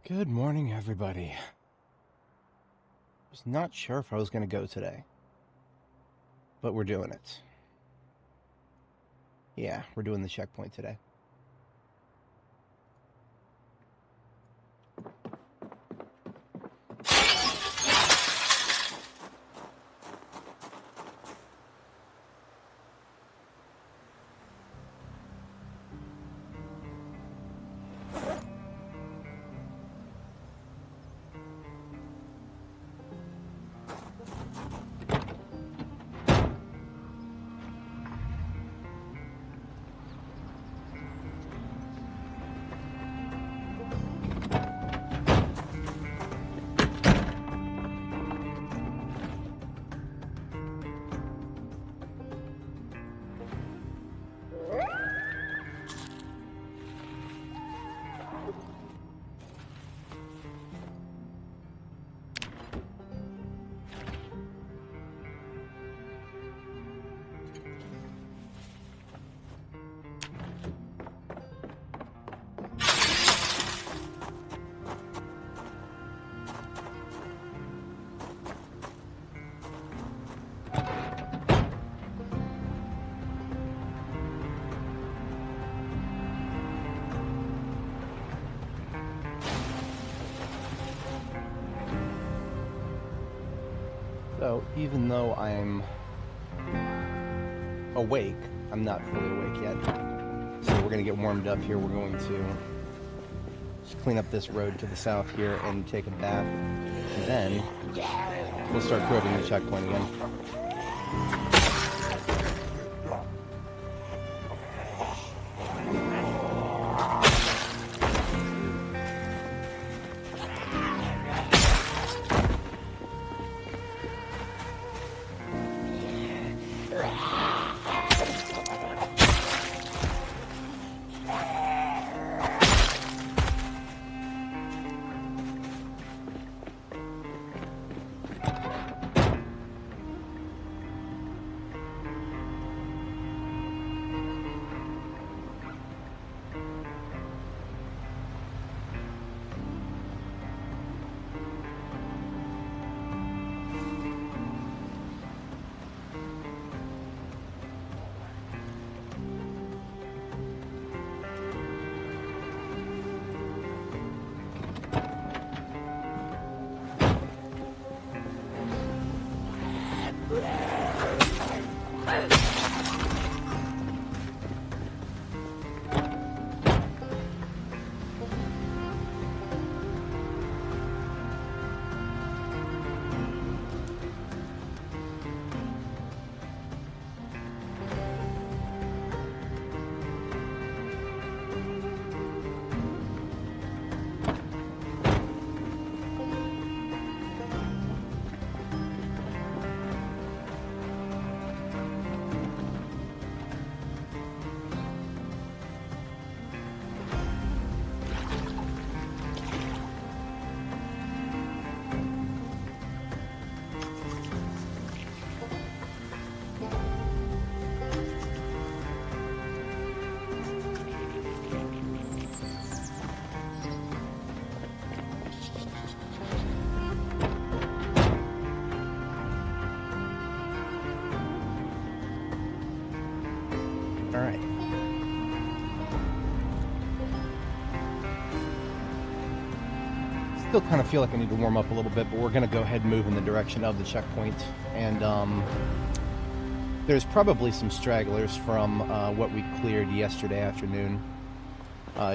Good morning, everybody. I was not sure if I was going to go today, but we're doing it. Yeah, we're doing the checkpoint today. So, even though I'm awake, I'm not fully awake yet. So we're going to get warmed up here. We're going to just clean up this road to the south here and take a bath. And then we'll start probing the checkpoint again. Alright. Still kind of feel like I need to warm up a little bit, but we're going to go ahead and move in the direction of the checkpoint. And there's probably some stragglers from what we cleared yesterday afternoon.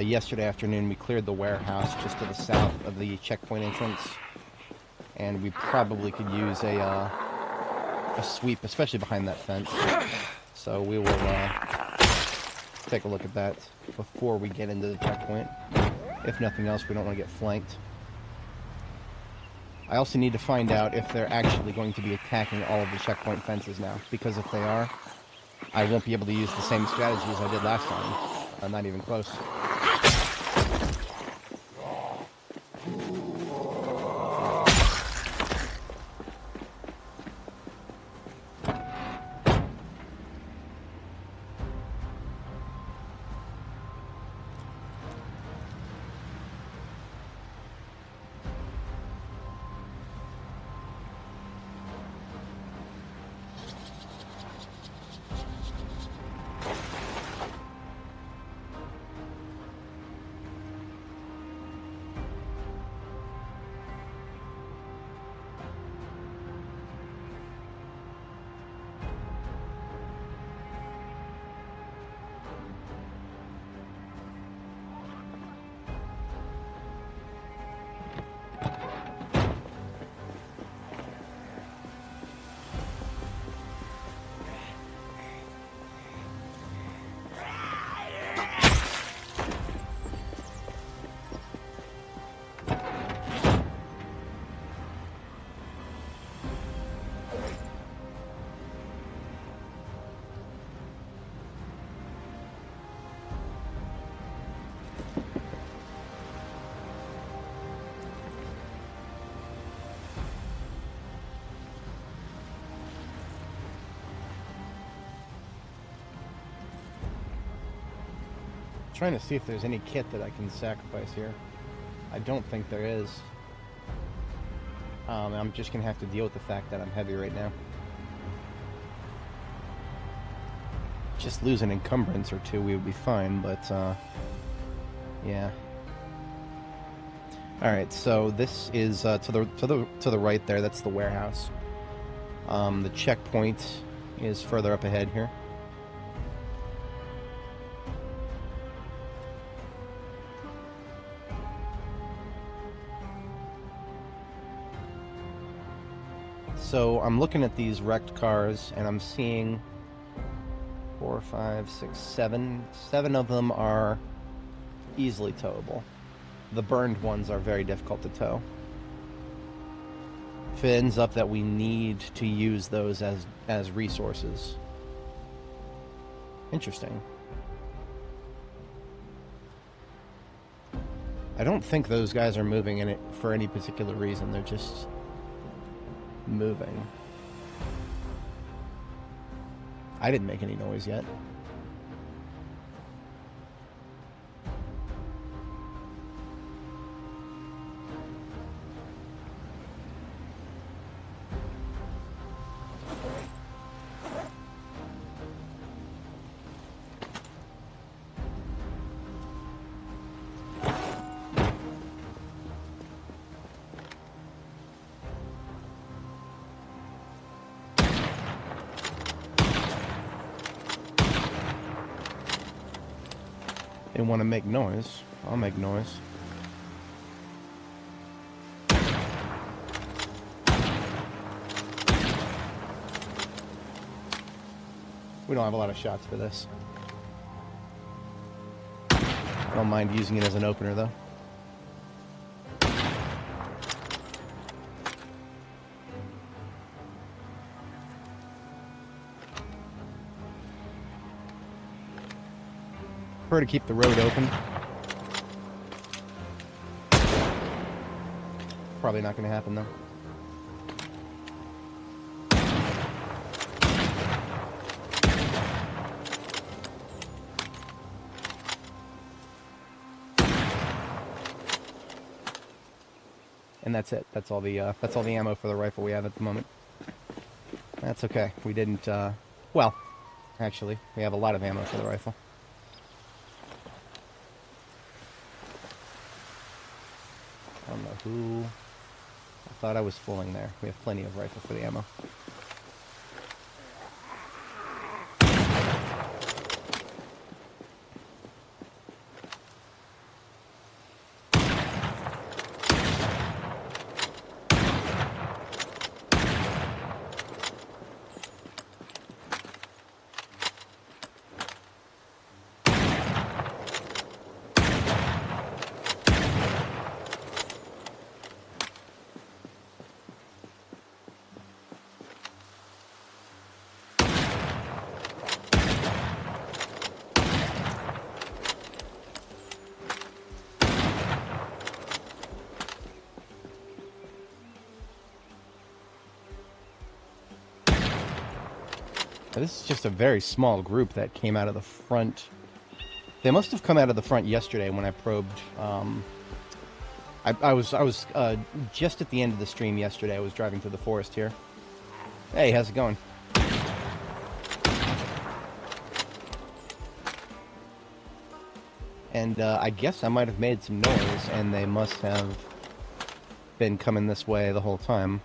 Yesterday afternoon we cleared the warehouse just to the south of the checkpoint entrance. And we probably could use a sweep, especially behind that fence. So we will take a look at that before we get into the checkpoint. If nothing else, we don't want to get flanked. I also need to find out if they're actually going to be attacking all of the checkpoint fences now, because if they are, I won't be able to use the same strategy as I did last time. I'm not even close. trying to see if there's any kit that I can sacrifice here. I don't think there is. I'm just gonna have to deal with the fact that I'm heavy right now. Just lose an encumbrance or two, we would be fine, but yeah. All right, so this is to the right there. That's the warehouse. The checkpoint is further up ahead here. So I'm looking at these wrecked cars, and I'm seeing 4, 5, 6, 7. 7 of them are easily towable. The burned ones are very difficult to tow. If it ends up that we need to use those as resources. Interesting. I don't think those guys are moving in it for any particular reason. They're just moving. I didn't make any noise yet. They want to make noise. I'll make noise. We don't have a lot of shots for this. I don't mind using it as an opener, though. To keep the road open. Probably not going to happen though. And that's it. That's all the ammo for the rifle we have at the moment. That's okay. We didn't. Well, actually, we have a lot of ammo for the rifle. I don't know who... I thought I was fooling there. We have plenty of rifle for the ammo. This is just a very small group that came out of the front. They must have come out of the front yesterday when I probed. I was just at the end of the stream yesterday. I was driving through the forest here. Hey, how's it going? And I guess I might have made some noise, and they must have been coming this way the whole time.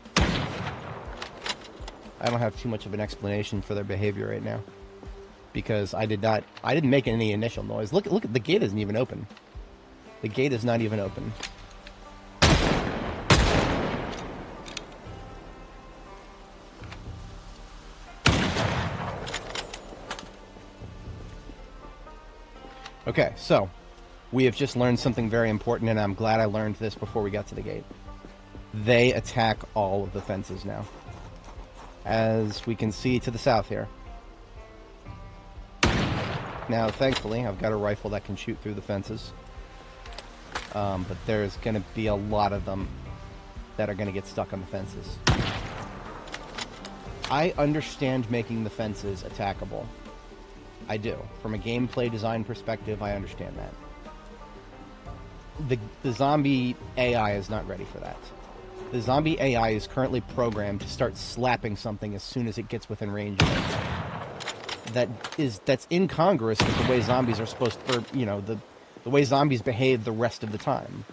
I don't have too much of an explanation for their behavior right now, because I didn't make any initial noise. Look at the gate isn't even open. The gate is not even open. Okay, so we have just learned something very important, and I'm glad I learned this before we got to the gate. They attack all of the fences now, as we can see to the south here. Now, thankfully, I've got a rifle that can shoot through the fences. But there's going to be a lot of them that are going to get stuck on the fences. I understand making the fences attackable. I do. From a gameplay design perspective, I understand that. The zombie AI is not ready for that. The zombie AI is currently programmed to start slapping something as soon as it gets within range of it. That's incongruous with the way zombies are supposed to, the way zombies behave the rest of the time.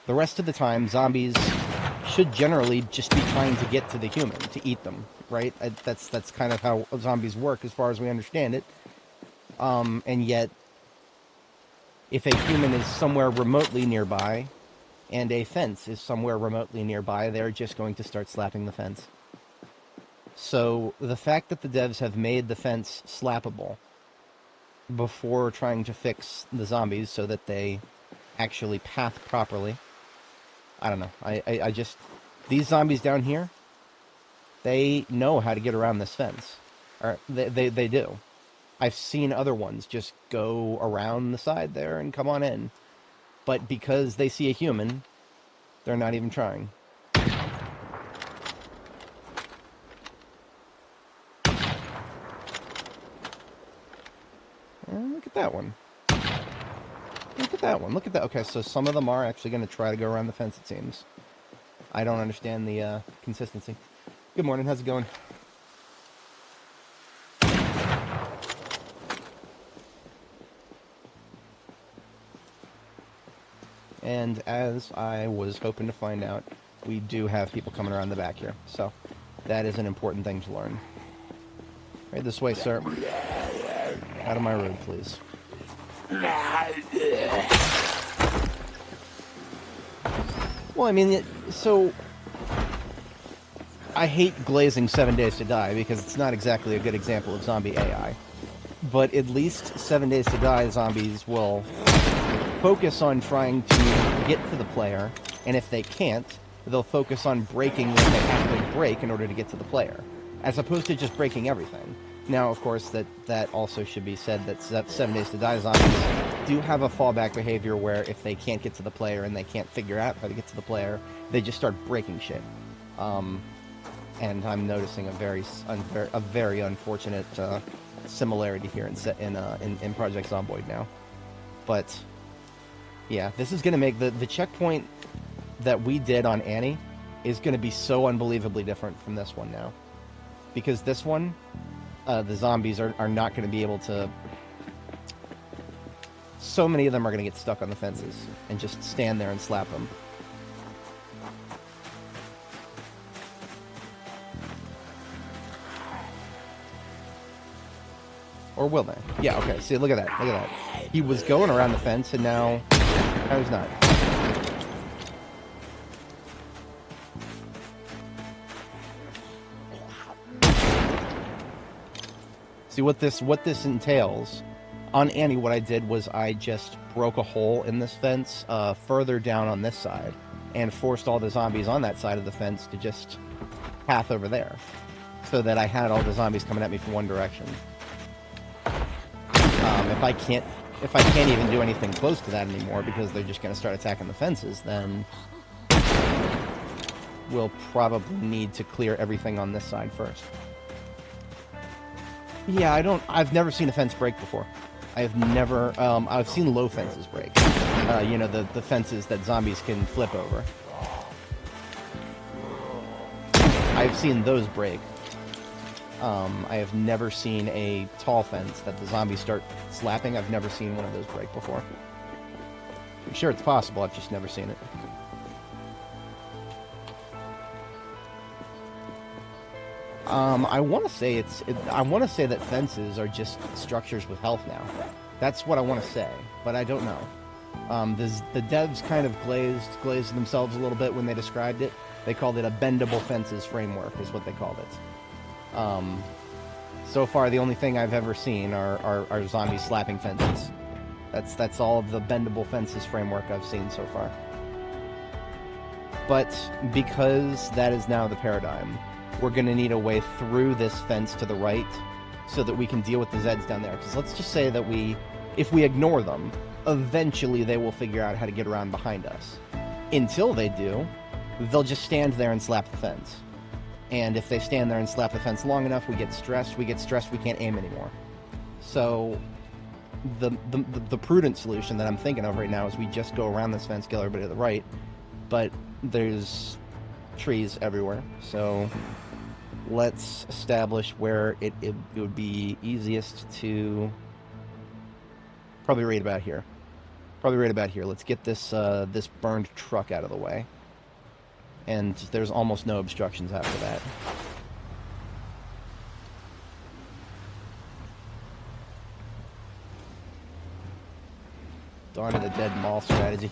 The rest of the time, zombies should generally just be trying to get to the human, to eat them, right? That's kind of how zombies work as far as we understand it. And yet, if a human is somewhere remotely nearby, and a fence is somewhere remotely nearby, they're just going to start slapping the fence. So, the fact that the devs have made the fence slappable before trying to fix the zombies so that they actually path properly, I don't know. I just... These zombies down here, they know how to get around this fence. Or they do. I've seen other ones just go around the side there and come on in. But because they see a human, they're not even trying. Look at that one. Look at that one. Look at that. Okay, so some of them are actually going to try to go around the fence, it seems. I don't understand the consistency. Good morning. How's it going? And as I was hoping to find out, we do have people coming around the back here. So that is an important thing to learn. Right this way, sir. Out of my road, please. Well, I mean, so... I hate glazing 7 Days to Die because it's not exactly a good example of zombie AI. But at least 7 Days to Die zombies will focus on trying to get to the player, and if they can't, they'll focus on breaking what they have to break in order to get to the player, as opposed to just breaking everything. Now, of course, that also should be said that 7 Days to Die zombies do have a fallback behavior where if they can't get to the player and they can't figure out how to get to the player, they just start breaking shit. And I'm noticing a very unfortunate similarity here in Project Zomboid now. But yeah, this is going to make the checkpoint that we did on Annie is going to be so unbelievably different from this one now, because this one, the zombies are not going to be able to. So many of them are going to get stuck on the fences and just stand there and slap them. Or will they? Yeah, okay. See, look at that. Look at that. He was going around the fence, and now he's not. See, what this entails, on Annie, what I did was I just broke a hole in this fence further down on this side, and forced all the zombies on that side of the fence to just path over there, so that I had all the zombies coming at me from one direction. If I can't even do anything close to that anymore because they're just going to start attacking the fences, then we'll probably need to clear everything on this side first. Yeah, I've never seen a fence break before. I've seen low fences break. The fences that zombies can flip over. I've seen those break. I have never seen a tall fence that the zombies start slapping. I've never seen one of those break before. I'm sure it's possible, I've just never seen it. I want to say that fences are just structures with health now. That's what I want to say, but I don't know. The devs kind of glazed themselves a little bit when they described it. They called it a bendable fences framework, is what they called it. So far, the only thing I've ever seen are zombies slapping fences. That's all of the bendable fences framework I've seen so far. But because that is now the paradigm, we're going to need a way through this fence to the right so that we can deal with the Zeds down there. Because let's just say that if we ignore them, eventually they will figure out how to get around behind us. Until they do, they'll just stand there and slap the fence. And if they stand there and slap the fence long enough, we get stressed, we can't aim anymore. So the prudent solution that I'm thinking of right now is we just go around this fence, kill everybody to the right, but there's trees everywhere, so let's establish where it would be easiest to... Probably right about here. Probably right about here. Let's get this this burned truck out of the way. And there's almost no obstructions after that. Dawn of the Dead mall strategy.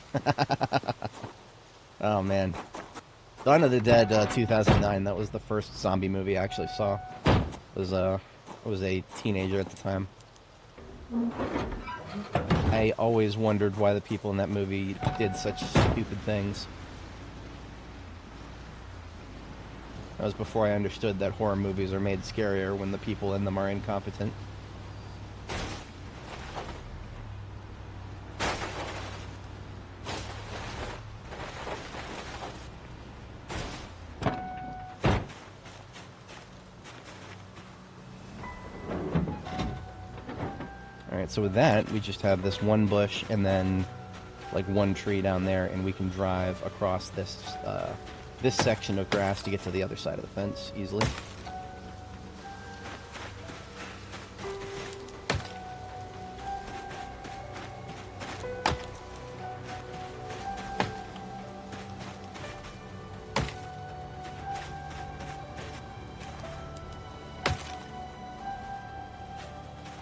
Oh, man. Dawn of the Dead 2009. That was the first zombie movie I actually saw. I was a teenager at the time. I always wondered why the people in that movie did such stupid things. That was before I understood that horror movies are made scarier when the people in them are incompetent. Alright, so with that, we just have this one bush and then like one tree down there, and we can drive across this this section of grass to get to the other side of the fence easily.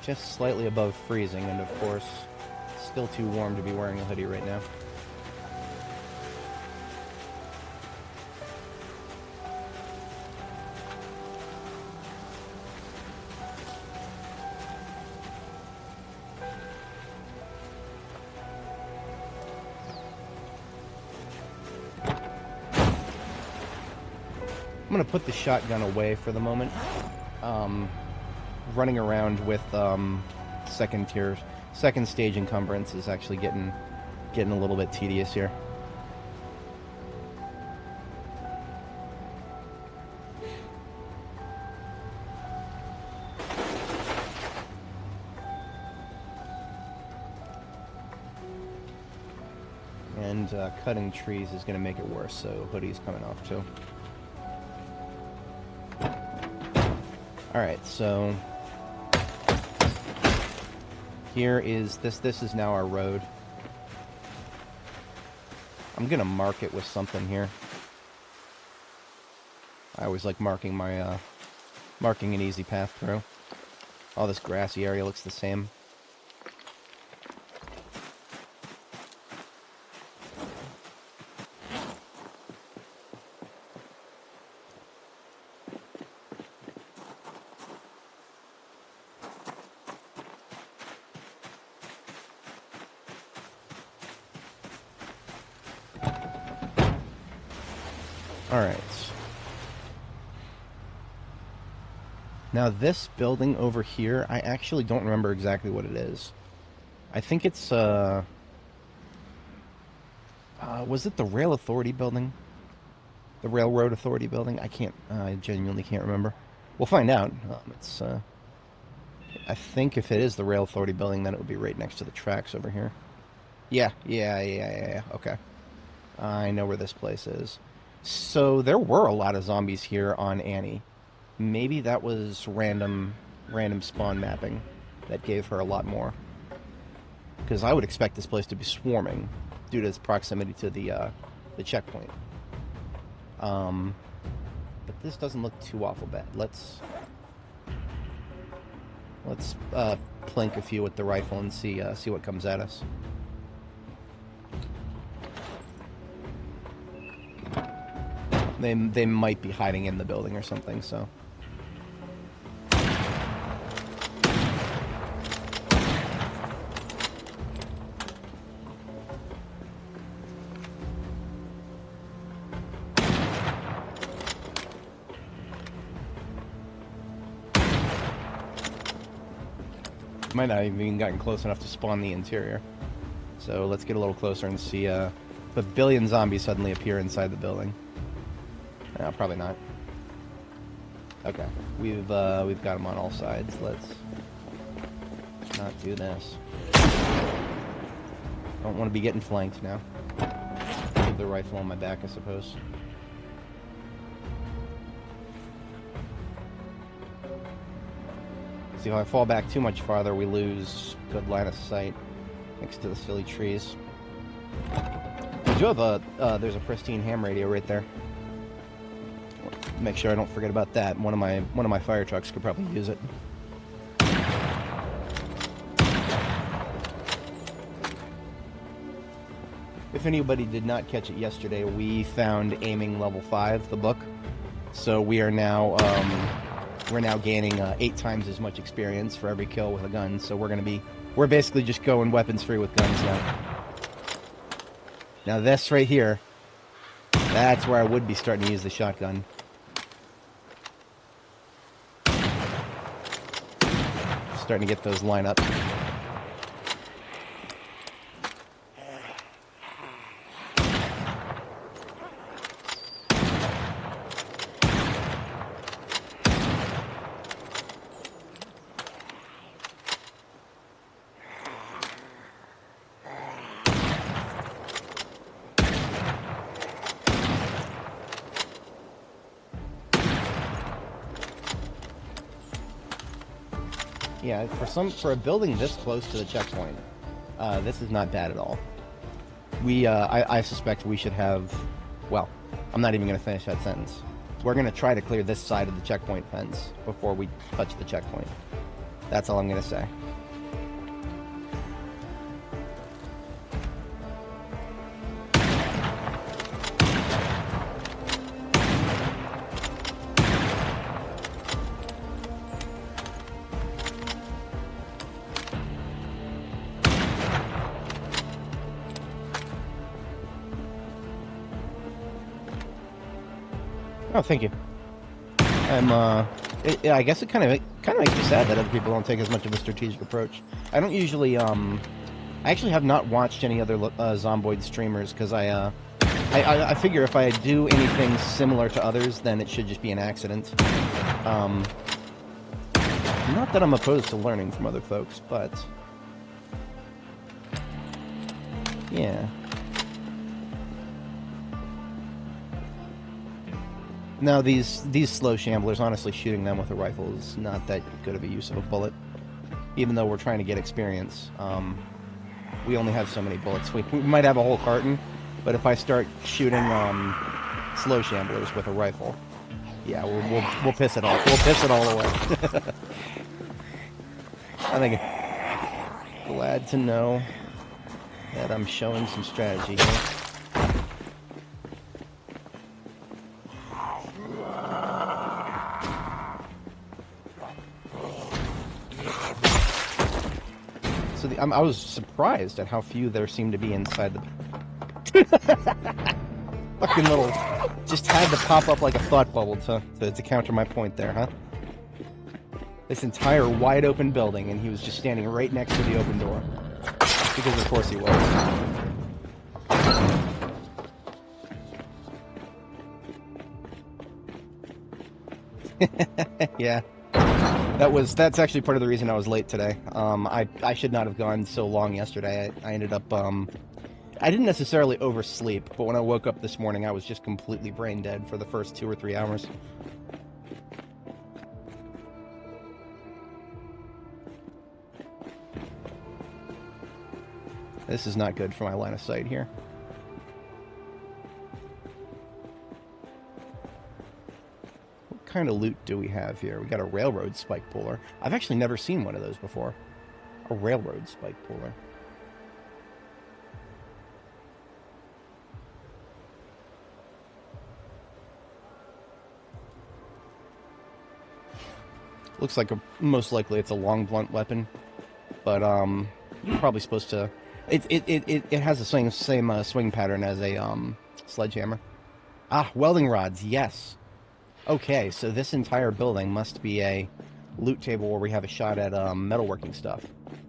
Just slightly above freezing, and of course, still too warm to be wearing a hoodie right now. I'm going to put the shotgun away for the moment. Running around with second stage encumbrance is actually getting a little bit tedious here. And cutting trees is going to make it worse, so hoodie's coming off too. Alright, so here is this is now our road. I'm gonna mark it with something here. I always like marking my marking an easy path through. All this grassy area looks the same. Alright. Now this building over here, I actually don't remember exactly what it is. I think it's, was it the Rail Authority building? The Railroad Authority building? I genuinely can't remember. We'll find out. I think if it is the Rail Authority building, then it would be right next to the tracks over here. Yeah, okay. I know where this place is. So there were a lot of zombies here on Annie. Maybe that was random spawn mapping that gave her a lot more. Because I would expect this place to be swarming due to its proximity to the checkpoint. But this doesn't look too awful bad. Let's plink a few with the rifle and see what comes at us. They might be hiding in the building or something, so. Might not have even gotten close enough to spawn the interior. So let's get a little closer and see if a billion zombies suddenly appear inside the building. No, probably not. Okay, we've got them on all sides. not do this. Don't want to be getting flanked now. Leave the rifle on my back, I suppose. See, if I fall back too much farther, we lose good line of sight next to the silly trees. I do have a, there's a pristine ham radio right there. Make sure I don't forget about that. One of my fire trucks could probably use it. If anybody did not catch it yesterday, we found Aiming Level 5, the book. So we are now, we're now gaining 8 times as much experience for every kill with a gun. So we're basically just going weapons free with guns now. Now this right here, that's where I would be starting to use the shotgun. Starting to get those line up. Yeah, for a building this close to the checkpoint, this is not bad at all. I suspect we should have, well, I'm not even going to finish that sentence. We're going to try to clear this side of the checkpoint fence before we touch the checkpoint. That's all I'm going to say. Oh, thank you. I guess it kind of makes me sad that other people don't take as much of a strategic approach. I don't usually, I actually have not watched any other Zomboid streamers, because I figure if I do anything similar to others, then it should just be an accident. Not that I'm opposed to learning from other folks, but yeah. Now, these slow shamblers, honestly, shooting them with a rifle is not that good of a use of a bullet. Even though we're trying to get experience, we only have so many bullets. We might have a whole carton, but if I start shooting slow shamblers with a rifle, yeah, we'll piss it all. We'll piss it all away. I think. Glad to know that I'm showing some strategy here. So I was surprised at how few there seemed to be inside the... Fucking little... Just had to pop up like a thought bubble to counter my point there, huh? This entire wide open building, and he was just standing right next to the open door. Because of course he was. Yeah. That's actually part of the reason I was late today. I should not have gone so long yesterday. I ended up, I didn't necessarily oversleep, but when I woke up this morning, I was just completely brain dead for the first 2 or 3 hours. This is not good for my line of sight here. What kind of loot do we have here? We got a railroad spike puller. I've actually never seen one of those before. A railroad spike puller. Looks like most likely it's a long blunt weapon, but you're probably supposed to. It has the same swing pattern as a sledgehammer. Ah, welding rods. Yes. Okay, so this entire building must be a loot table where we have a shot at metalworking stuff.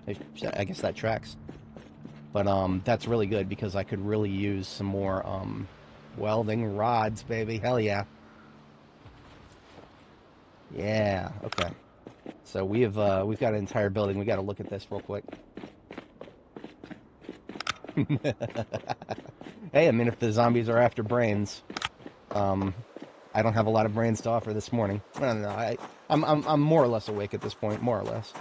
I guess that tracks. But that's really good because I could really use some more welding rods, baby. Hell yeah. Yeah. Okay. So we've got an entire building. We got to look at this real quick. Hey, I mean, if the zombies are after brains, I don't have a lot of brains to offer this morning. I don't know. I'm more or less awake at this point, more or less.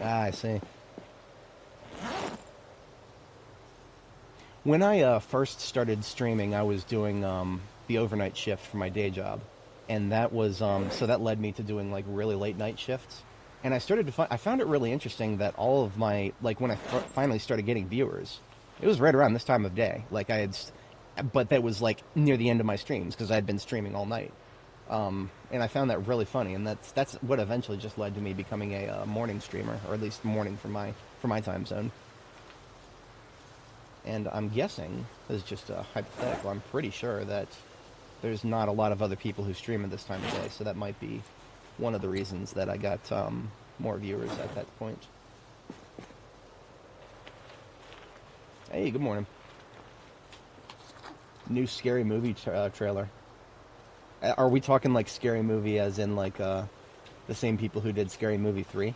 Ah, I see. When I first started streaming, I was doing the overnight shift for my day job, and that was so that led me to doing like really late night shifts. And I found it really interesting that all of my like when I finally started getting viewers, it was right around this time of day. Like but that was like near the end of my streams because I had been streaming all night. And I found that really funny, and that's what eventually just led to me becoming a morning streamer, or at least morning for my time zone. And I'm guessing, this is just a hypothetical, I'm pretty sure that there's not a lot of other people who stream at this time of day, so that might be one of the reasons that I got more viewers at that point. Hey, good morning. New Scary Movie trailer. Are we talking like Scary Movie as in like the same people who did Scary Movie 3?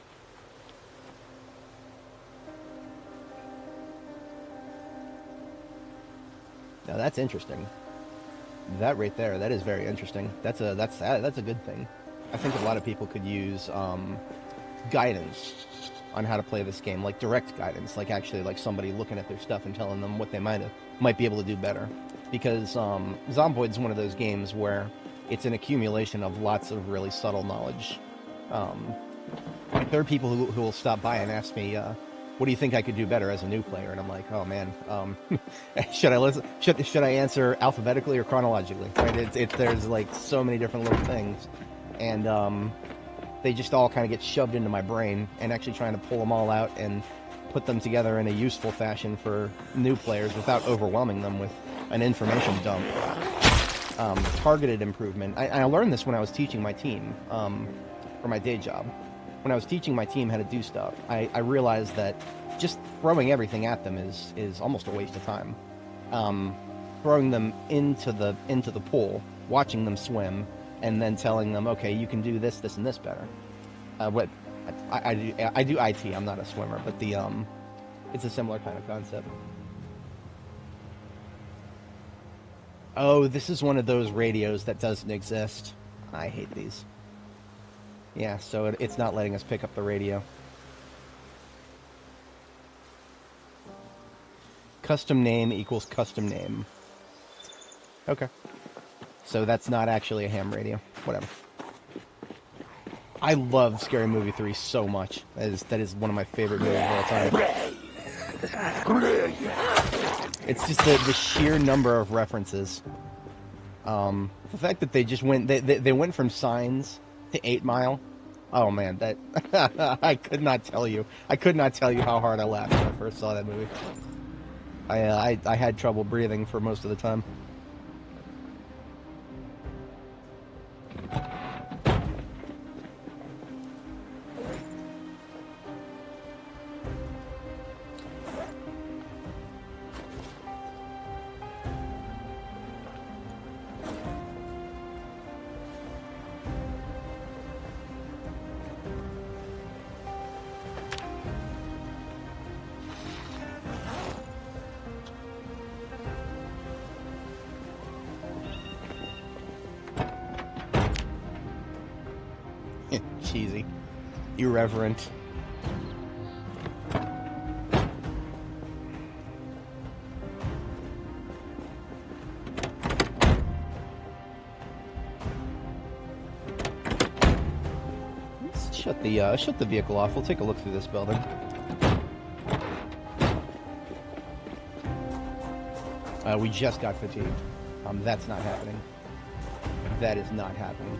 Now that's interesting. That right there, that is very interesting. That's a good thing. I think a lot of people could use guidance on how to play this game, like direct guidance, like actually like somebody looking at their stuff and telling them what they might be able to do better. Because Zomboid's one of those games where it's an accumulation of lots of really subtle knowledge. Like there are people who will stop by and ask me, what do you think I could do better as a new player? And I'm like, oh man, should I answer alphabetically or chronologically? Right? There's like so many different little things, and they just all kind of get shoved into my brain. And actually trying to pull them all out and put them together in a useful fashion for new players without overwhelming them with an information dump. Targeted improvement. I learned this when I was teaching my team for my day job. When I was teaching my team how to do stuff, I realized that just throwing everything at them is almost a waste of time. Throwing them into the pool, watching them swim, and then telling them, okay, you can do this, this, and this better. What I do IT. I'm not a swimmer, but it's a similar kind of concept. Oh, this is one of those radios that doesn't exist. I hate these. Yeah, so it's not letting us pick up the radio. Custom name equals custom name. Okay. So that's not actually a ham radio. Whatever. I love Scary Movie 3 so much. That is one of my favorite movies of all time. It's just the sheer number of references. The fact that they just went they went from Signs to 8 Mile. Oh man, that I could not tell you how hard I laughed when I first saw that movie. I had trouble breathing for most of the time. Cheesy. Irreverent. Let's shut the vehicle off. We'll take a look through this building. We just got fatigued. That's not happening. That is not happening.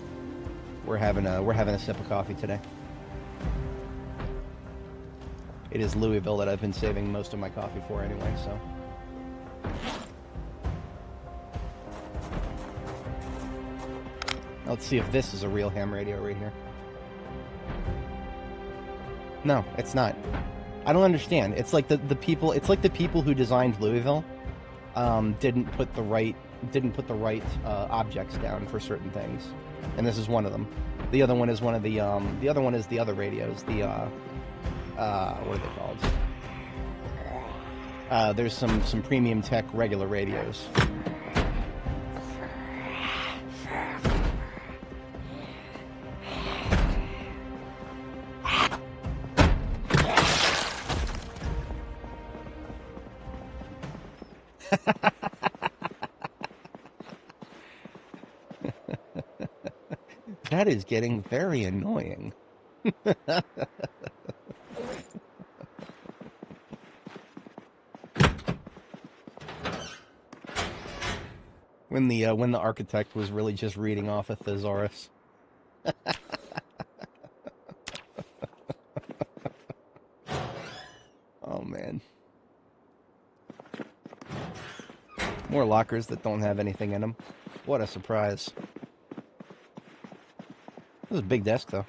We're having a sip of coffee today. It is Louisville that I've been saving most of my coffee for anyway, so. Let's see if this is a real ham radio right here. No, it's not. I don't understand. It's like the people who designed Louisville didn't put the right objects down for certain things, and this is one of them. The other one is one of the other one is the other radios. The what are they called? There's some premium tech regular radios. That is getting very annoying. When the architect was really just reading off a thesaurus. Oh man. More lockers that don't have anything in them. What a surprise. This is a big desk, though.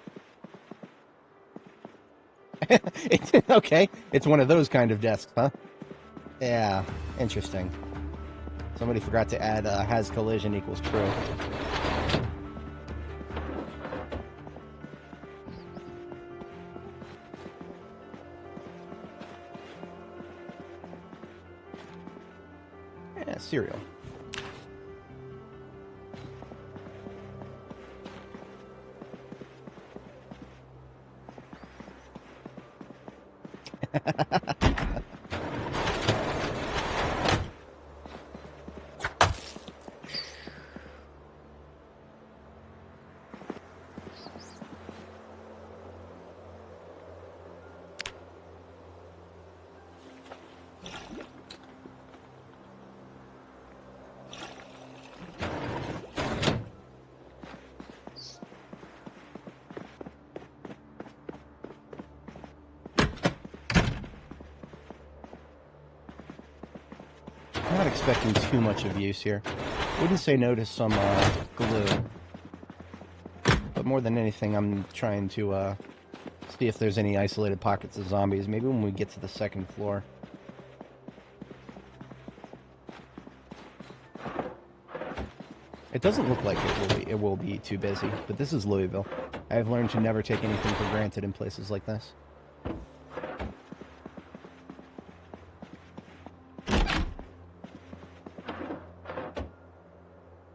Okay, it's one of those kind of desks, huh? Yeah, interesting. Somebody forgot to add has collision equals true. Yeah, cereal. Not expecting too much abuse here. Wouldn't say no to some glue. But more than anything, I'm trying to see if there's any isolated pockets of zombies. Maybe when we get to the second floor. It doesn't look like it will be too busy, but this is Louisville. I've learned to never take anything for granted in places like this.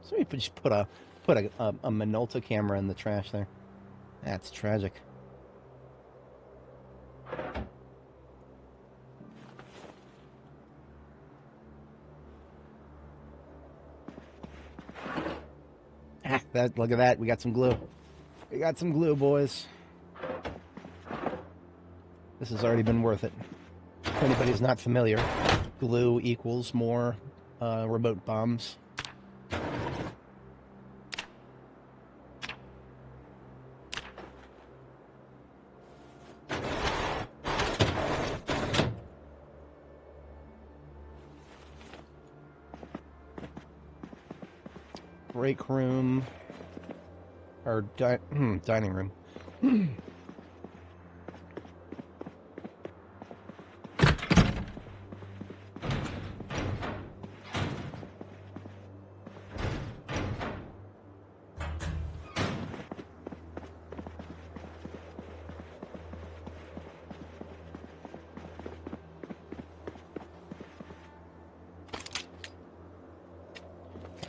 So we just put a Minolta camera in the trash there. That's tragic. Look at that. We got some glue. We got some glue, boys. This has already been worth it. If anybody's not familiar, glue equals more remote bombs. Break room, or dining room.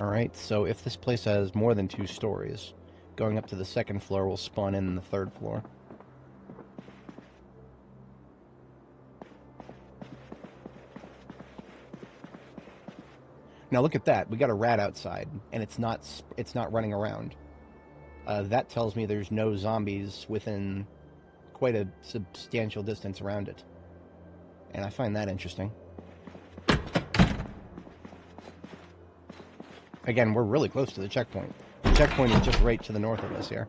Alright, so if this place has more than 2 stories, going up to the second floor will spawn in the third floor. Now look at that, we got a rat outside, and it's not running around. That tells me there's no zombies within quite a substantial distance around it. And I find that interesting. Again, we're really close to the checkpoint. The checkpoint is just right to the north of us here.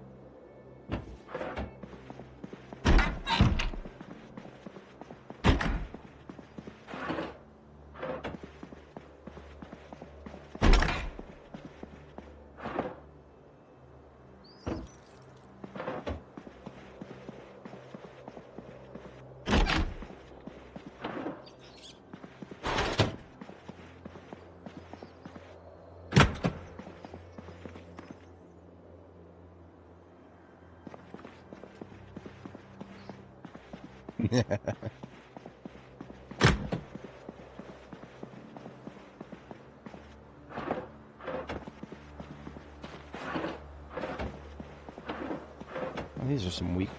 These are some weak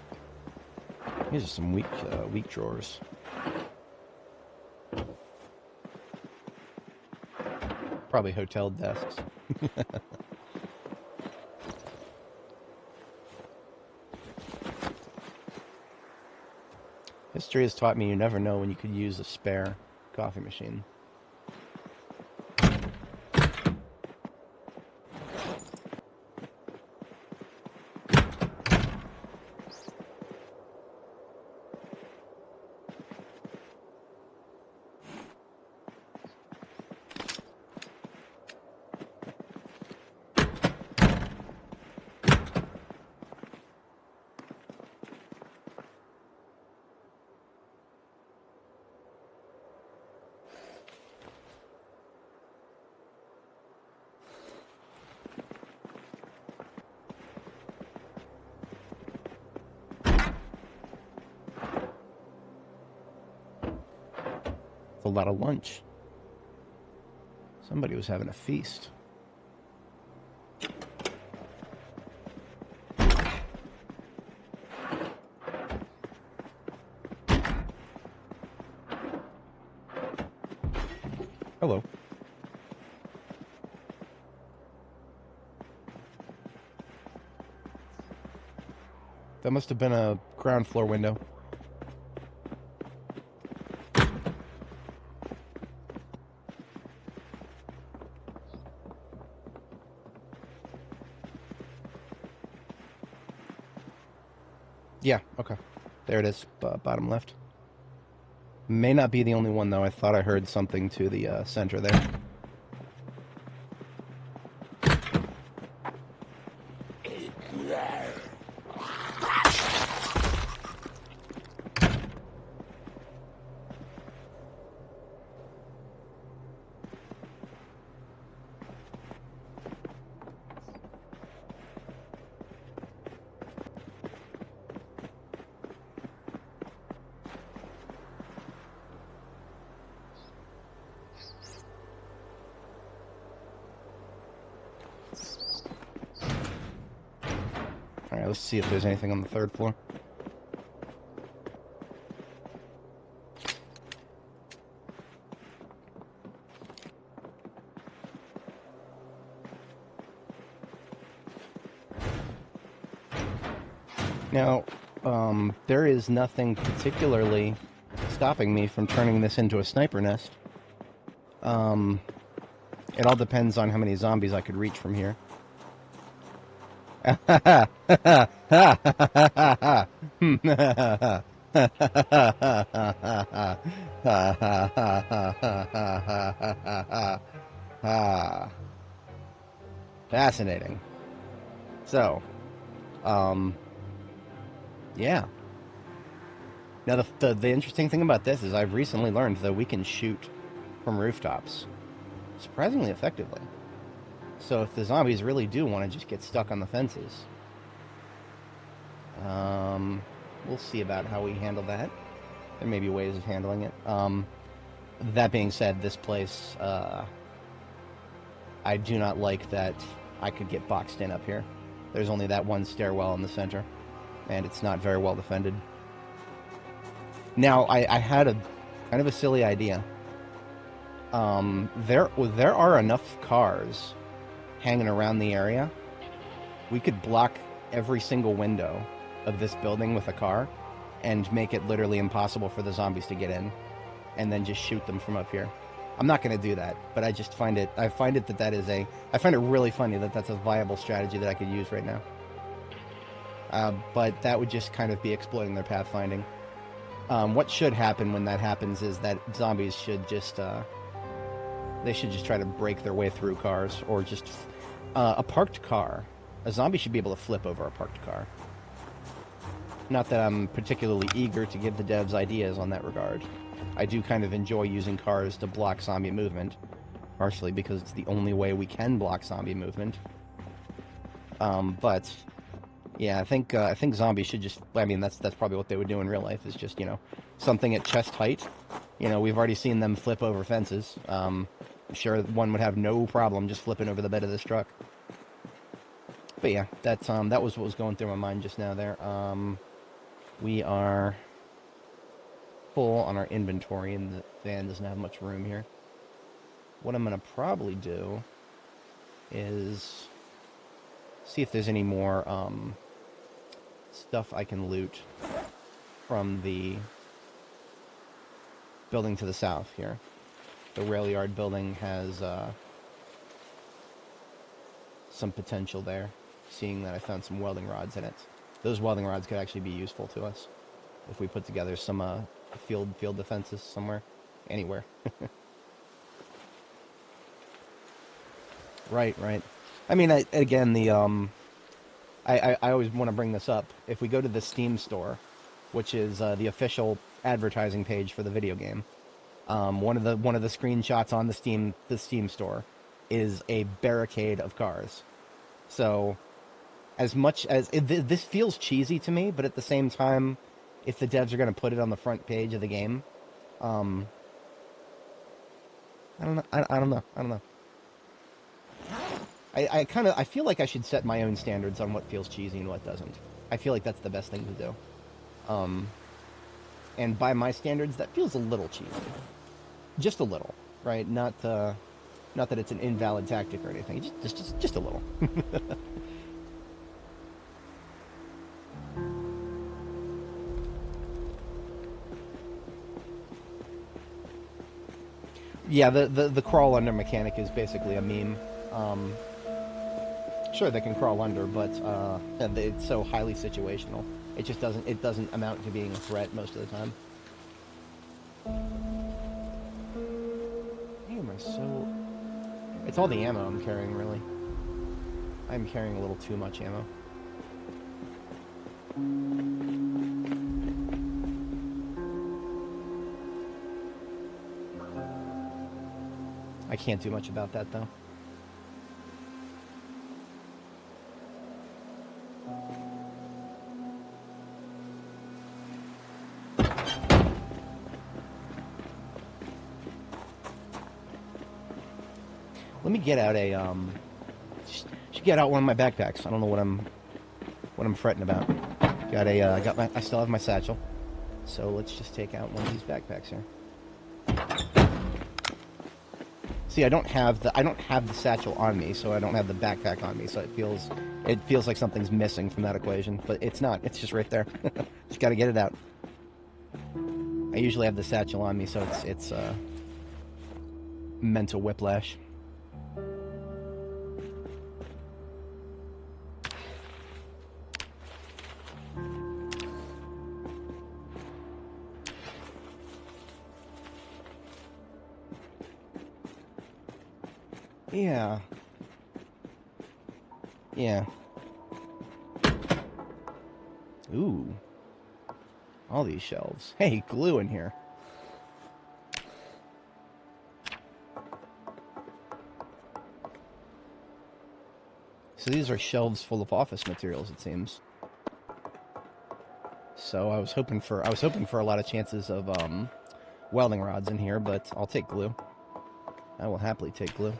weak drawers. Probably hotel desks. History has taught me you never know when you could use a spare coffee machine. A lot of lunch. Somebody was having a feast. Hello. That must have been a ground floor window. Yeah, okay. There it is, bottom left. May not be the only one, though. I thought I heard something to the center there. Alright, let's see if there's anything on the third floor. Now, there is nothing particularly stopping me from turning this into a sniper nest. It all depends on how many zombies I could reach from here. Fascinating. So, yeah. Now, the interesting thing about this is I've recently learned that we can shoot from rooftops surprisingly effectively. So if the zombies really do want to just get stuck on the fences, we'll see about how we handle that. There may be ways of handling it. That being said, this place, I do not like that I could get boxed in up here. There's only that one stairwell in the center, and it's not very well defended. Now, I had a kind of a silly idea. There are enough cars hanging around the area. We could block every single window of this building with a car and make it literally impossible for the zombies to get in, and then just shoot them from up here. I'm not going to do that, but I find it really funny that that's a viable strategy that I could use right now. But that would just kind of be exploiting their pathfinding. What should happen when that happens is that zombies should just they should just try to break their way through cars, or just a parked car. A zombie should be able to flip over a parked car. Not that I'm particularly eager to give the devs ideas on that regard. I do kind of enjoy using cars to block zombie movement, partially because it's the only way we can block zombie movement. But, Yeah, I think zombies should just. I mean, that's probably what they would do in real life. Is just something at chest height. We've already seen them flip over fences. I'm sure one would have no problem just flipping over the bed of this truck. But yeah, that was what was going through my mind just now. There, we are full on our inventory, and the van doesn't have much room here. What I'm gonna probably do is see if there's any more stuff I can loot from the building to the south here. The rail yard building has some potential there, seeing that I found some welding rods in it. Those welding rods could actually be useful to us if we put together some field defenses somewhere, anywhere. Right. I mean, again, I always want to bring this up. If we go to the Steam store, which is the official advertising page for the video game, one of the screenshots on the Steam store is a barricade of cars. So, as much as this feels cheesy to me, but at the same time, if the devs are going to put it on the front page of the game, I don't know. I feel like I should set my own standards on what feels cheesy and what doesn't. I feel like that's the best thing to do. And by my standards, that feels a little cheesy. Just a little, right? Not that it's an invalid tactic or anything. Just a little. Yeah, the crawl under mechanic is basically a meme. Sure, they can crawl under, but it's so highly situational. It just doesn't amount to being a threat most of the time. Why am I so... It's all the ammo I'm carrying, really. I'm carrying a little too much ammo. I can't do much about that, though. Let me get out a should get out one of my backpacks. I don't know what I'm fretting about. I still have my satchel. So let's just take out one of these backpacks here. See, I don't have the satchel on me, so I don't have the backpack on me, so it feels like something's missing from that equation, but it's not. It's just right there. Just got to get it out. I usually have the satchel on me, so it's mental whiplash. Yeah. Ooh. All these shelves. Hey, glue in here. So these are shelves full of office materials, it seems. So I was hoping for a lot of chances of welding rods in here, but I'll take glue. I will happily take glue.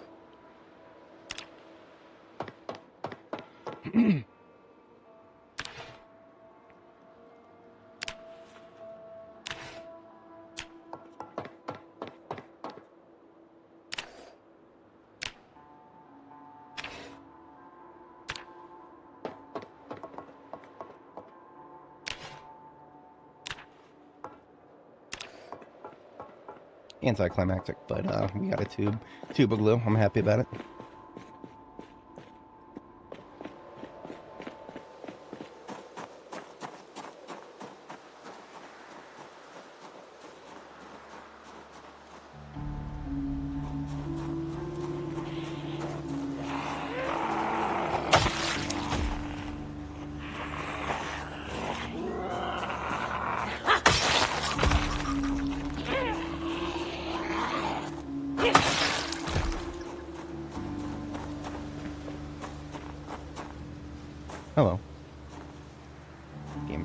Anticlimactic, but we got a tube of glue. I'm happy about it.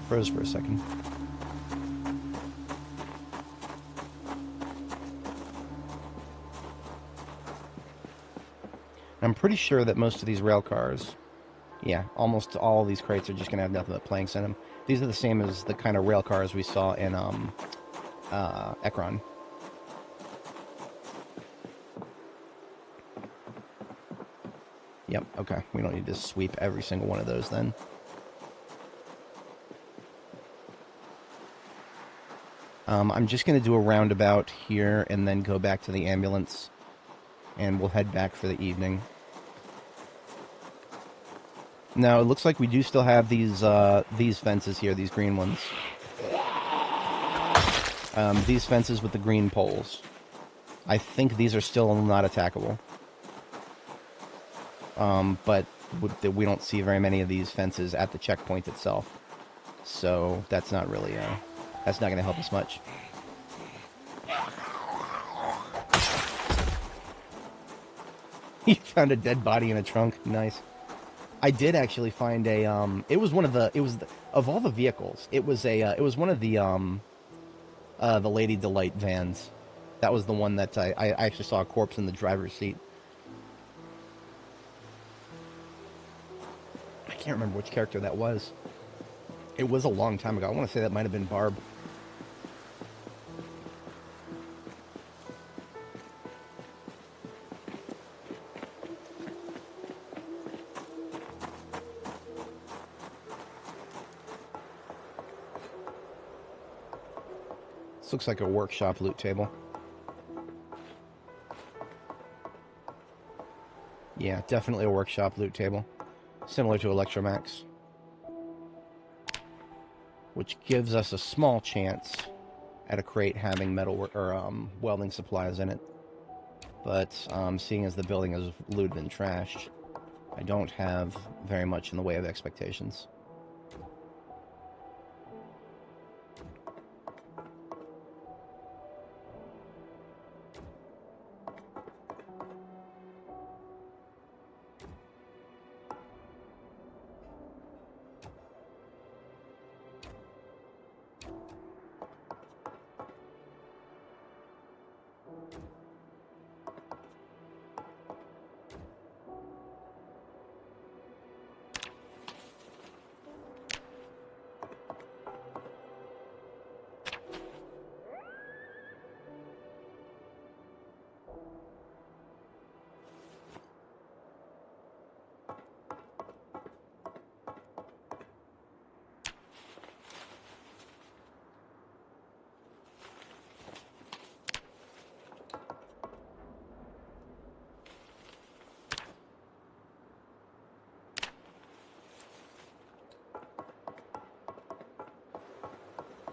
Froze for a second. I'm pretty sure that most of these rail cars, yeah, almost all of these crates are just going to have nothing but planks in them. These are the same as the kind of rail cars we saw in Ekron. Yep, okay. We don't need to sweep every single one of those then. I'm just going to do a roundabout here and then go back to the ambulance. And we'll head back for the evening. Now, it looks like we do still have these fences here, these green ones. These fences with the green poles. I think these are still not attackable. But we don't see very many of these fences at the checkpoint itself. So that's not really, that's not going to help us much. You found a dead body in a trunk. Nice. I did actually find a, it was one of the, of all the vehicles, it was one of the Lady Delight vans. That was the one that I actually saw a corpse in the driver's seat. I can't remember which character that was. It was a long time ago. I want to say that might have been Barb. This looks like a workshop loot table. Yeah, definitely a workshop loot table. Similar to Electromax. Which gives us a small chance at a crate having metal or welding supplies in it. But seeing as the building is looted and trashed, I don't have very much in the way of expectations.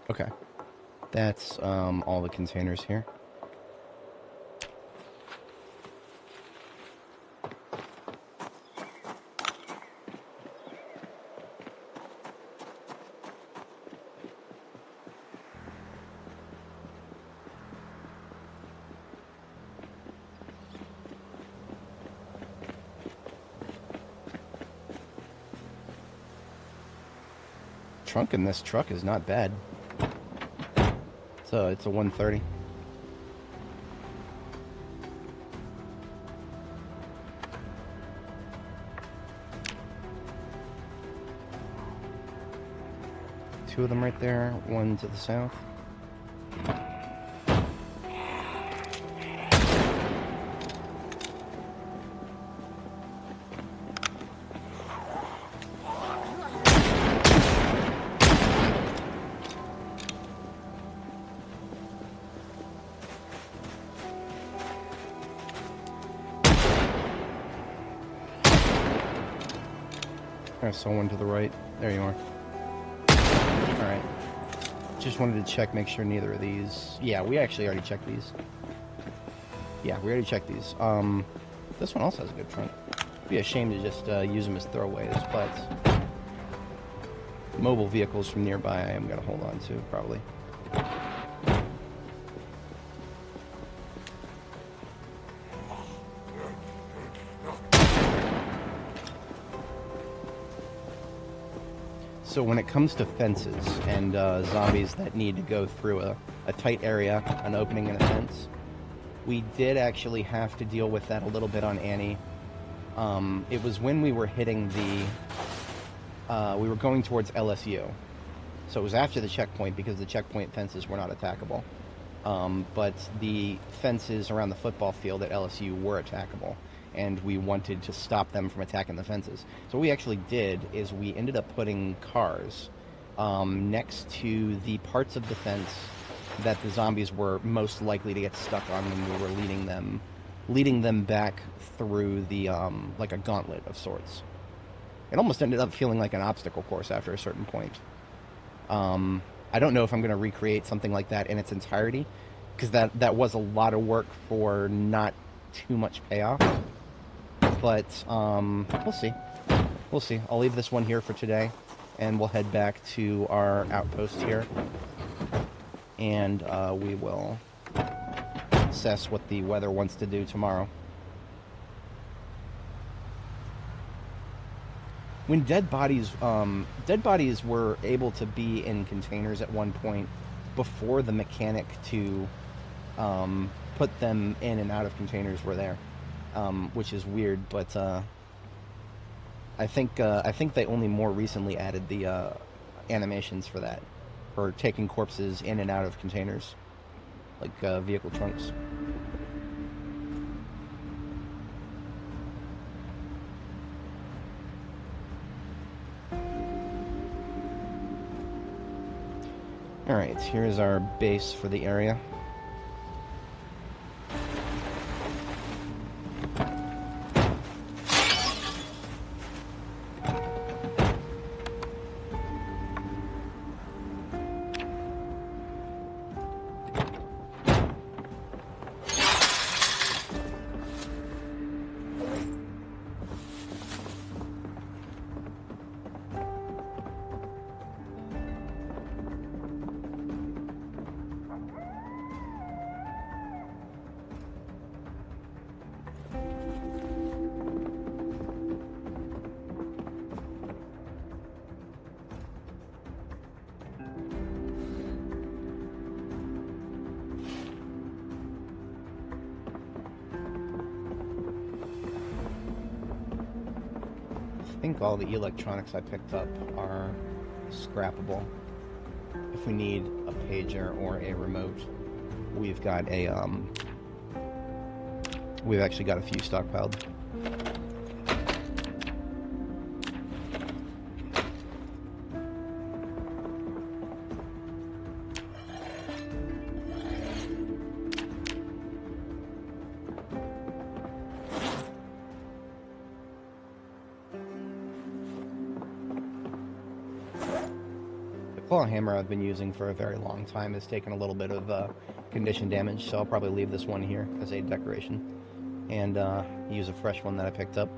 Okay, that's all the containers here. Trunk in this truck is not bad. It's a 130. Two of them right there, one to the south. I saw one to the right. There you are. Alright. Just wanted to check, make sure neither of these... Yeah, we actually already checked these. Yeah, we already checked these. This one also has a good trunk. It'd be a shame to just use them as throwaways, but... Mobile vehicles from nearby I am going to hold on to, probably. So when it comes to fences and zombies that need to go through a tight area, an opening in a fence, we did actually have to deal with that a little bit on Annie. It was when we were hitting we were going towards LSU. So it was after the checkpoint because the checkpoint fences were not attackable. But the fences around the football field at LSU were attackable, and we wanted to stop them from attacking the fences. So what we actually did is we ended up putting cars next to the parts of the fence that the zombies were most likely to get stuck on when we were leading them back through the like a gauntlet of sorts. It almost ended up feeling like an obstacle course after a certain point. I don't know if I'm going to recreate something like that in its entirety, because that was a lot of work for not too much payoff. But we'll see. We'll see. I'll leave this one here for today, and we'll head back to our outpost here, and we will assess what the weather wants to do tomorrow. When dead bodies were able to be in containers at one point before the mechanic to put them in and out of containers were there, which is weird. But I think they only more recently added the animations for that, for taking corpses in and out of containers, like vehicle trunks. Alright, here's our base for the area. I think all the electronics I picked up are scrappable. If we need a pager or a remote, we've got a we've actually got a few stockpiled. Claw hammer I've been using for a very long time has taken a little bit of condition damage, so I'll probably leave this one here as a decoration and use a fresh one that I picked up.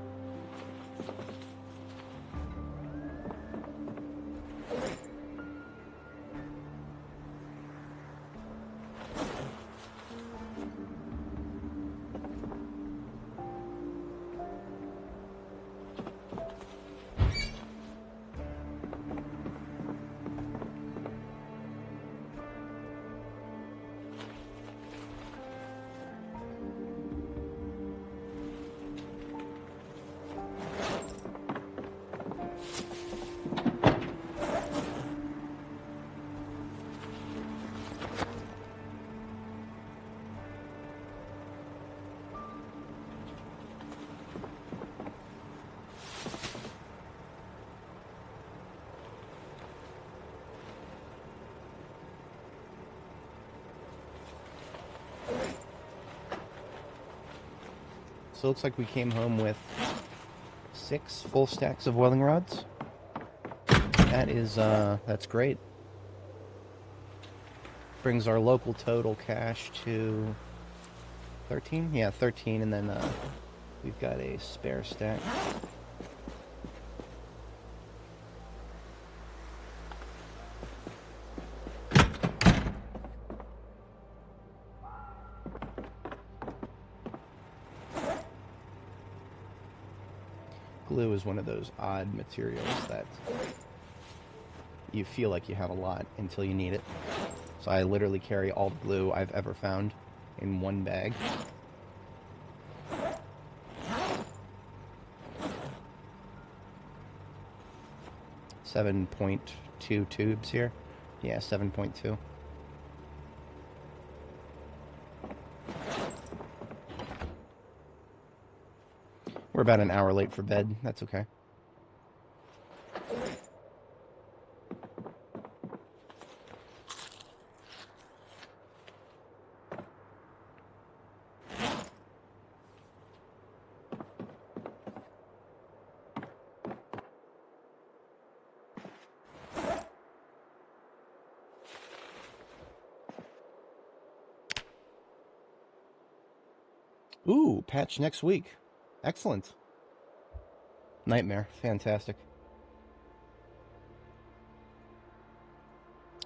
So it looks like we came home with 6 full stacks of welding rods. That is, that's great. Brings our local total cash to 13? Yeah, 13, and then we've got a spare stack. Glue is one of those odd materials that you feel like you have a lot until you need it. So I literally carry all the glue I've ever found in one bag. .2 tubes here. Yeah, 7.2. We're about an hour late for bed. That's okay. Ooh, patch next week. Excellent. Nightmare. Fantastic.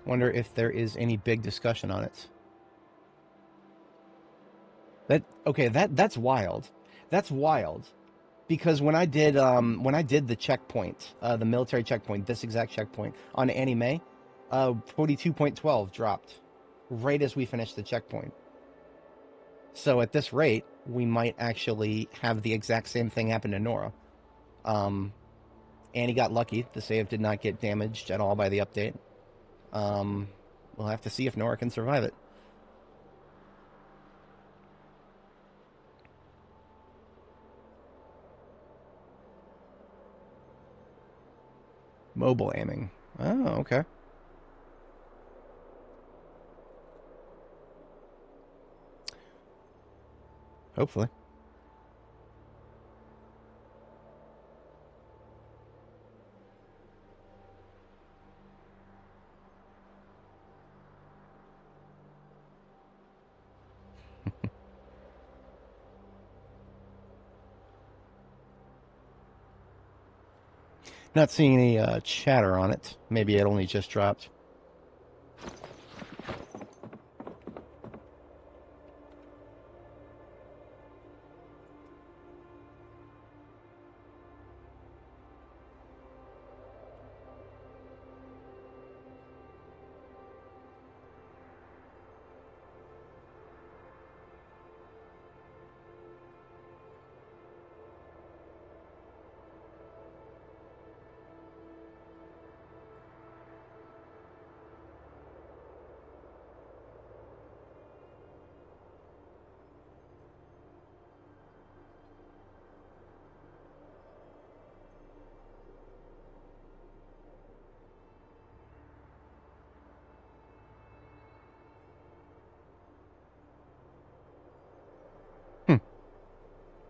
Wonder if there is any big discussion on it. That's wild. That's wild. Because when I did the checkpoint, the military checkpoint, this exact checkpoint on Annie Mae, 42.12 dropped right as we finished the checkpoint. So at this rate, we might actually have the exact same thing happen to Nora. Annie got lucky. The save did not get damaged at all by the update. We'll have to see if Nora can survive it. Mobile aiming. Oh, okay. Hopefully. Not seeing any chatter on it. Maybe it only just dropped.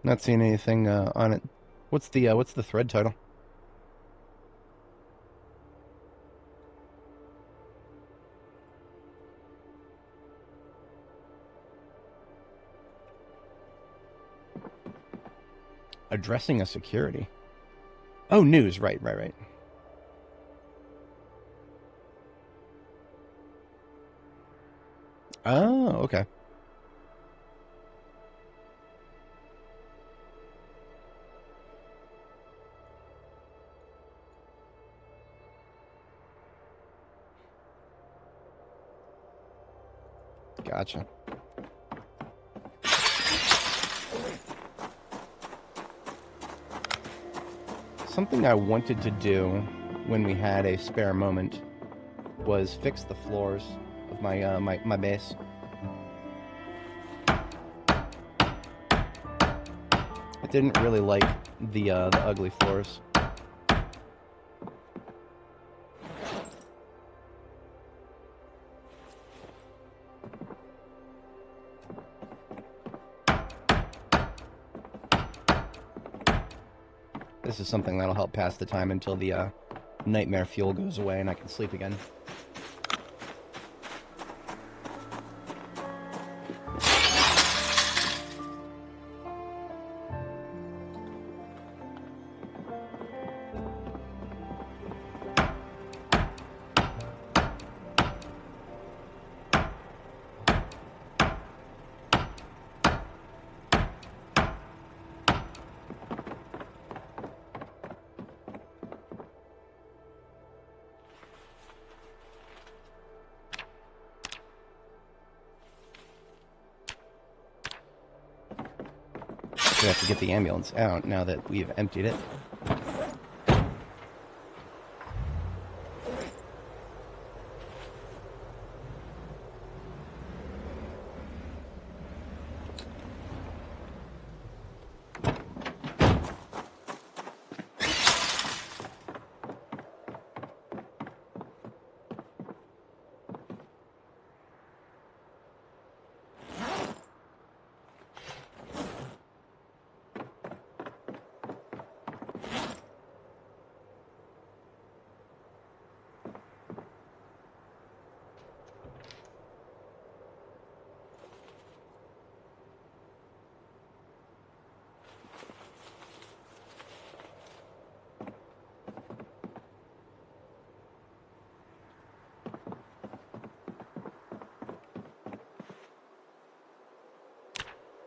Not seeing anything on it. What's the thread title? Addressing a security. Oh, news. Right. Oh, okay. Gotcha. Something I wanted to do when we had a spare moment was fix the floors of my base. I didn't really like the ugly floors. This is something that'll help pass the time until the nightmare fuel goes away and I can sleep again. We have to get the ambulance out now that we've emptied it.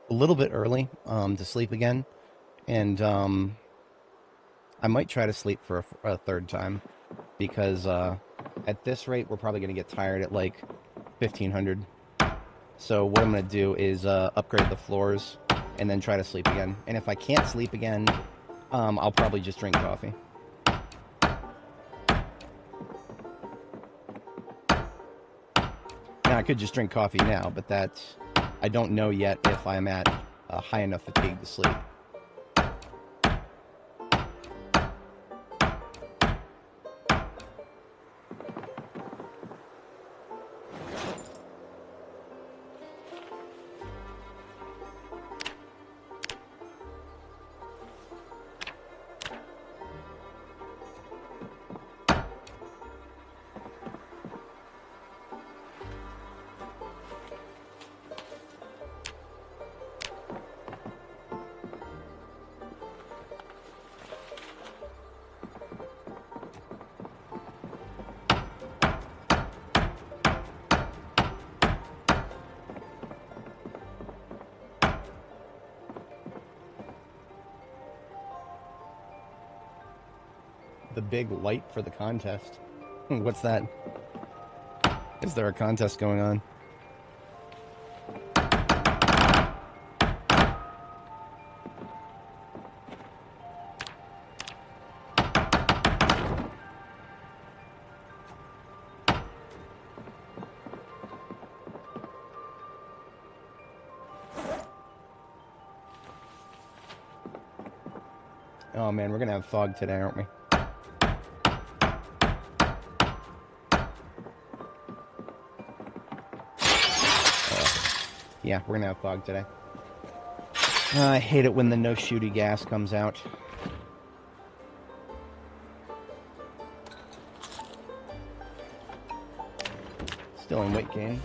A little bit early to sleep again, and I might try to sleep for a third time, because at this rate we're probably going to get tired at like 1500. So what I'm going to do is upgrade the floors and then try to sleep again. And if I can't sleep again, I'll probably just drink coffee. Now I could just drink coffee now, but that's... I don't know yet if I'm at a high enough fatigue to sleep. The big light for the contest. What's that? Is there a contest going on? Oh man, we're gonna have fog today, aren't we? Yeah, we're gonna have fog today. I hate it when the no-shooty gas comes out. Still in weight gain.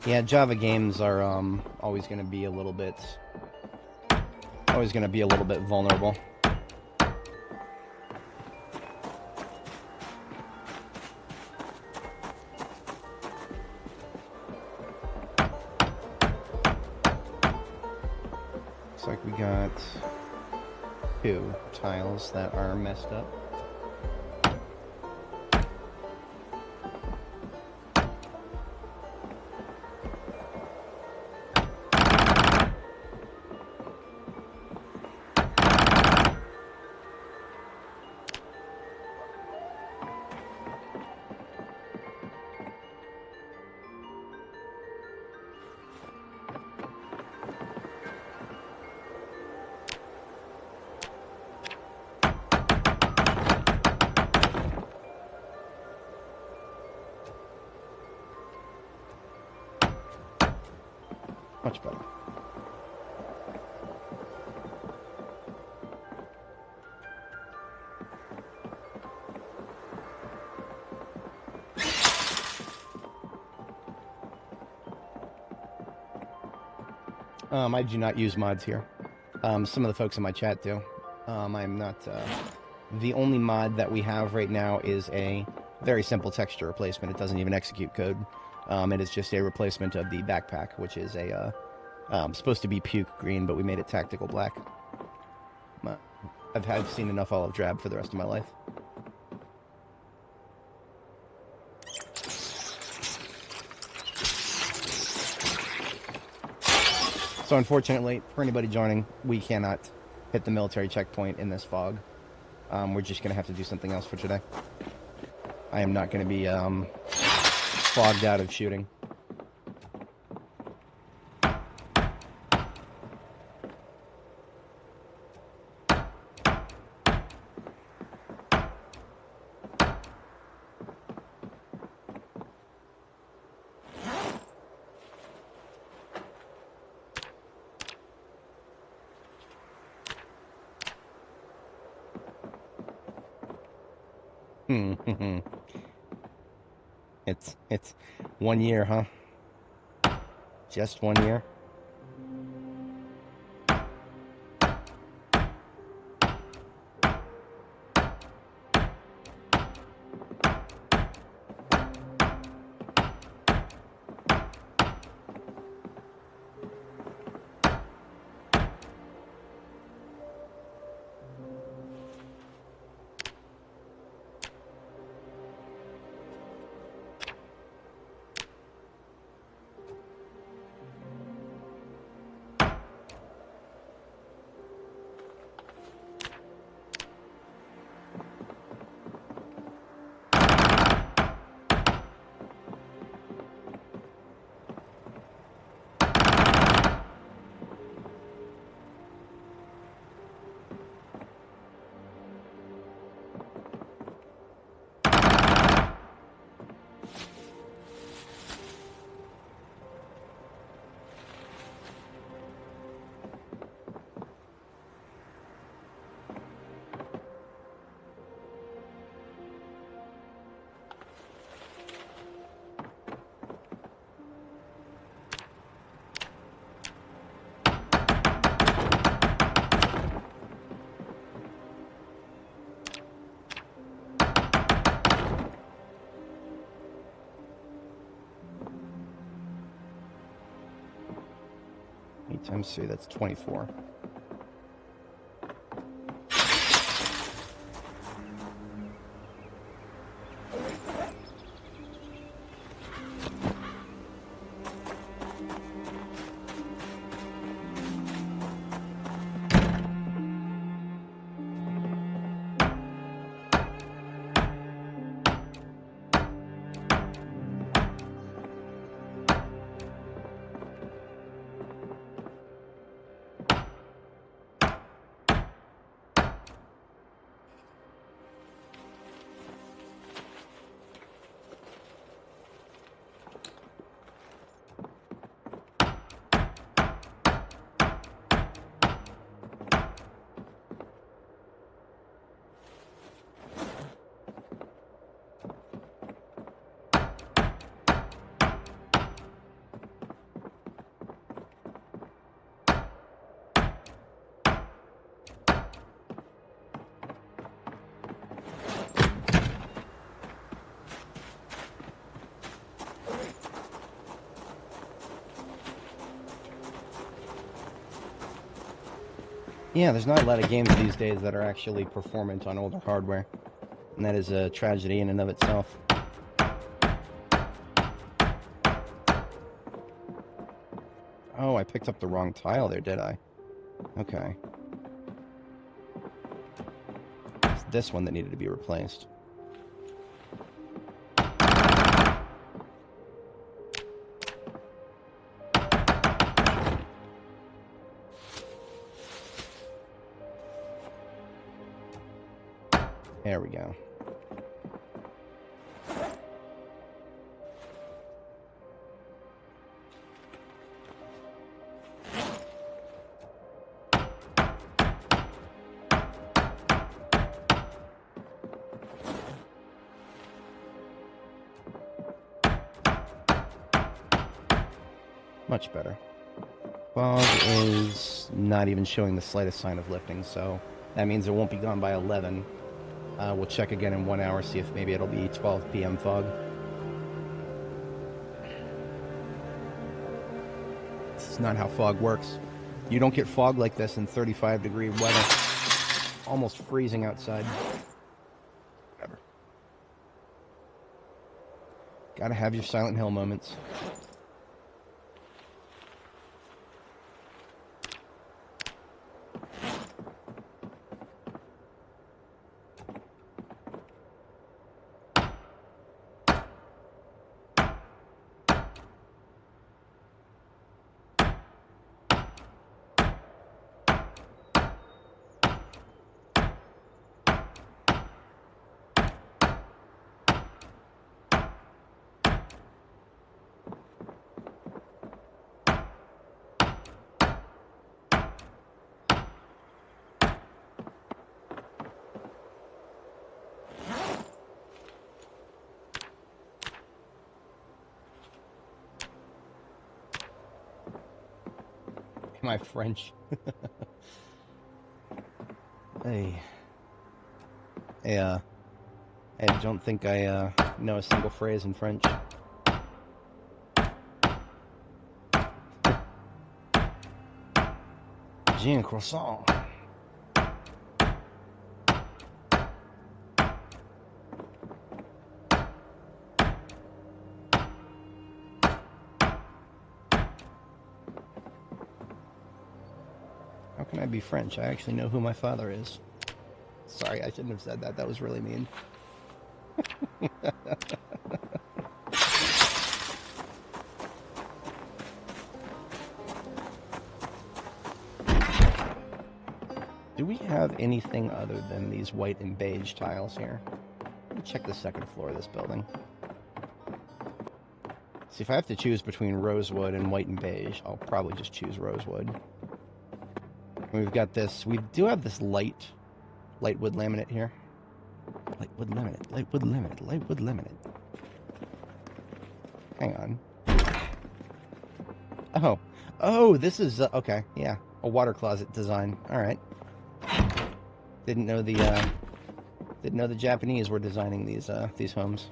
Yeah, Java games are always gonna be a little bit vulnerable. Looks like we got 2 tiles that are messed up. Much better. I do not use mods here. Some of the folks in my chat do. I'm not... the only mod that we have right now is a very simple texture replacement. It doesn't even execute code. It is just a replacement of the backpack, which is a supposed to be puke green, but we made it tactical black. I've seen enough olive drab for the rest of my life. So unfortunately, for anybody joining, we cannot hit the military checkpoint in this fog. We're just going to have to do something else for today. I am not going to be fogged out of shooting. It's 1 year, huh? Just 1 year? Times 3, that's 24. Yeah, there's not a lot of games these days that are actually performant on older hardware. And that is a tragedy in and of itself. Oh, I picked up the wrong tile there, did I? Okay. It's this one that needed to be replaced. There we go. Much better. Fog is not even showing the slightest sign of lifting, so that means it won't be gone by 11. We'll check again in 1 hour, see if maybe it'll be 12 p.m. fog. This is not how fog works. You don't get fog like this in 35-degree weather. Almost freezing outside. Whatever. Gotta have your Silent Hill moments. My French. Hey. I don't think I know a single phrase in French. J'ai un croissant. How can I be French? I actually know who my father is. Sorry, I shouldn't have said that. That was really mean. Do we have anything other than these white and beige tiles here? Let me check the second floor of this building. See, if I have to choose between rosewood and white and beige, I'll probably just choose rosewood. We've got this, we do have this light wood laminate here. Light wood laminate. Hang on. Oh, this is, okay, yeah, a water closet design. All right. Didn't know the Japanese were designing these homes.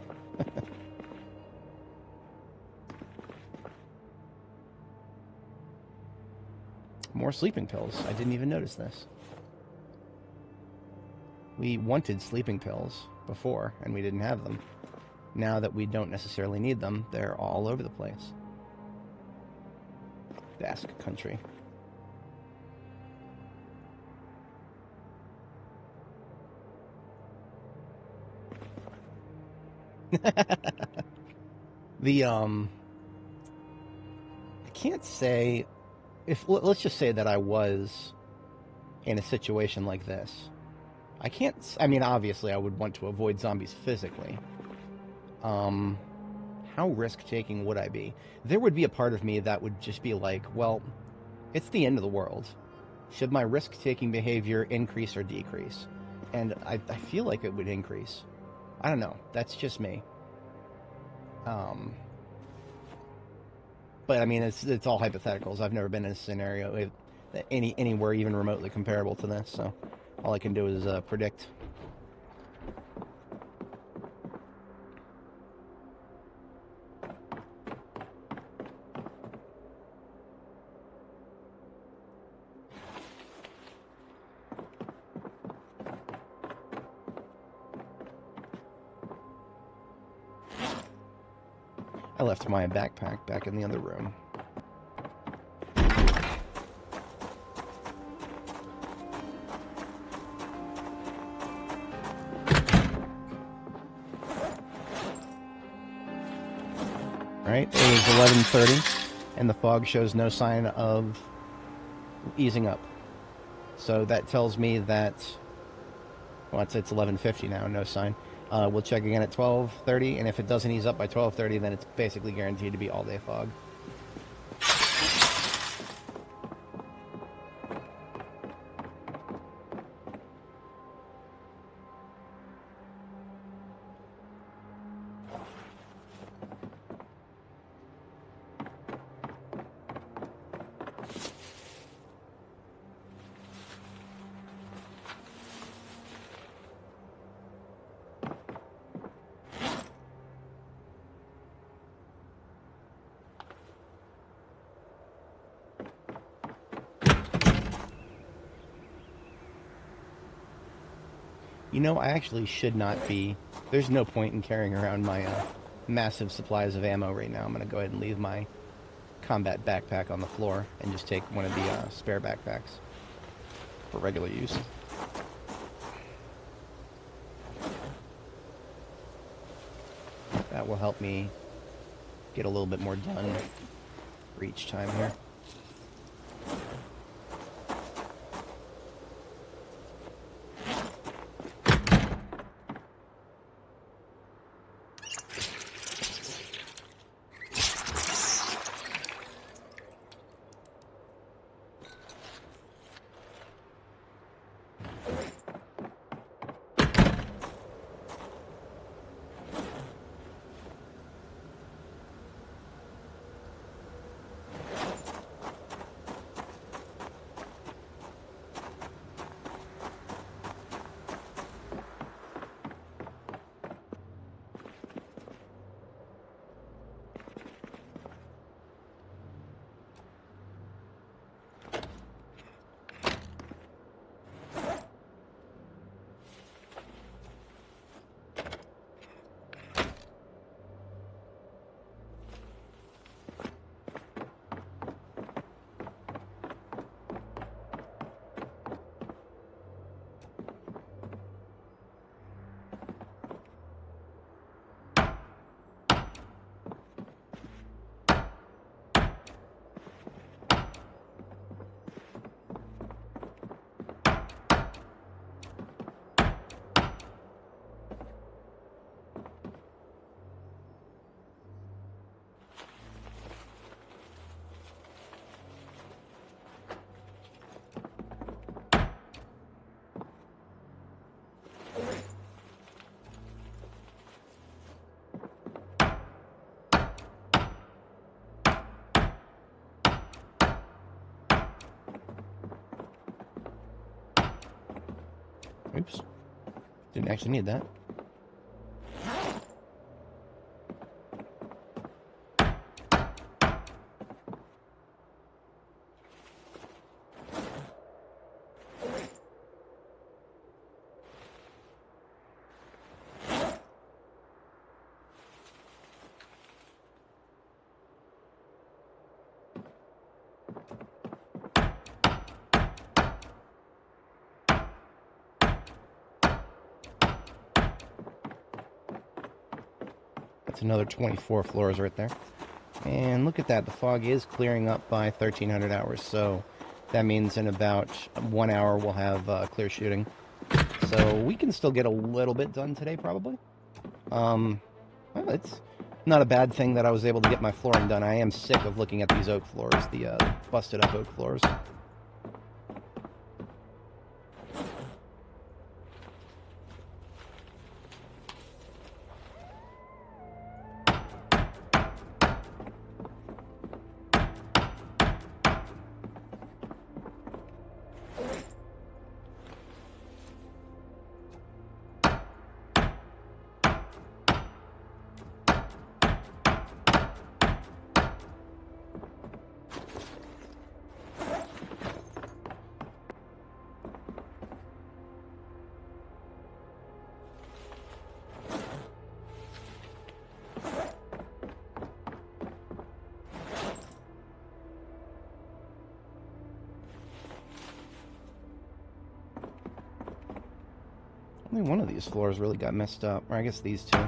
More sleeping pills. I didn't even notice this. We wanted sleeping pills before, and we didn't have them. Now that we don't necessarily need them, they're all over the place. Basque country. I can't say let's just say that I was in a situation like this. I mean, obviously I would want to avoid zombies physically. How risk-taking would I be? There would be a part of me that would just be like, well, it's the end of the world. Should my risk-taking behavior increase or decrease? And I feel like it would increase. I don't know. That's just me. But I mean, it's all hypotheticals. I've never been in a scenario anywhere even remotely comparable to this, so all I can do is predict. I left my backpack back in the other room. Right, it is 11:30, and the fog shows no sign of easing up. So that tells me that, well, it's 11:50 now, no sign. We'll check again at 12:30, and if it doesn't ease up by 12:30, then it's basically guaranteed to be all-day fog. You know, I actually should not be... There's no point in carrying around my massive supplies of ammo right now. I'm going to go ahead and leave my combat backpack on the floor and just take one of the spare backpacks for regular use. That will help me get a little bit more done for each time here. Oops. Didn't actually need that. That's another 24 floors right there. And look at that, the fog is clearing up by 1300 hours, so that means in about 1 hour we'll have clear shooting. So we can still get a little bit done today, probably. Well, it's not a bad thing that I was able to get my flooring done. I am sick of looking at these oak floors, the busted up oak floors. Only one of these floors really got messed up, or I guess these two.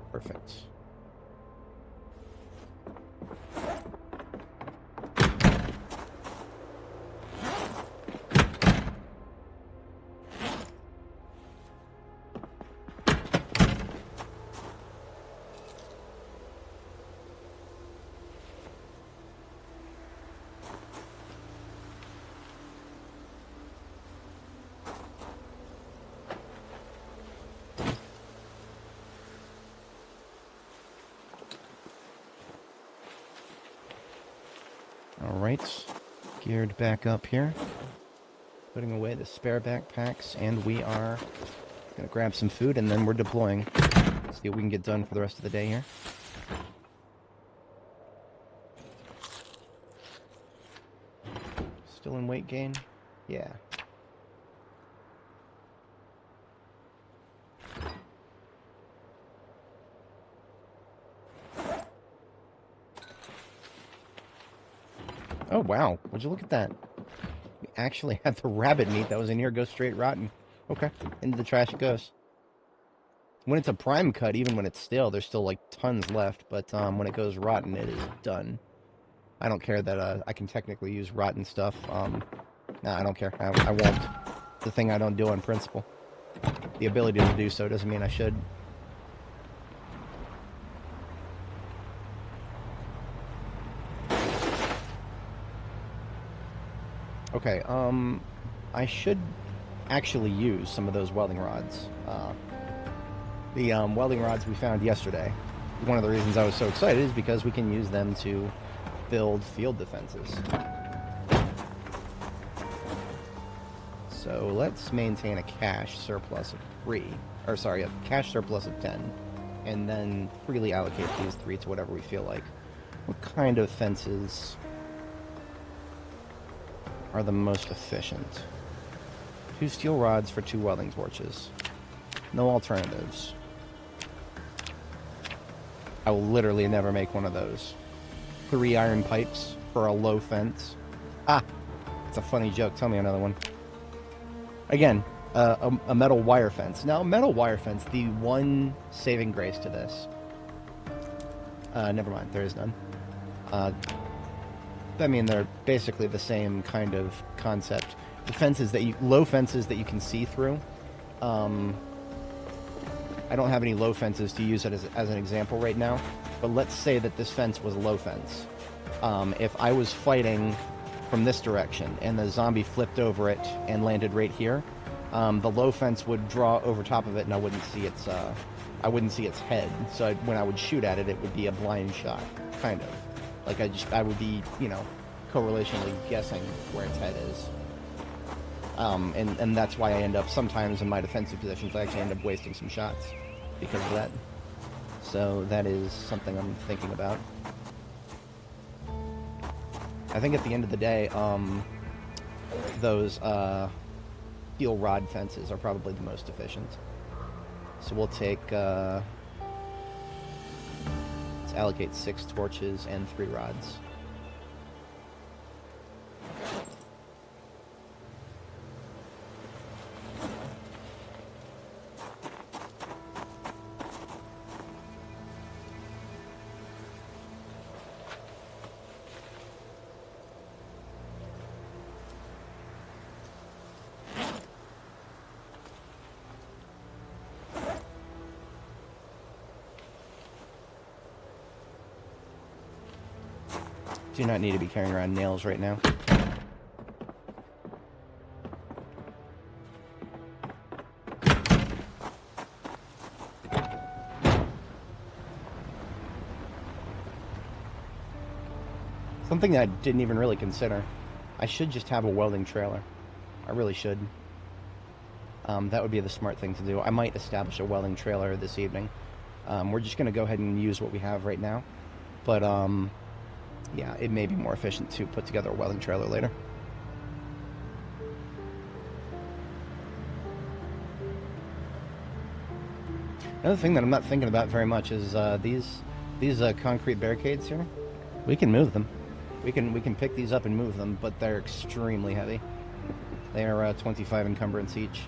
Perfect. Alright, geared back up here, putting away the spare backpacks, and we are going to grab some food, and then we're deploying. See what we can get done for the rest of the day here. Still in weight gain? Yeah. Oh, wow. Would you look at that? We actually had the rabbit meat that was in here go straight rotten. Okay. Into the trash it goes. When it's a prime cut, even when it's stale, there's still, like, tons left. But when it goes rotten, it is done. I don't care that I can technically use rotten stuff. Nah, I don't care. I won't. It's the thing I don't do on principle. The ability to do so doesn't mean I should. Okay, I should actually use some of those welding rods. The welding rods we found yesterday, one of the reasons I was so excited is because we can use them to build field defenses. So let's maintain a cash surplus of 3, or sorry, a cash surplus of 10, and then freely allocate these 3 to whatever we feel like. What kind of fences are the most efficient? 2 steel rods for 2 welding torches. No alternatives. I will literally never make one of those. 3 iron pipes for a low fence. Ah! It's a funny joke. Tell me another one. Again, a metal wire fence. Now, metal wire fence, the one saving grace to this... never mind. There is none. I mean, they're basically the same kind of concept. The fences that low fences that you can see through. I don't have any low fences to use it as an example right now, but let's say that this fence was a low fence. If I was fighting from this direction and the zombie flipped over it and landed right here, the low fence would draw over top of it, and I wouldn't see its head. So when I would shoot at it, it would be a blind shot, kind of. Like I would be, you know, correlationally guessing where its head is. And that's why I end up, sometimes in my defensive positions, I actually end up wasting some shots because of that. So that is something I'm thinking about. I think at the end of the day, those steel rod fences are probably the most efficient. So we'll take, let's allocate 6 torches and 3 rods. Do not need to be carrying around nails right now. Something that I didn't even really consider. I should just have a welding trailer. I really should. That would be the smart thing to do. I might establish a welding trailer this evening. We're just going to go ahead and use what we have right now. But, yeah, it may be more efficient to put together a welding trailer later. Another thing that I'm not thinking about very much is these concrete barricades here. We can move them. We can pick these up and move them, but they're extremely heavy. They are 25 encumbrance each.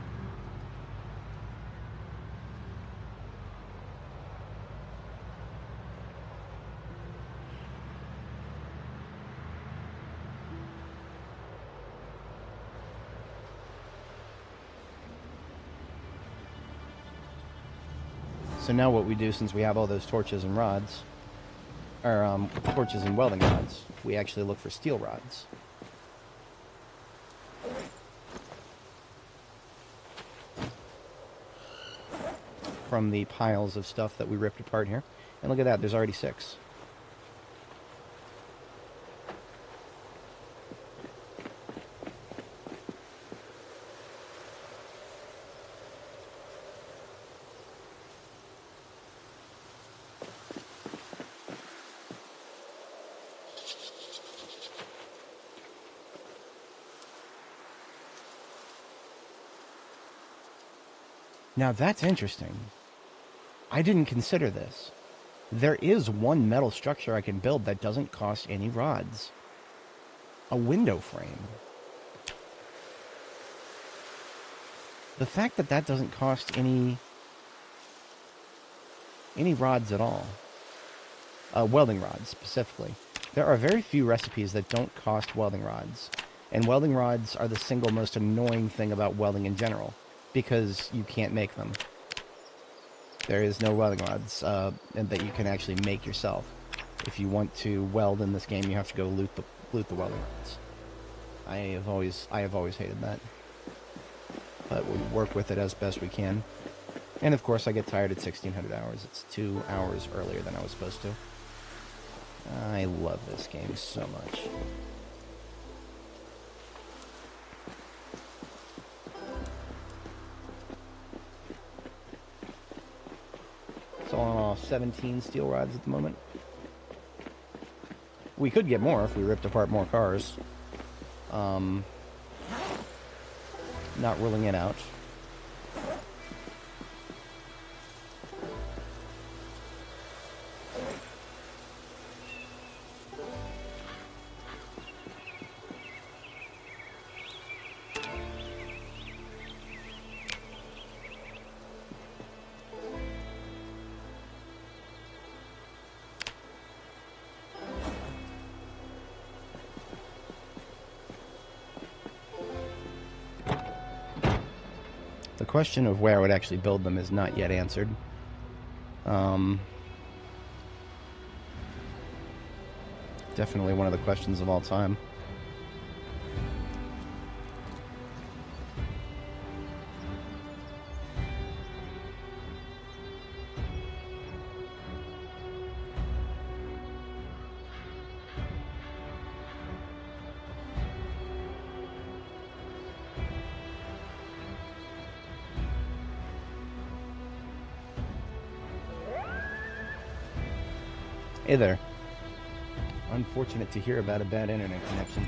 So now what we do, since we have all those torches and rods, or torches and welding rods, we actually look for steel rods. From the piles of stuff that we ripped apart here. And look at that, there's already 6. Now that's interesting. I didn't consider this. There is one metal structure I can build that doesn't cost any rods. A window frame. The fact that that doesn't cost any rods at all. Welding rods, specifically. There are very few recipes that don't cost welding rods. And welding rods are the single most annoying thing about welding in general. Because you can't make them. There is no welding rods and that you can actually make yourself. If you want to weld in this game, you have to go loot the welding rods. I have always hated that. But we work with it as best we can. And of course, I get tired at 1600 hours. It's 2 hours earlier than I was supposed to. I love this game so much. So on 17 steel rods at the moment. We could get more if we ripped apart more cars. Not ruling it out. The question of where I would actually build them is not yet answered. Definitely one of the questions of all time. Hey there. Unfortunate to hear about a bad internet connection.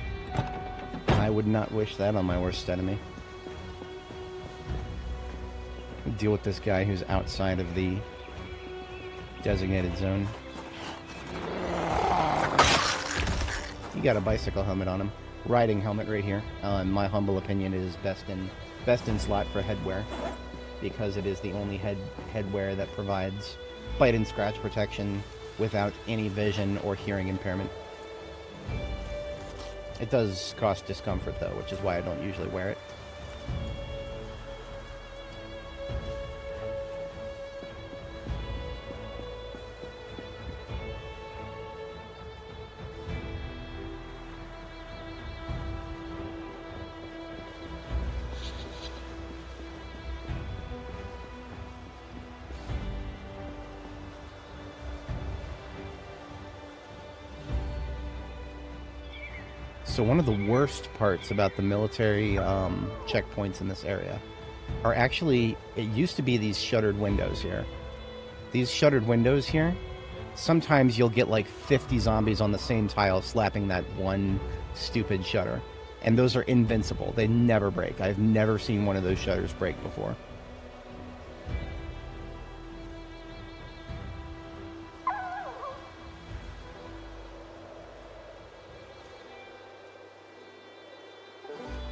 I would not wish that on my worst enemy. Deal with this guy who's outside of the designated zone. He got a bicycle helmet on him. Riding helmet right here. In my humble opinion, it is best in slot for headwear, because it is the only headwear that provides bite and scratch protection without any vision or hearing impairment. It does cause discomfort though, which is why I don't usually wear it. So one of the worst parts about the military checkpoints in this area are actually, it used to be these shuttered windows here. These shuttered windows here, sometimes you'll get like 50 zombies on the same tile slapping that one stupid shutter. And those are invincible. They never break. I've never seen one of those shutters break before.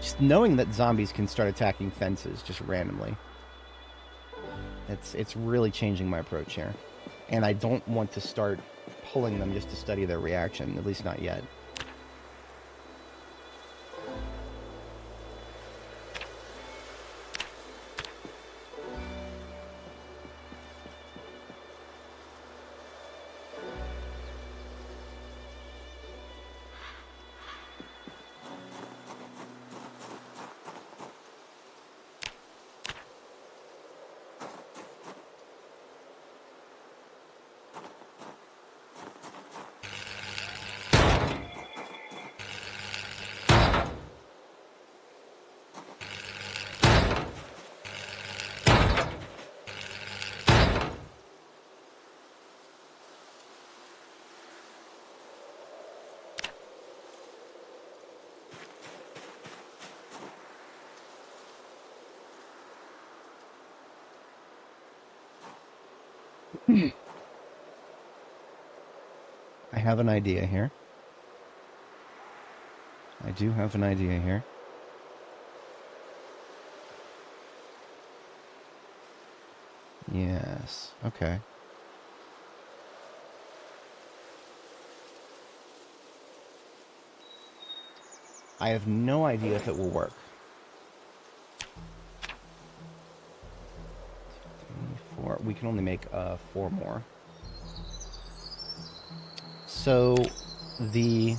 Just knowing that zombies can start attacking fences just randomly, it's really changing my approach here. And I don't want to start pulling them just to study their reaction, at least not yet. I have an idea here. I do have an idea here. Yes, okay. I have no idea if it will work. 4. We can only make 4 more. So the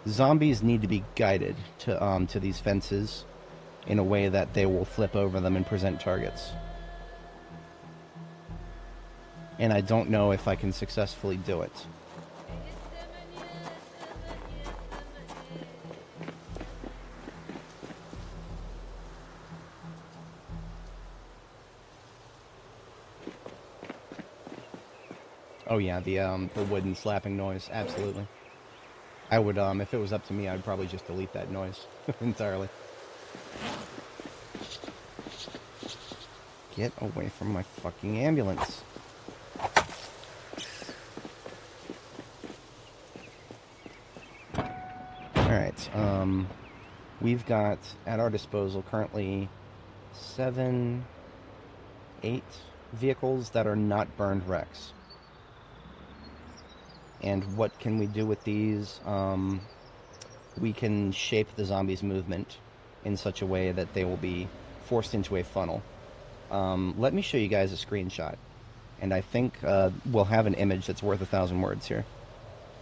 zombies need to be guided to these fences in a way that they will flip over them and present targets. And I don't know if I can successfully do it. Oh yeah, the wooden slapping noise, absolutely. I would, if it was up to me, I'd probably just delete that noise entirely. Get away from my fucking ambulance. Alright, we've got at our disposal currently 7, 8 vehicles that are not burned wrecks. And what can we do with these? We can shape the zombies' movement in such a way that they will be forced into a funnel. Let me show you guys a screenshot, and I think we'll have an image that's worth 1,000 words here.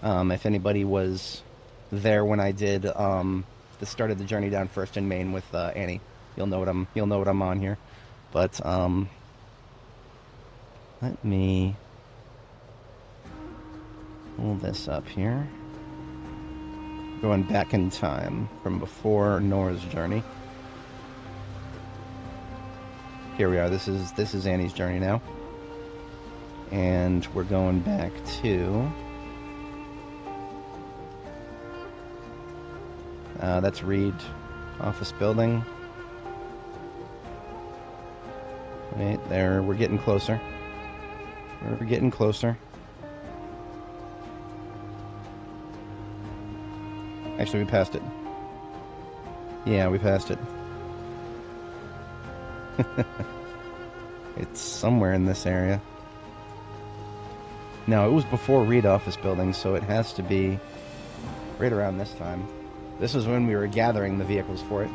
If anybody was there when I did the start of the journey down First in Maine with Annie, you'll know what I'm on here. But let me pull this up here. Going back in time from before Nora's journey. Here we are. This is Annie's journey now, and we're going back to. That's Reed office building. Right there. We're getting closer. We're getting closer. Actually, we passed it. Yeah, we passed it. It's somewhere in this area. No, it was before Reed office building, so it has to be right around this time. This was when we were gathering the vehicles for it.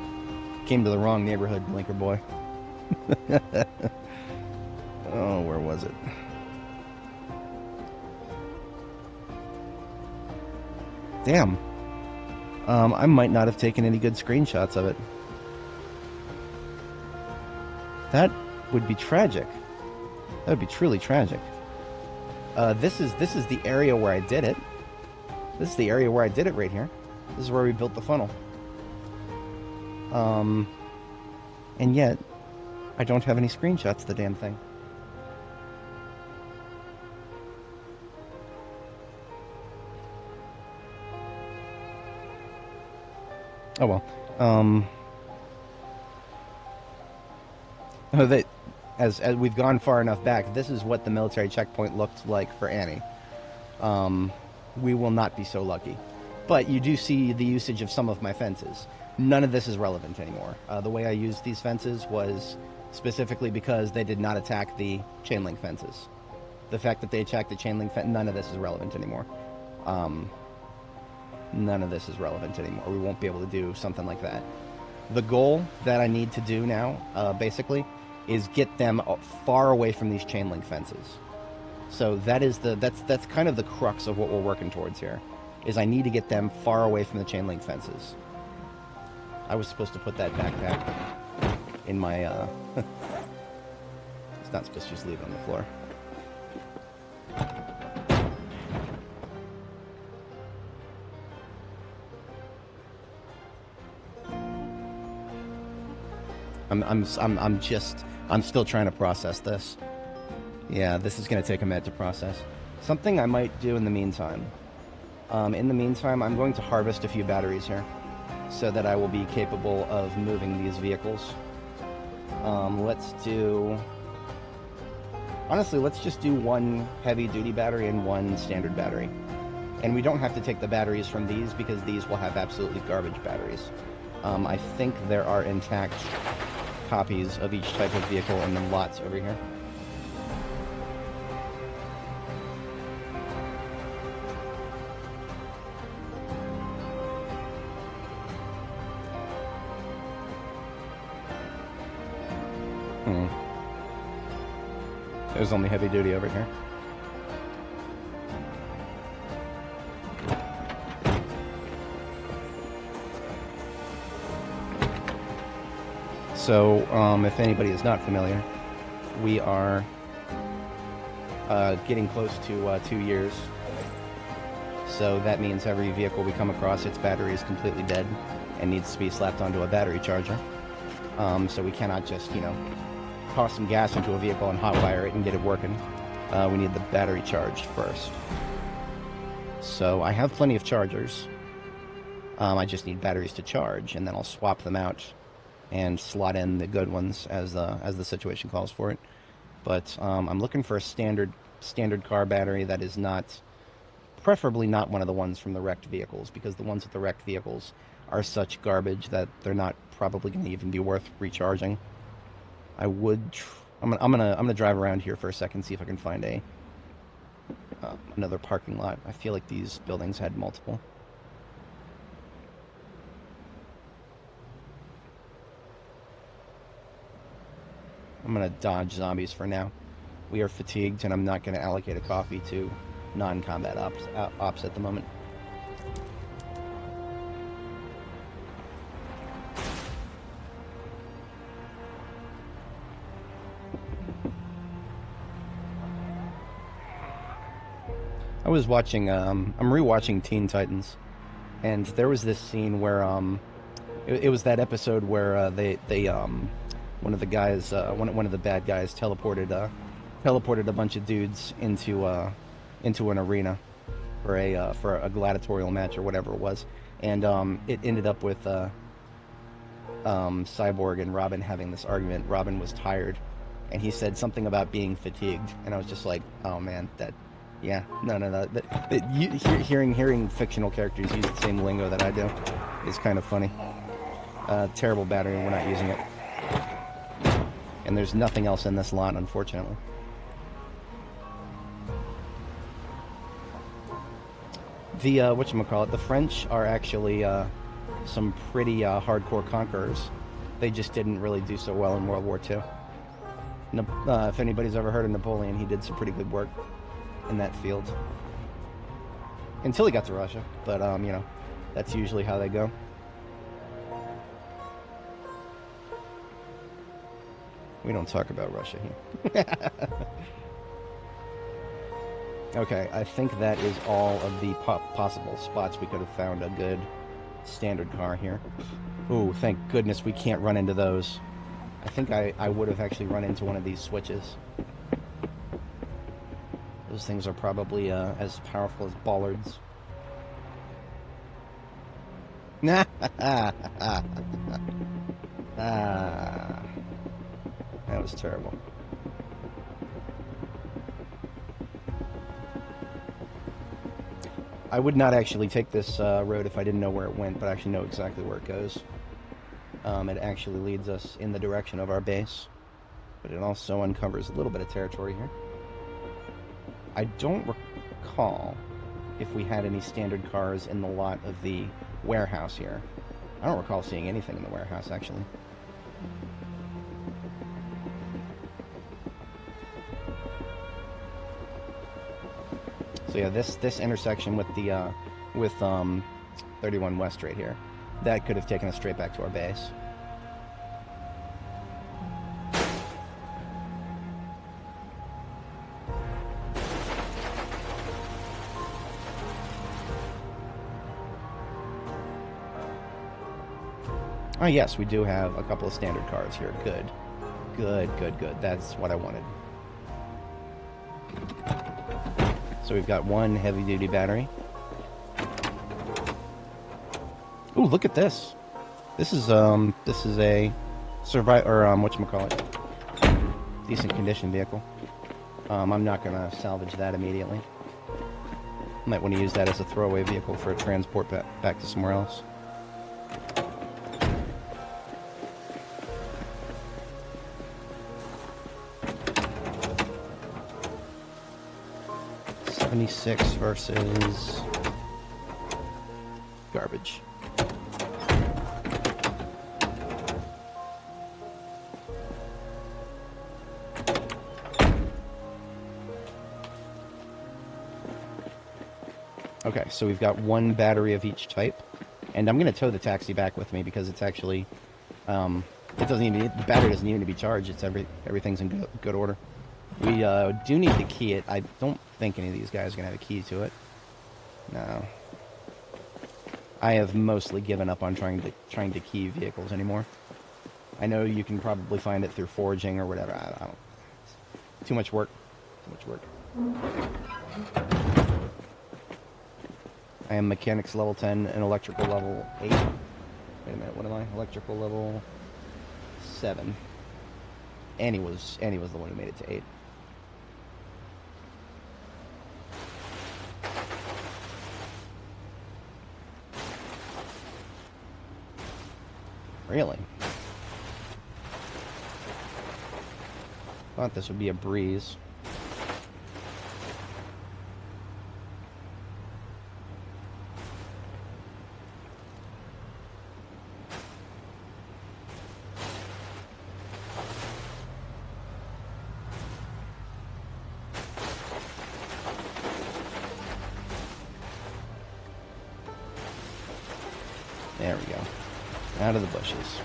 Came to the wrong neighborhood, Blinker Boy. Oh, where was it? Damn. I might not have taken any good screenshots of it. That would be tragic. That would be truly tragic. This is the area where I did it. This is the area where I did it right here. This is where we built the funnel. And yet, I don't have any screenshots of the damn thing. Oh well. As we've gone far enough back, this is what the military checkpoint looked like for Annie. We will not be so lucky. But you do see the usage of some of my fences. None of this is relevant anymore. The way I used these fences was specifically because they did not attack the chain link fences. The fact that they attacked the chain link fence, none of this is relevant anymore. None of this is relevant anymore. We won't be able to do something like that. The goal that I need to do now, basically, is get them far away from these chain link fences. So that's kind of the crux of what we're working towards here, is I need to get them far away from the chain link fences. I was supposed to put that backpack in my, it's not supposed to just leave it on the floor. I'm still trying to process this. Yeah, this is going to take a minute to process. Something I might do in the meantime. In the meantime, I'm going to harvest a few batteries here, so that I will be capable of moving these vehicles. Honestly, let's just do one heavy-duty battery and one standard battery. And we don't have to take the batteries from these, because these will have absolutely garbage batteries. I think there are intact copies of each type of vehicle in the lots over here. There's only heavy duty over here. So, if anybody is not familiar, we are getting close to 2 years. So that means every vehicle we come across, its battery is completely dead and needs to be slapped onto a battery charger. So we cannot just, toss some gas into a vehicle and hotwire it and get it working. We need the battery charged first. So I have plenty of chargers. I just need batteries to charge, and then I'll swap them out and slot in the good ones as the situation calls for it. But I'm looking for a standard car battery that is not, preferably not one of the ones from the wrecked vehicles, because the ones with the wrecked vehicles are such garbage that they're not probably going to even be worth recharging. I'm gonna drive around here for a second, see if I can find another parking lot. I feel like these buildings had multiple. I'm gonna dodge zombies for now. We are fatigued, and I'm not gonna allocate a coffee to non-combat ops at the moment. I was watching, I'm rewatching Teen Titans, and there was this scene where, it was that episode where, they one of the guys, one of the bad guys teleported a bunch of dudes into an arena for a gladiatorial match or whatever it was, and, it ended up with, Cyborg and Robin having this argument. Robin was tired, and he said something about being fatigued, and I was just like, oh man, yeah, no. Hearing fictional characters use the same lingo that I do is kind of funny. Terrible battery, we're not using it. And there's nothing else in this lot, unfortunately. The, whatchamacallit, the French are actually, some pretty, hardcore conquerors. They just didn't really do so well in World War II. If anybody's ever heard of Napoleon, he did some pretty good work in that field. Until he got to Russia, but, you know, that's usually how they go. We don't talk about Russia here. Okay, I think that is all of the possible spots we could have found a good standard car here. Ooh, thank goodness we can't run into those. I think I would have actually run into one of these switches. Those things are probably as powerful as bollards. That was terrible. I would not actually take this road if I didn't know where it went, but I actually know exactly where it goes. It actually leads us in the direction of our base, but it also uncovers a little bit of territory here. I don't recall if we had any standard cars in the lot of the warehouse here. I don't recall seeing anything in the warehouse, actually. So yeah, this intersection with the 31 West right here, that could have taken us straight back to our base. Oh yes, we do have a couple of standard cars here. Good. Good. That's what I wanted. So we've got one heavy-duty battery. Ooh, look at this. This is a whatchamacallit, decent condition vehicle. I'm not gonna salvage that immediately. Might want to use that as a throwaway vehicle for a transport back to somewhere else. .76 versus garbage. Okay, so we've got one battery of each type, and I'm going to tow the taxi back with me because it's actually, the battery doesn't need to be charged. It's everything's in good order. We do need to key it. I don't think any of these guys are going to have a key to it. No. I have mostly given up on trying to key vehicles anymore. I know you can probably find it through foraging or whatever. I don't. Too much work. I am mechanics level 10 and electrical level 8. Wait a minute, what am I? Electrical level 7. Annie was the one who made it to 8. Really? Thought this would be a breeze. There we go. Out of the bushes.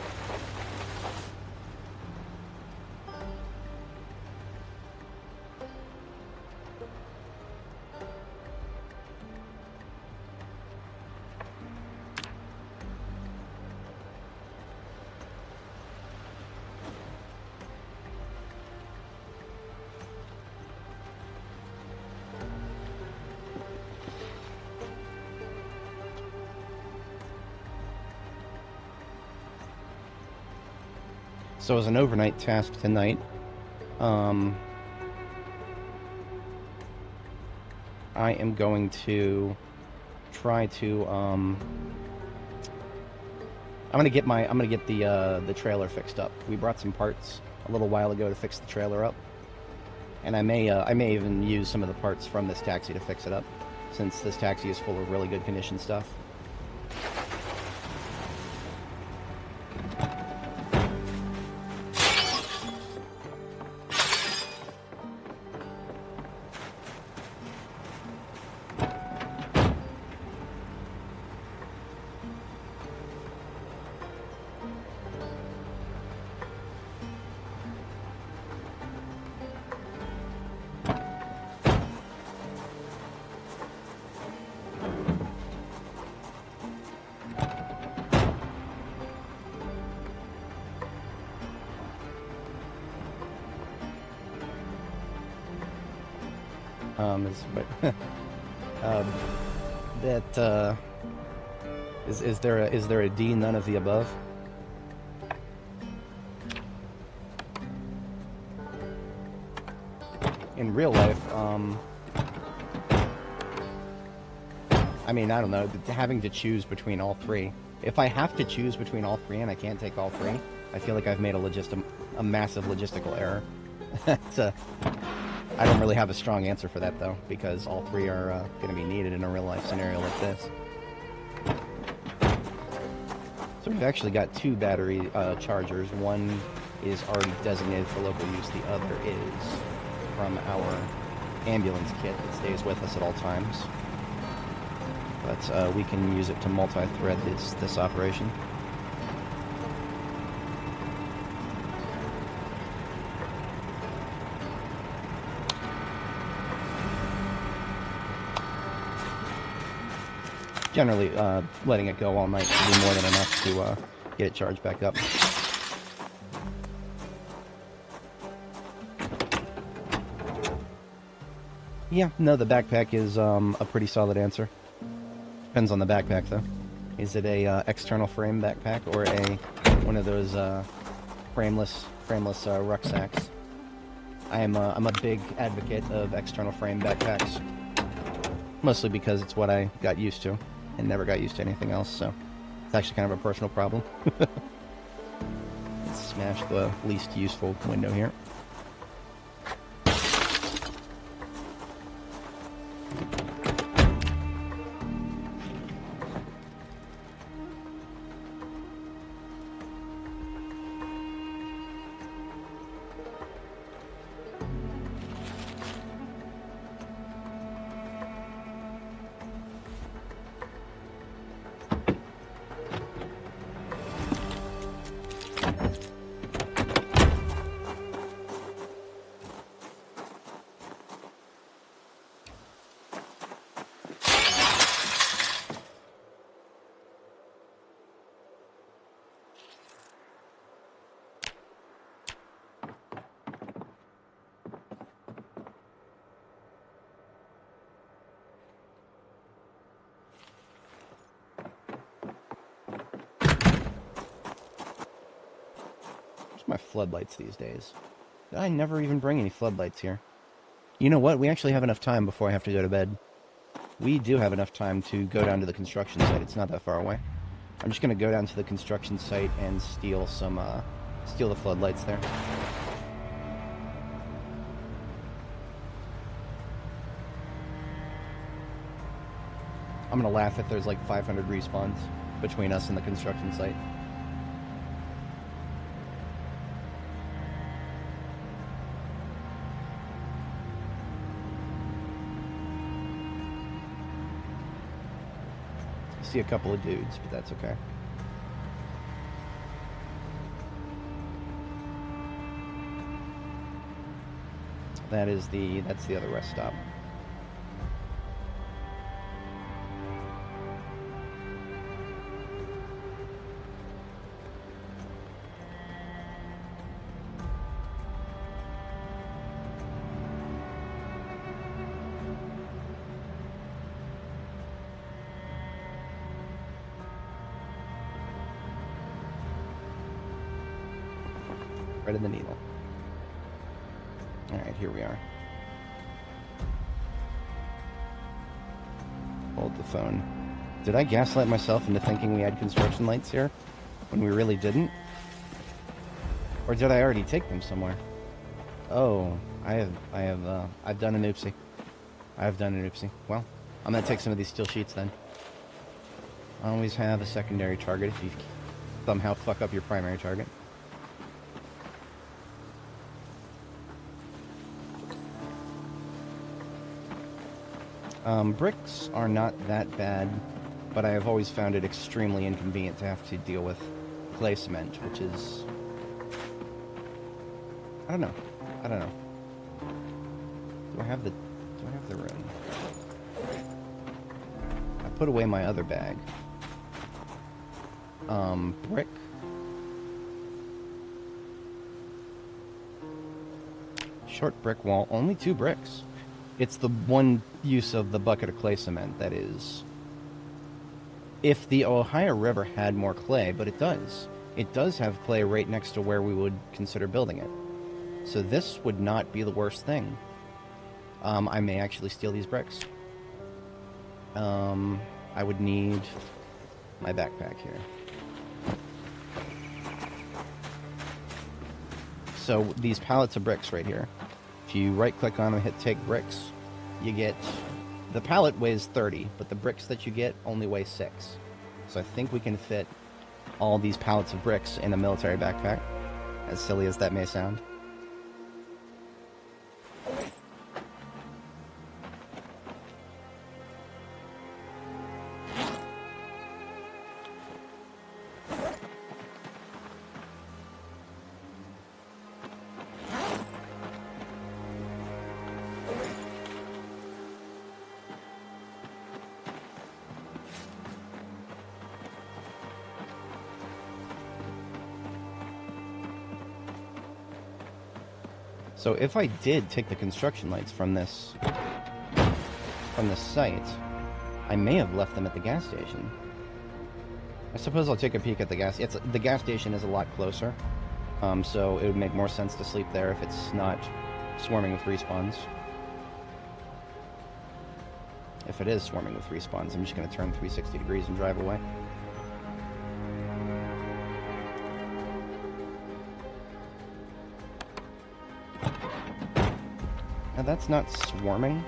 So as an overnight task tonight, I am going to try to I'm gonna get the trailer fixed up. We brought some parts a little while ago to fix the trailer up, and I may even use some of the parts from this taxi to fix it up, since this taxi is full of really good condition stuff. Is there a D, none of the above? In real life, I mean, I don't know, having to choose between all three. If I have to choose between all three and I can't take all three, I feel like I've made a massive logistical error. I don't really have a strong answer for that, though, because all three are going to be needed in a real-life scenario like this. So we've actually got two battery chargers. One is already designated for local use. The other is from our ambulance kit that stays with us at all times. But we can use it to multi-thread this operation. Generally, letting it go all night should be more than enough to get it charged back up. Yeah, no, the backpack is a pretty solid answer. Depends on the backpack, though. Is it a external frame backpack or one of those frameless rucksacks? I'm a big advocate of external frame backpacks, mostly because it's what I got used to and never got used to anything else. So it's actually kind of a personal problem. Let's smash the least useful window here. My floodlights these days. I never even bring any floodlights here. You know what? We actually have enough time before I have to go to bed. We do have enough time to go down to the construction site. It's not that far away. I'm just gonna go down to the construction site and steal the floodlights there. I'm gonna laugh if there's like 500 respawns between us and the construction site. See a couple of dudes, but that's okay. That's the other rest stop. Right in the needle. Alright, here we are. Hold the phone. Did I gaslight myself into thinking we had construction lights here when we really didn't? Or did I already take them somewhere? Oh, I've done an oopsie. I've done an oopsie. Well, I'm gonna take some of these steel sheets then. Always have a secondary target if you somehow fuck up your primary target. Bricks are not that bad, but I have always found it extremely inconvenient to have to deal with clay cement, which is... I don't know. Do I have the room? I put away my other bag. Brick. Short brick wall. Only 2 bricks. It's the one use of the bucket of clay cement that is... If the Ohio River had more clay, but it does. It does have clay right next to where we would consider building it. So this would not be the worst thing. I may actually steal these bricks. I would need my backpack here. So these pallets of bricks right here. If you right-click on them and hit Take Bricks, you get... The pallet weighs 30, but the bricks that you get only weigh 6. So I think we can fit all these pallets of bricks in a military backpack, as silly as that may sound. So if I did take the construction lights from this site, I may have left them at the gas station. I suppose I'll take a peek at the the gas station is a lot closer, so it would make more sense to sleep there if it's not swarming with respawns. If it is swarming with respawns, I'm just going to turn 360 degrees and drive away. Now that's not swarming.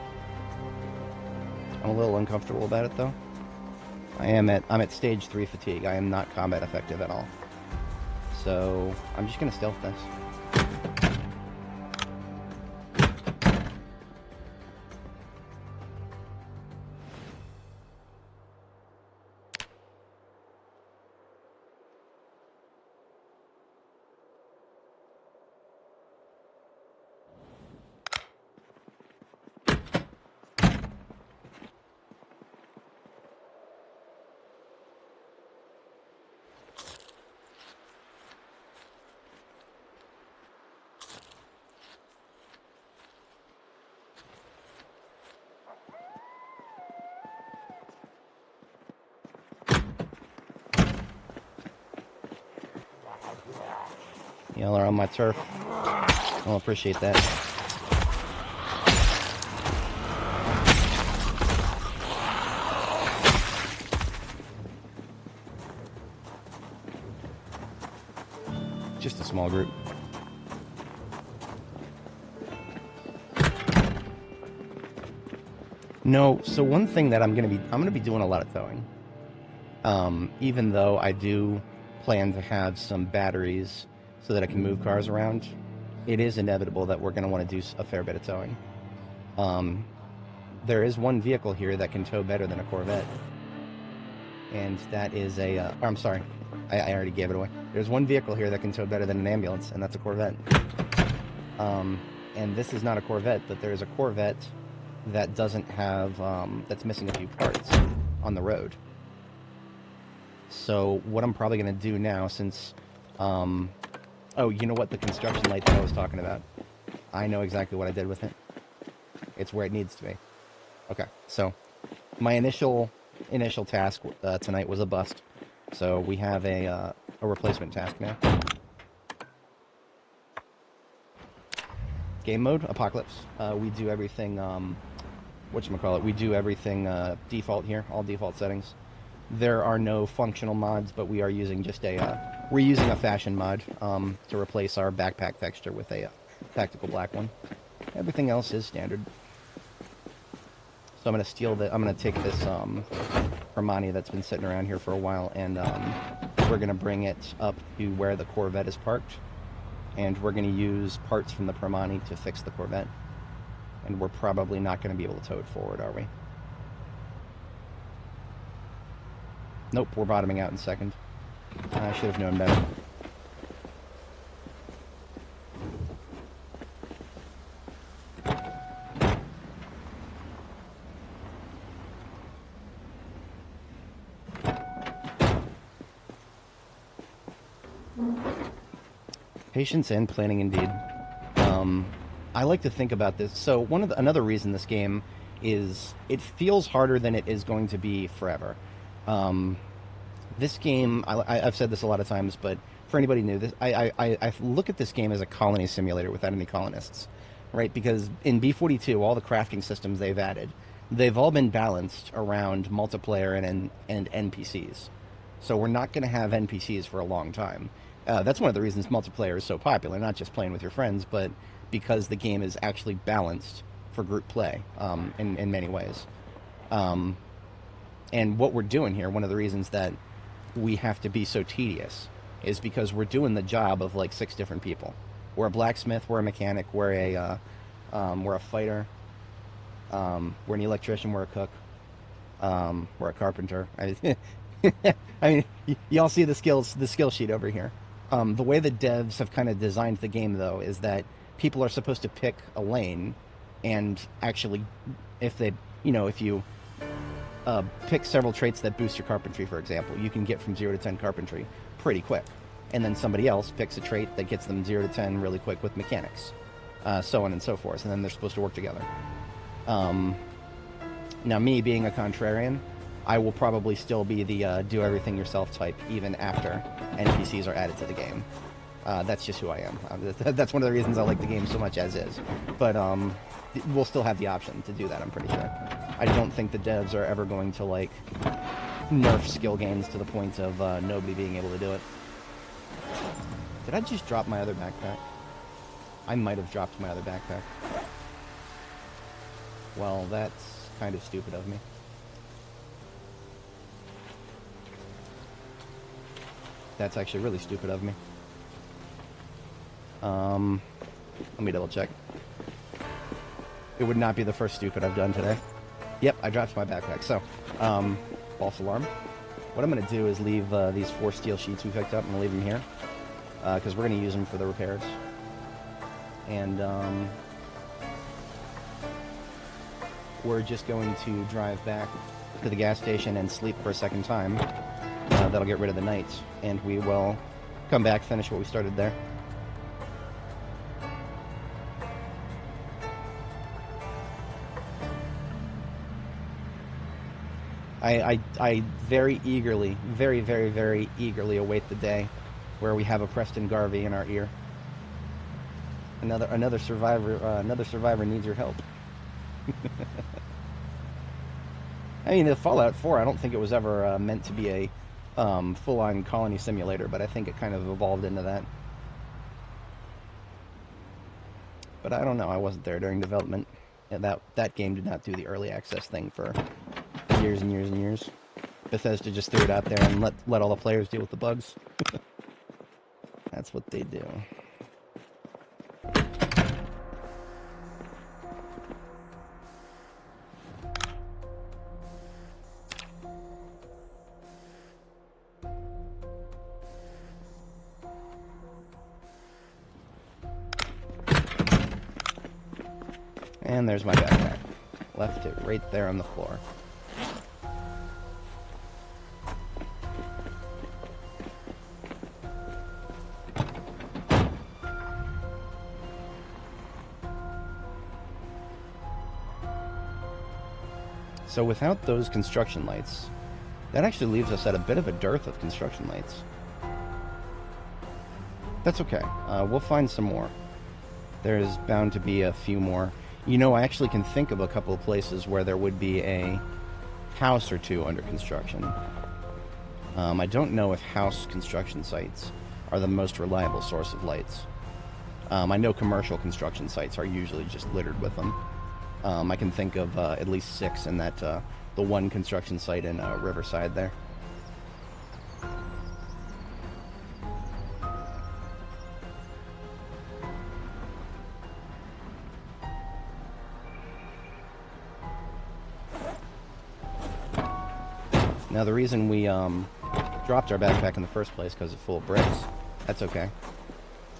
I'm a little uncomfortable about it though. I'm at stage 3 fatigue. I am not combat effective at all. So I'm just gonna stealth this. Y'all are on my turf. I'll appreciate that. Just a small group. No, so one thing that I'm gonna be doing a lot of towing. Even though I do plan to have some batteries so that I can move cars around, it is inevitable that we're going to want to do a fair bit of towing. There is one vehicle here that can tow better than a Corvette. And that is a... I'm sorry, I already gave it away. There's one vehicle here that can tow better than an ambulance, and that's a Corvette. And this is not a Corvette, but there is a Corvette that doesn't have, that's missing a few parts on the road. So what I'm probably going to do now, since, oh, you know what, the construction light that I was talking about, I know exactly what I did with it. It's where it needs to be. Okay, so my initial task tonight was a bust, so we have a replacement task now. Game mode, Apocalypse. We do everything, whatchamacallit, we do everything default here, all default settings. There are no functional mods, but we are using just we're using a fashion mod to replace our backpack texture with a tactical black one. Everything else is standard. So I'm gonna take this Hermione that's been sitting around here for a while, and we're gonna bring it up to where the Corvette is parked, and we're gonna use parts from the Hermione to fix the Corvette. And we're probably not gonna be able to tow it forward, are we? Nope, we're bottoming out in second. I should have known better. Patience and planning indeed. I like to think about this. So another reason this game is, it feels harder than it is going to be forever. This game, I've said this a lot of times, but for anybody new, I look at this game as a colony simulator without any colonists, right? Because in B42, all the crafting systems they've added, they've all been balanced around multiplayer and NPCs. So we're not going to have NPCs for a long time. That's one of the reasons multiplayer is so popular, not just playing with your friends, but because the game is actually balanced for group play in many ways. And what we're doing here, one of the reasons that we have to be so tedious, is because we're doing the job of like 6 different people. We're a blacksmith, we're a mechanic, we're a fighter, we're an electrician, we're a cook, we're a carpenter. I mean, y'all see the skill sheet over here. The way the devs have kind of designed the game, though, is that people are supposed to pick a lane, and actually, if you pick several traits that boost your carpentry, for example, you can get from 0 to 10 carpentry pretty quick. And then somebody else picks a trait that gets them 0 to 10 really quick with mechanics, so on and so forth, and then they're supposed to work together. Now, me being a contrarian, I will probably still be the do-everything yourself type even after NPCs are added to the game. That's just who I am. That's one of the reasons I like the game so much as is. But we'll still have the option to do that, I'm pretty sure. I don't think the devs are ever going to, like, nerf skill gains to the point of nobody being able to do it. Did I just drop my other backpack? I might have dropped my other backpack. Well, that's kind of stupid of me. That's actually really stupid of me. Let me double check. It would not be the first stupid I've done today. Yep, I dropped my backpack. So, false alarm. What I'm going to do is leave these 4 steel sheets we picked up. I'm going to leave them here, because we're going to use them for the repairs. And we're just going to drive back to the gas station and sleep for a second time. That'll get rid of the nights, and we will come back, finish what we started there. I very eagerly, very, very, very eagerly await the day where we have a Preston Garvey in our ear. Another survivor needs your help. I mean, the Fallout 4, I don't think it was ever meant to be a full-on colony simulator, but I think it kind of evolved into that. But I don't know, I wasn't there during development. And that game did not do the early access thing for years and years and years. Bethesda just threw it out there and let all the players deal with the bugs. That's what they do. And there's my backpack. Left it right there on the floor. So without those construction lights, that actually leaves us at a bit of a dearth of construction lights. That's okay. We'll find some more. There's bound to be a few more. You know, I actually can think of a couple of places where there would be a house or two under construction. I don't know if house construction sites are the most reliable source of lights. I know commercial construction sites are usually just littered with them. I can think of at least 6 in that the one construction site in Riverside there. Now the reason we dropped our backpack in the first place because it's full of bricks. That's okay.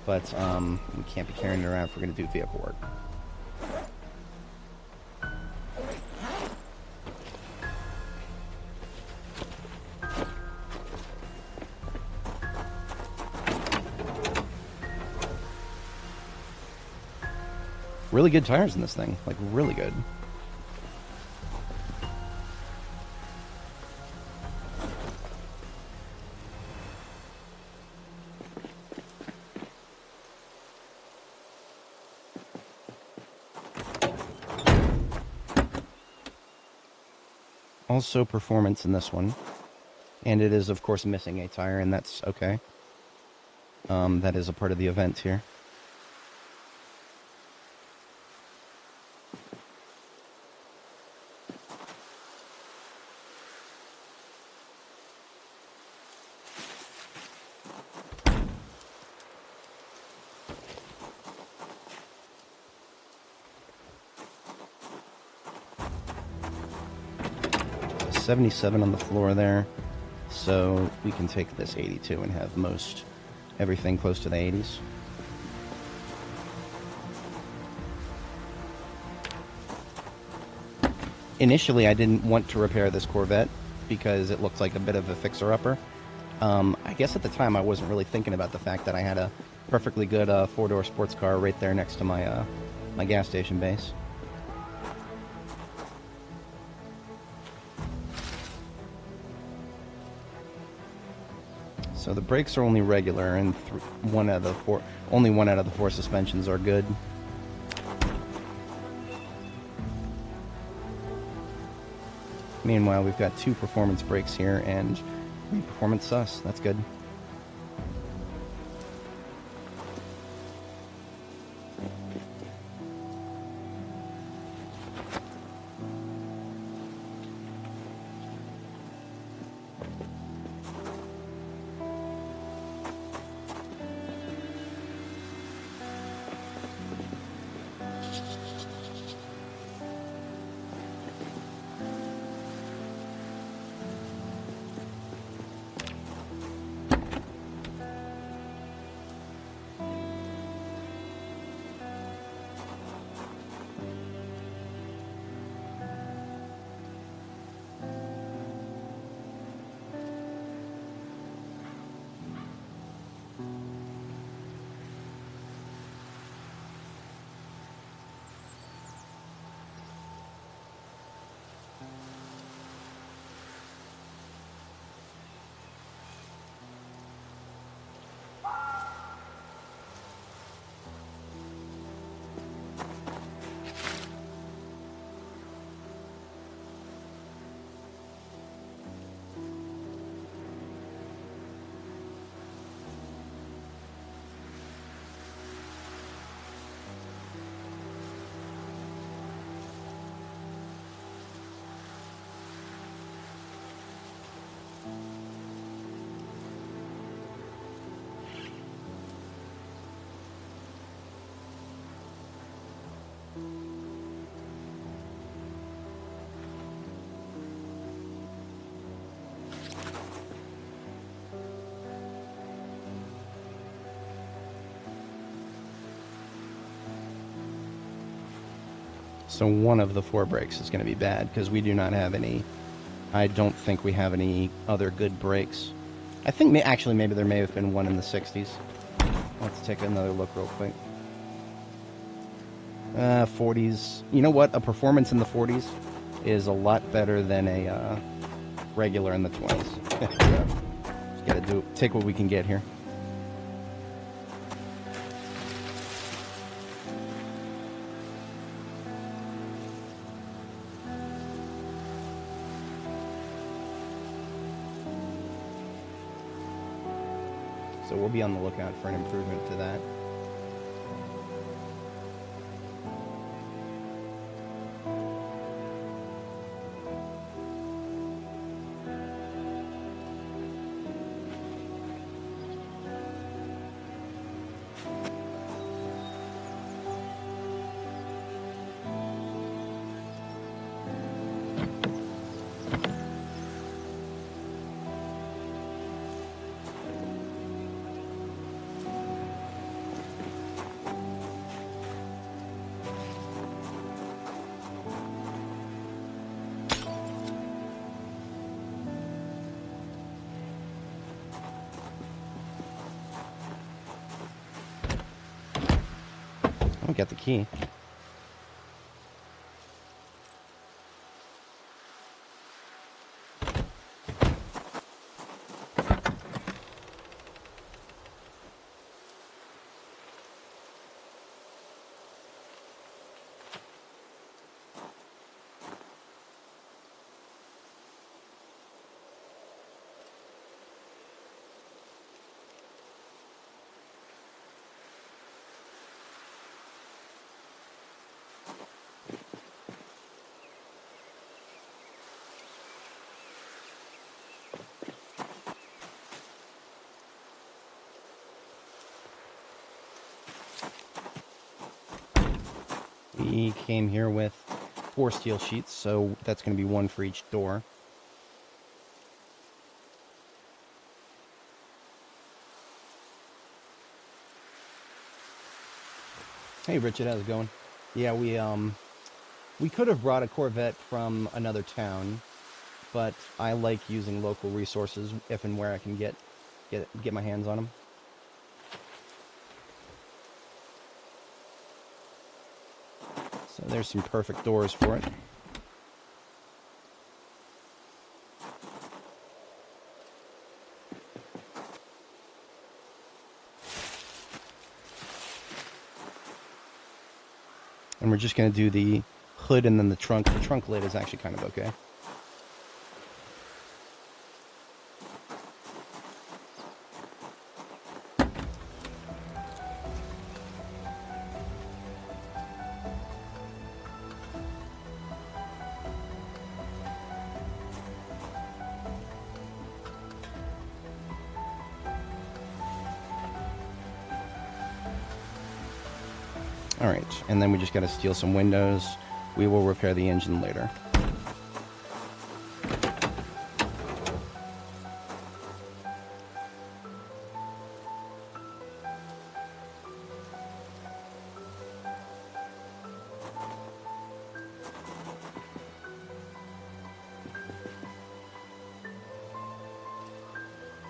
But we can't be carrying it around if we're going to do vehicle work. Really good tires in this thing, like really good. Also performance in this one, and it is of course missing a tire, and that's okay. That is a part of the event here. $77 on the floor there, so we can take this 82 and have most everything close to the 80s. Initially, I didn't want to repair this Corvette because it looked like a bit of a fixer-upper. I guess at the time I wasn't really thinking about the fact that I had a perfectly good 4-door sports car right there next to my my gas station base. So the brakes are only regular, and only one out of the 4 suspensions are good. Meanwhile, we've got 2 performance brakes here and 3 performance sus. That's good. So one of the 4 brakes is going to be bad, because we do not have any... I don't think we have any other good brakes. I think, actually, maybe there may have been one in the 60s. Let's take another look real quick. 40s. You know what? A performance in the 40s is a lot better than a regular in the 20s. Just gotta take what we can get here. So we'll be on the lookout for an improvement to that. Get the key. We came here with 4 steel sheets, so that's going to be 1 for each door. Hey Richard, how's it going? Yeah, we could have brought a Corvette from another town, but I like using local resources if and where I can get my hands on them. So there's some perfect doors for it. And we're just going to do the hood and then the trunk. The trunk lid is actually kind of okay. Alright, and then we just gotta steal some windows. We will repair the engine later.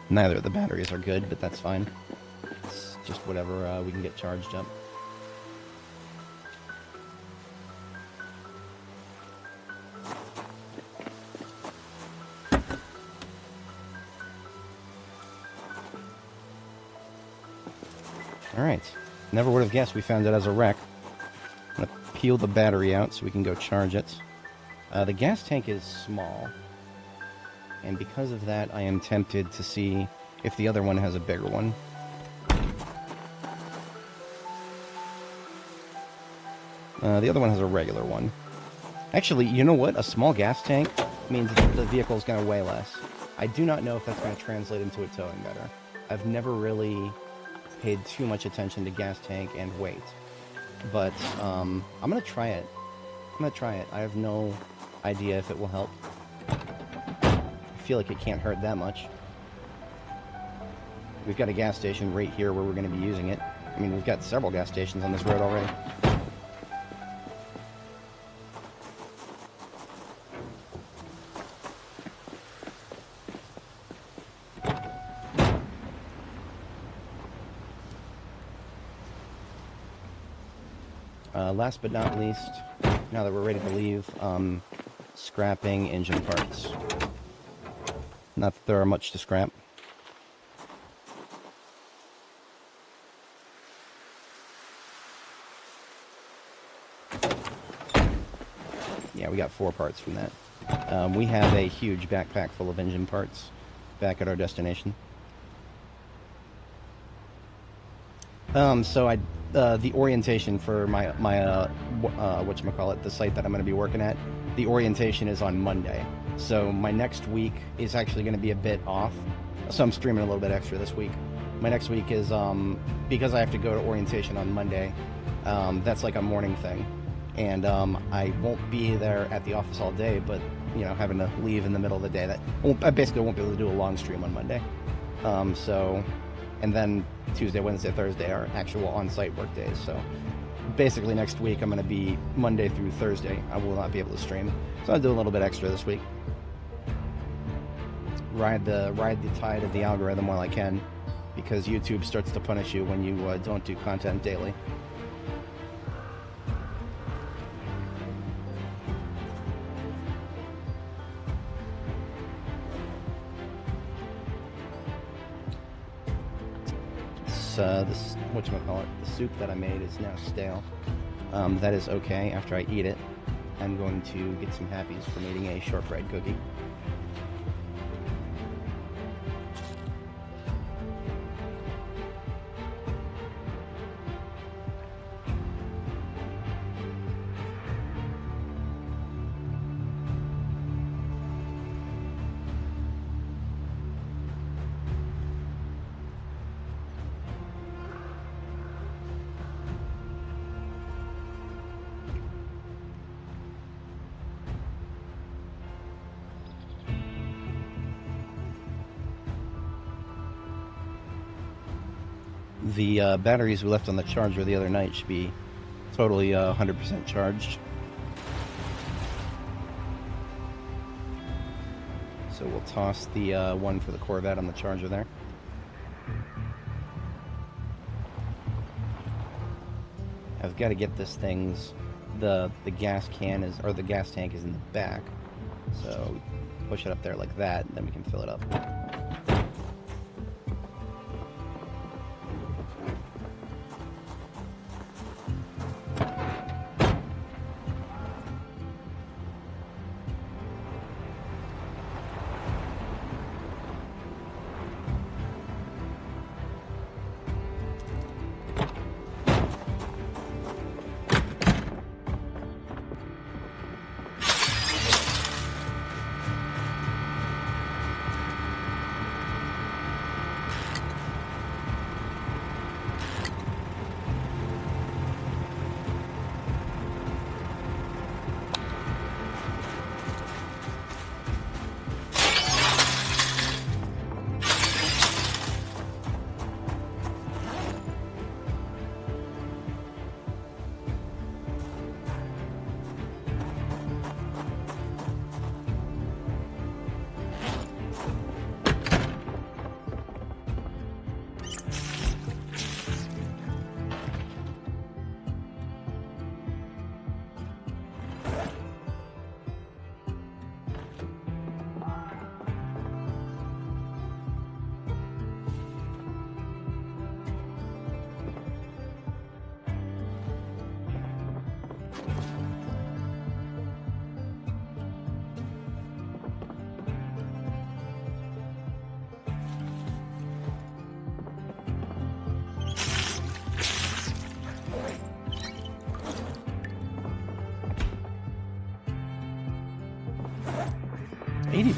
Neither of the batteries are good, but that's fine. It's just whatever we can get charged up. Alright, never would have guessed we found it as a wreck. I'm going to peel the battery out so we can go charge it. The gas tank is small, and because of that I am tempted to see if the other one has a bigger one. The other one has a regular one. Actually, you know what? A small gas tank means that the vehicle is going to weigh less. I do not know if that's going to translate into it towing better. I've never really paid too much attention to gas tank and weight, but I'm gonna try it. I have no idea if it will help. I feel like it can't hurt that much. We've got a gas station right here where we're going to be using it. I mean, we've got several gas stations on this road already. Last but not least, now that we're ready to leave, scrapping engine parts. Not that there are much to scrap. Yeah, we got 4 parts from that. We have a huge backpack full of engine parts back at our destination. So the orientation for my whatchamacallit, the site that I'm going to be working at, the orientation is on Monday. So my next week is actually going to be a bit off. So I'm streaming a little bit extra this week. My next week is, because I have to go to orientation on Monday, that's like a morning thing. And I won't be there at the office all day, but, you know, having to leave in the middle of the day, I basically won't be able to do a long stream on Monday. And then Tuesday, Wednesday, Thursday are actual on-site work days. So basically next week I'm going to be Monday through Thursday. I will not be able to stream. So I'll do a little bit extra this week. Ride the tide of the algorithm while I can, because YouTube starts to punish you when you don't do content daily. This whatchamacallit, the soup that I made is now stale. That is okay. After I eat it, I'm going to get some happies from eating a shortbread cookie. The batteries we left on the charger the other night should be totally 100% charged. So we'll toss the one for the Corvette on the charger there. I've got to get this thing's the gas can is, or the gas tank is in the back. So we push it up there like that, and then we can fill it up.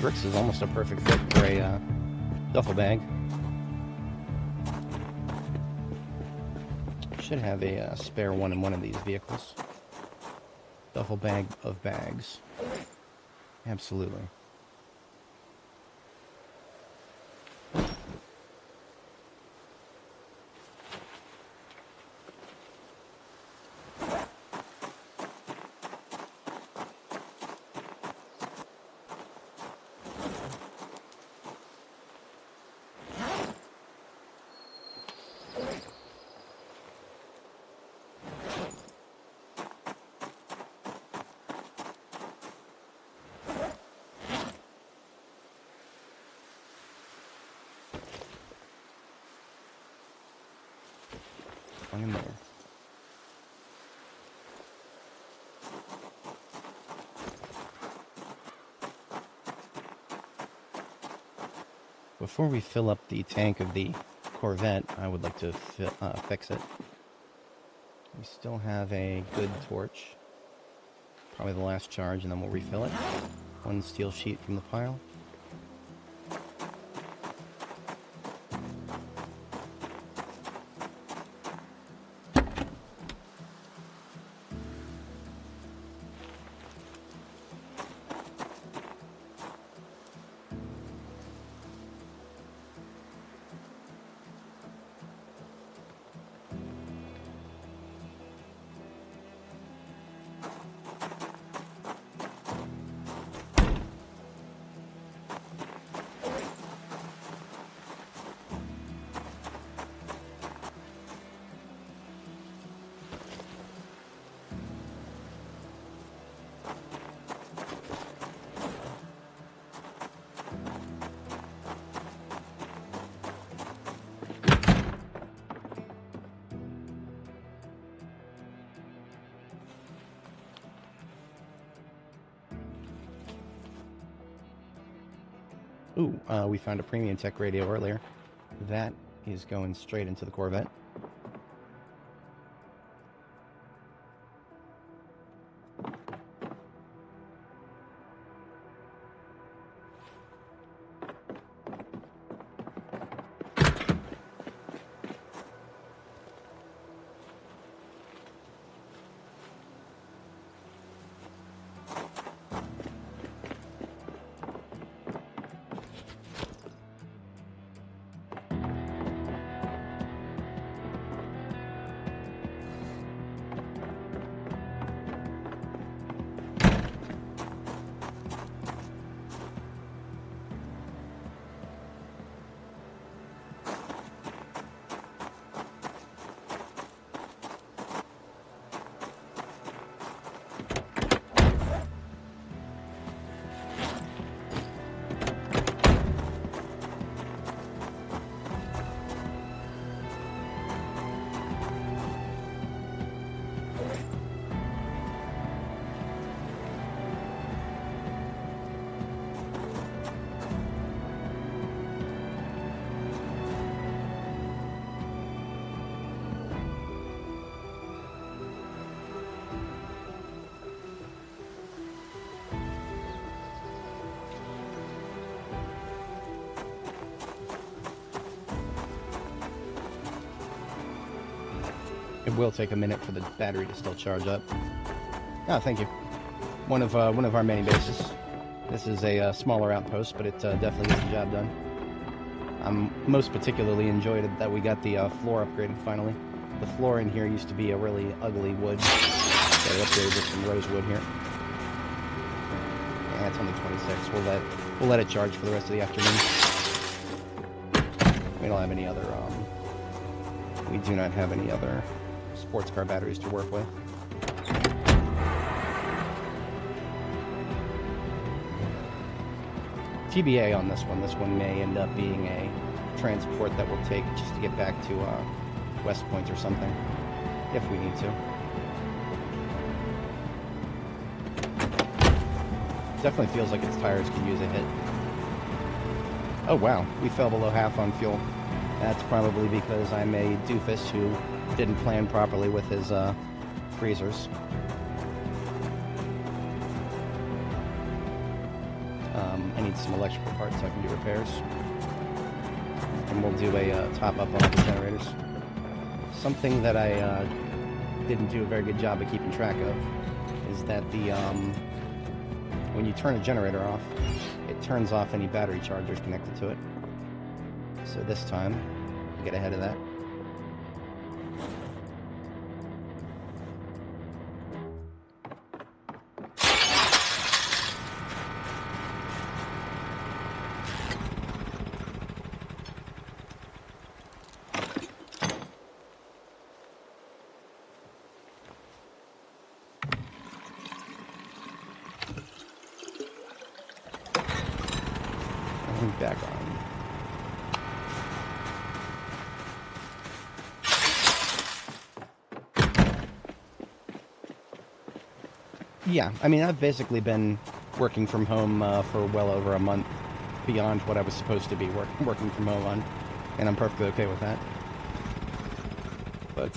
Bricks is almost a perfect fit for a duffel bag. Should have a spare one in one of these vehicles. Duffel bag of bags. Absolutely. Hung in there. Before we fill up the tank of the Corvette, I would like to fix it. We still have a good torch. Probably the last charge, and then we'll refill it. One steel sheet from the pile. Ooh, we found a premium tech radio earlier. That is going straight into the Corvette. It will take a minute for the battery to still charge up. Oh, thank you. One of our many bases. This is a smaller outpost, but it definitely gets the job done. I'm most particularly enjoyed it that we got the floor upgraded finally. The floor in here used to be a really ugly wood. So we upgraded with some rosewood here. Yeah, it's only 26. We'll let it charge for the rest of the afternoon. We don't have any other we do not have any other sports car batteries to work with. TBA on this one. This one may end up being a transport that we'll take just to get back to West Point or something, if we need to. Definitely feels like its tires could use a hit. Oh wow, we fell below half on fuel. That's probably because I'm a doofus who didn't plan properly with his freezers. I need some electrical parts so I can do repairs. And we'll do a top-up on all the generators. Something that I didn't do a very good job of keeping track of is that the when you turn a generator off, it turns off any battery chargers connected to it. So this time, get ahead of that. Back on. Yeah, I mean, I've basically been working from home for well over a month, beyond what I was supposed to be working from home on, and I'm perfectly okay with that. But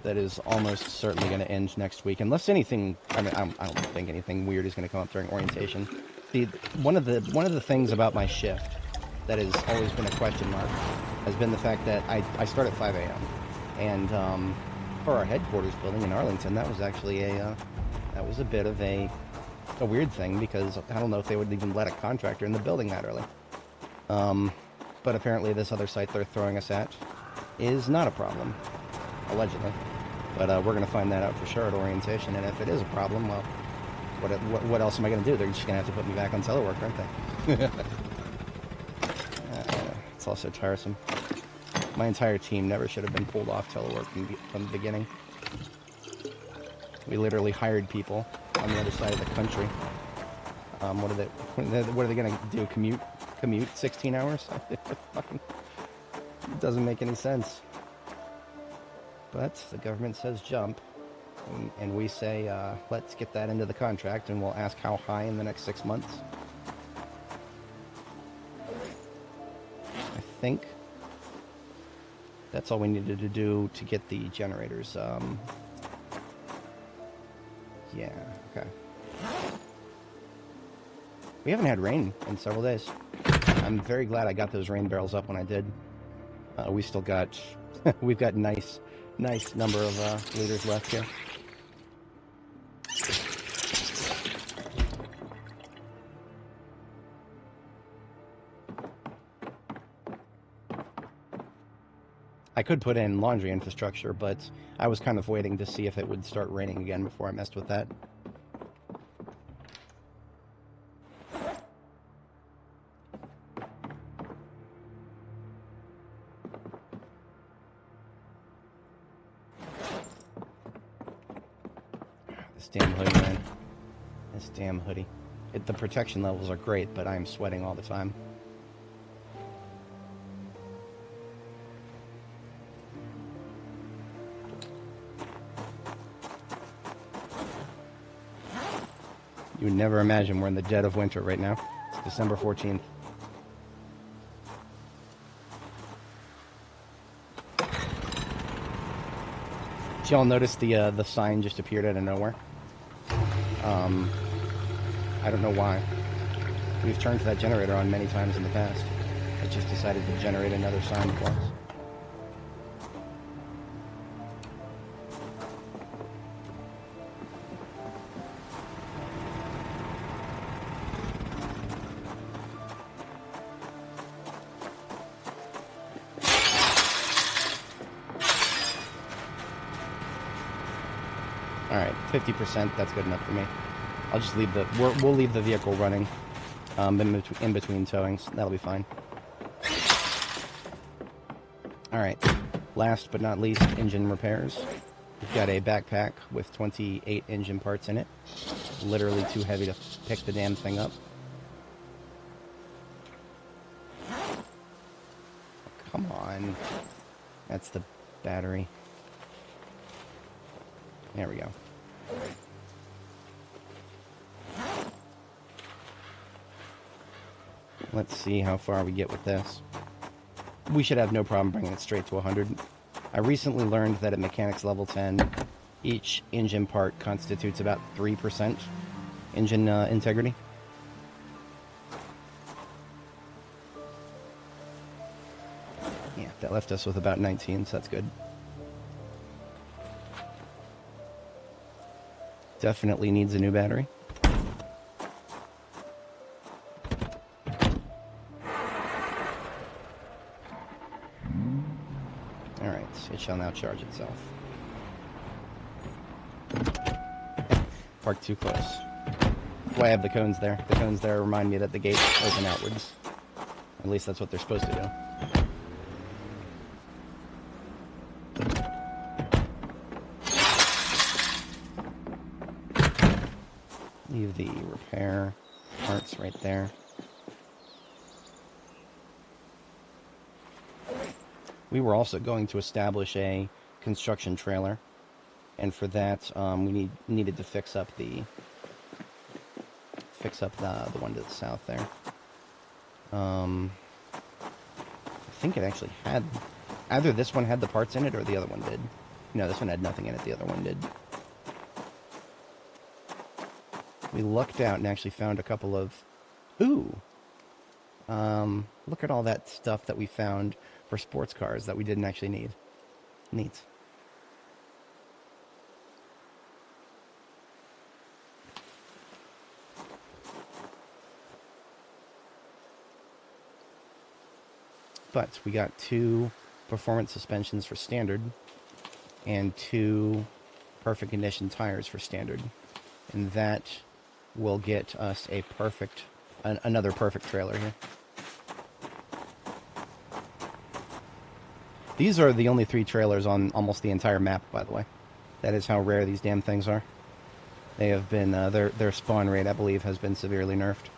that is almost certainly going to end next week, unless anything. I mean, I don't think anything weird is going to come up during orientation. One of the things about my shift that has always been a question mark has been the fact that I start at 5 a.m. and for our headquarters building in Arlington, that was actually that was a bit of a weird thing, because I don't know if they would even let a contractor in the building that early. But apparently this other site they're throwing us at is not a problem, allegedly. But we're going to find that out for sure at orientation, and if it is a problem, well, what else am I going to do? They're just going to have to put me back on telework, aren't they? It's also tiresome. My entire team never should have been pulled off telework from the beginning. We literally hired people on the other side of the country. What are they going to do? Commute 16 hours? It doesn't make any sense. But the government says jump, and we say let's get that into the contract, and we'll ask how high in the next 6 months. I think that's all we needed to do to get the generators. Yeah, okay. We haven't had rain in several days. I'm very glad I got those rain barrels up when I did. We still got, we've got nice number of liters left here. I could put in laundry infrastructure, but I was kind of waiting to see if it would start raining again before I messed with that. This damn hoodie, man. This damn hoodie. The protection levels are great, but I'm sweating all the time. You would never imagine we're in the dead of winter right now. It's December 14th. Did y'all notice the sign just appeared out of nowhere? I don't know why. We've turned that generator on many times in the past. It just decided to generate another sign for us. Alright, 50%, that's good enough for me. I'll just leave we'll leave the vehicle running in between towings. That'll be fine. Alright, last but not least, engine repairs. We've got a backpack with 28 engine parts in it. Literally too heavy to pick the damn thing up. Come on. That's the battery. There we go. Let's see how far we get with this. We should have no problem bringing it straight to 100. I recently learned that at mechanics level 10, each engine part constitutes about 3% engine integrity. Yeah, that left us with about 19, so that's good. Definitely needs a new battery. Alright, it shall now charge itself. Parked too close. That's why I have the cones there. The cones there remind me that the gates open outwards. At least that's what they're supposed to do. Leave the repair parts right there. We were also going to establish a construction trailer, and for that we needed to fix up the fix up the one to the south there. I think it actually had... Either this one had the parts in it or the other one did. No, this one had nothing in it. The other one did. We lucked out and actually found a couple of... Ooh! Look at all that stuff that we found for sports cars that we didn't actually need. Neat. But we got 2 performance suspensions for standard and 2 perfect condition tires for standard. And that will get us a perfect, another perfect trailer here. These are the only 3 trailers on almost the entire map, by the way. That is how rare these damn things are. They have been, their spawn rate, I believe, has been severely nerfed.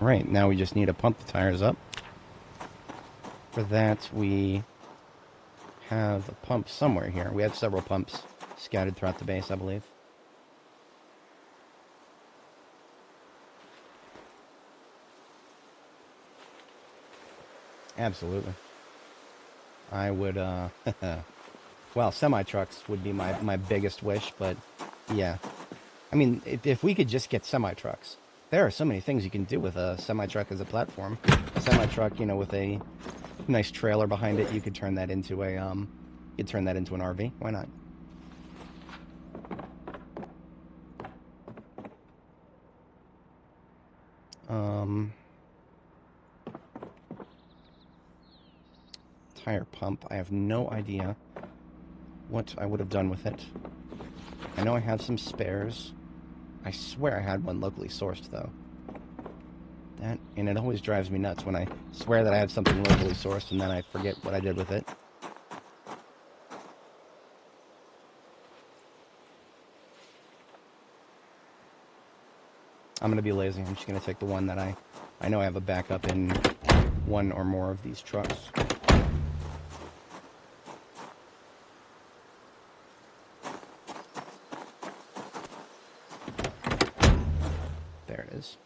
Alright, now we just need to pump the tires up. For that, we have a pump somewhere here. We have several pumps scattered throughout the base, I believe. Absolutely. I would, well, semi-trucks would be my biggest wish, but yeah. I mean, if we could just get semi-trucks. There are so many things you can do with a semi-truck as a platform. A semi-truck, you know, with a nice trailer behind it, you could turn that into a, you'd turn that into an RV. Why not? Tire pump. I have no idea what I would have done with it. I know I have some spares. I swear I had one locally sourced, though. And it always drives me nuts when I swear that I have something locally sourced and then I forget what I did with it. I'm going to be lazy. I'm just going to take the one that I know I have a backup in one or more of these trucks. There it is.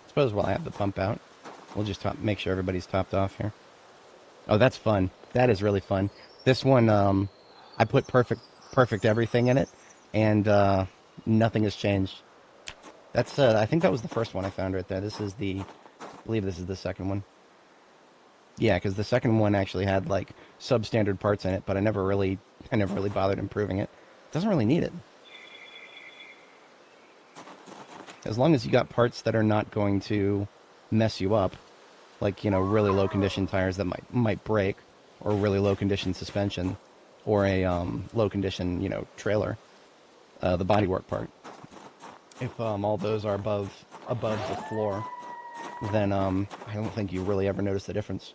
Suppose while I have the pump out, we'll just make sure everybody's topped off here. Oh, that's fun. That is really fun. This one, I put perfect everything in it, and nothing has changed. That's, I think that was the first one I found right there. This is I believe this is the second one. Yeah, because the second one actually had, like, substandard parts in it, but I never really bothered improving it. Doesn't really need it. As long as you got parts that are not going to mess you up, like, you know, really low condition tires that might break, or really low condition suspension, or a low condition, you know, trailer, the bodywork part. If all those are above the floor, then I don't think you really ever notice the difference.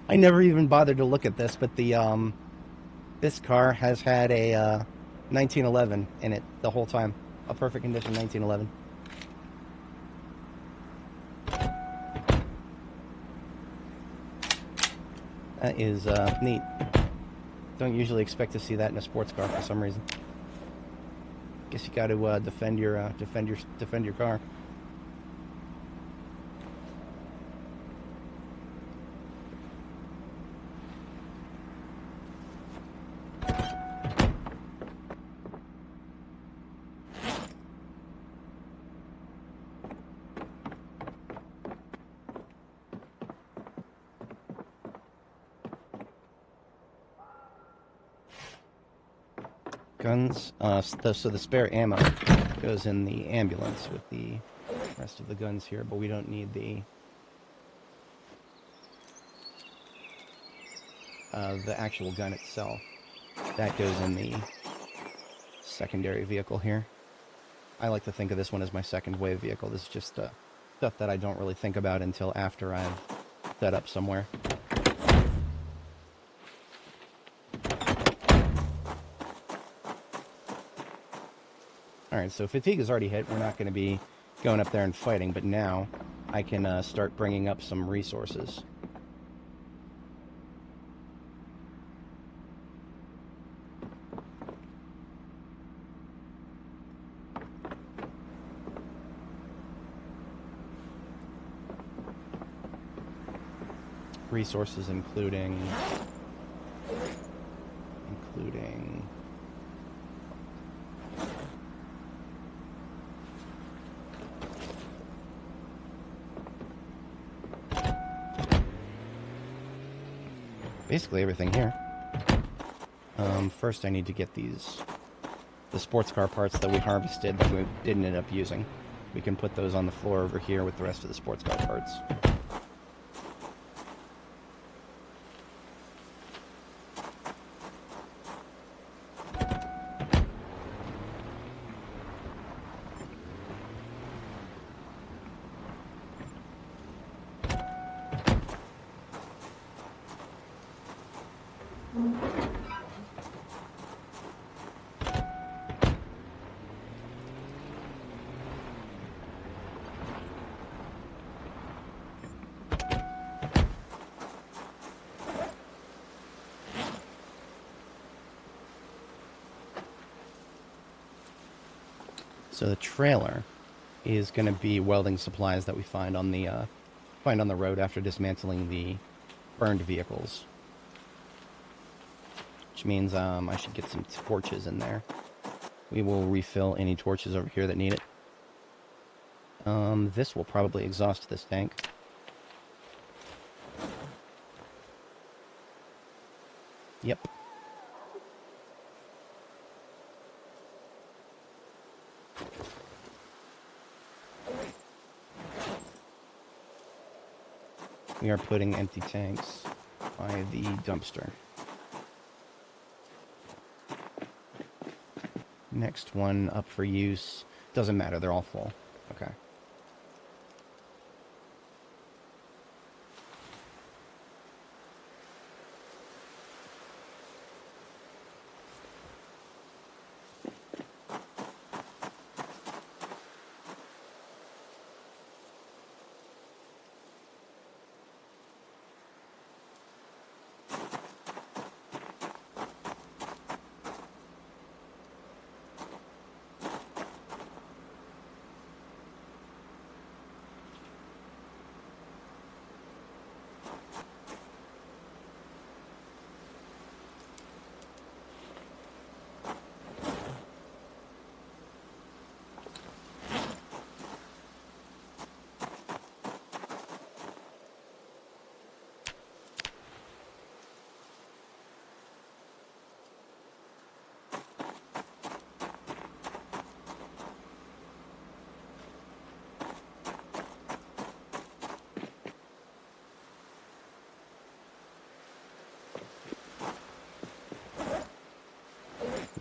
I never even bothered to look at this, but this car has had a 1911 in it the whole time. A perfect condition 1911. That is neat. Don't usually expect to see that in a sports car for some reason. Guess you got to defend your car. Guns, so the spare ammo goes in the ambulance with the rest of the guns here, but we don't need the actual gun itself. That goes in the secondary vehicle here. I like to think of this one as my second wave vehicle. This is just stuff that I don't really think about until after I've set up somewhere. Alright, so fatigue is already hit. We're not going to be going up there and fighting, but now I can start bringing up some resources. Resources including basically everything here. First I need to get the sports car parts that we harvested that we didn't end up using. We can put those on the floor over here with the rest of the sports car parts. So the trailer is going to be welding supplies that we find on the road after dismantling the burned vehicles. Which means I should get some torches in there. We will refill any torches over here that need it. This will probably exhaust this tank. Yep. We are putting empty tanks by the dumpster. Next one up for use. Doesn't matter, they're all full. Okay.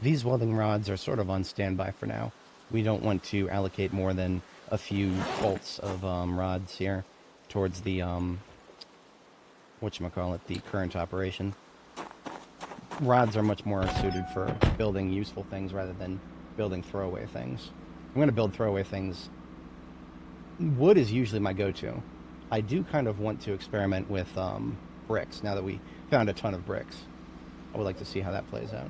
These welding rods are sort of on standby for now. We don't want to allocate more than a few bolts of rods here towards the, whatchamacallit, the current operation. Rods are much more suited for building useful things rather than building throwaway things. I'm going to build throwaway things. Wood is usually my go-to. I do kind of want to experiment with bricks now that we found a ton of bricks. I would like to see how that plays out.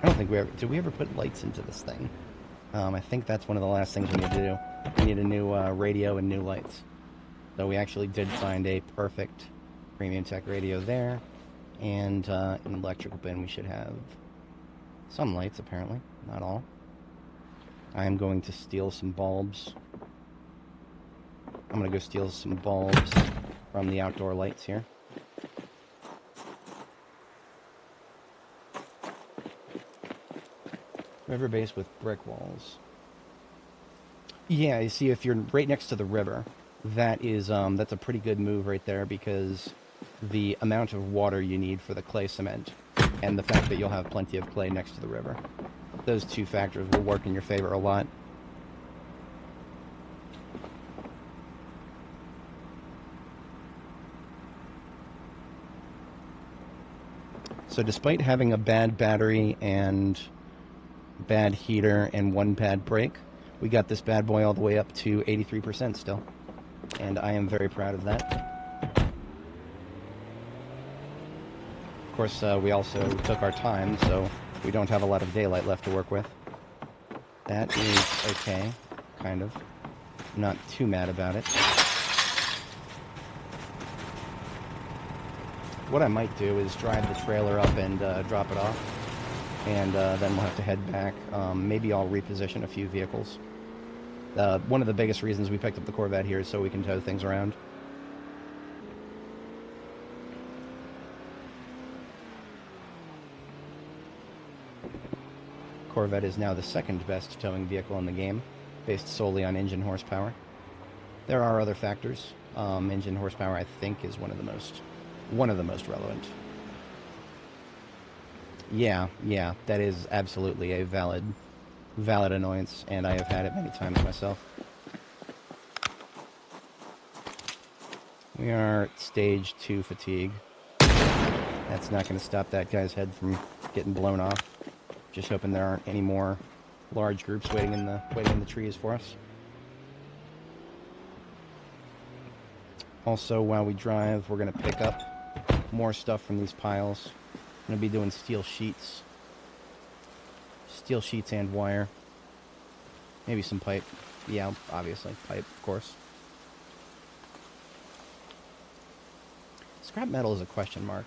I don't think did we ever put lights into this thing? I think that's one of the last things we need to do. We need a new radio and new lights. So we actually did find a perfect premium tech radio there, and an electrical bin. We should have some lights, apparently, not all. I am going to steal some bulbs. I'm going to go steal some bulbs from the outdoor lights here. River base with brick walls. Yeah, you see, if you're right next to the river, that is that's a pretty good move right there, because the amount of water you need for the clay cement and the fact that you'll have plenty of clay next to the river, those two factors will work in your favor a lot. So despite having a bad battery and bad heater and one bad brake, we got this bad boy all the way up to 83% still, and I am very proud of that. Of course, we also took our time, so we don't have a lot of daylight left to work with. That is okay, kind of. I'm not too mad about it. What I might do is drive the trailer up and drop it off, and then we'll have to head back. Maybe I'll reposition a few vehicles. One of the biggest reasons we picked up the Corvette here is so we can tow things around. Corvette is now the second best towing vehicle in the game, based solely on engine horsepower. There are other factors. Engine horsepower, I think, is one of the most relevant. Yeah, that is absolutely a valid annoyance, and I have had it many times myself. We are at stage 2 fatigue. That's not going to stop that guy's head from getting blown off. Just hoping there aren't any more large groups waiting in the trees for us. Also, while we drive, we're going to pick up more stuff from these piles. I'm going to be doing steel sheets and wire. Maybe some pipe. Yeah, obviously, pipe, of course. Scrap metal is a question mark.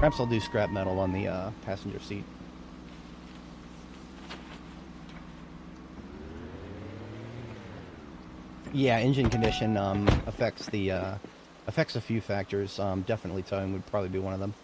Perhaps I'll do scrap metal on the passenger seat. Yeah, engine condition affects a few factors. Definitely towing would probably be one of them.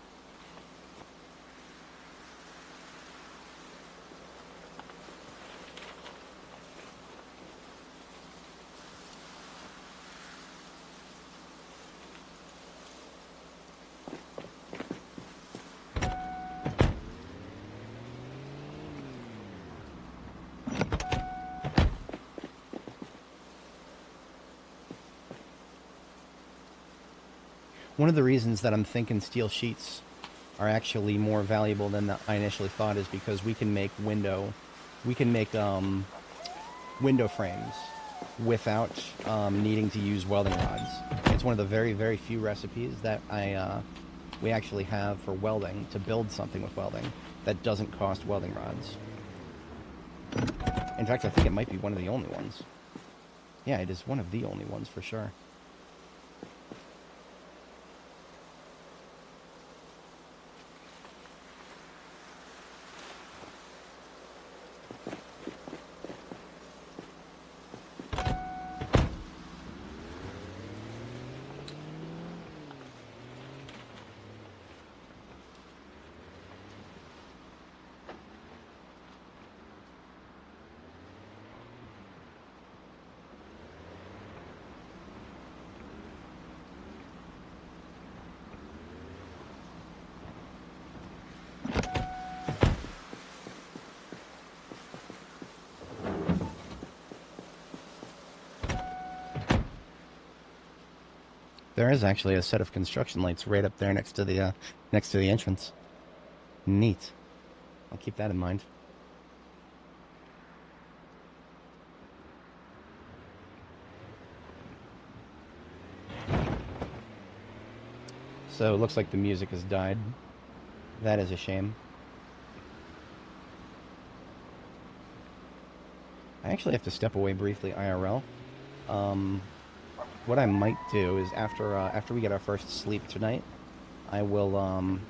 One of the reasons that I'm thinking steel sheets are actually more valuable than I initially thought is because we can make window frames without needing to use welding rods. It's one of the very, very few recipes that we actually have for welding, to build something with welding that doesn't cost welding rods. In fact, I think it might be one of the only ones. Yeah, it is one of the only ones for sure. There is actually a set of construction lights right up there next to the entrance. Neat. I'll keep that in mind. So it looks like the music has died. That is a shame. I actually have to step away briefly IRL. What I might do is after we get our first sleep tonight, I will I'm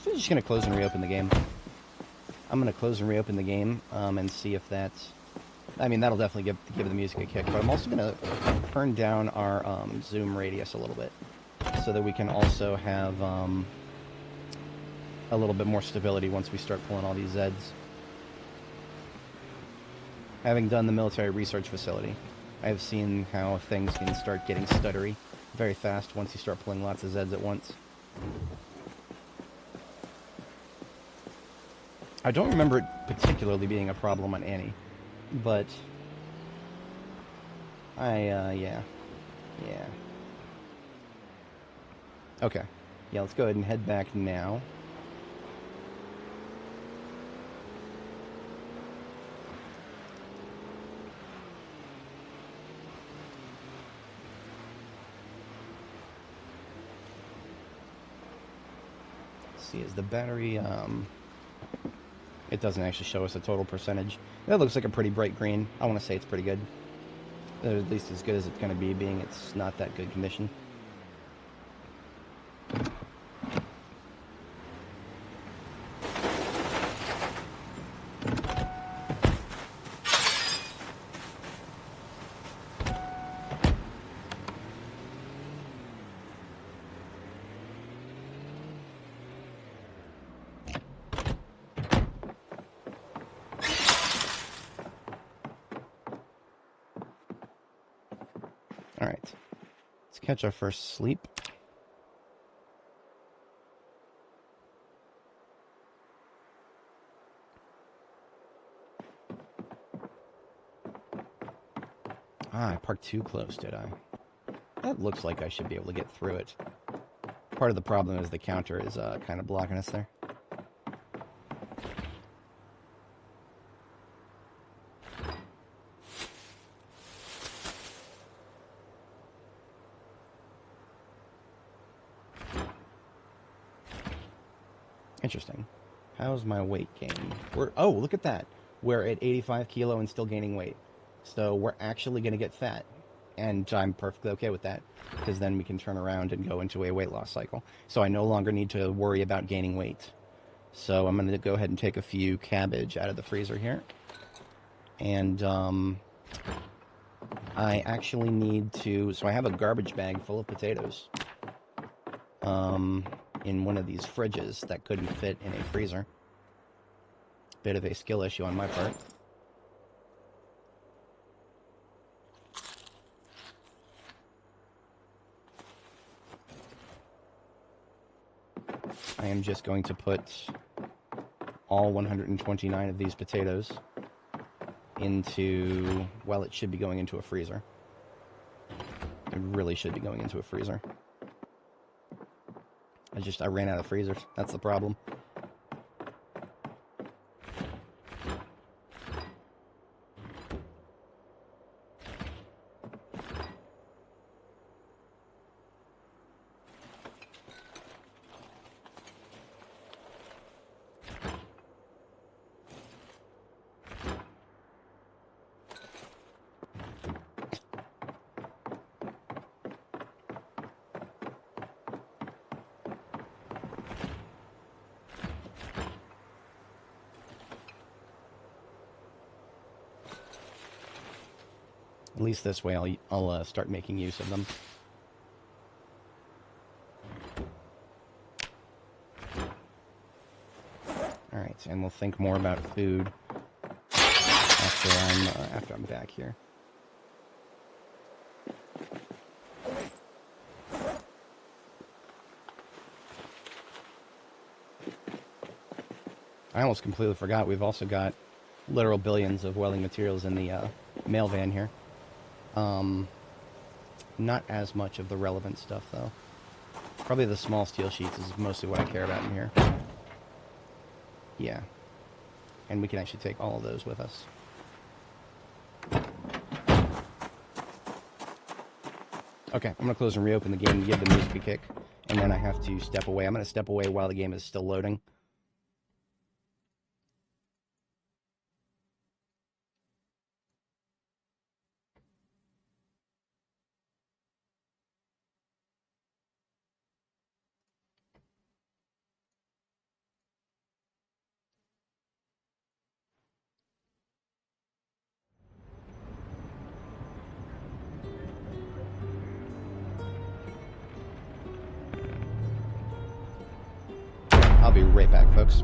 just gonna close and reopen the game. I'm gonna close and reopen the game and see if that's. I mean, that'll definitely give the music a kick. But I'm also gonna turn down our zoom radius a little bit so that we can also have a little bit more stability once we start pulling all these Zeds. Having done the military research facility, I've seen how things can start getting stuttery very fast once you start pulling lots of Zeds at once. I don't remember it particularly being a problem on Annie, but yeah. Okay. Yeah, let's go ahead and head back now. See, is the battery, it doesn't actually show us a total percentage. That looks like a pretty bright green. I want to say it's pretty good. At least as good as it's going to be, being it's not that good condition. Alright, let's catch our first sleep. Ah, I parked too close, did I? That looks like I should be able to get through it. Part of the problem is the counter is kind of blocking us there. Interesting. How's my weight gain? Oh, look at that. We're at 85 kilo and still gaining weight. So we're actually going to get fat. And I'm perfectly okay with that, because then we can turn around and go into a weight loss cycle. So I no longer need to worry about gaining weight. So I'm going to go ahead and take a few cabbage out of the freezer here. And I actually need to... So I have a garbage bag full of potatoes in one of these fridges that couldn't fit in a freezer. Bit of a skill issue on my part. I am just going to put all 129 of these potatoes into, well, it should be going into a freezer. It really should be going into a freezer. I ran out of freezers. That's the problem. At least this way I'll start making use of them. Alright, and we'll think more about food after I'm back here. I almost completely forgot, we've also got literal billions of welding materials in the mail van here. Not as much of the relevant stuff, though. Probably the small steel sheets is mostly what I care about in here. Yeah. And we can actually take all of those with us. Okay, I'm going to close and reopen the game to give the music a kick. And then I have to step away. I'm going to step away while the game is still loading. I'll be right back, folks.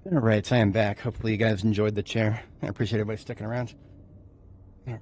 All right, I am back. Hopefully you guys enjoyed the chair. I appreciate everybody sticking around. All right.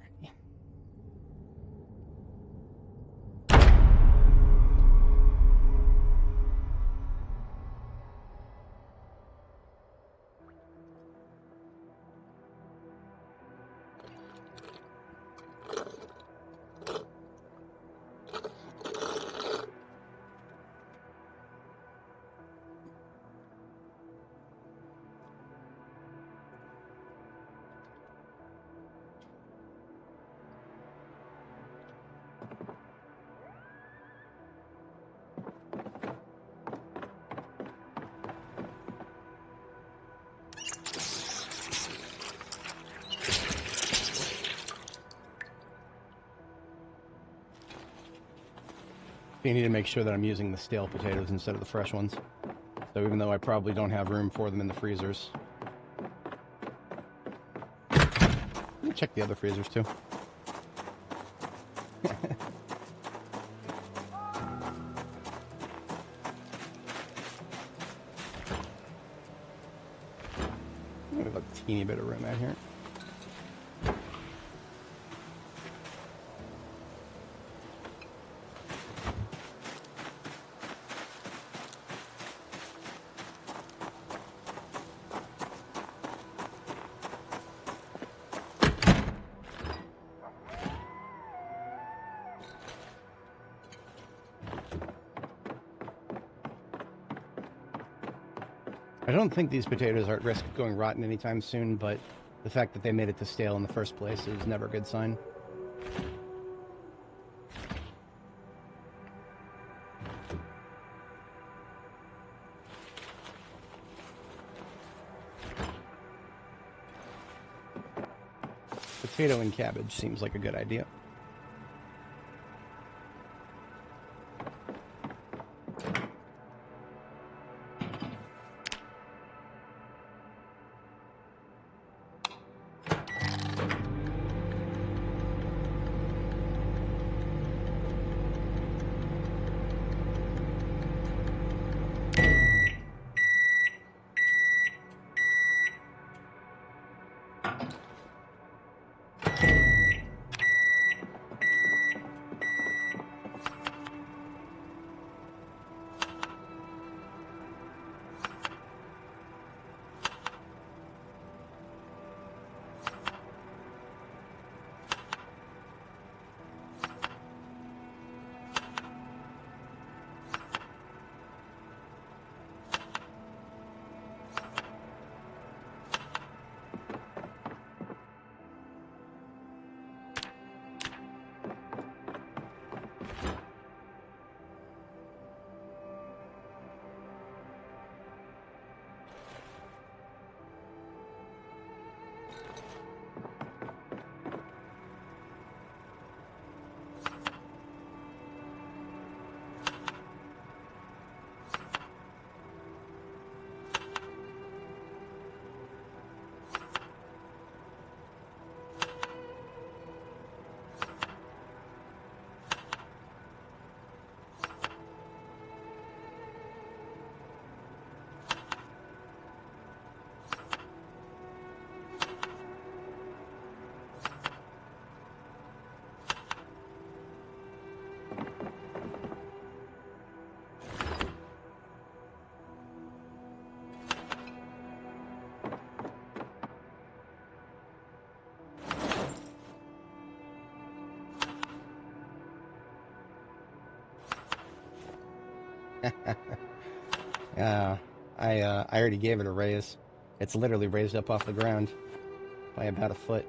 You need to make sure that I'm using the stale potatoes instead of the fresh ones. So even though I probably don't have room for them in the freezers. Let me check the other freezers too. We have a teeny bit of room out here. I don't think these potatoes are at risk of going rotten anytime soon, but the fact that they made it to stale in the first place is never a good sign. Potato and cabbage seems like a good idea. I already gave it a raise. It's literally raised up off the ground by about a foot.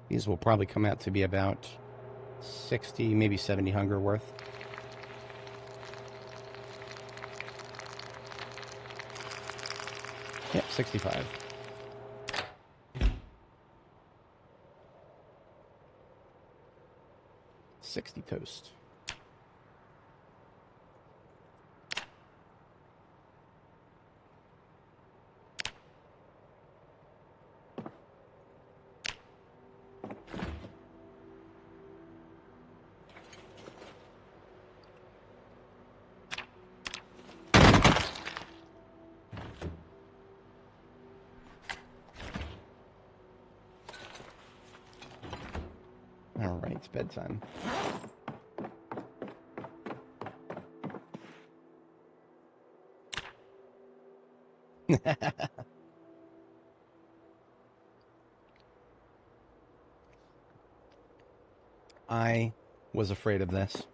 These will probably come out to be about 60, maybe 70 hunger worth. Yep, 65. $60 toast. All right, it's bedtime. I was afraid of this.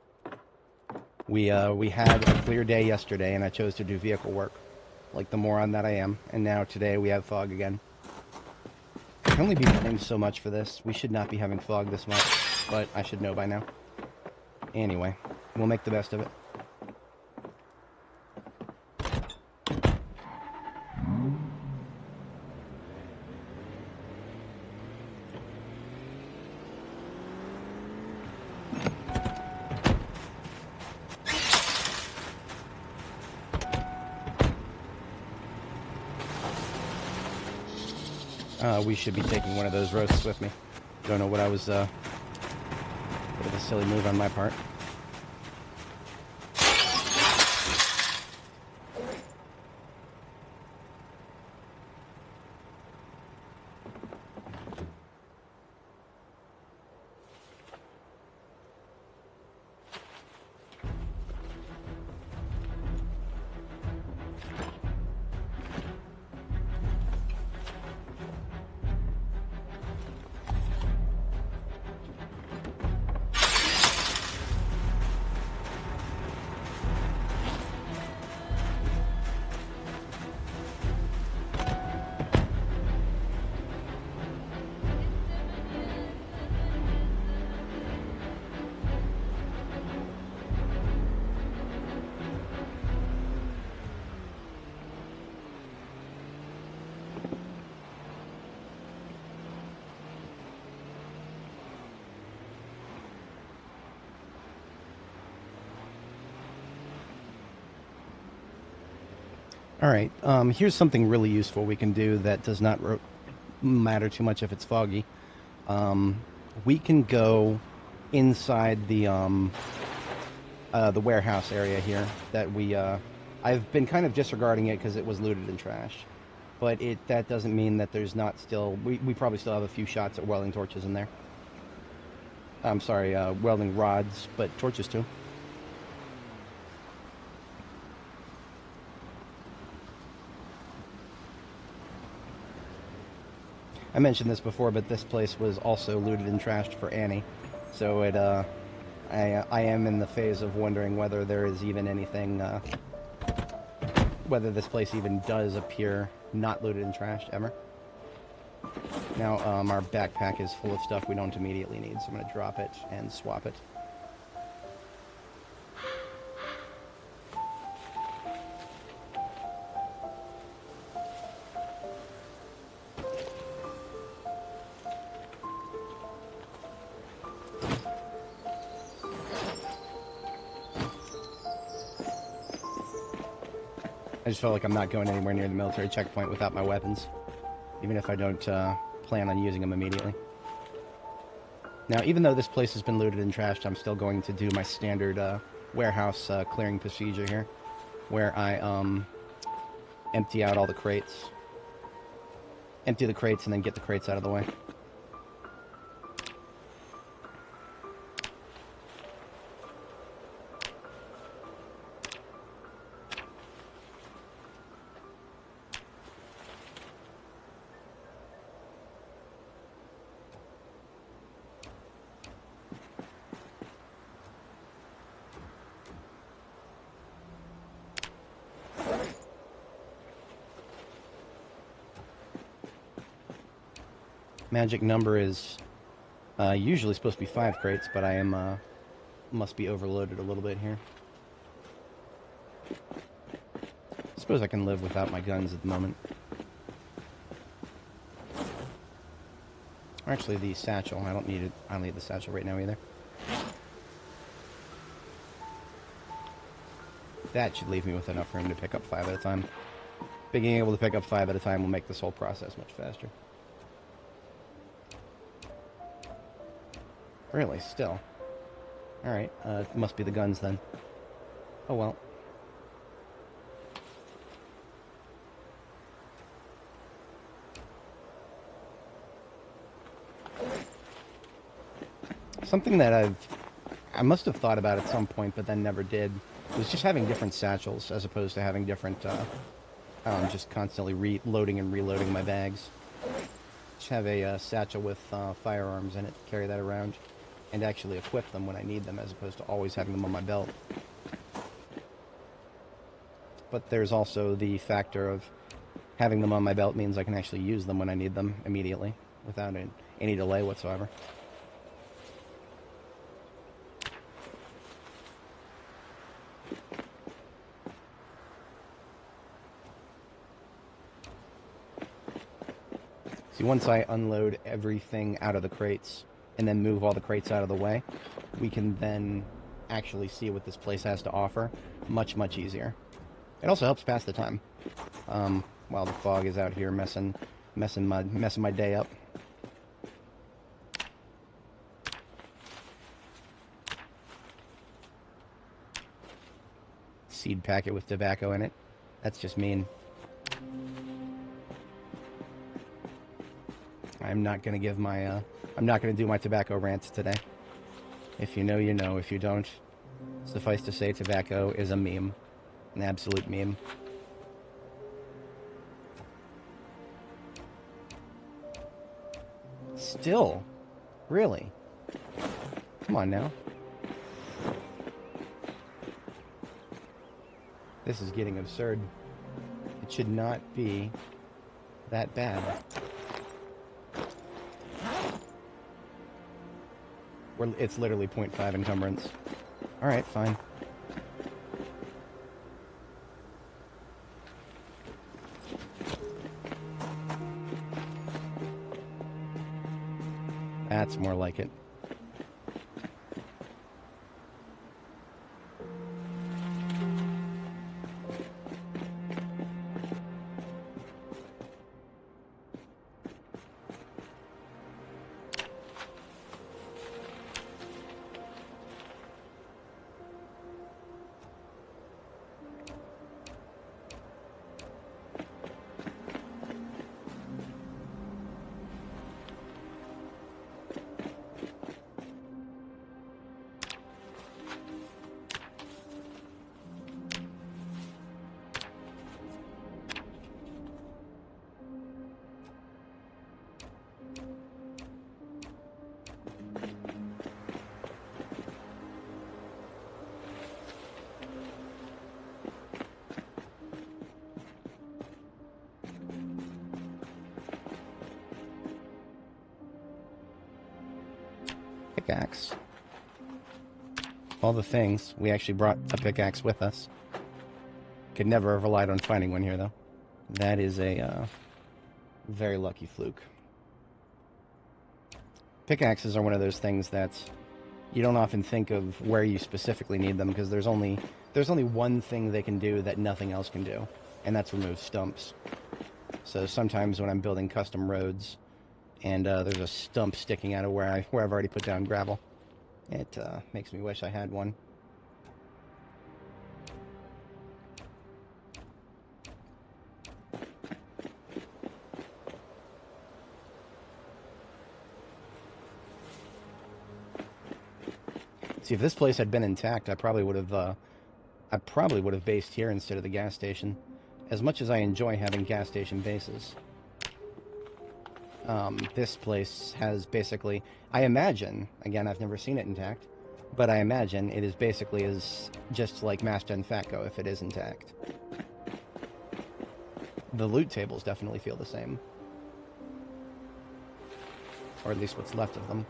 We had a clear day yesterday, and I chose to do vehicle work, like the moron that I am. And now today we have fog again. I can only be blamed so much for this. We should not be having fog this much, but I should know by now. Anyway, we'll make the best of it. We should be taking one of those roasts with me. Don't know what I was, bit of a silly move on my part. All right, here's something really useful we can do that does not matter too much if it's foggy. We can go inside the warehouse area here that we, I've been kind of disregarding it because it was looted and trashed. But that doesn't mean that there's not still, we probably still have a few shots at welding torches in there. I'm sorry, welding rods, but torches too. I mentioned this before, but this place was also looted and trashed for Annie. So I am in the phase of wondering whether there is even anything, whether this place even does appear not looted and trashed ever. Now our backpack is full of stuff we don't immediately need, so I'm going to drop it and swap it. I just felt like I'm not going anywhere near the military checkpoint without my weapons, even if I don't plan on using them immediately. Now, even though this place has been looted and trashed, I'm still going to do my standard warehouse clearing procedure here, where I empty out all the crates. Empty the crates and then get the crates out of the way. Magic number is usually supposed to be 5 crates, but I am must be overloaded a little bit here. I suppose I can live without my guns at the moment. Or actually, the satchel. I don't need it. I don't need the satchel right now either. That should leave me with enough room to pick up 5 at a time. Being able to pick up 5 at a time will make this whole process much faster. Really? Still? Alright, it must be the guns then. Oh well. Something that I must have thought about at some point, but then never did, was just having different satchels as opposed to having different, just constantly reloading and reloading my bags. Just have a satchel with firearms in it, carry that around, and actually equip them when I need them, as opposed to always having them on my belt. But there's also the factor of having them on my belt means I can actually use them when I need them immediately, without any delay whatsoever. See, once I unload everything out of the crates and then move all the crates out of the way, we can then actually see what this place has to offer much, much easier. It also helps pass the time while the fog is out here messing my day up. Seed packet with tobacco in it. That's just mean. I'm not going to give my, I'm not going to do my tobacco rant today. If you know, you know. If you don't, suffice to say, tobacco is a meme. An absolute meme. Still? Really? Come on now. This is getting absurd. It should not be that bad. It's literally 0.5 encumbrance. Alright, fine. That's more like it. Pickaxe. All the things. We actually brought a pickaxe with us. Could never have relied on finding one here, though. That is a very lucky fluke. Pickaxes are one of those things that you don't often think of where you specifically need them, because there's only one thing they can do that nothing else can do, and that's remove stumps. So sometimes when I'm building custom roads, and there's a stump sticking out of where I've already put down gravel, it makes me wish I had one. See, if this place had been intact, I probably would have based here instead of the gas station. As much as I enjoy having gas station bases, this place has basically, I imagine, again, I've never seen it intact, but I imagine it is basically just like Mass Gen Fatco if it is intact. The loot tables definitely feel the same. or at least what's left of them.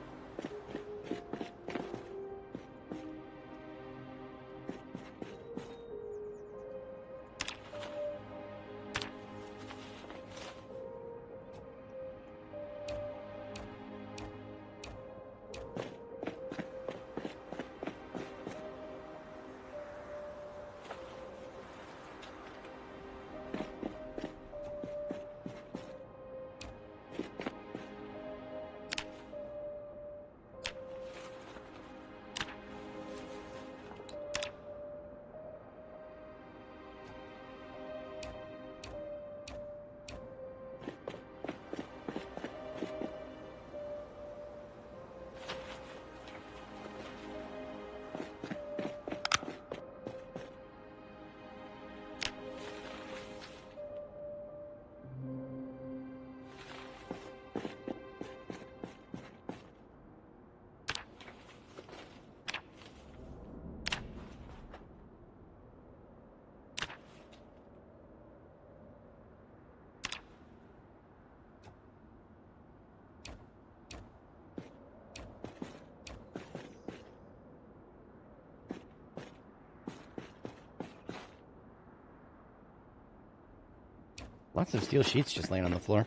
Lots of steel sheets just laying on the floor.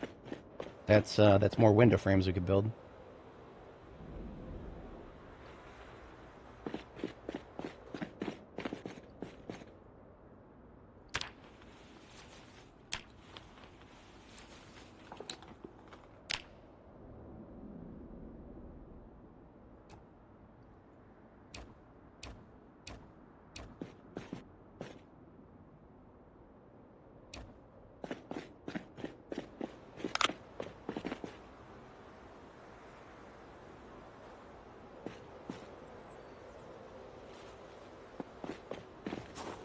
That's more window frames we could build.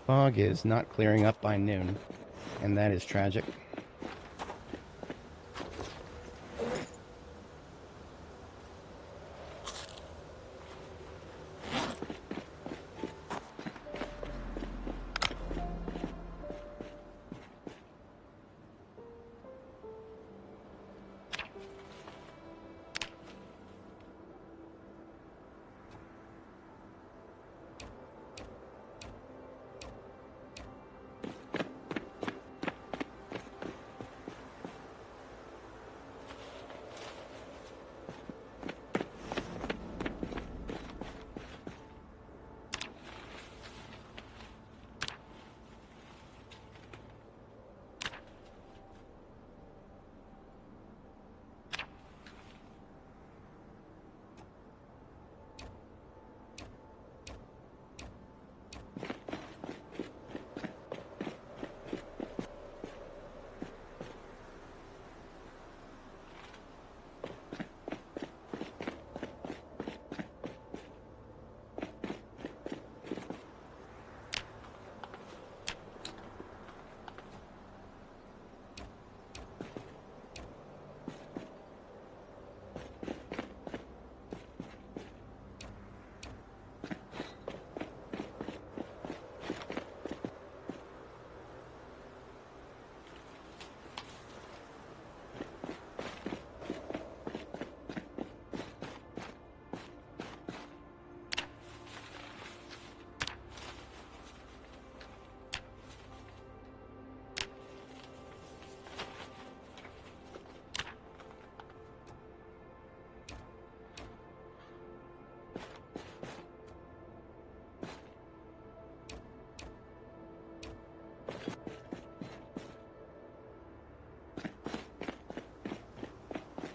Fog is not clearing up by noon, and that is tragic.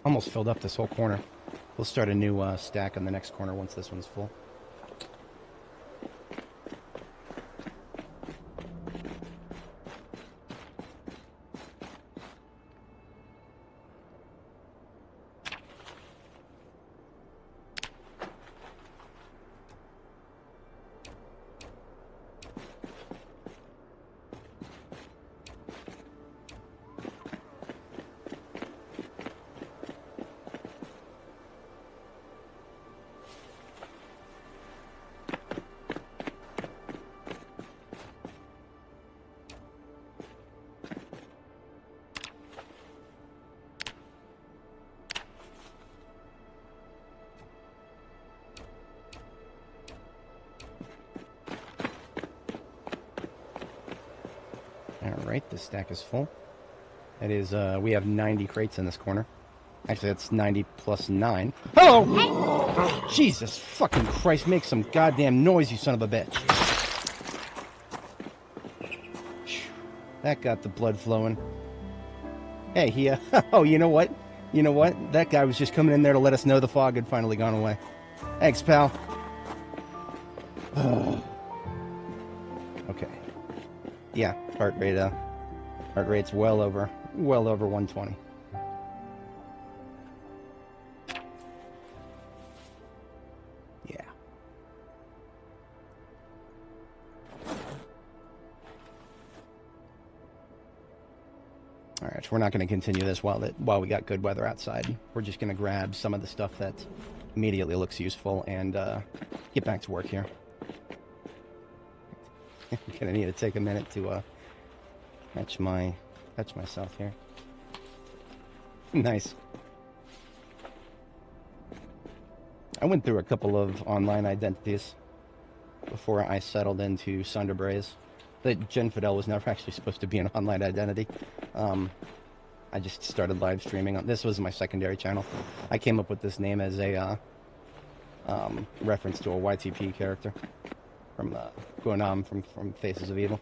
Almost filled up this whole corner. We'll start a new stack on the next corner once this one's full. right. This stack is full. That is, we have 90 crates in this corner. Actually, that's 90 plus 9. Oh! Jesus fucking Christ, make some goddamn noise, you son of a bitch. That got the blood flowing. Hey, he, oh, you know what? You know what? That guy was just coming in there to let us know the fog had finally gone away. Thanks, pal. Okay. Yeah, heart rate's well over 120. Yeah. All right, so we're not going to continue this while we got good weather outside. We're just going to grab some of the stuff that immediately looks useful and get back to work here. I'm going to need to take a minute to catch myself here. Nice. I went through a couple of online identities before I settled into Sunderbraze. That Ginfidel was never actually supposed to be an online identity. I just started live streaming. This was my secondary channel. I came up with this name as a reference to a YTP character from Guanam from Faces of Evil.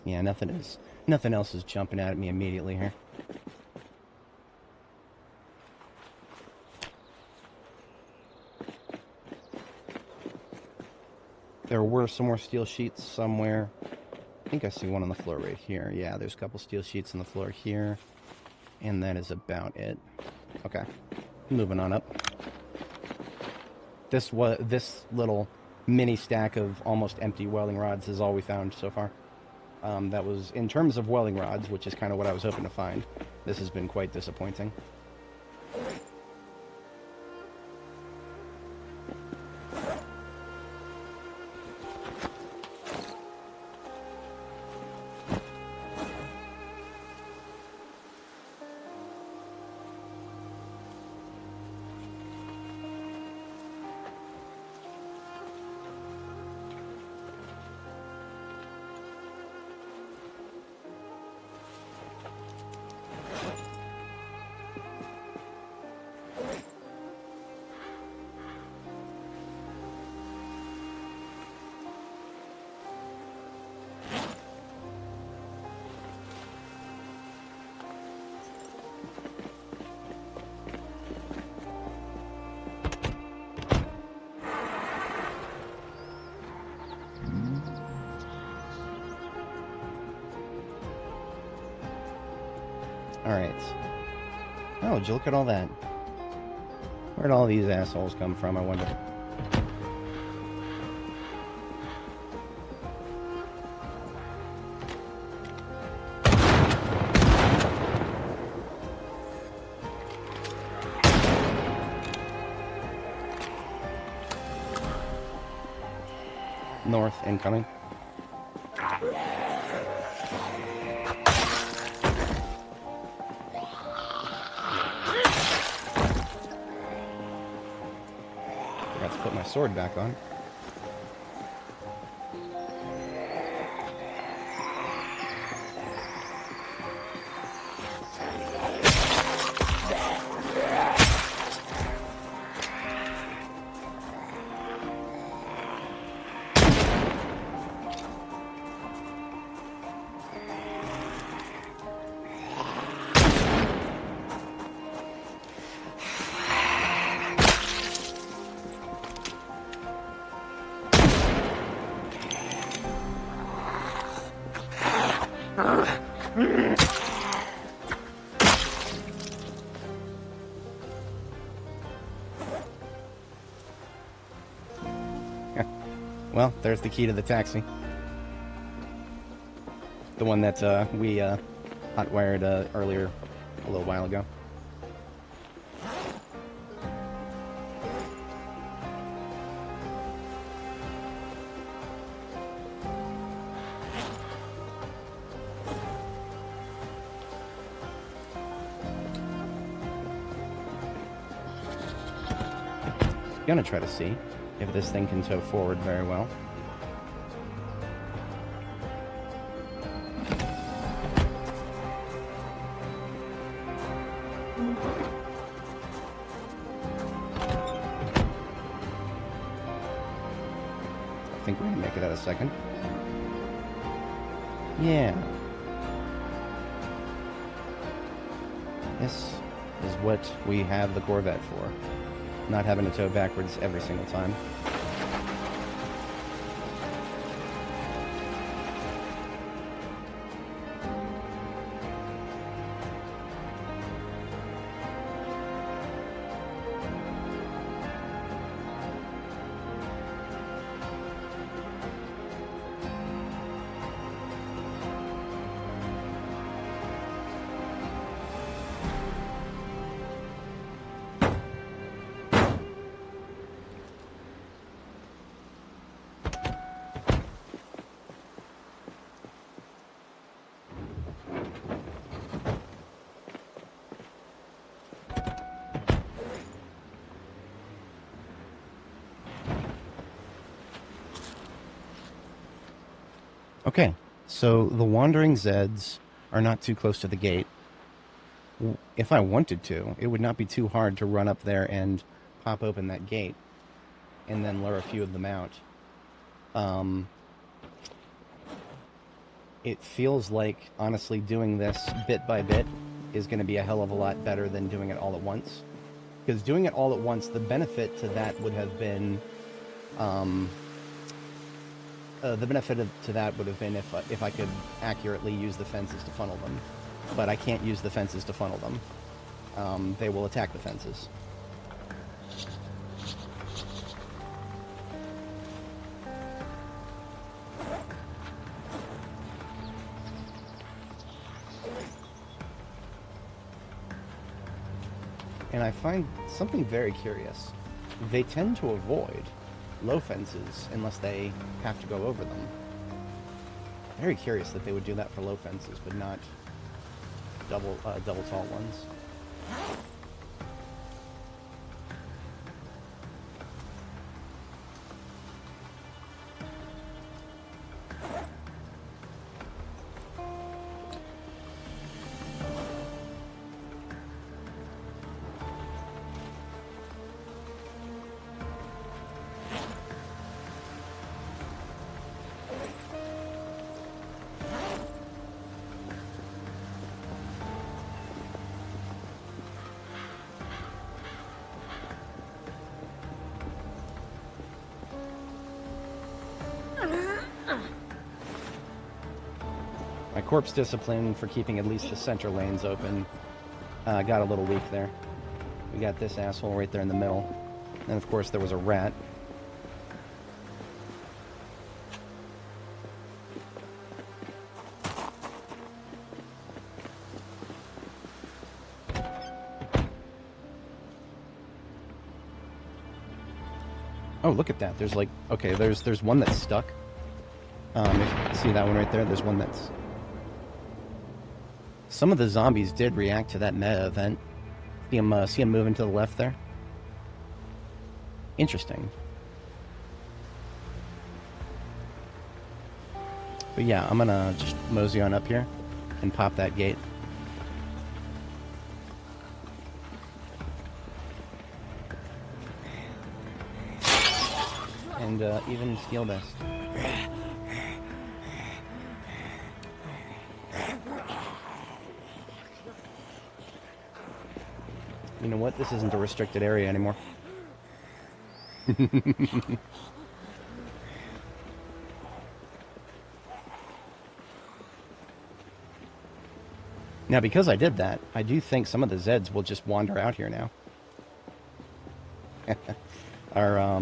Yeah, nothing else is jumping out at me immediately here. There were some more steel sheets somewhere. I think I see one on the floor right here. Yeah, there's a couple steel sheets on the floor here. And that is about it. Okay, moving on up. This little mini stack of almost empty welding rods is all we found so far. That was, in terms of welding rods, which is kind of what I was hoping to find, this has been quite disappointing. Alright. Oh, would you look at all that? Where'd all these assholes come from, I wonder? North, incoming. Put my sword back on. Well, there's the key to the taxi. The one that we hot-wired earlier, a little while ago. Gonna try to see if this thing can tow forward very well. I think we're gonna make it out a second. Yeah. This is what we have the Corvette for. Not having to tow backwards every single time. Okay, so the Wandering Zeds are not too close to the gate. If I wanted to, it would not be too hard to run up there and pop open that gate and then lure a few of them out. It feels like, honestly, doing this bit by bit is going to be a hell of a lot better than doing it all at once. Because doing it all at once, the benefit to that would have been... the benefit to that would have been if I could accurately use the fences to funnel them. But I can't use the fences to funnel them. They will attack the fences. And I find something very curious. They tend to avoid low fences unless they have to go over them. Very curious that they would do that for low fences, but not double tall ones. My corpse discipline for keeping at least the center lanes open got a little weak there. We got this asshole right there in the middle. And of course there was a rat. Oh, look at that. There's like, okay, there's one that's stuck. See that one right there? There's one that's... Some of the zombies did react to that meta event. See him moving to the left there? Interesting. But yeah, I'm gonna just mosey on up here and pop that gate. And even steel dust. You know what? This isn't a restricted area anymore. Now, because I did that, I do think some of the Zeds will just wander out here now. Our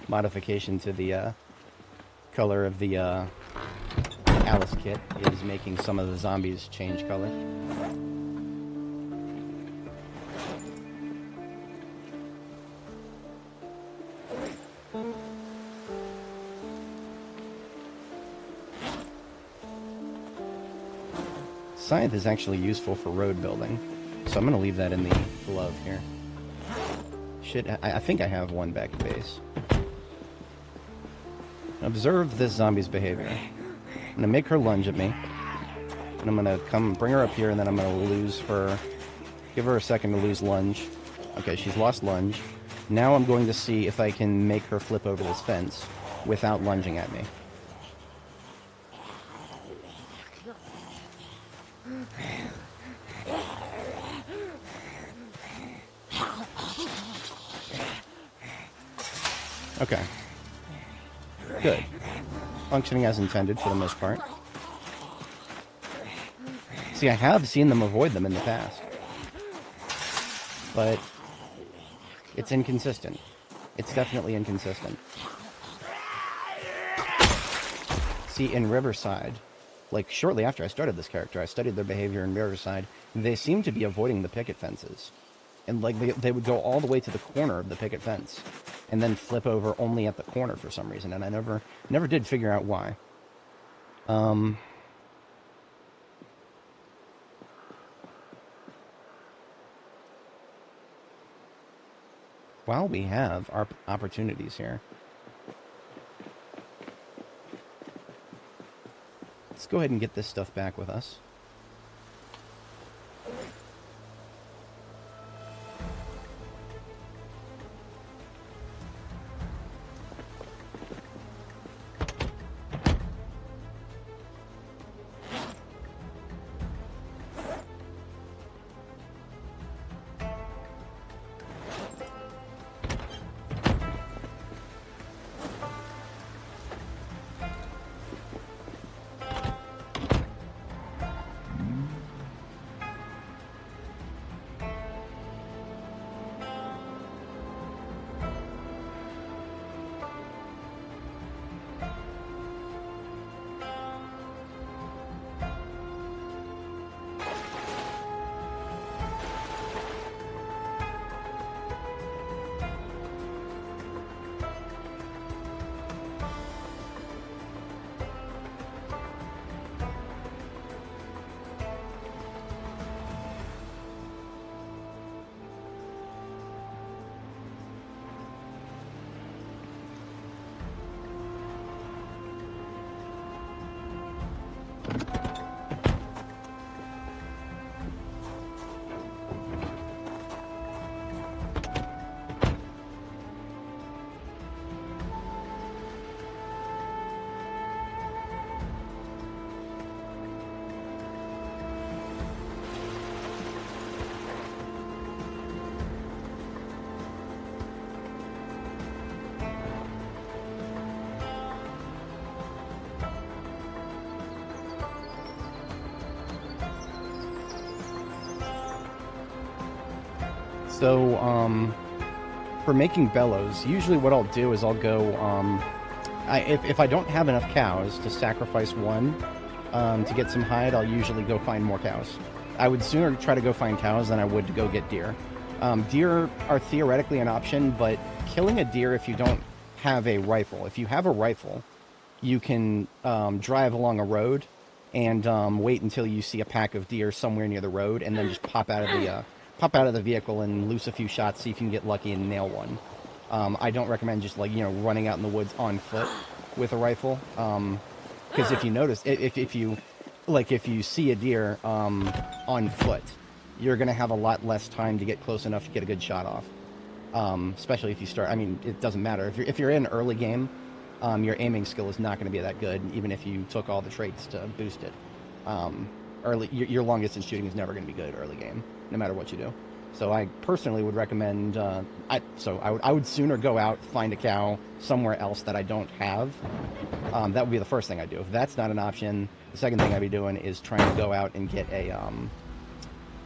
modification to the color of the Alice kit is making some of the zombies change color. Scythe is actually useful for road building, so I'm going to leave that in the glove here. I think I have one back at base. Observe this zombie's behavior. I'm gonna make her lunge at me. And I'm gonna bring her up here, and then I'm gonna lose her... Give her a second to lose lunge. Okay, she's lost lunge. Now I'm going to see if I can make her flip over this fence without lunging at me. Okay. Good. Functioning as intended for the most part. See, I have seen them avoid them in the past. But it's inconsistent. It's definitely inconsistent. See, in Riverside, like shortly after I started this character, I studied their behavior in Riverside. They seemed to be avoiding the picket fences. And like they would go all the way to the corner of the picket fence and then flip over only at the corner for some reason, and I never did figure out why. While we have our opportunities here, let's go ahead and get this stuff back with us. So, for making bellows, usually what I'll do is I'll go, if I don't have enough cows to sacrifice one to get some hide, I'll usually go find more cows. I would sooner try to go find cows than I would to go get deer. Deer are theoretically an option, but killing a deer if you don't have a rifle. If you have a rifle, you can drive along a road and wait until you see a pack of deer somewhere near the road, and then just pop out of the vehicle and loose a few shots, see if you can get lucky and nail one. I don't recommend just running out in the woods on foot with a rifle, because if you notice, if you see a deer on foot, you're gonna have a lot less time to get close enough to get a good shot off. Especially if you start. I mean, it doesn't matter if you're in early game. Your aiming skill is not going to be that good, even if you took all the traits to boost it. Your long distance shooting is never going to be good early game, no matter what you do. So I personally would recommend. I would sooner go out, find a cow somewhere else that I don't have. That would be the first thing I do. If that's not an option, the second thing I'd be doing is trying to go out and get a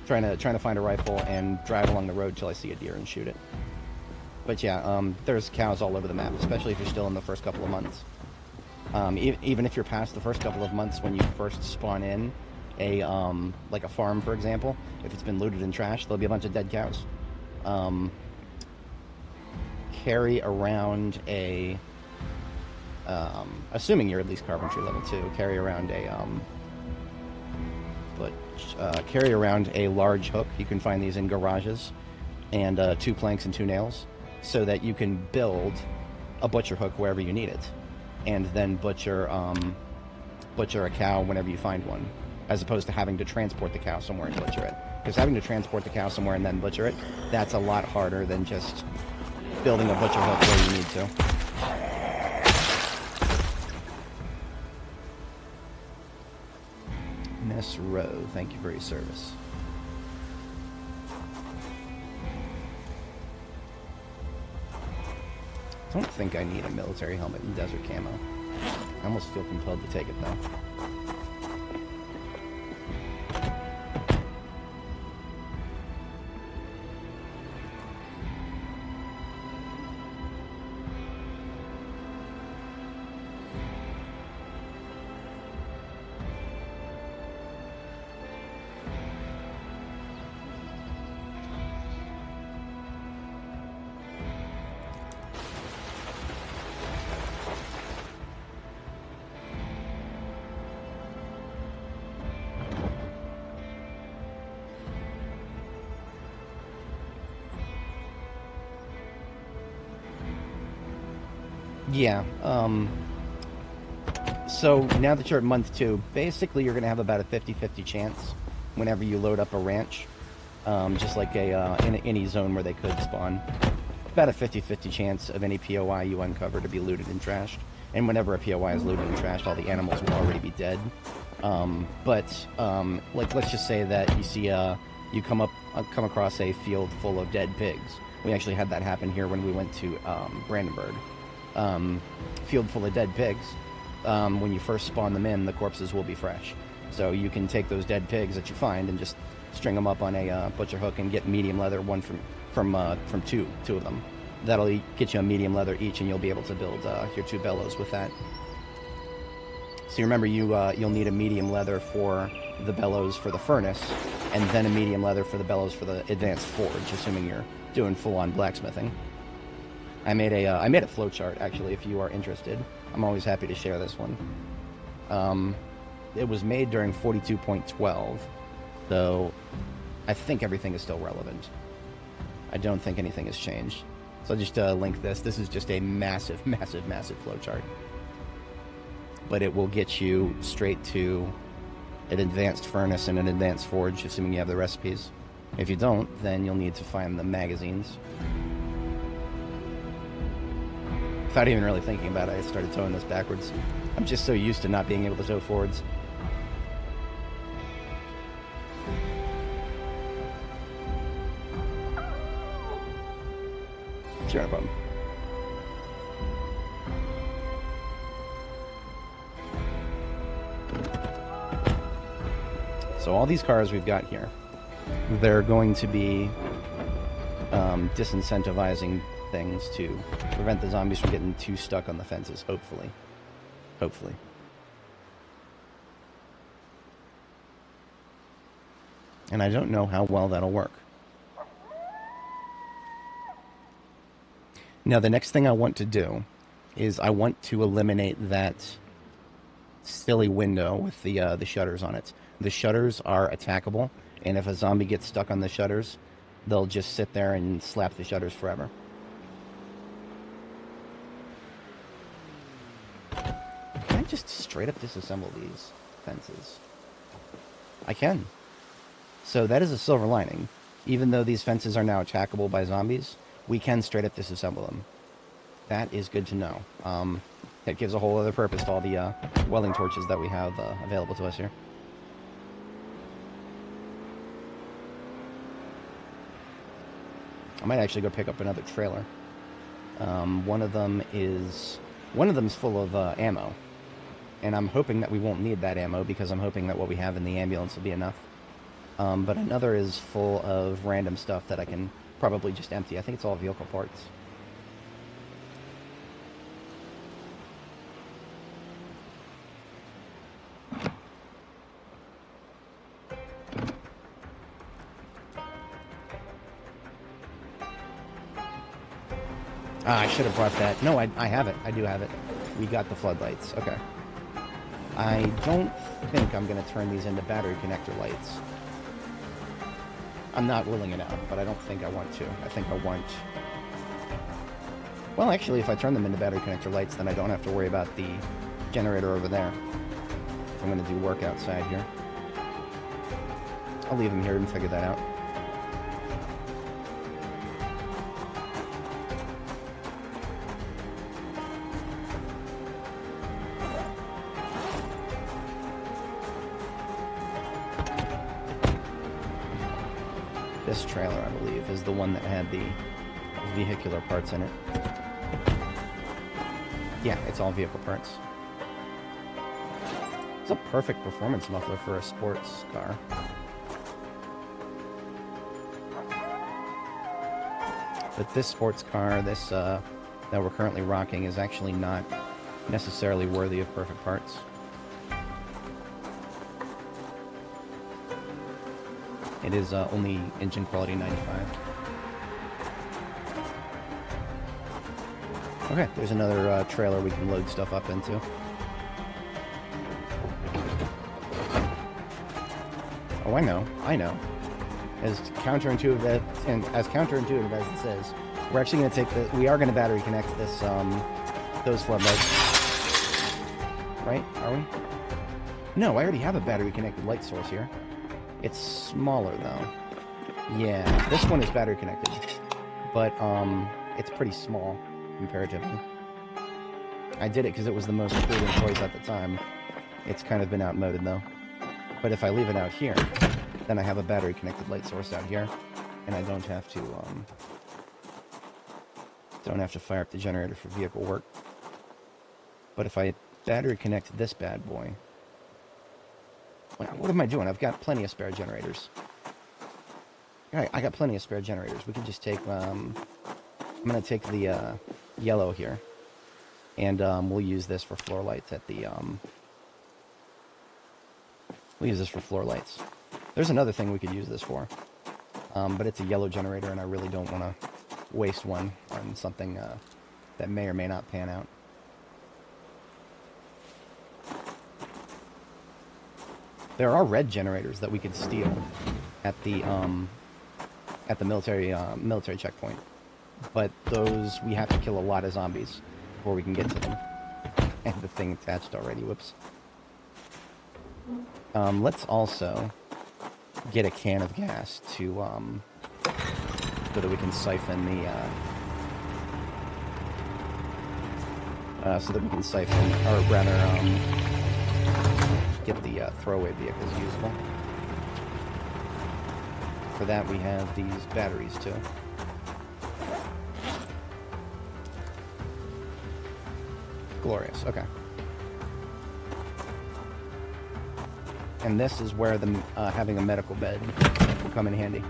trying to find a rifle and drive along the road till I see a deer and shoot it. But yeah, there's cows all over the map, especially if you're still in the first couple of months. Even if you're past the first couple of months when you first spawn in like a farm, for example, if it's been looted and trashed, there'll be a bunch of dead cows. Carry around a, assuming you're at least carpentry level 2, carry around a large hook. You can find these in garages, and 2 planks and 2 nails. so that you can build a butcher hook wherever you need it, and then butcher a cow whenever you find one, as opposed to having to transport the cow somewhere and butcher it. Because having to transport the cow somewhere and then butcher it, that's a lot harder than just building a butcher hook where you need to. Miss Rowe, thank you for your service. I don't think I need a military helmet in desert camo. I almost feel compelled to take it though. Yeah, so now that you're at month 2, basically you're going to have about a 50-50 chance whenever you load up a ranch, just like in any zone where they could spawn. About a 50-50 chance of any POI you uncover to be looted and trashed. And whenever a POI is looted and trashed, all the animals will already be dead. Like, let's just say that you see, you come across a field full of dead pigs. We actually had that happen here when we went to Brandenburg. Field full of dead pigs. When you first spawn them in, the corpses will be fresh. So you can take those dead pigs that you find and just string them up on a butcher hook and get medium leather, one from two of them. That'll get you a medium leather each, and you'll be able to build your 2 bellows with that. So remember, you'll need a medium leather for the bellows for the furnace, and then a medium leather for the bellows for the advanced forge, assuming you're doing full-on blacksmithing. I made a flowchart, actually, if you are interested. I'm always happy to share this one. It was made during 42.12, though I think everything is still relevant. I don't think anything has changed. So I'll just link this. This is just a massive, massive, massive flowchart. But it will get you straight to an advanced furnace and an advanced forge, assuming you have the recipes. If you don't, then you'll need to find the magazines. Without even really thinking about it, I started towing this backwards. I'm just so used to not being able to tow forwards. Sure, no problem. So all these cars we've got here, they're going to be disincentivizing things to prevent the zombies from getting too stuck on the fences, hopefully. Hopefully. And I don't know how well that'll work. Now, the next thing I want to do is I want to eliminate that silly window with the shutters on it. The shutters are attackable, and if a zombie gets stuck on the shutters, they'll just sit there and slap the shutters forever. Can I just straight up disassemble these fences? I can. So that is a silver lining. Even though these fences are now attackable by zombies, we can straight up disassemble them. That is good to know. That gives a whole other purpose to all the welding torches that we have available to us here. I might actually go pick up another trailer. One of them's full of ammo, and I'm hoping that we won't need that ammo because I'm hoping that what we have in the ambulance will be enough. But another is full of random stuff that I can probably just empty. I think it's all vehicle parts. I should have brought that. No, I have it. I do have it. We got the floodlights. Okay. I don't think I'm going to turn these into battery connector lights. I'm not ruling it out, but I don't think I want to. I think I want Well, actually, if I turn them into battery connector lights, then I don't have to worry about the generator over there. I'm going to do work outside here. I'll leave them here and figure that out. This trailer, I believe, is the one that had the vehicular parts in it. Yeah, it's all vehicle parts. It's a perfect performance muffler for a sports car. But this sports car, this that we're currently rocking, is actually not necessarily worthy of perfect parts. It is only engine quality 95. Okay, there's another trailer we can load stuff up into. Oh, I know. As counterintuitive as this is, we're actually going to take the. We are going to battery connect this, those floodlights. Right? Are we? No, I already have a battery connected light source here. It's smaller though. Yeah, this one is battery connected, but it's pretty small comparatively. I did it because it was the most prudent choice at the time. It's kind of been outmoded though. But if I leave it out here, then I have a battery connected light source out here, and I don't have to fire up the generator for vehicle work. But if I battery connect this bad boy, what am I doing? I've got plenty of spare generators. I got plenty of spare generators. We can just take, I'm going to take the yellow here, and we'll use this for floor lights at the, we'll use this for floor lights. There's another thing we could use this for, but it's a yellow generator, and I really don't want to waste one on something that may or may not pan out. There are red generators that we could steal at the military checkpoint, but those we have to kill a lot of zombies before we can get to them. And the thing attached already. Whoops. Let's also get a can of gas to so that we can siphon or rather get the throwaway vehicles usable. For that, we have these batteries too. Glorious. Okay. And this is where the having a medical bed will come in handy.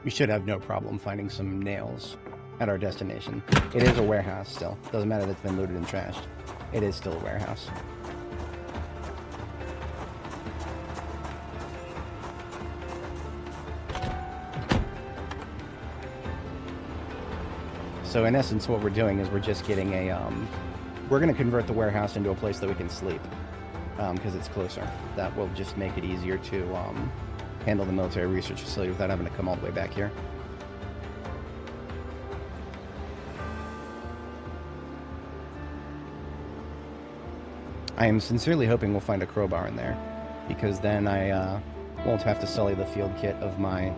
We should have no problem finding some nails at our destination. It is a warehouse still. Doesn't matter that it's been looted and trashed. It is still a warehouse. So in essence, what we're doing is we're just getting a, we're going to convert the warehouse into a place that we can sleep, because it's closer. That will just make it easier to handle the military research facility without having to come all the way back here. I am sincerely hoping we'll find a crowbar in there, because then I won't have to sully the field kit of my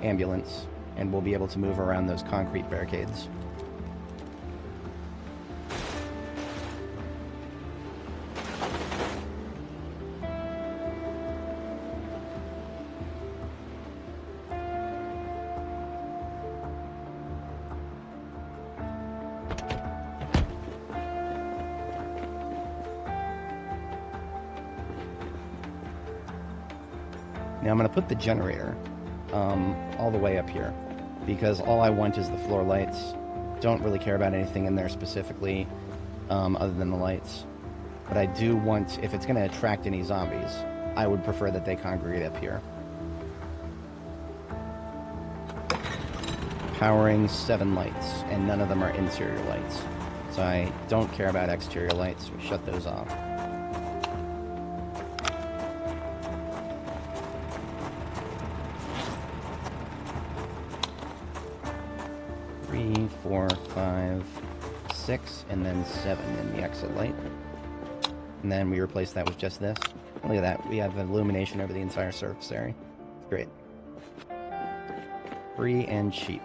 ambulance, and we'll be able to move around those concrete barricades. Now I'm going to put the generator all the way up here, because all I want is the floor lights. Don't really care about anything in there specifically other than the lights. But I do want, if it's going to attract any zombies, I would prefer that they congregate up here. Powering 7 lights, and none of them are interior lights. So I don't care about exterior lights. We shut those off. Three, 4, 5, 6, and then 7 in the exit light. And then we replace that with just this. Look at that. We have illumination over the entire surface area. Great. Free and cheap.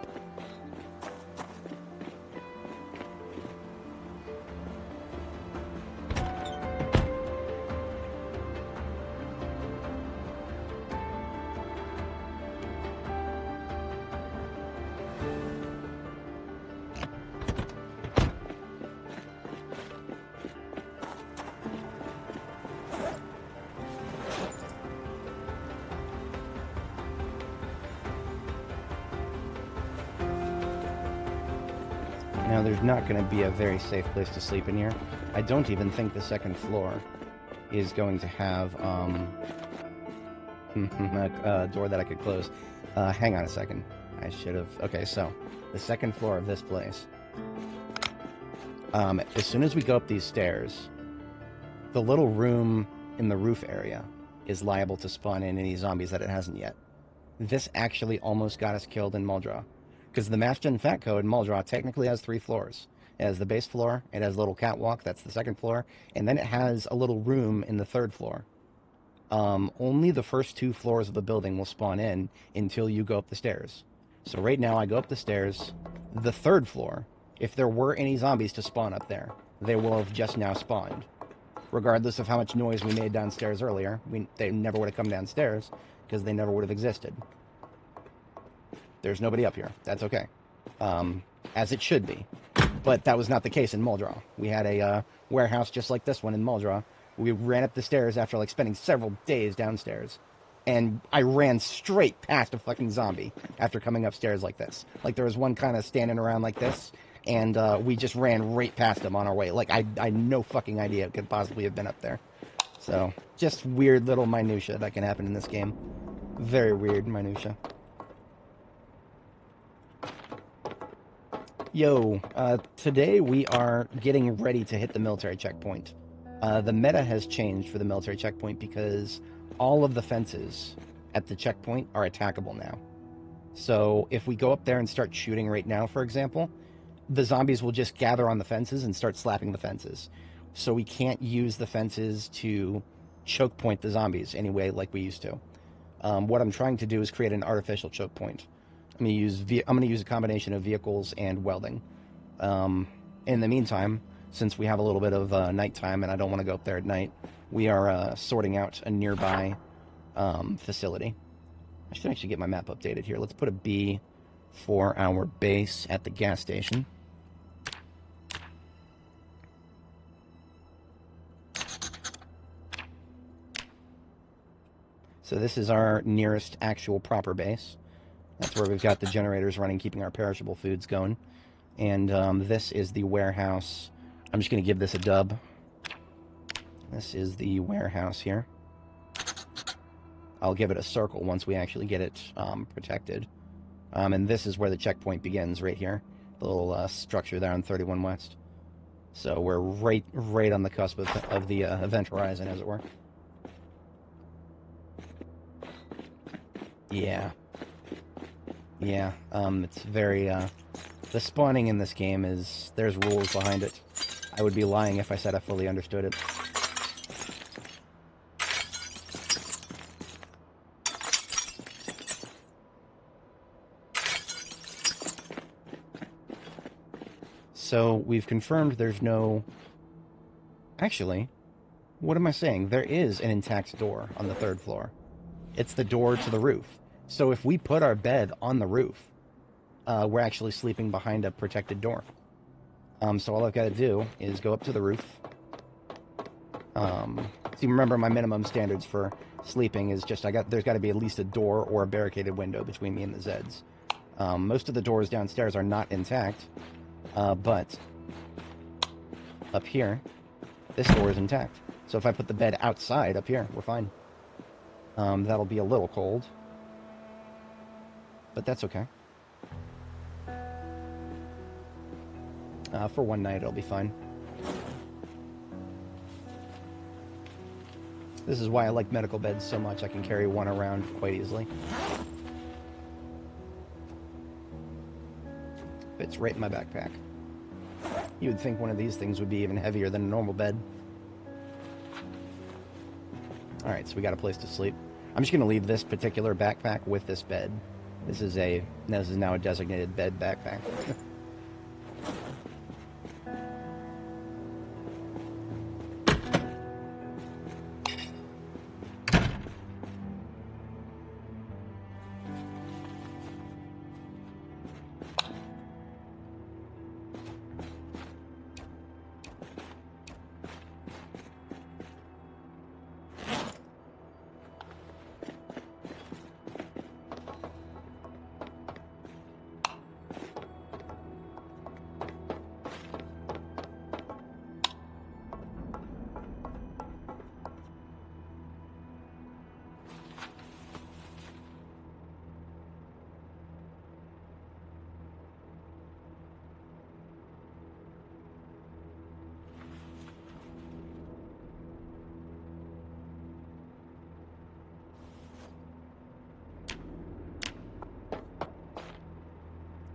Now, there's not going to be a very safe place to sleep in here. I don't even think the second floor is going to have a door that I could close. Hang on a second. I should have... Okay, so, the second floor of this place. As soon as we go up these stairs, the little room in the roof area is liable to spawn in any zombies that it hasn't yet. This actually almost got us killed in Muldraugh. Because the Mass Gen Fat Code in Muldraugh technically has 3 floors. It has the base floor, it has a little catwalk, that's the second floor, and then it has a little room in the 3rd floor. Only the first 2 floors of the building will spawn in until you go up the stairs. So right now I go up the stairs, the 3rd floor, if there were any zombies to spawn up there, they will have just now spawned. Regardless of how much noise we made downstairs earlier, they never would have come downstairs, because they never would have existed. There's nobody up here. That's okay. As it should be. But that was not the case in Muldraugh. We had a warehouse just like this one in Muldraugh. We ran up the stairs after, like, spending several days downstairs. And I ran straight past a fucking zombie after coming upstairs like this. Like, there was one kind of standing around like this, and we just ran right past him on our way. Like, I had no fucking idea it could possibly have been up there. So, just weird little minutia that can happen in this game. Very weird minutia. Yo, today we are getting ready to hit the military checkpoint. The meta has changed for the military checkpoint because all of the fences at the checkpoint are attackable now. So if we go up there and start shooting right now, for example, the zombies will just gather on the fences and start slapping the fences. So we can't use the fences to choke point the zombies anyway like we used to. What I'm trying to do is create an artificial choke point. I'm going to use a combination of vehicles and welding. In the meantime, since we have a little bit of nighttime and I don't want to go up there at night, we are sorting out a nearby facility. I should actually get my map updated here. Let's put a B for our base at the gas station. So this is our nearest actual proper base. That's where we've got the generators running, keeping our perishable foods going. And this is the warehouse. I'm just going to give this a dub. This is the warehouse here. I'll give it a circle once we actually get it protected. And this is where the checkpoint begins, right here. The little structure there on 31 West. So we're right on the cusp of the event horizon, as it were. Yeah. Yeah, it's very, the spawning in this game is, there's rules behind it. I would be lying if I said I fully understood it. So, we've confirmed there's no... Actually, what am I saying? There is an intact door on the 3rd floor. It's the door to the roof. So if we put our bed on the roof, we're actually sleeping behind a protected door. So all I've got to do is go up to the roof. So remember, my minimum standards for sleeping is just there's got to be at least a door or a barricaded window between me and the Zeds. Most of the doors downstairs are not intact, but up here, this door is intact. So if I put the bed outside up here, we're fine. That'll be a little cold, but that's okay. For one night, it'll be fine. This is why I like medical beds so much. I can carry one around quite easily. Fits right in my backpack. You would think one of these things would be even heavier than a normal bed. Alright, so we got a place to sleep. I'm just going to leave this particular backpack with this bed. This is now a designated bed backpack.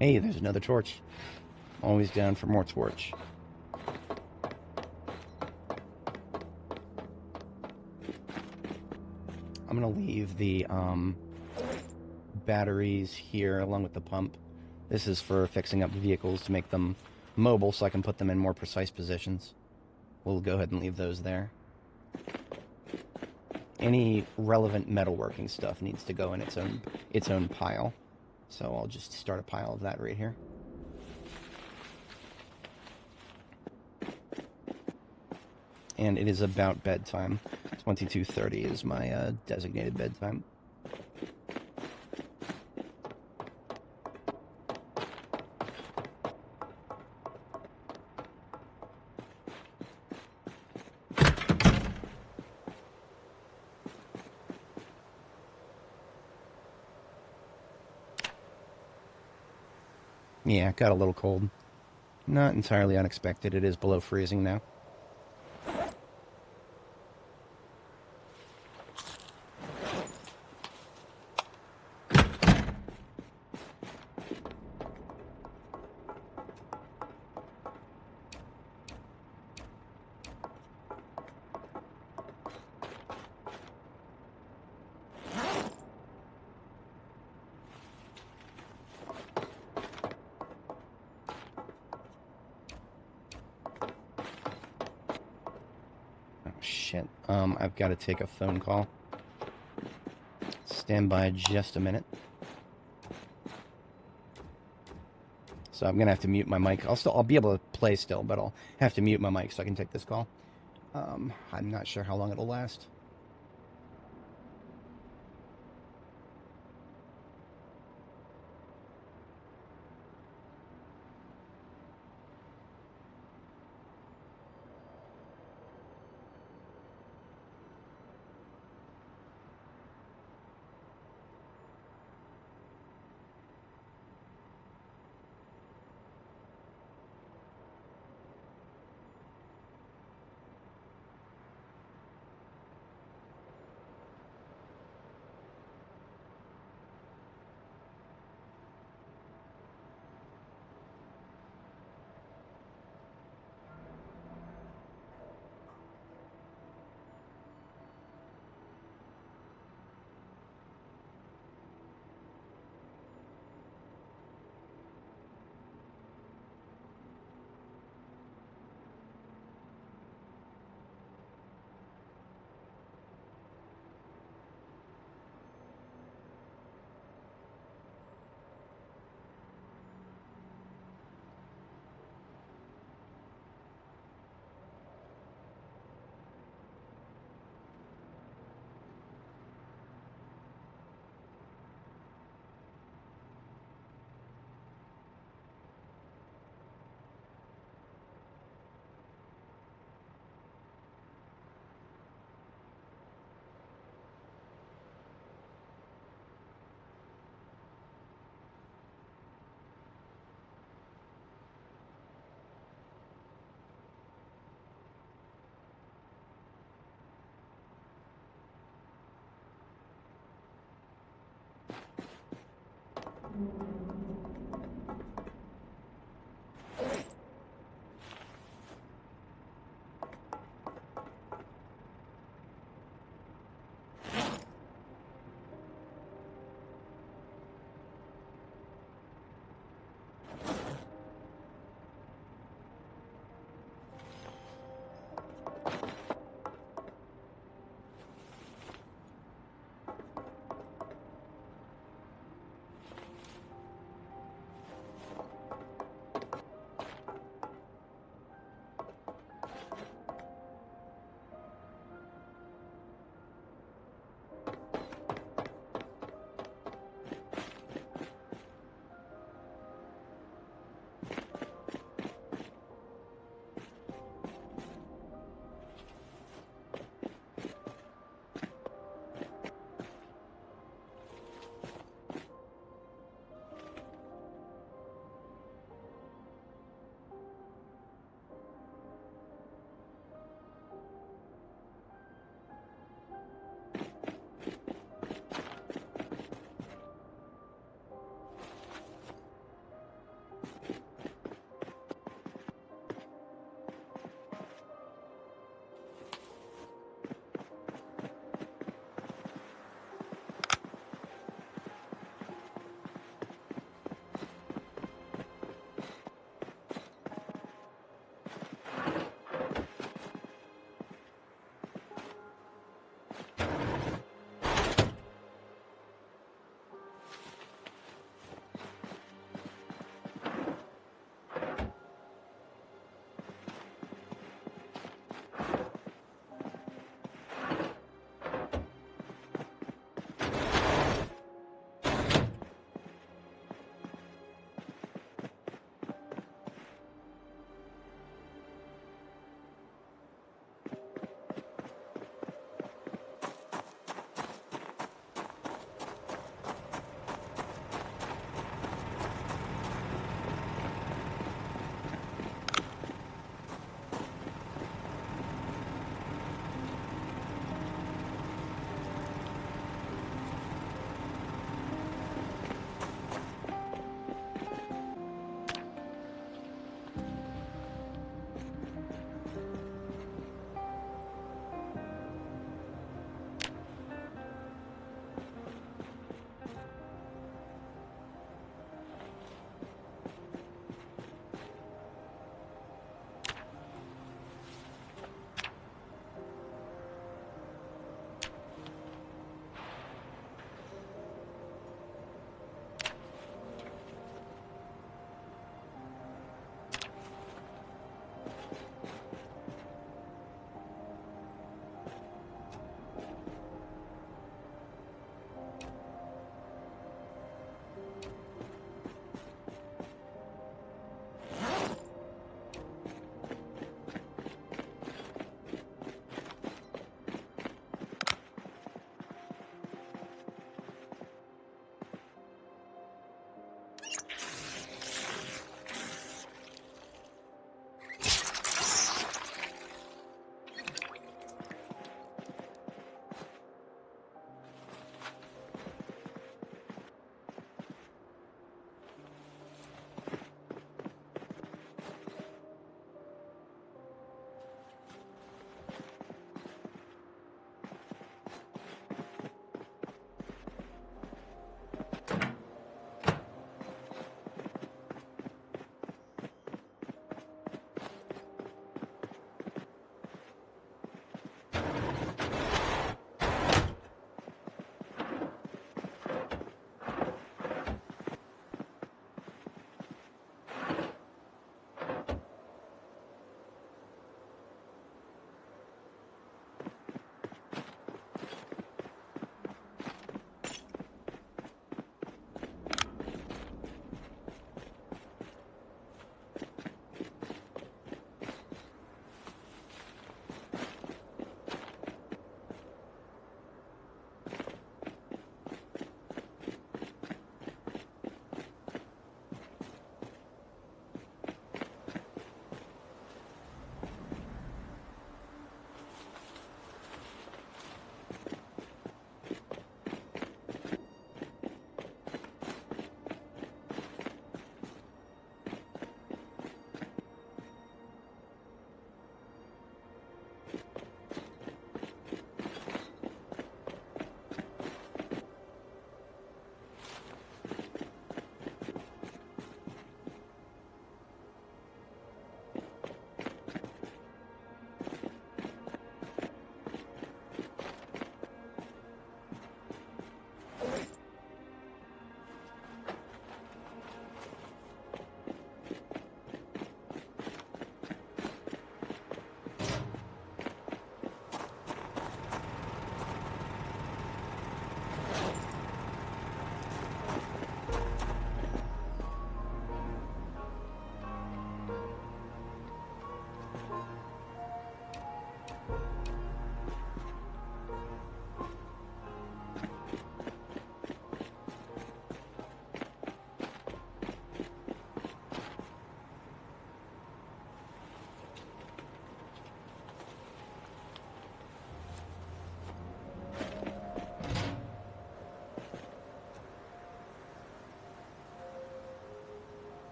Hey, there's another torch. Always down for more torch. I'm going to leave the batteries here along with the pump. This is for fixing up vehicles to make them mobile so I can put them in more precise positions. We'll go ahead and leave those there. Any relevant metalworking stuff needs to go in its own pile. So I'll just start a pile of that right here. And it is about bedtime. 22:30 is my designated bedtime. Yeah, got a little cold. Not entirely unexpected. It is below freezing now. Shit. I've got to take a phone call. Stand by just a minute. So I'm gonna have to mute my mic. I'll be able to play still, but I'll have to mute my mic so I can take this call. I'm not sure how long it'll last.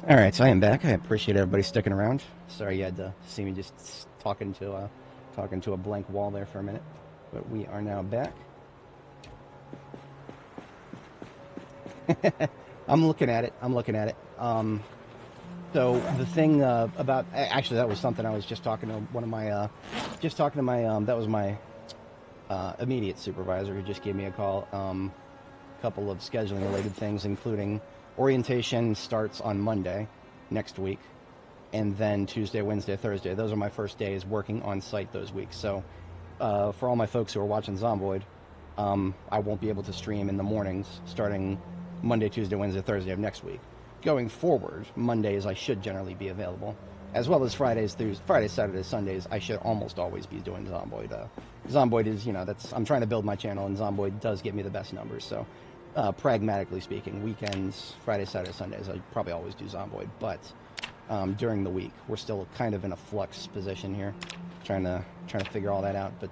Alright, so I am back. I appreciate everybody sticking around. Sorry you had to see me just talking to a blank wall there for a minute. But we are now back. I'm looking at it. So the thing about actually that was something I was just talking to one of my that was my immediate supervisor who just gave me a call. Couple of scheduling related things, including orientation starts on Monday next week, and then Tuesday, Wednesday, Thursday. Those are my first days working on site those weeks. So for all my folks who are watching Zomboid, I won't be able to stream in the mornings starting Monday, Tuesday, Wednesday, Thursday of next week. Going forward, Mondays I should generally be available, as well as Fridays, Saturdays, Sundays. I should almost always be doing Zomboid. Zomboid is, I'm trying to build my channel, and Zomboid does get me the best numbers. So, pragmatically speaking, weekends, Fridays, Saturdays, Sundays, I probably always do Zomboid. But during the week, we're still kind of in a flux position here, trying to figure all that out. But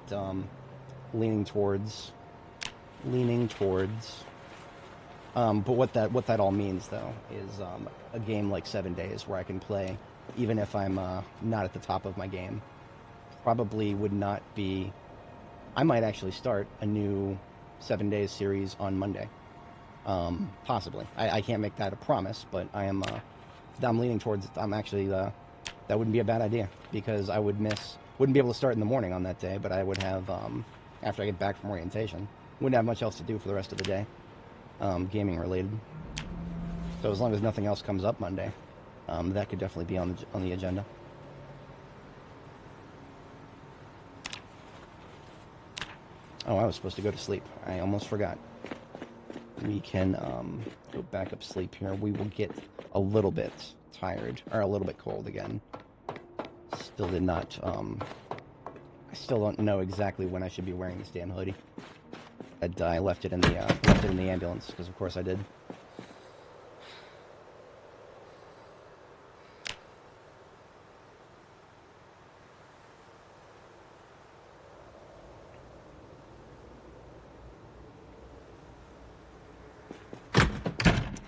leaning towards. But what that all means, though, is a game like 7 days where I can play, even if I'm not at the top of my game. Probably would not be. I might actually start a new 7 days series on Monday. Possibly. I can't make that a promise, but I'm leaning towards. I'm actually. That wouldn't be a bad idea, because I wouldn't be able to start in the morning on that day, but I would have after I get back from orientation. Wouldn't have much else to do for the rest of the day. Gaming related. So as long as nothing else comes up Monday, that could definitely be on the agenda. Oh, I was supposed to go to sleep. I almost forgot. We can go back up sleep here. We will get a little bit tired, or a little bit cold again. Still did not. I still don't know exactly when I should be wearing this damn hoodie. I left it in the ambulance, because of course I did.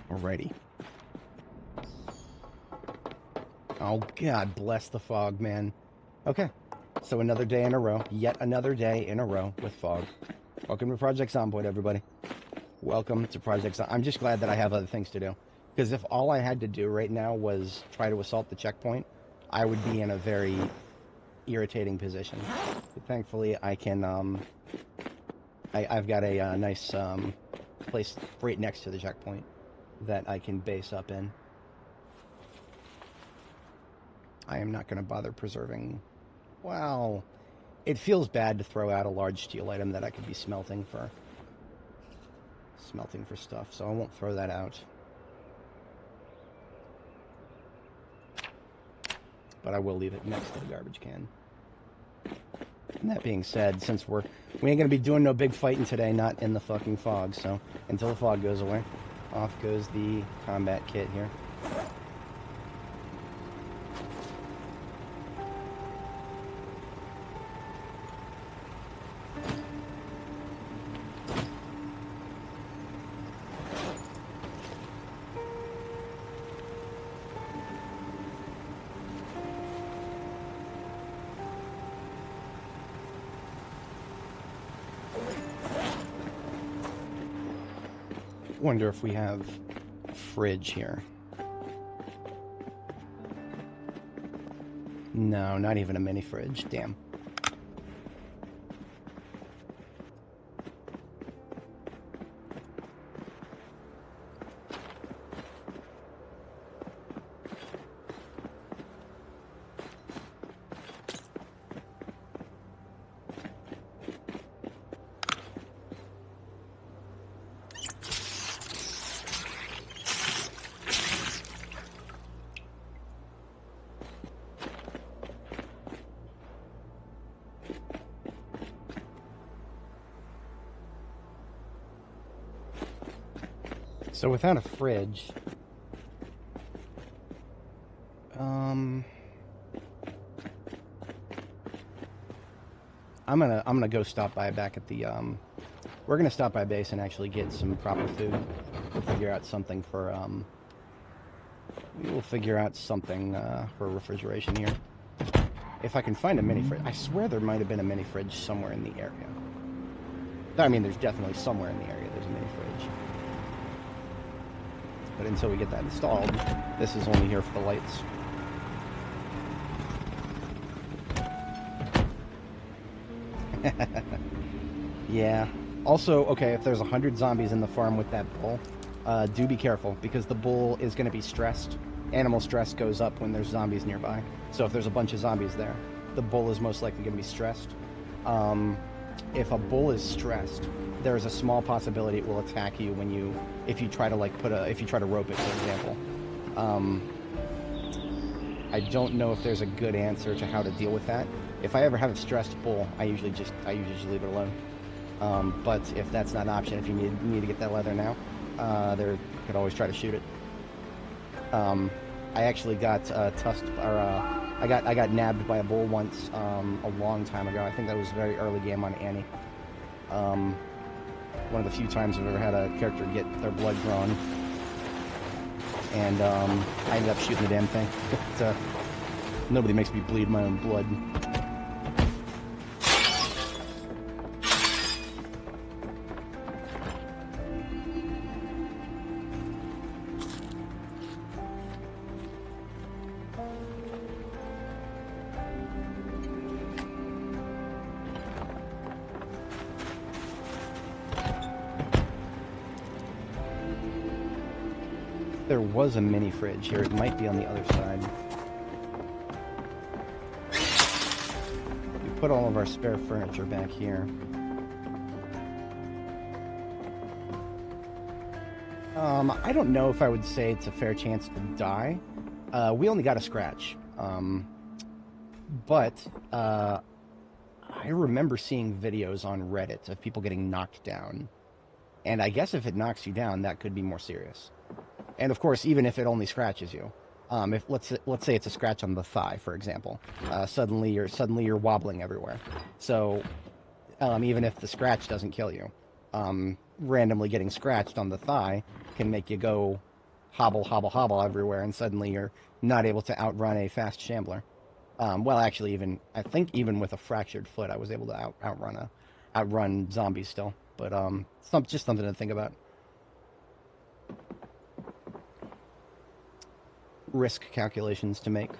Alrighty. Oh, God bless the fog, man. Okay, so another day in a row. Yet another day in a row with fog. Welcome to Project Zomboid, everybody. Welcome to Project Zomboid. I'm just glad that I have other things to do. Because if all I had to do right now was try to assault the checkpoint, I would be in a very irritating position. But thankfully, I can, I've got a nice place right next to the checkpoint that I can base up in. I am not going to bother preserving. Wow. It feels bad to throw out a large steel item that I could be smelting for stuff, so I won't throw that out. But I will leave it next to the garbage can. And that being said, since we ain't gonna be doing no big fighting today, not in the fucking fog, so until the fog goes away, off goes the combat kit here. Wonder if we have a fridge here. No, not even a mini fridge. Damn. So without a fridge, I'm gonna go stop by back at the we're gonna stop by base and actually get some proper food. We'll figure out something for We will figure out something for refrigeration here. If I can find a mini fridge. I swear there might have been a mini fridge somewhere in the area. I mean, there's definitely somewhere in the area there's a mini fridge. But until we get that installed, this is only here for the lights. Yeah. Also, okay, if there's 100 zombies in the farm with that bull, do be careful, because the bull is going to be stressed. Animal stress goes up when there's zombies nearby. So if there's a bunch of zombies there, the bull is most likely going to be stressed. If a bull is stressed, there's a small possibility it will attack you if you try to like if you try to rope it, for example. I don't know if there's a good answer to how to deal with that. If I ever have a stressed bull, I usually just leave it alone. But if that's not an option, if you need to get that leather now, you could always try to shoot it. I actually got I got nabbed by a bull once a long time ago. I think that was a very early game on Annie. One of the few times I've ever had a character get their blood drawn, and I ended up shooting the damn thing. Nobody makes me bleed my own blood. There was a mini fridge here. It might be on the other side. We put all of our spare furniture back here. I don't know if I would say it's a fair chance to die. We only got a scratch. But I remember seeing videos on Reddit of people getting knocked down. And I guess if it knocks you down, that could be more serious. And of course, even if it only scratches you, if let's say it's a scratch on the thigh, for example, suddenly you're wobbling everywhere. So even if the scratch doesn't kill you, randomly getting scratched on the thigh can make you go hobble, hobble, hobble everywhere, and suddenly you're not able to outrun a fast shambler. Well, actually, I think even with a fractured foot, I was able to outrun zombies still. But just something to think about. Risk calculations to make,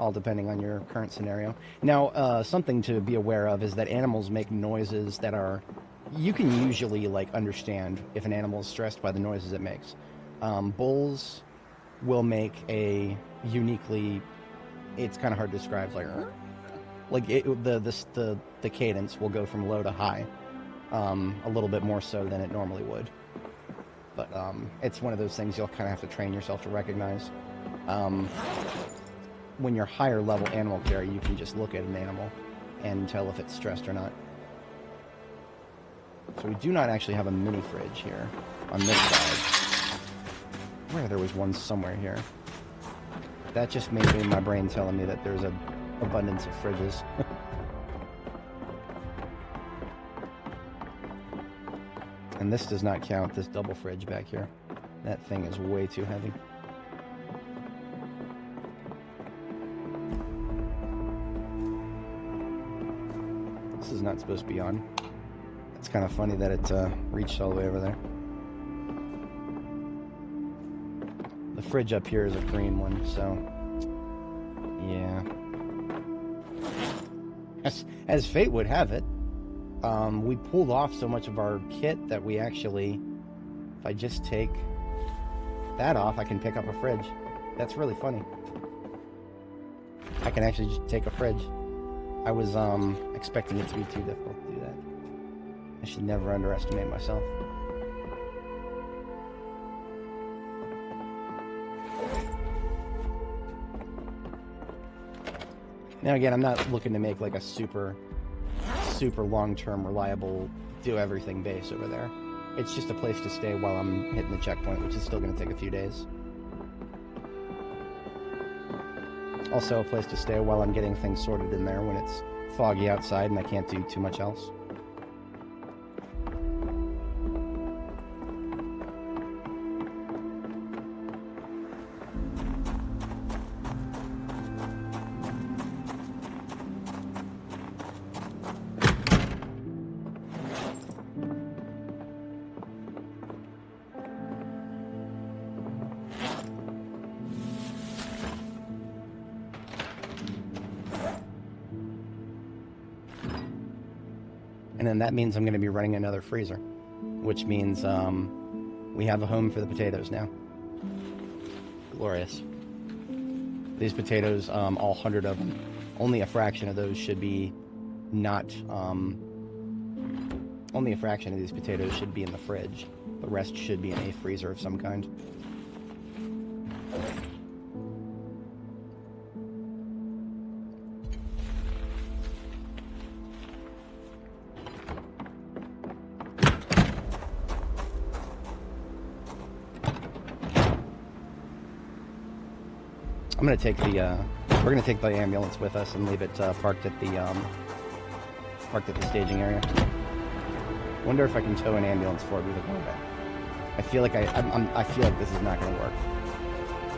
all depending on your current scenario. Now, something to be aware of is that animals make noises that you can usually understand if an animal is stressed by the noises it makes. Bulls will make a uniquely, it's kind of hard to describe, the cadence will go from low to high, a little bit more so than it normally would. But it's one of those things you'll kind of have to train yourself to recognize. When you're higher level animal care, you can just look at an animal and tell if it's stressed or not. So we do not actually have a mini fridge here on this side. Where there was one somewhere here. That just made my brain telling me that there's an abundance of fridges. And this does not count, this double fridge back here. That thing is way too heavy. This is not supposed to be on. It's kind of funny that it reached all the way over there. The fridge up here is a green one, so yeah. As fate would have it, we pulled off so much of our kit that we actually, if I just take that off, I can pick up a fridge. That's really funny. I can actually just take a fridge. I was expecting it to be too difficult to do that. I should never underestimate myself. Now again, I'm not looking to make like a super long-term, reliable, do-everything base over there. It's just a place to stay while I'm hitting the checkpoint, which is still going to take a few days. Also a place to stay while I'm getting things sorted in there when it's foggy outside and I can't do too much else. And then that means I'm going to be running another freezer, which means we have a home for the potatoes now. Glorious. These potatoes, all 100 of them, only a fraction of those should be not, only a fraction of these potatoes should be in the fridge. The rest should be in a freezer of some kind. I'm gonna take the, we're gonna take the ambulance with us and leave it parked at the staging area. Wonder if I can tow an ambulance forward with a combat. I feel like I feel like this is not gonna work.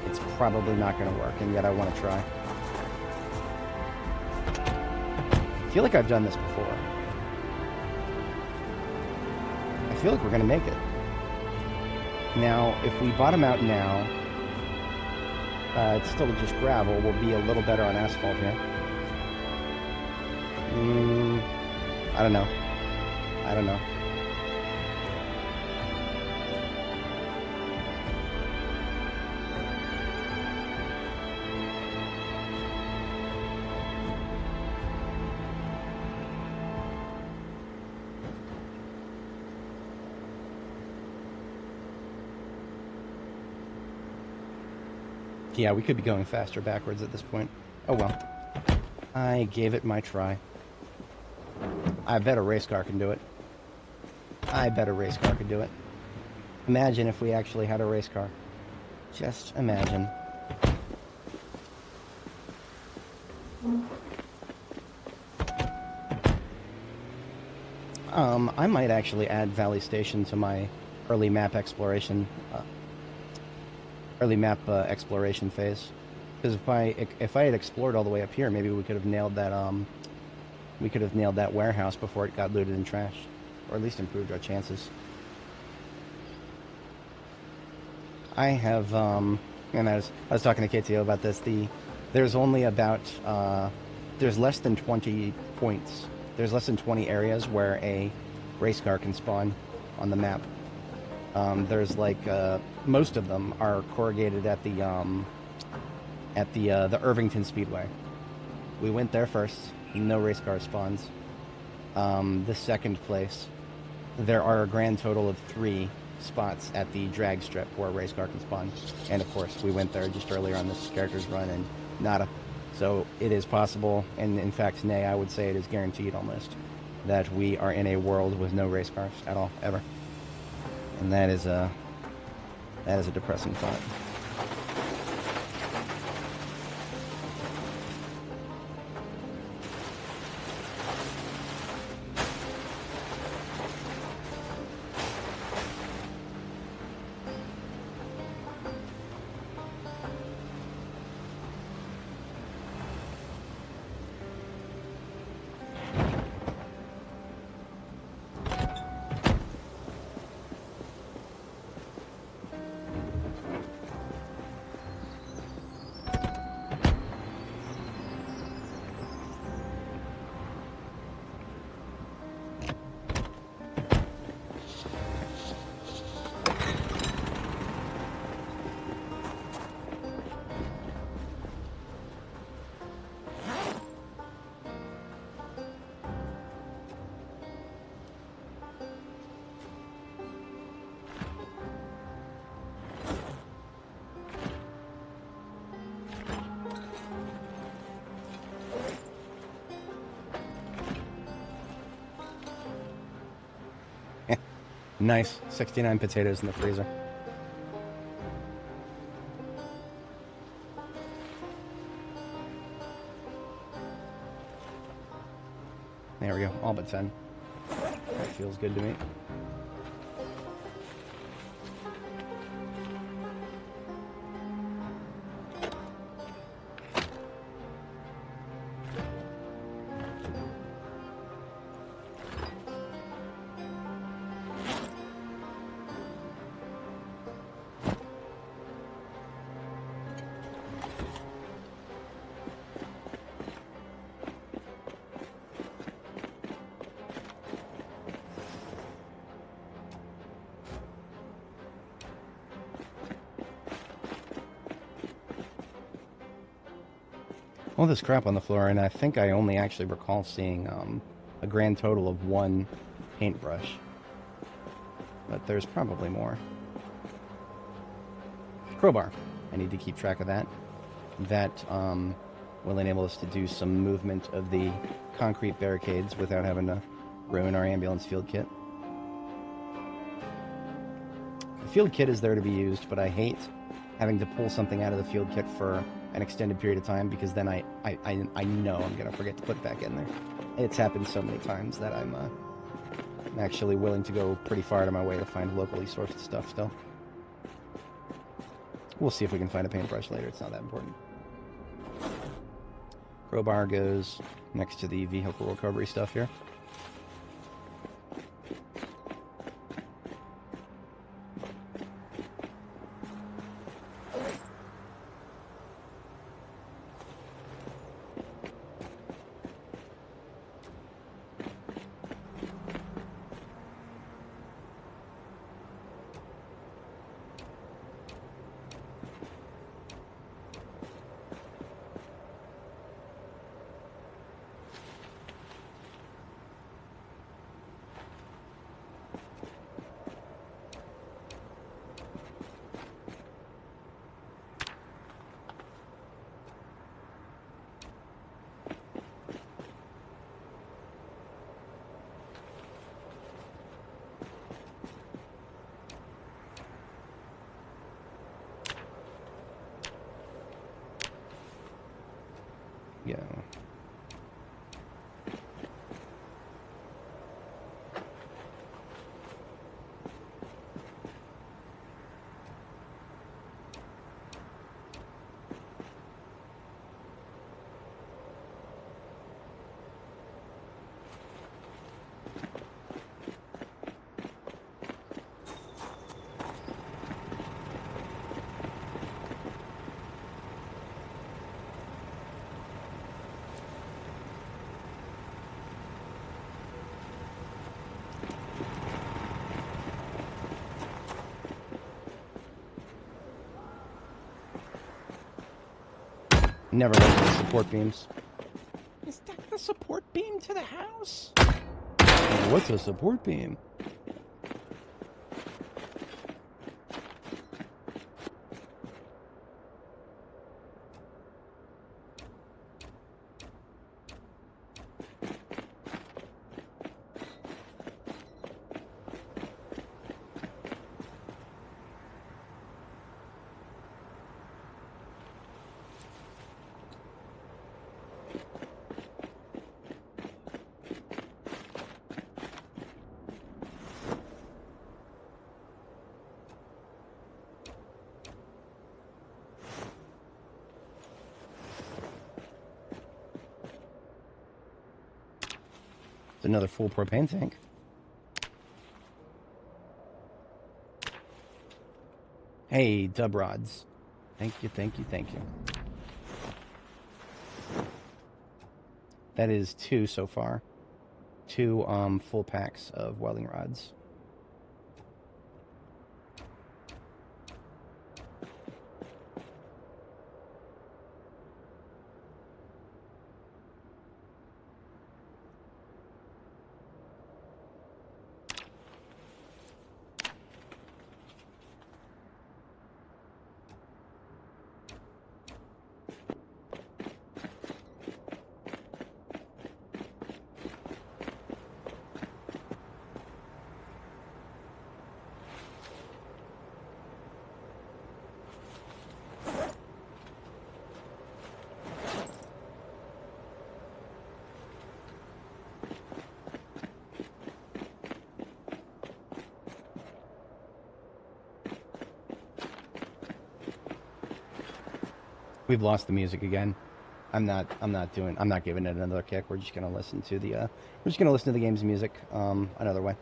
It's probably not gonna work, and yet I want to try. I feel like I've done this before. I feel like we're gonna make it. Now, if we bottom out now, it's still just gravel. We'll be a little better on asphalt here. I don't know. I don't know. Yeah, we could be going faster backwards at this point. Oh well. I gave it my try. I bet a race car can do it. I bet a race car could do it. Imagine if we actually had a race car. Just imagine. I might actually add Valley Station to my early map exploration phase, because if I had explored all the way up here, maybe we could have nailed that warehouse before it got looted and trashed, or at least improved our chances. I have and I was talking to KTO about this. There's only about there's less than 20 points. There's less than 20 areas where a race car can spawn on the map. There's like most of them are corrugated at the Irvington Speedway. We went there first. No race car spawns. The second place, there are a grand total of 3 spots at the drag strip where a race car can spawn. And of course, we went there just earlier on this character's run and nada. So it is possible, and in fact, nay, I would say it is guaranteed almost, that we are in a world with no race cars at all, ever. And that is a depressing thought. Nice. 69 potatoes in the freezer. There we go. All but 10. That feels good to me. all this crap on the floor, and I think I only actually recall seeing a grand total of one paintbrush. But there's probably more. Crowbar. I need to keep track of that. That will enable us to do some movement of the concrete barricades without having to ruin our ambulance field kit. The field kit is there to be used, but I hate having to pull something out of the field kit for an extended period of time, because then I know I'm going to forget to put it back in there. It's happened so many times that I'm actually willing to go pretty far out of my way to find locally sourced stuff still. We'll see if we can find a paintbrush later. It's not that important. Crowbar goes next to the vehicle recovery stuff here. Go. Never liked the support beams. Is that the support beam to the house? What's a support beam? Another full propane tank. Hey, dub rods. Thank you, thank you, thank you. That is 2 so far. 2 full packs of welding rods. We've lost the music again. I'm not giving it another kick. We're just gonna listen to the game's music another way.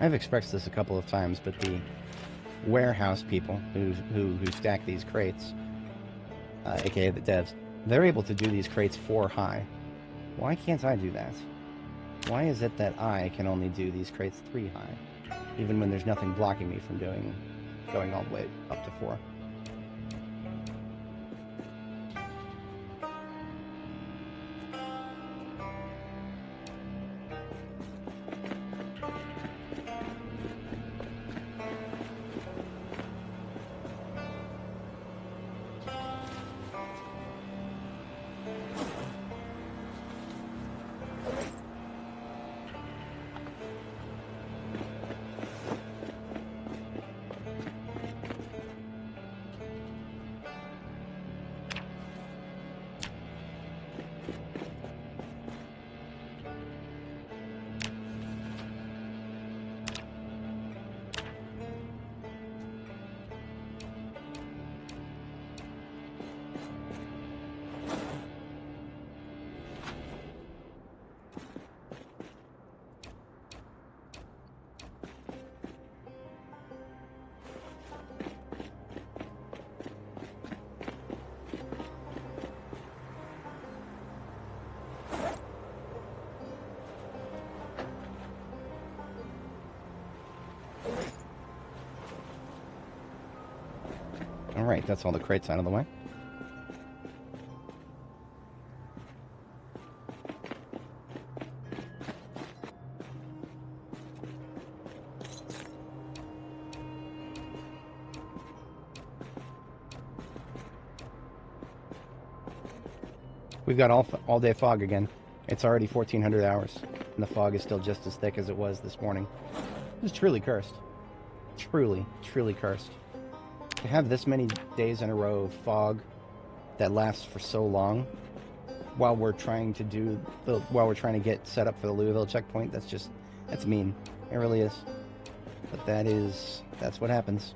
I've expressed this a couple of times, but the warehouse people who stack these crates, aka the devs, they're able to do these crates 4 high. Why can't I do that? Why is it that I can only do these crates 3 high, even when there's nothing blocking me from going all the way up to 4? Alright, that's all the crates out of the way. We've got all-day fog again. It's already 1400 hours, and the fog is still just as thick as it was this morning. It's truly cursed. Truly, truly cursed. To have this many days in a row of fog that lasts for so long while we're trying to get set up for the Louisville checkpoint, that's mean. It really is. But that's what happens.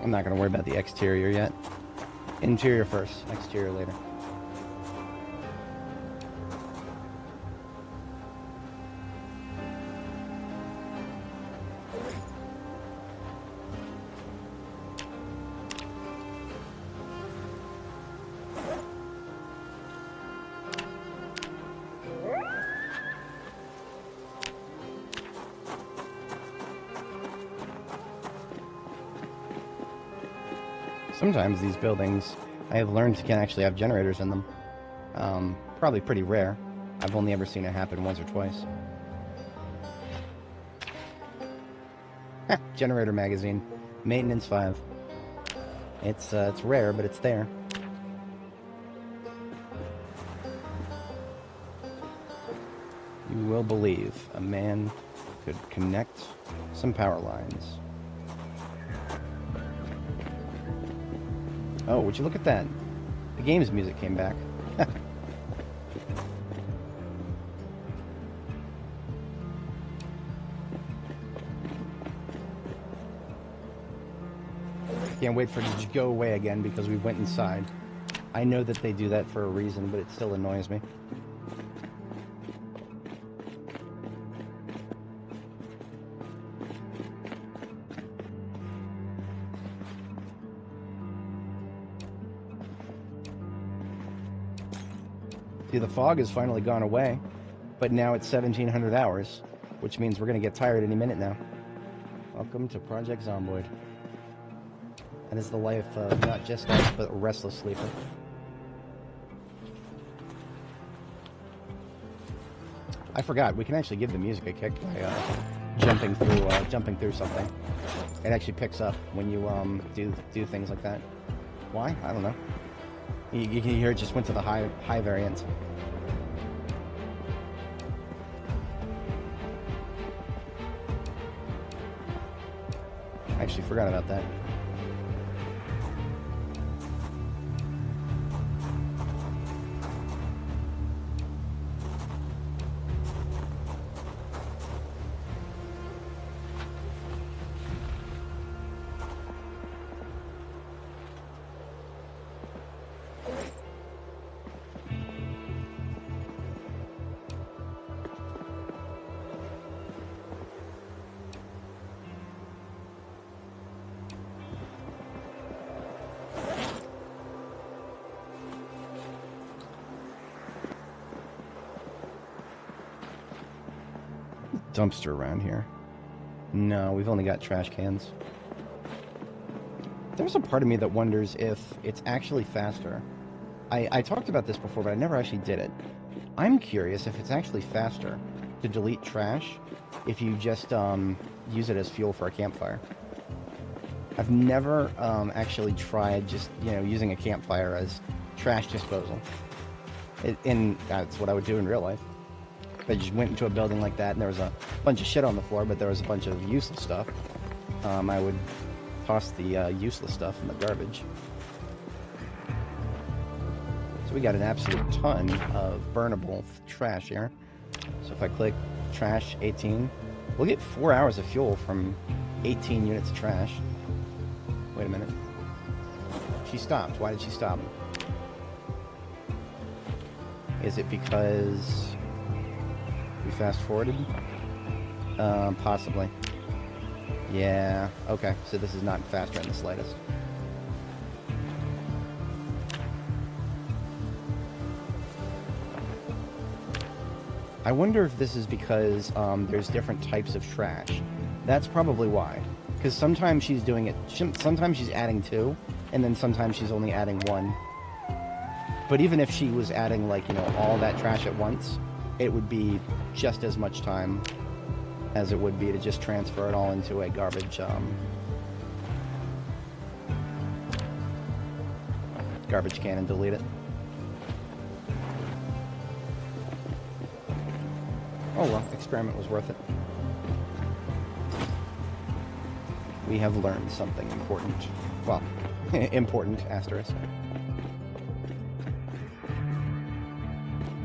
I'm not going to worry about the exterior yet. Interior first, exterior later. Sometimes these buildings, I have learned, can actually have generators in them. Probably pretty rare. I've only ever seen it happen once or twice. Generator magazine. Maintenance 5. It's rare, but it's there. You will believe a man could connect some power lines. Oh, would you look at that? The game's music came back. Can't wait for it to go away again because we went inside. I know that they do that for a reason, but it still annoys me. See, the fog has finally gone away, but now it's 1700 hours, which means we're going to get tired any minute now. Welcome to Project Zomboid. That is the life of not just us, but a restless sleeper. I forgot, we can actually give the music a kick by jumping through something. It actually picks up when you do things like that. Why? I don't know. You can hear it just went to the high variant. I actually forgot about that. Dumpster around here. No, we've only got trash cans. There's a part of me that wonders if it's actually faster. I talked about this before, but I never actually did it. I'm curious if it's actually faster to delete trash if you just use it as fuel for a campfire. I've never actually tried just, using a campfire as trash disposal. And that's what I would do in real life. I just went into a building like that, and there was a bunch of shit on the floor, but there was a bunch of useless stuff. I would toss the useless stuff in the garbage. So we got an absolute ton of burnable trash here. So if I click trash 18, we'll get 4 hours of fuel from 18 units of trash. Wait a minute. She stopped. Why did she stop? Is it because we fast forwarded? Possibly. Yeah, okay, so this is not faster in the slightest. I wonder if this is because there's different types of trash. That's probably why. Because sometimes she's doing it, sometimes she's adding 2, and then sometimes she's only adding 1. But even if she was adding, like, all that trash at once, it would be just as much time as it would be to just transfer it all into a garbage can and delete it. Oh well, experiment was worth it. We have learned something important. Well, important, asterisk.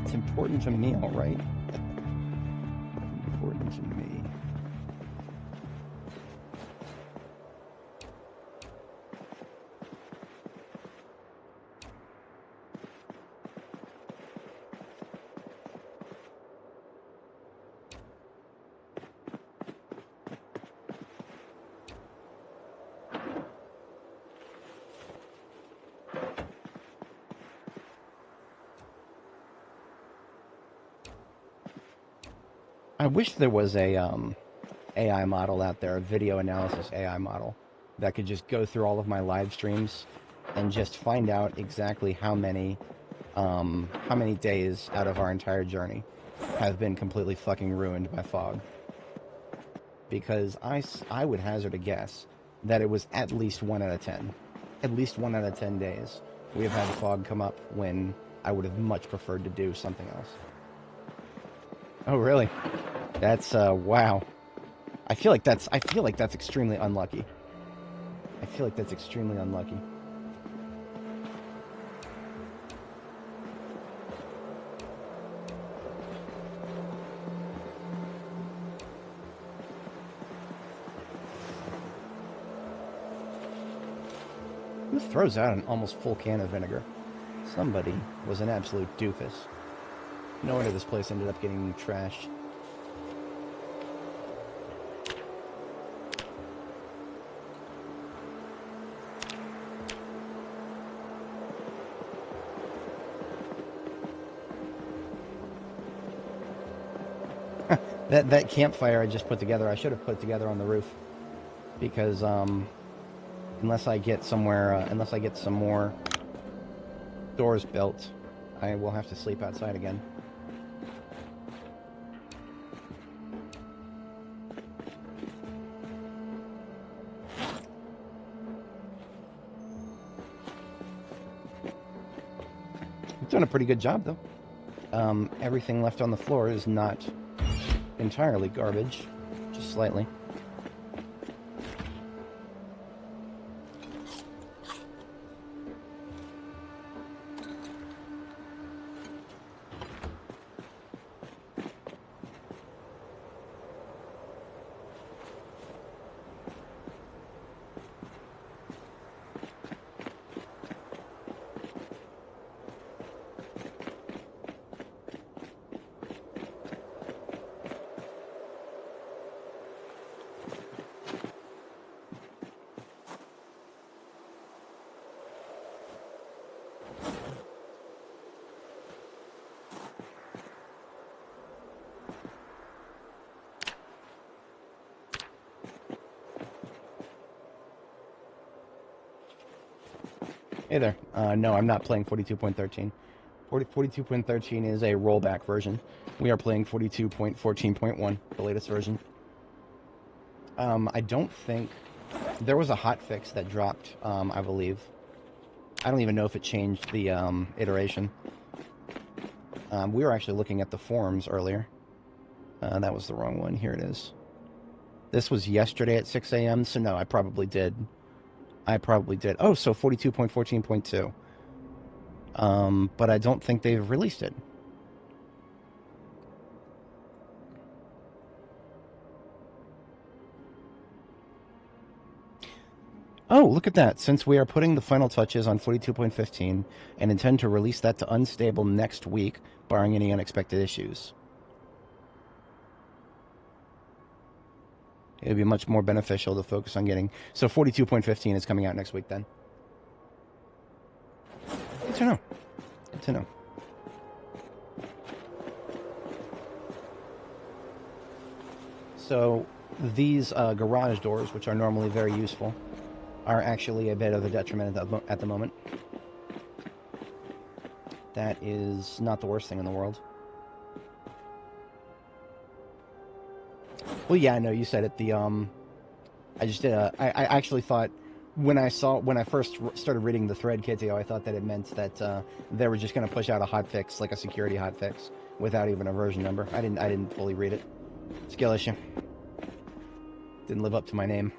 It's important to me, all right. Important to me. I wish there was a AI model out there, a video analysis AI model, that could just go through all of my live streams and just find out exactly how many days out of our entire journey have been completely fucking ruined by fog. because I would hazard a guess that it was at least 1 out of 10. At least 1 out of 10 days we have had fog come up when I would have much preferred to do something else. Oh, really? That's, wow. I feel like that's extremely unlucky. I feel like that's extremely unlucky. Who throws out an almost full can of vinegar? Somebody was an absolute doofus. No wonder this place ended up getting trashed. That campfire I just put together, I should have put together on the roof. Because, unless I get some more doors built, I will have to sleep outside again. I've done a pretty good job, though. Everything left on the floor is not entirely garbage, just slightly. Hey there. No, I'm not playing 42.13. 42.13 is a rollback version. We are playing 42.14.1, the latest version. I don't think... There was a hotfix that dropped, I believe. I don't even know if it changed the iteration. We were actually looking at the forums earlier. That was the wrong one. Here it is. This was yesterday at 6 a.m., so no, I probably did. Oh, so 42.14.2. But I don't think they've released it. Oh, look at that. Since we are putting the final touches on 42.15 and intend to release that to unstable next week, barring any unexpected issues. It would be much more beneficial to focus on getting... So 42.15 is coming out next week, then. Good to know. Good to know. So these garage doors, which are normally very useful, are actually a bit of a detriment at the moment. That is not the worst thing in the world. Well, yeah, I know you said it. I just did I actually thought when I first started reading the thread, Kitio, I thought that it meant that they were just going to push out a hotfix, like a security hotfix, without even a version number. I didn't fully read it. Skill issue. Didn't live up to my name.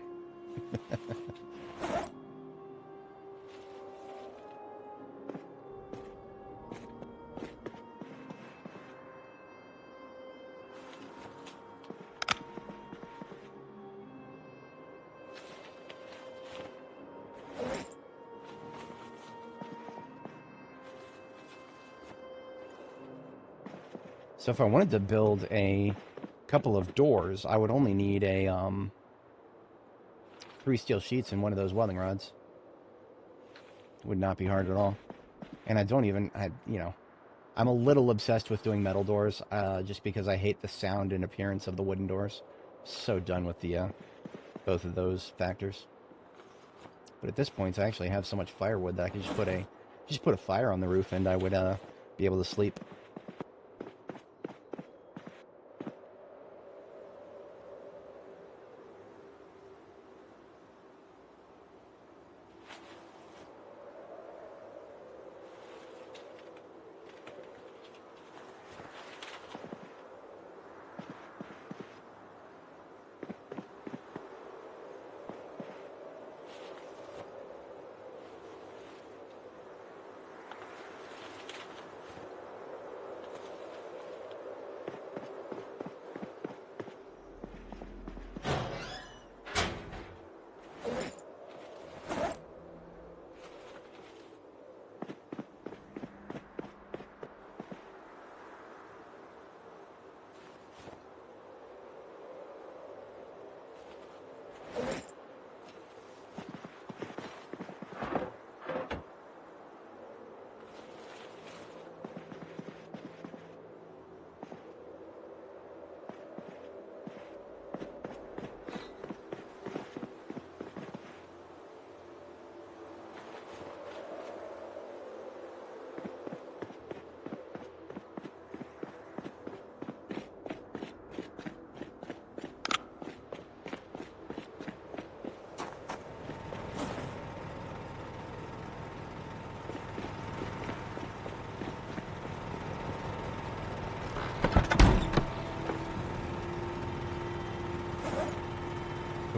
So if I wanted to build a couple of doors, I would only need a 3 steel sheets and one of those welding rods. Would not be hard at all. And I don't even, I'm a little obsessed with doing metal doors, just because I hate the sound and appearance of the wooden doors. So done with the both of those factors. But at this point, I actually have so much firewood that I can just put a fire on the roof, and I would be able to sleep.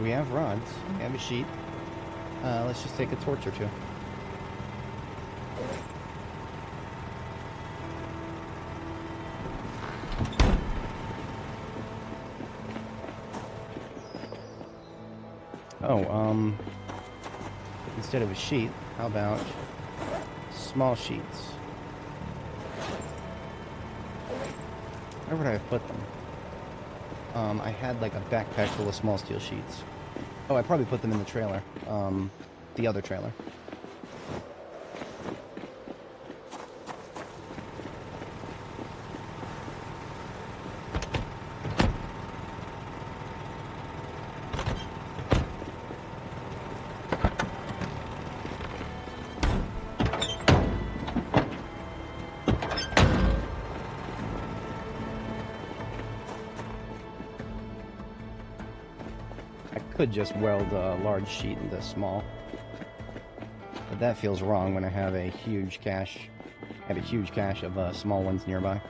So we have rods, we have a sheet. Let's just take a torch or two. Oh, instead of a sheet, how about small sheets? Where would I have put them? I had like a backpack full of small steel sheets. Oh, I probably put them in the trailer. The other trailer. Could just weld a large sheet into small, but that feels wrong when I have a huge cache. I have a huge cache of small ones nearby.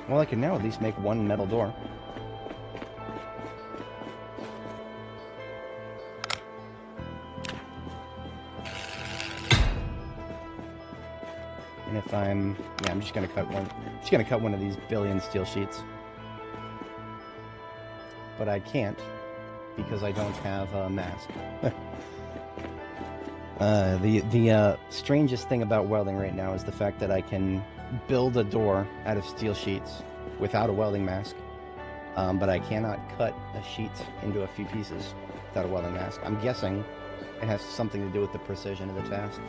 Well, I can now at least make one metal door. And if I'm just gonna cut one. Just gonna cut one of these billion steel sheets. But I can't because I don't have a mask. The strangest thing about welding right now is the fact that I can build a door out of steel sheets without a welding mask, but I cannot cut a sheet into a few pieces without a welding mask. I'm guessing it has something to do with the precision of the task.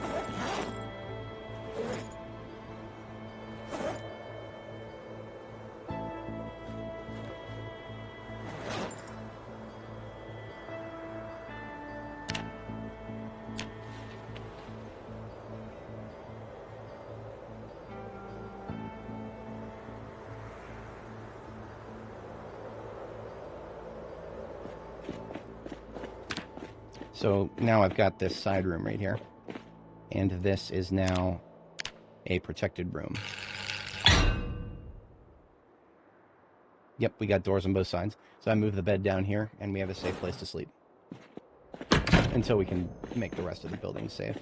So now I've got this side room right here, and this is now a protected room. Yep, we got doors on both sides. So I move the bed down here, and we have a safe place to sleep. Until we can make the rest of the building safe.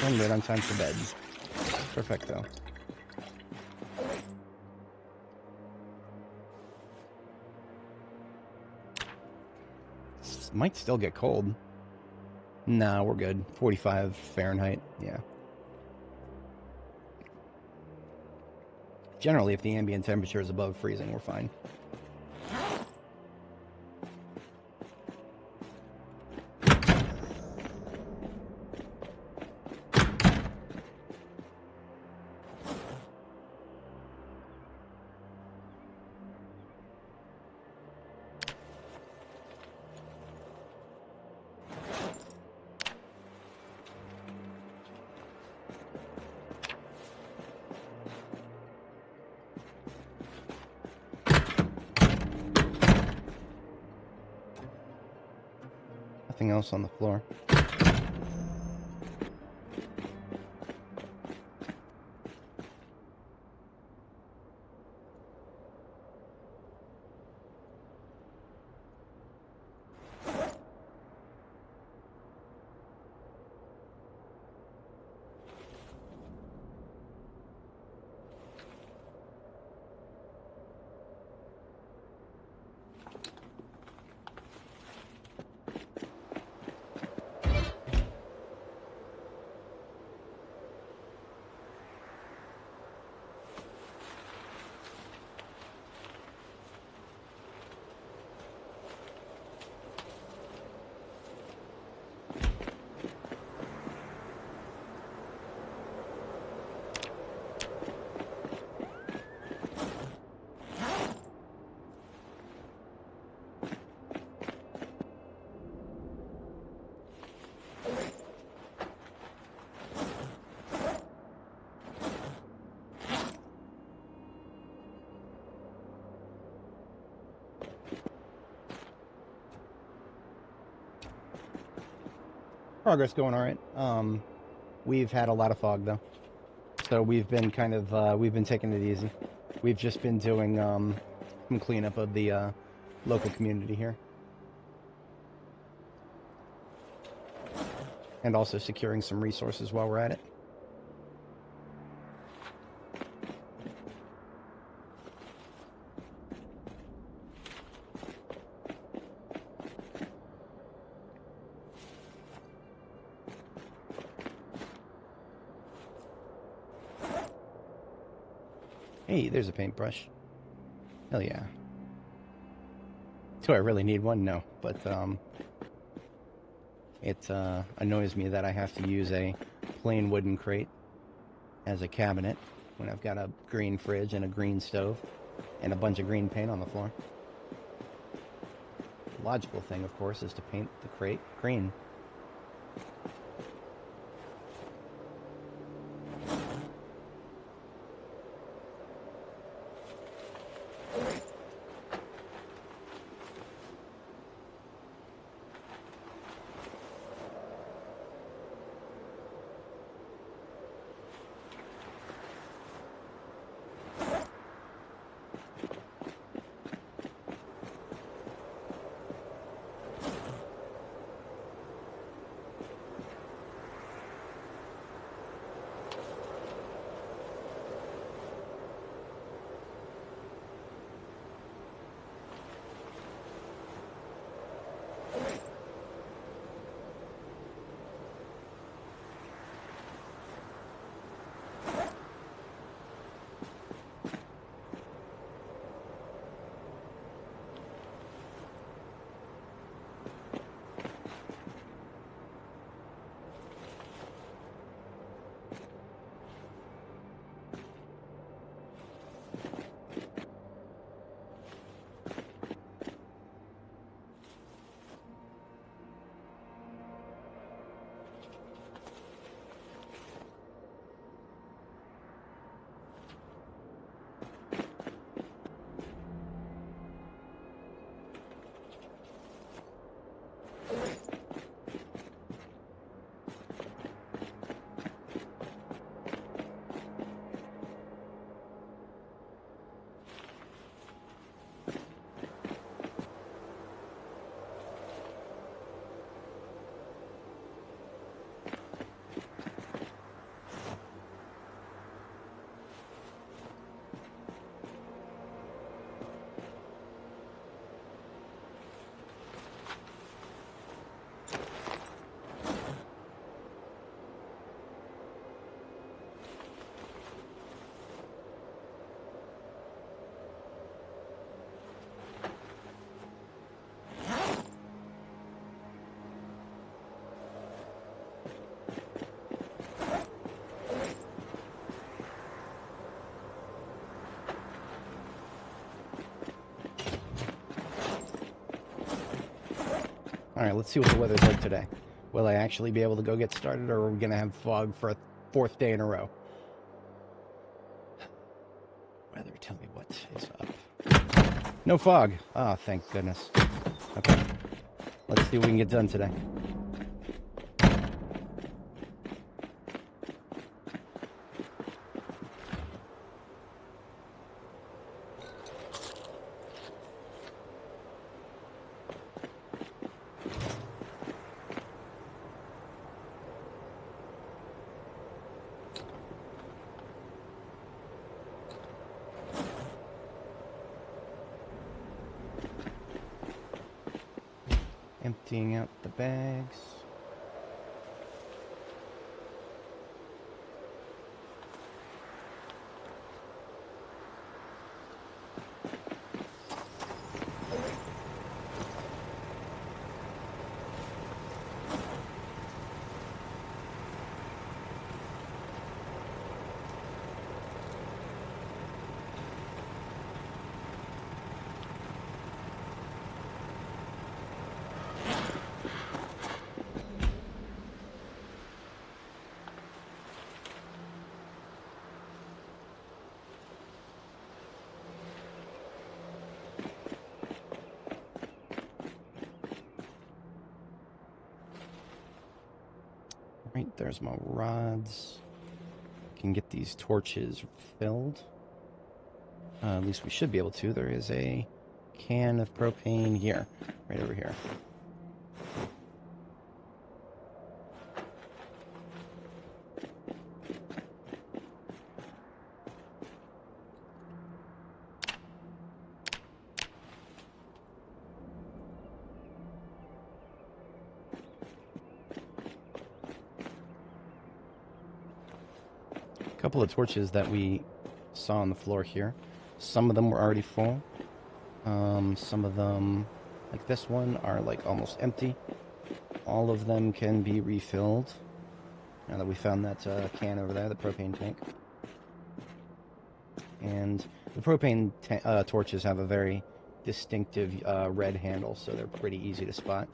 And right on time for bed. Perfecto. Might still get cold. Nah, we're good. 45 Fahrenheit, yeah. Generally, if the ambient temperature is above freezing, we're fine. Nothing else on the floor. Progress going all right. We've had a lot of fog though, so we've been kind of we've been taking it easy. We've just been doing some cleanup of the local community here, and also securing some resources while we're at it. Hey, there's a paintbrush. Hell yeah. Do I really need one? No, but it annoys me that I have to use a plain wooden crate as a cabinet when I've got a green fridge and a green stove and a bunch of green paint on the floor. The logical thing, of course, is to paint the crate green. Alright, let's see what the weather's like today. Will I actually be able to go get started, or are we going to have fog for a 4th day in a row? Weather, tell me what is up. No fog. Oh, thank goodness. Okay. Let's see what we can get done today. Emptying out the bags. Right, there's my rods. Can get these torches filled. At least we should be able to. There is a can of propane here, right over here. Couple of torches that we saw on the floor here. Some of them were already full. Some of them, like this one, are like almost empty. All of them can be refilled. Now that we found that can over there, the propane tank. And the propane torches have a very distinctive red handle, so they're pretty easy to spot.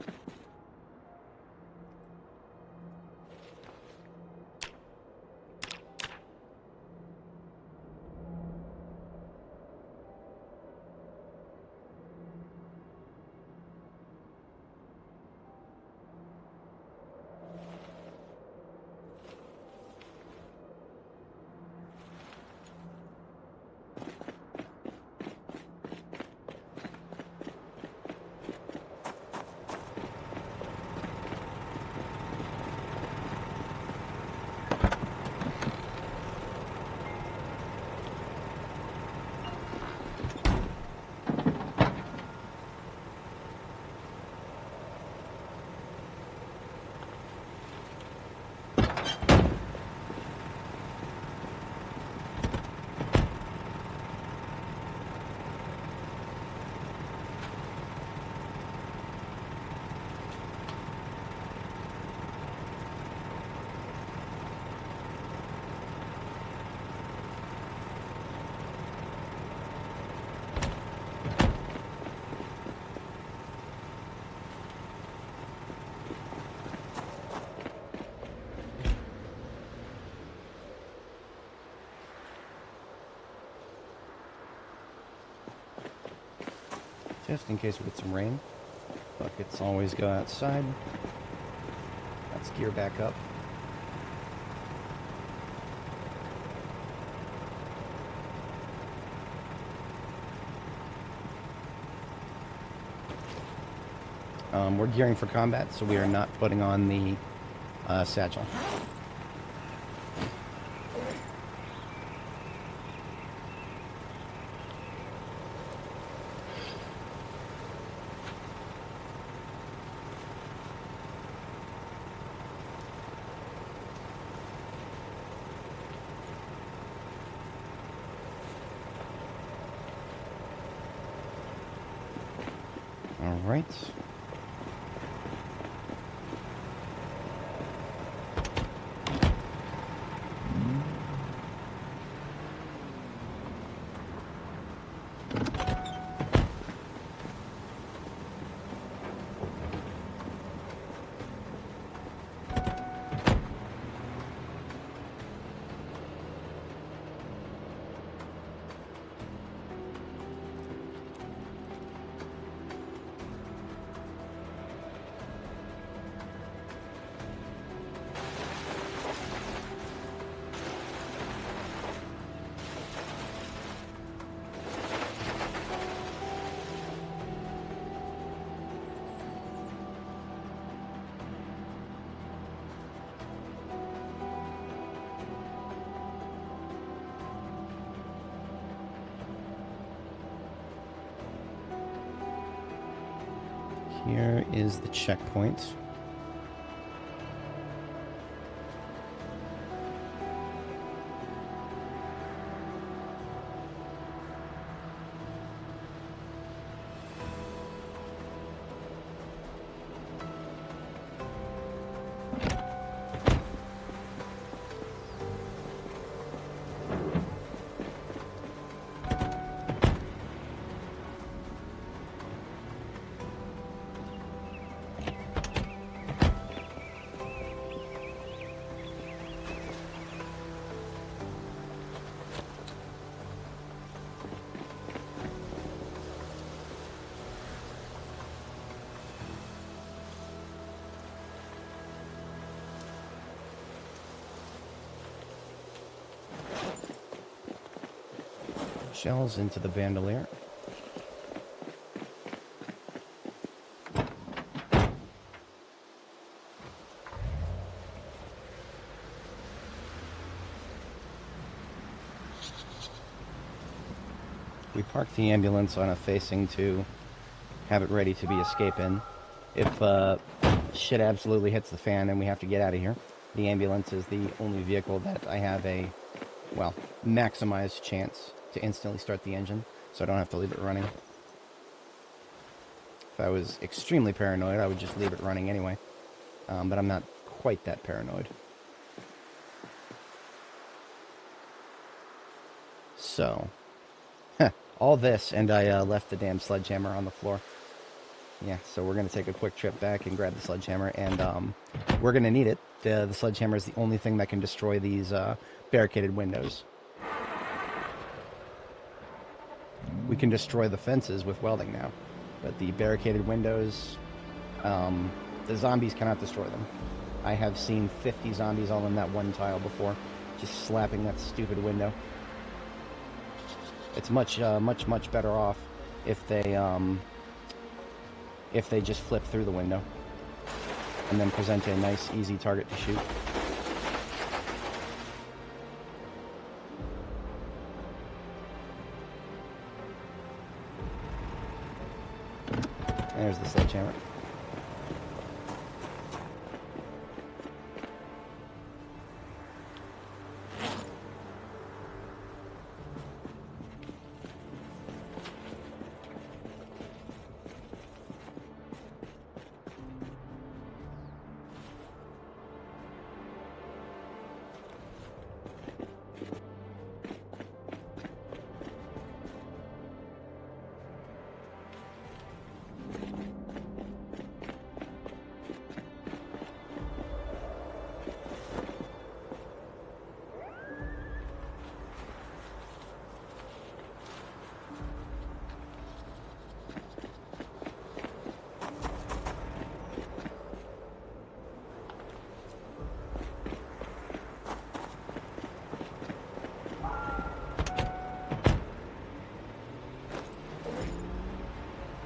Just in case we get some rain. Buckets always go outside. Let's gear back up. We're gearing for combat, so we are not putting on the satchel. All right. Here is the checkpoint. Shells into the bandolier. We parked the ambulance on a facing to have it ready to be escape in. If shit absolutely hits the fan and we have to get out of here, the ambulance is the only vehicle that I have a, well, maximized chance to instantly start the engine, so I don't have to leave it running. If I was extremely paranoid, I would just leave it running anyway. But I'm not quite that paranoid. So, all this, and I left the damn sledgehammer on the floor. Yeah, so we're going to take a quick trip back and grab the sledgehammer, and we're going to need it. The sledgehammer is the only thing that can destroy these barricaded windows. We can destroy the fences with welding now, but the barricaded windows, the zombies cannot destroy them. I have seen 50 zombies all in that one tile before, just slapping that stupid window. It's much better off if they just flip through the window and then present a nice, easy target to shoot. There's the sledgehammer.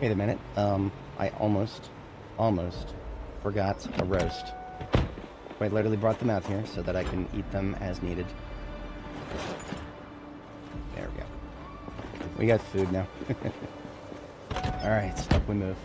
Wait a minute, I almost forgot a roast. I literally brought them out here so that I can eat them as needed. There we go. We got food now. Alright, up we move.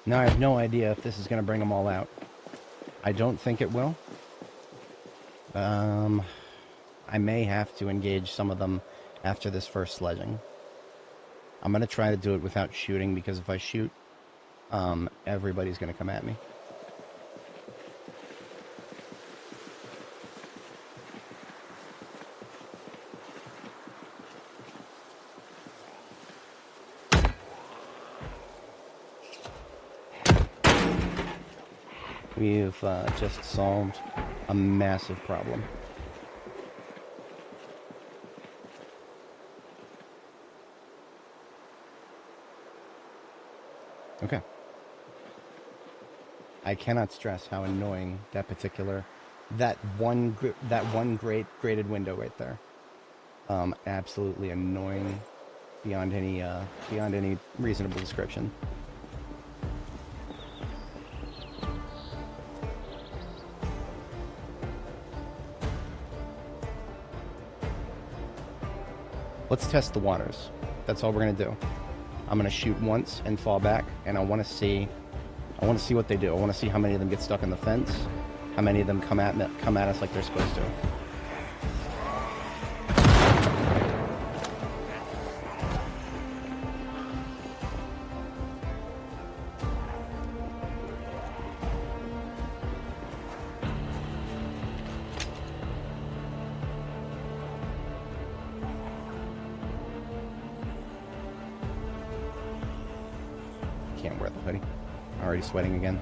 Now, I have no idea if this is going to bring them all out. I don't think it will. I may have to engage some of them after this first sledging. I'm going to try to do it without shooting, because if I shoot, everybody's going to come at me. We've just solved a massive problem. Okay. I cannot stress how annoying that one graded window right there. Absolutely annoying beyond any reasonable description. Let's test the waters. That's all we're gonna do. I'm gonna shoot once and fall back, and I want to see what they do. I want to see how many of them get stuck in the fence, how many of them come at us like they're supposed to. Can't wear the hoodie. Already sweating again.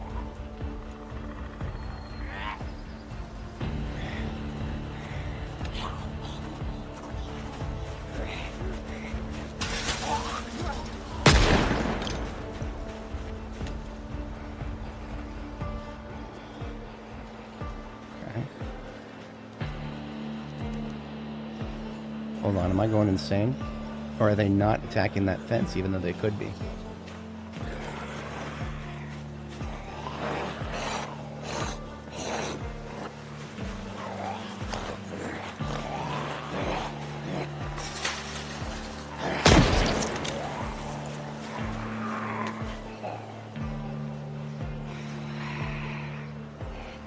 Okay. Hold on, am I going insane? Or are they not attacking that fence even though they could be?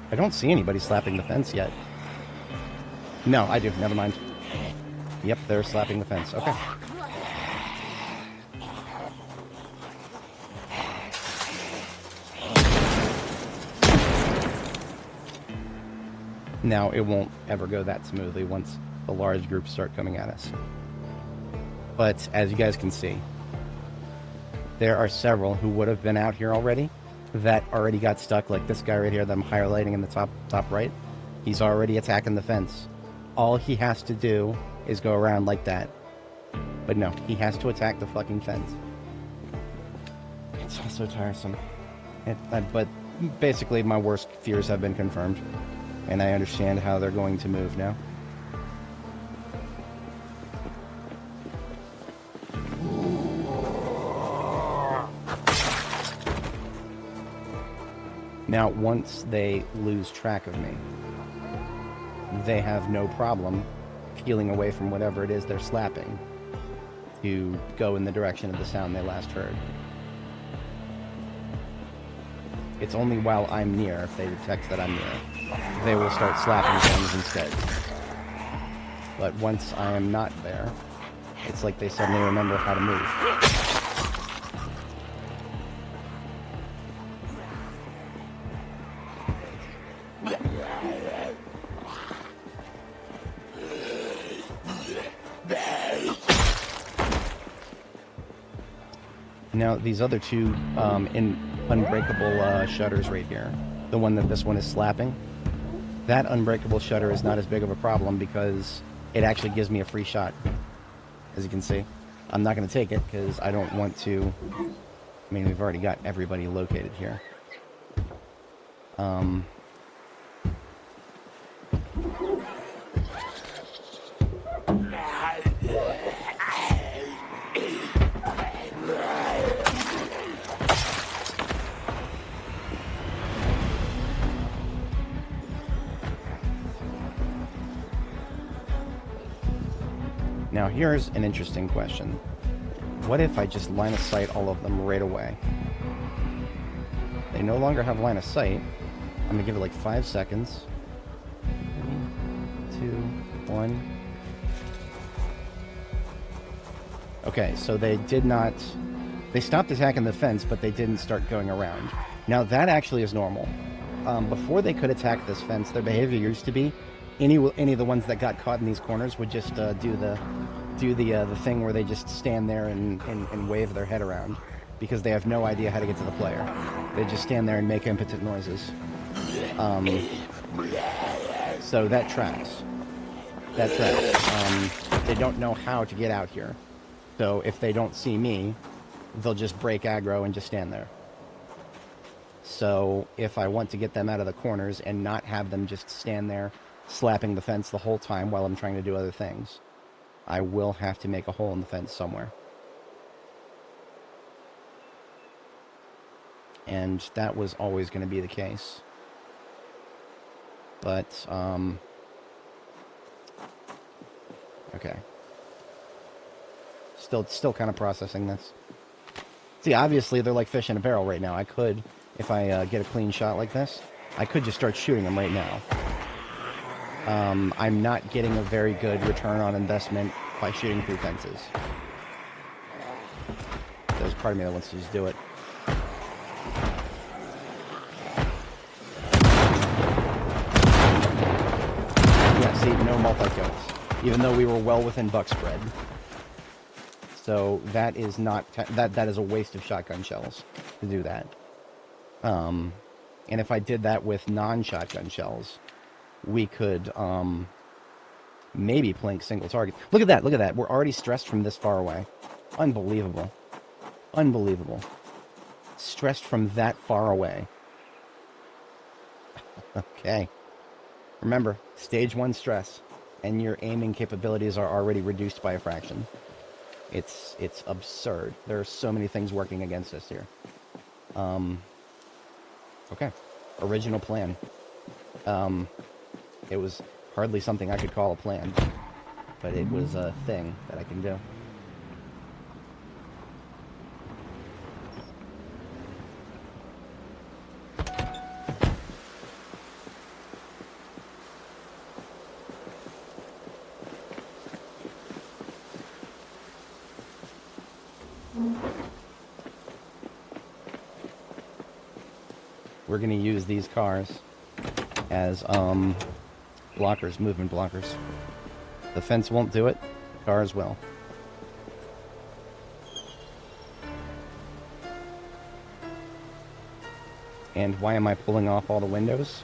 I don't see anybody slapping the fence yet. No, I do. Never mind. Yep, they're slapping the fence. Okay. Now, it won't ever go that smoothly once the large groups start coming at us. But, as you guys can see, there are several who would have been out here already that already got stuck, like this guy right here that I'm highlighting in the top right. He's already attacking the fence. All he has to do is go around like that. But no, he has to attack the fucking fence. It's also tiresome. But basically my worst fears have been confirmed. And I understand how they're going to move now. Now, once they lose track of me, they have no problem peeling away from whatever it is they're slapping to go in the direction of the sound they last heard. It's only while I'm near, if they detect that I'm near, they will start slapping things instead. But once I am not there, it's like they suddenly remember how to move. Now, these other two unbreakable shutters right here, the one that this one is slapping, that unbreakable shutter is not as big of a problem because it actually gives me a free shot, as you can see. I'm not going to take it because I don't want to. I mean, we've already got everybody located here. Now, here's an interesting question. What if I just line of sight all of them right away? They no longer have line of sight. I'm going to give it like 5 seconds. 3, 2, 1. Okay, so they did not... They stopped attacking the fence, but they didn't start going around. Now, that actually is normal. Before they could attack this fence, their behavior used to be any of the ones that got caught in these corners would just do the thing where they just stand there and wave their head around because they have no idea how to get to the player. They just stand there and make impotent noises. So that tracks. That tracks. They don't know how to get out here. So if they don't see me, they'll just break aggro and just stand there. So if I want to get them out of the corners and not have them just stand there slapping the fence the whole time while I'm trying to do other things, I will have to make a hole in the fence somewhere. And that was always going to be the case. But, okay. Still kind of processing this. See, obviously they're like fish in a barrel right now. I could, if I get a clean shot like this, I could just start shooting them right now. I'm not getting a very good return on investment by shooting through fences. There's part of me that wants to just do it. Yeah, see, no multi-kills. Even though we were well within buck spread. So that is not... that is a waste of shotgun shells to do that. And if I did that with non-shotgun shells, we could maybe plink single target. Look at that, look at that. We're already stressed from this far away. Unbelievable. Unbelievable. Stressed from that far away. Okay. Remember, stage 1 stress, and your aiming capabilities are already reduced by a fraction. It's absurd. There are so many things working against us here. Okay. Original plan. It was hardly something I could call a plan, but it was a thing that I can do. We're going to use these cars as blockers, movement blockers. The fence won't do it, cars will. And why am I pulling off all the windows?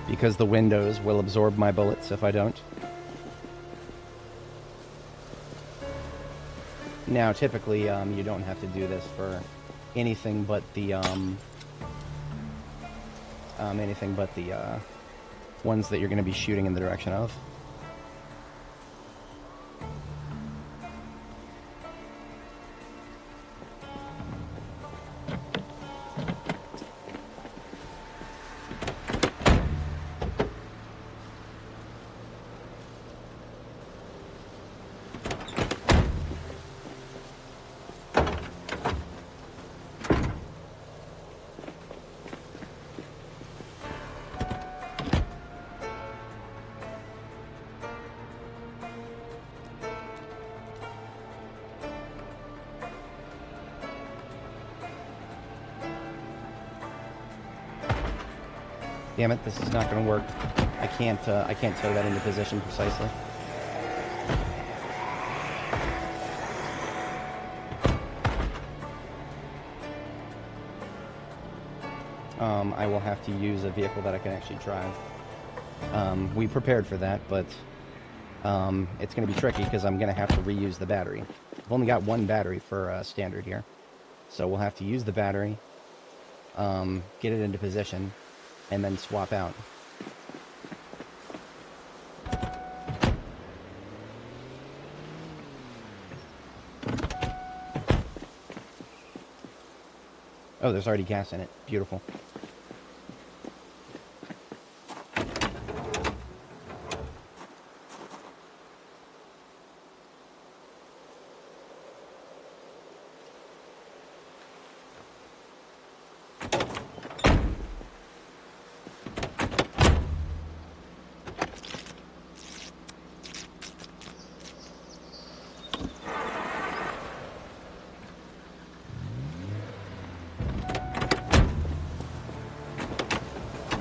Because the windows will absorb my bullets if I don't. Now, typically, you don't have to do this for anything but the ones that you're going to be shooting in the direction of. Damn it, this is not going to work. I can't tow that into position precisely. I will have to use a vehicle that I can actually drive. We prepared for that, but it's going to be tricky because I'm going to have to reuse the battery. I've only got one battery for standard here. So we'll have to use the battery, get it into position, and then swap out. Oh, there's already gas in it. Beautiful.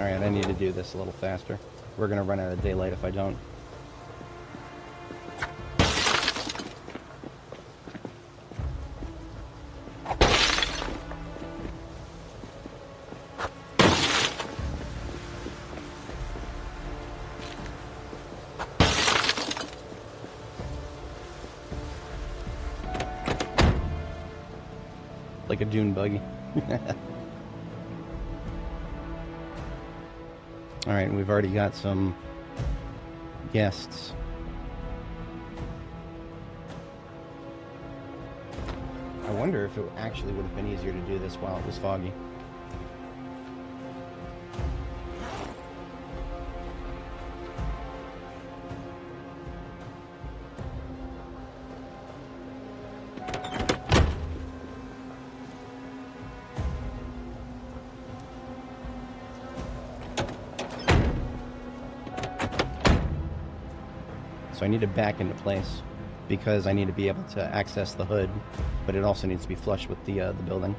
Alright, I need to do this a little faster. We're gonna run out of daylight if I don't. Like a dune buggy. Alright, we've already got some guests. I wonder if it actually would have been easier to do this while it was foggy. So I need to back into place because I need to be able to access the hood, but it also needs to be flush with the building.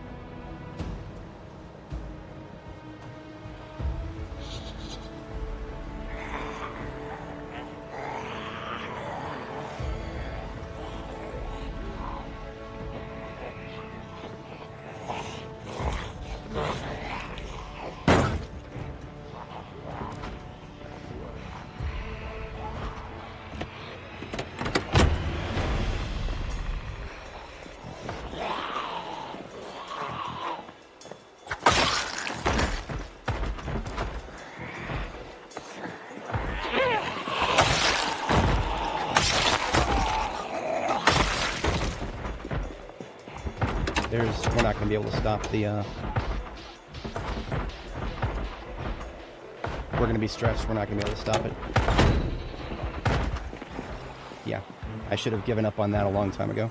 We're not going to be able to stop the, we're going to be stressed, we're not going to be able to stop it. Yeah, I should have given up on that a long time ago.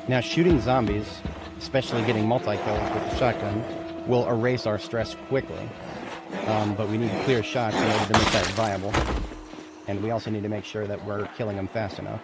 Now, shooting zombies, especially getting multi-kills with the shotgun, will erase our stress quickly. But we need clear shots in order to make that viable. And we also need to make sure that we're killing them fast enough.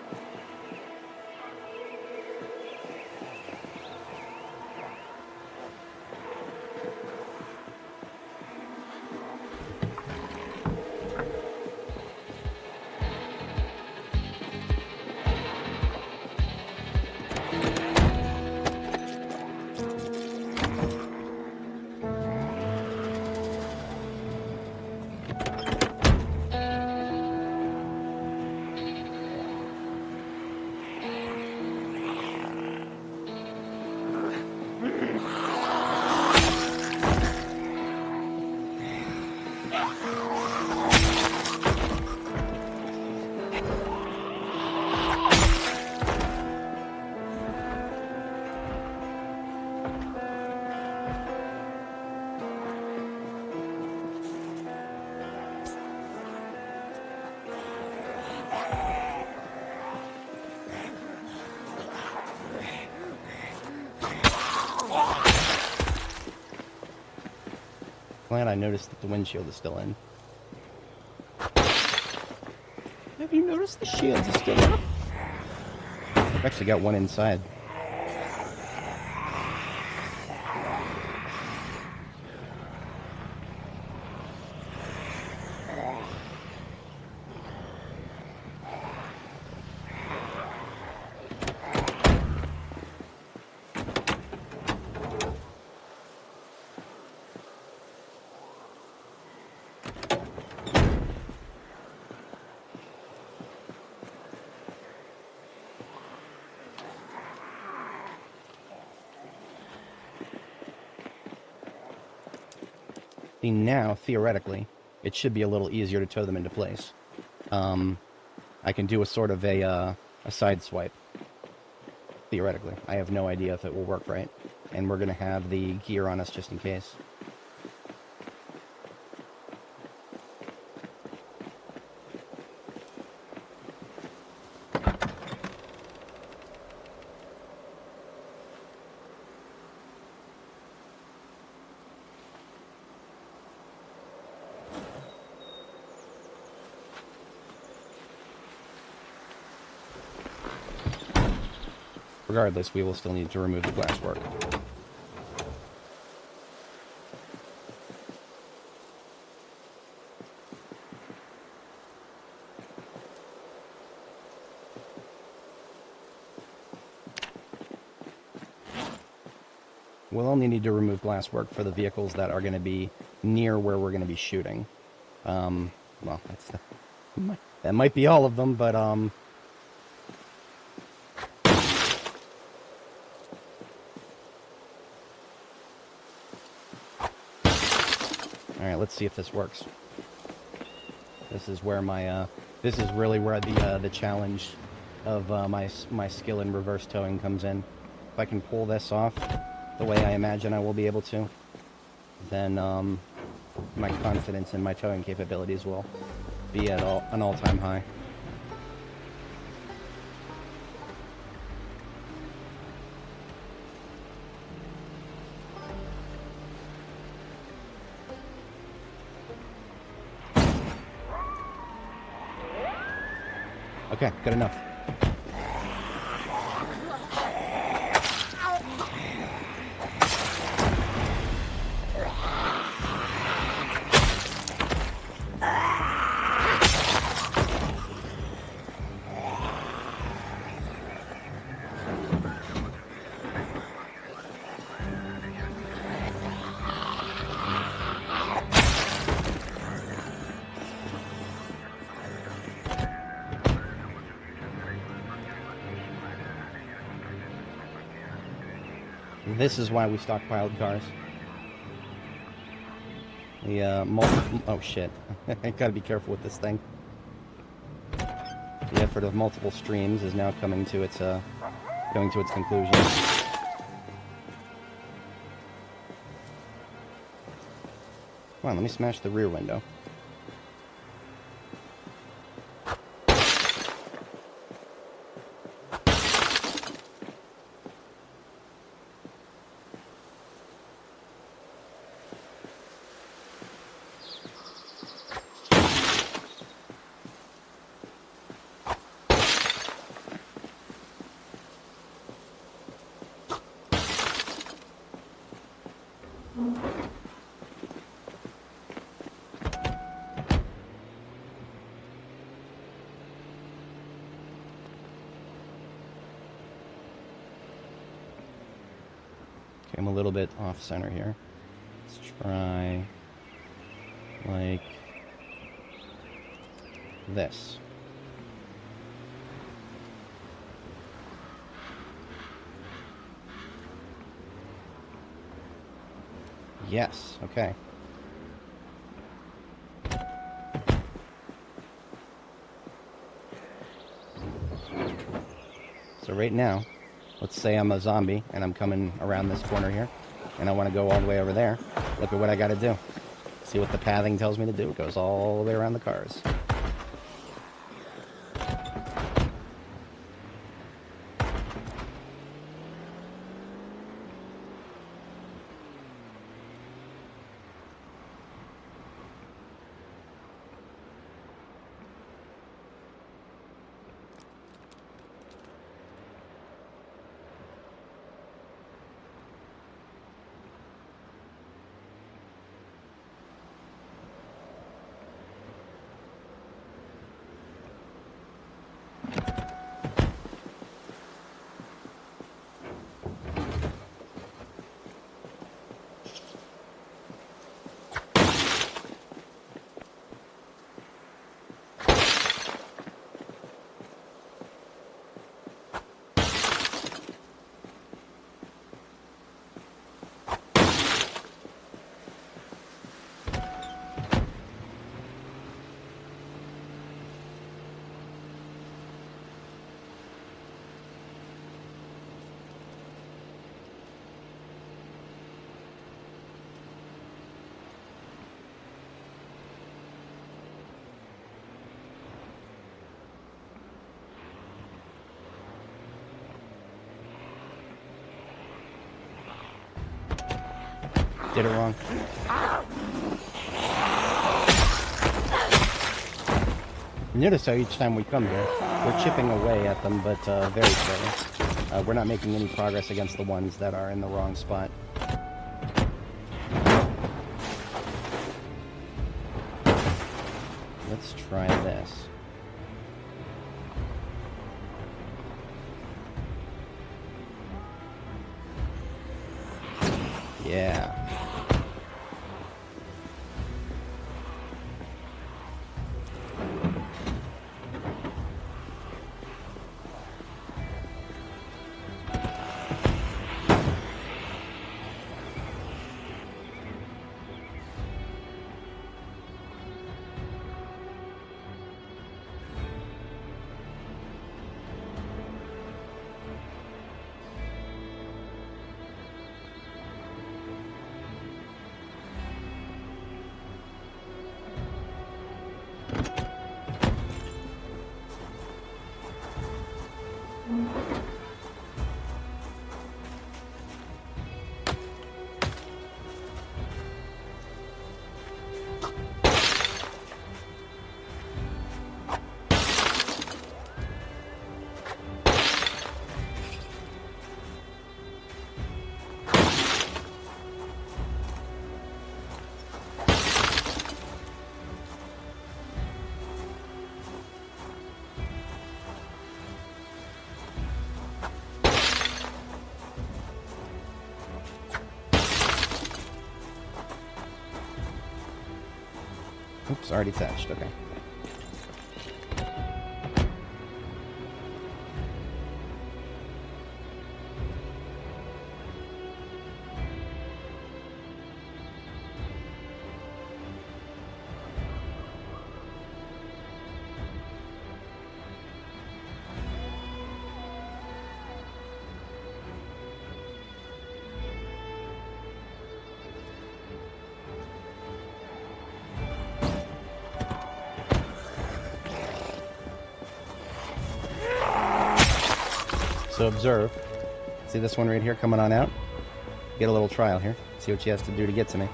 Glad I noticed that the windshield is still in. Have you noticed the shields are still up? I've actually got one inside. See, now, theoretically, it should be a little easier to tow them into place. I can do a sort of a side swipe. Theoretically. I have no idea if it will work right. And we're going to have the gear on us just in case. Regardless, we will still need to remove the glasswork. We'll only need to remove glasswork for the vehicles that are going to be near where we're going to be shooting. Well, that might be all of them, but Alright, let's see if this works. This is where my, this is really where the challenge of my skill in reverse towing comes in. If I can pull this off the way I imagine I will be able to, then my confidence in my towing capabilities will be at an all-time high. Okay, good enough. This is why we stockpiled cars. The oh shit! I gotta be careful with this thing. The effort of multiple streams is now coming to its conclusion. Come on, let me smash the rear window. I'm a little bit off center here. Let's try like this. Yes, okay. So right now, let's say I'm a zombie and I'm coming around this corner here and I want to go all the way over there. Look at what I got to do. See what the pathing tells me to do. It goes all the way around the cars. Did it wrong. Notice how each time we come here, we're chipping away at them, but very slowly. We're not making any progress against the ones that are in the wrong spot. Let's try this. Yeah. Oops, already touched. Okay. So observe. See this one right here coming on out? Get a little trial here. See what she has to do to get to me.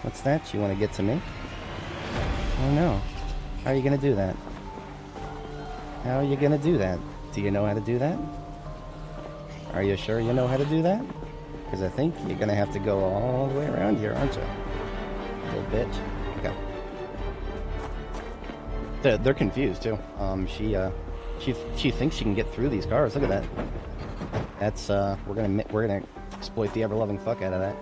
What's that? You want to get to me? Oh no. How are you going to do that? How are you going to do that? Do you know how to do that? Are you sure you know how to do that? Because I think you're going to have to go all the way around here, aren't you? Little bitch. Okay. They're confused too. She thinks she can get through these cars. Look at that. That's we're gonna exploit the ever-loving fuck out of that.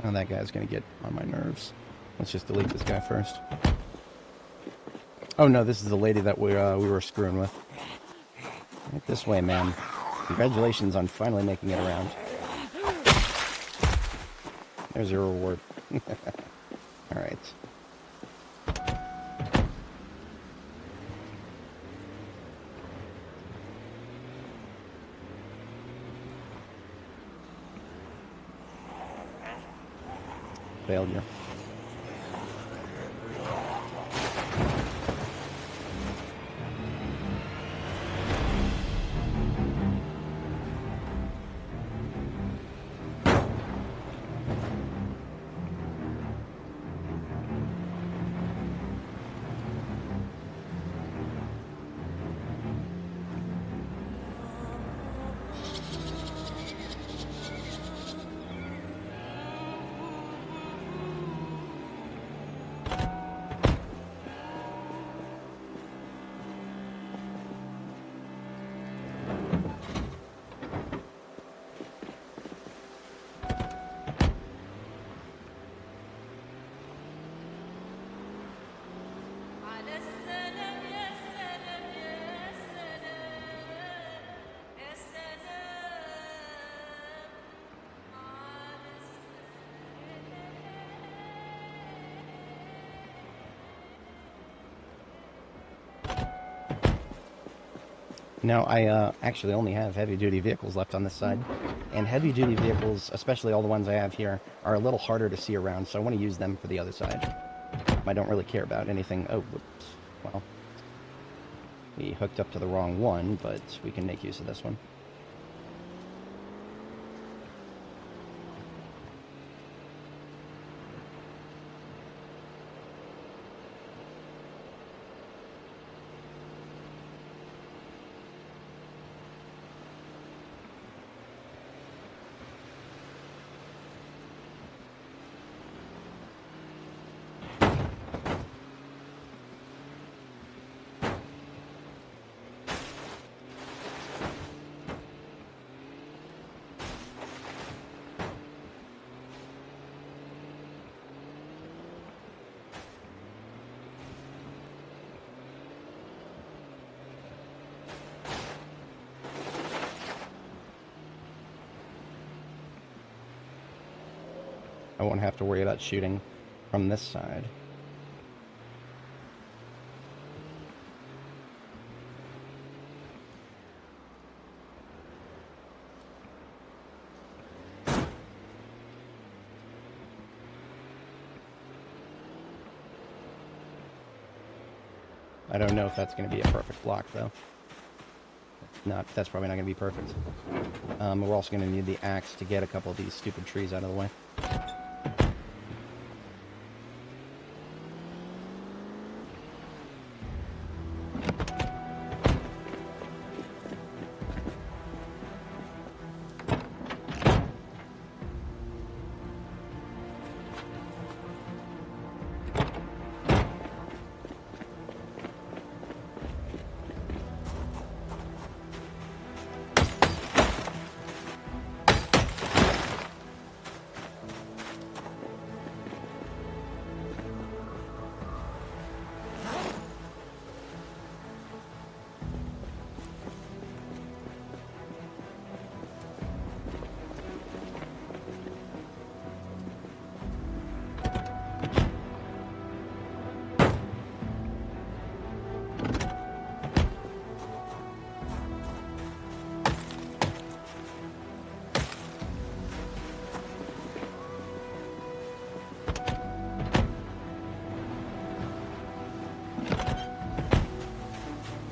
Oh, that guy's gonna get on my nerves. Let's just delete this guy first. Oh no, this is the lady that we were screwing with. Right this way, ma'am. Congratulations on finally making it around. There's your reward. Alright. Failure. Now, I actually only have heavy-duty vehicles left on this side, and heavy-duty vehicles, especially all the ones I have here, are a little harder to see around, so I want to use them for the other side. I don't really care about anything. Oh, whoops. Well, we hooked up to the wrong one, but we can make use of this one. I won't have to worry about shooting from this side. I don't know if that's going to be a perfect block, though. That's probably not going to be perfect. We're also going to need the axe to get a couple of these stupid trees out of the way.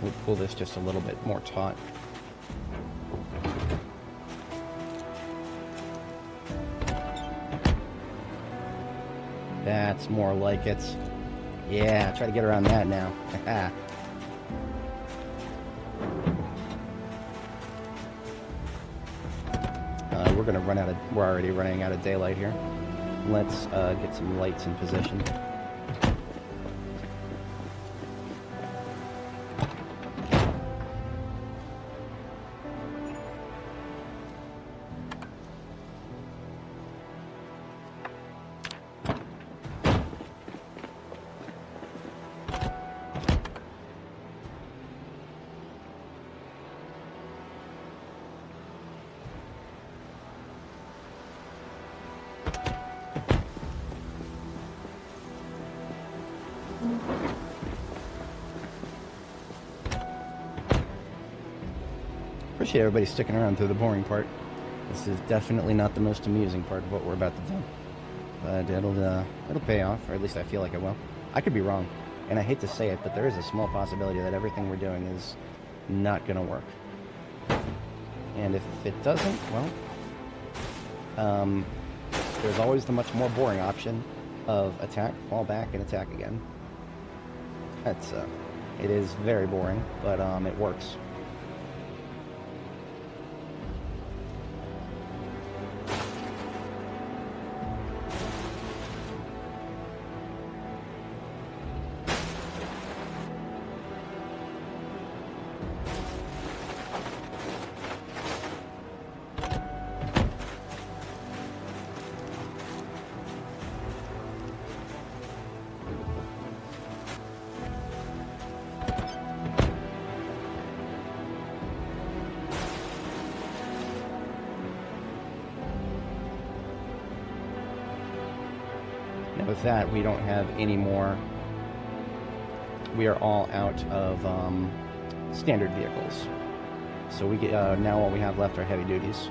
We'll pull this just a little bit more taut. That's more like it. Yeah, try to get around that now. We're already running out of daylight here. Let's get some lights in position. Appreciate everybody sticking around through the boring part. This is definitely not the most amusing part of what we're about to do, but it'll pay off, or at least I feel like it will. I could be wrong, and I hate to say it, but there is a small possibility that everything we're doing is not going to work. And if it doesn't, well, there's always the much more boring option of attack, fall back, and attack again. It is very boring, but it works. With that, we don't have any more. We are all out of standard vehicles. So we get now all we have left are heavy duties.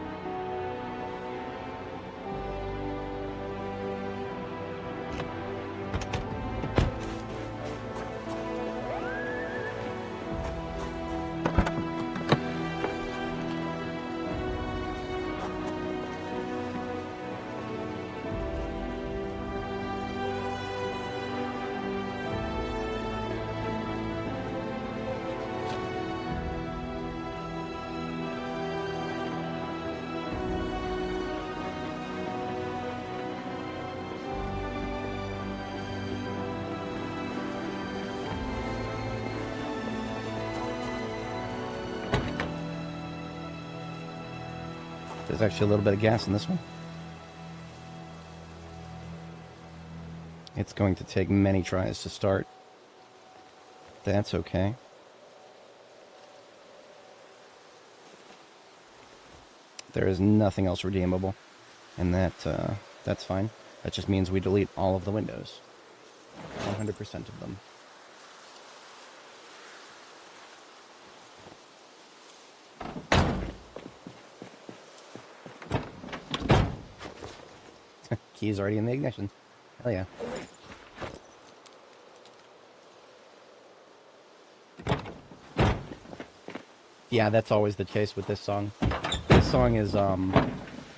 There's actually a little bit of gas in this one. It's going to take many tries to start. That's okay. There is nothing else redeemable, and that's fine. That just means we delete all of the windows. 100% of them. Key's already in the ignition. Hell yeah. Yeah, that's always the case with this song. This song is, the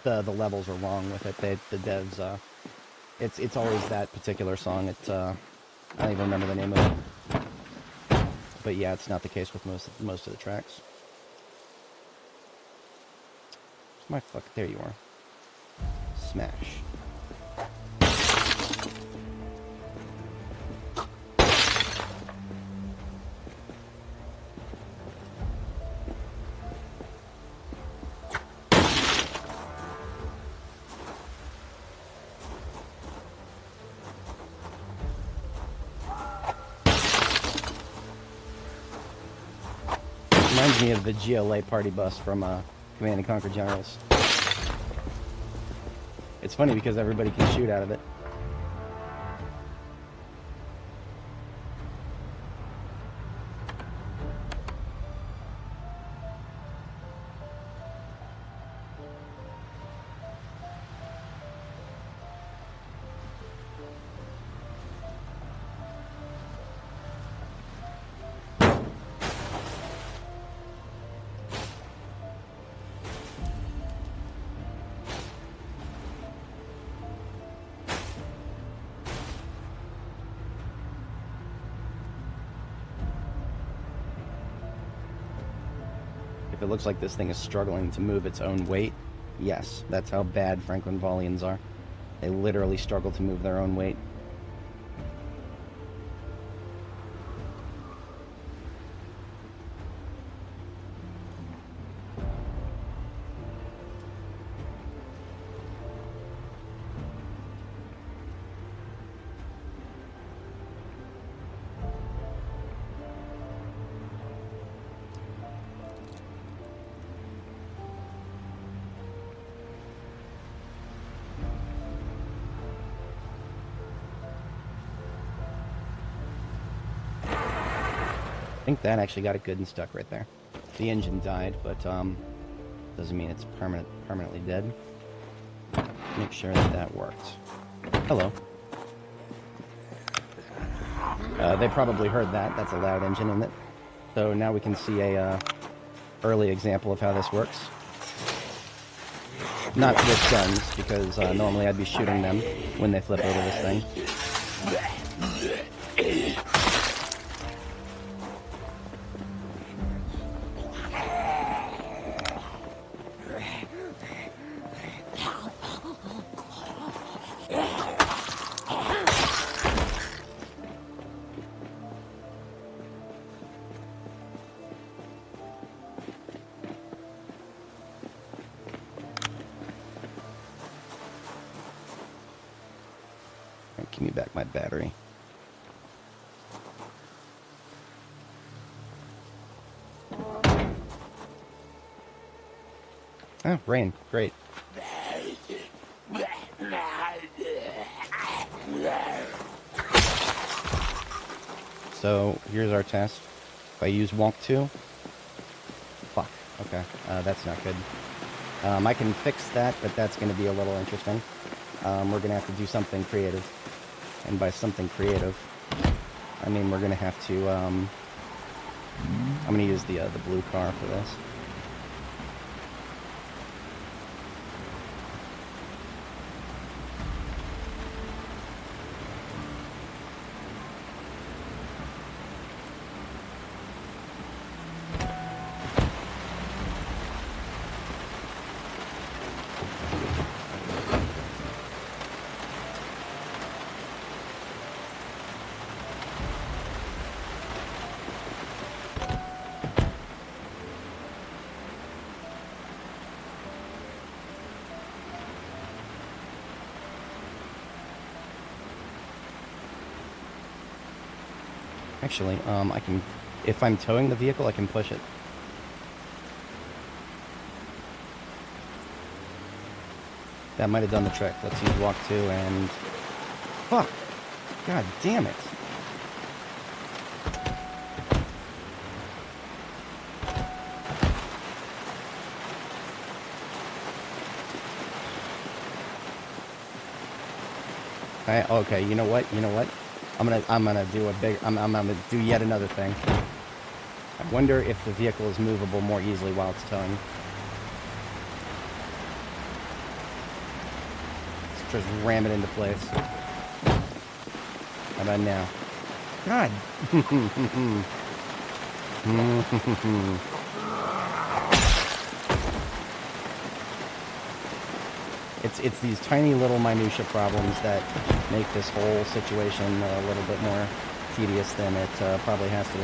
levels are wrong with it. The devs, it's always that particular song. I don't even remember the name of it. But yeah, it's not the case with most of the tracks. My fuck, there you are. Smash. Reminds me of the GLA party bus from Command & Conquer Generals. It's funny because everybody can shoot out of it. It looks like this thing is struggling to move its own weight. Yes, that's how bad Franklin Volians are. They literally struggle to move their own weight. I think that actually got it good and stuck right there. The engine died, but doesn't mean it's permanently dead. Make sure that worked. Hello. They probably heard that. That's a loud engine, isn't it? So now we can see a early example of how this works. Not with guns, because normally I'd be shooting them when they flip over this thing. Give me back my battery. Oh, rain. Great. So, here's our test. If I use Wonk 2, fuck. Okay, that's not good. I can fix that, but that's going to be a little interesting. We're going to have to do something creative. And by something creative, I mean we're going to have to, I'm going to use the blue car for this. Actually, I can, if I'm towing the vehicle, I can push it. That might have done the trick. Let's use walk 2 and... Fuck! God damn it! Okay, you know what? You know what? I'm gonna do a big... I'm gonna do yet another thing. I wonder if the vehicle is movable more easily while it's towing. Let's just ram it into place. How about now? God! It's these tiny little minutia problems that make this whole situation a little bit more tedious than it probably has to be.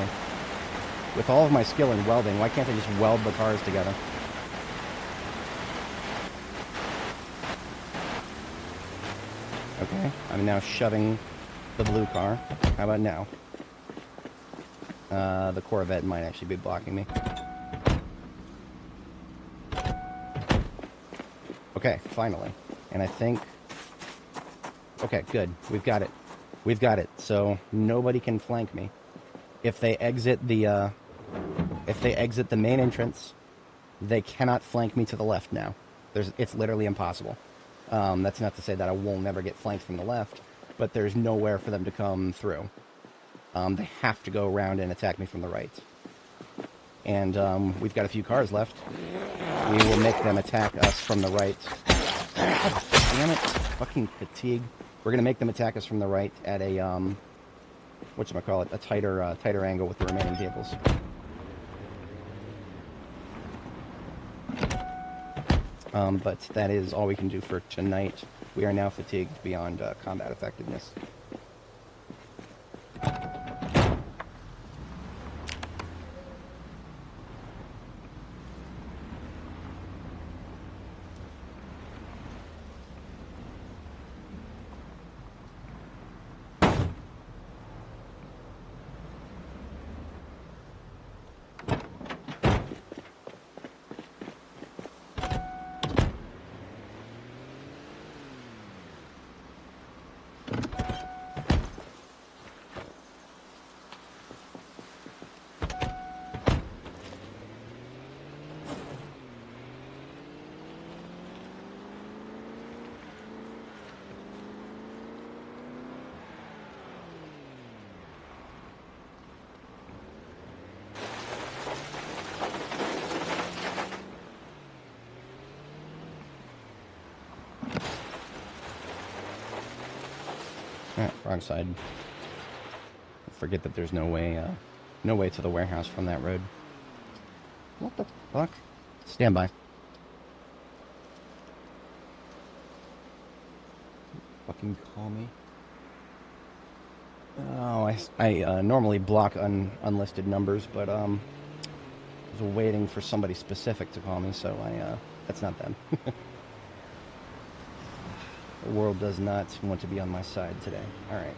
With all of my skill in welding, why can't I just weld the cars together? Okay, I'm now shoving the blue car. How about now? The Corvette might actually be blocking me. Okay, finally. And I think... Okay, good. We've got it. We've got it. So nobody can flank me. If they exit the main entrance, they cannot flank me to the left now. It's literally impossible. That's not to say that I will never get flanked from the left, but there's nowhere for them to come through. They have to go around and attack me from the right. And we've got a few cars left. We will make them attack us from the right. God damn it. Fucking fatigue. We're going to make them attack us from the right at a, whatchamacallit, a tighter angle with the remaining vehicles. But that is all we can do for tonight. We are now fatigued beyond combat effectiveness. Wrong side. Forget that there's no way to the warehouse from that road. What the fuck? Stand by. Fucking call me. Oh, I normally block unlisted numbers, but I was waiting for somebody specific to call me, so that's not them. The world does not want to be on my side today. Alright.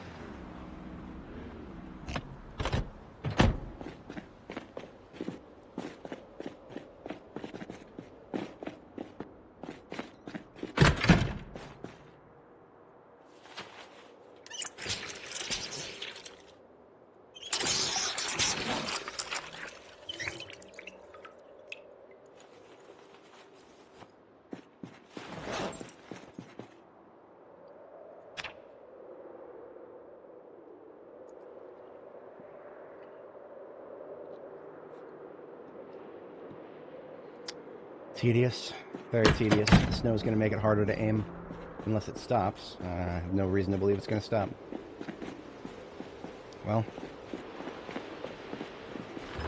Tedious. Very tedious. The snow is going to make it harder to aim unless it stops. I have no reason to believe it's going to stop. Well,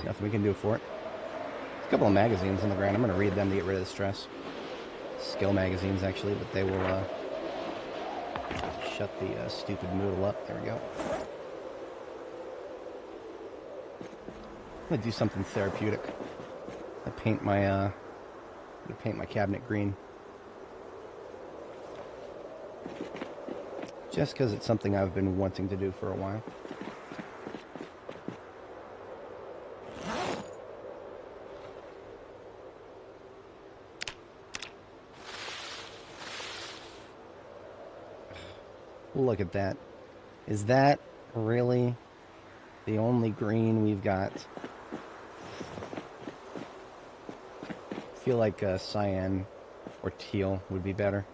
nothing we can do for it. There's a couple of magazines on the ground. I'm going to read them to get rid of the stress. Skill magazines, actually, but they will shut the stupid noodle up. There we go. I'm going to do something therapeutic. I paint my cabinet green. Just because it's something I've been wanting to do for a while. Look at that. Is that really the only green we've got? I feel like cyan or teal would be better.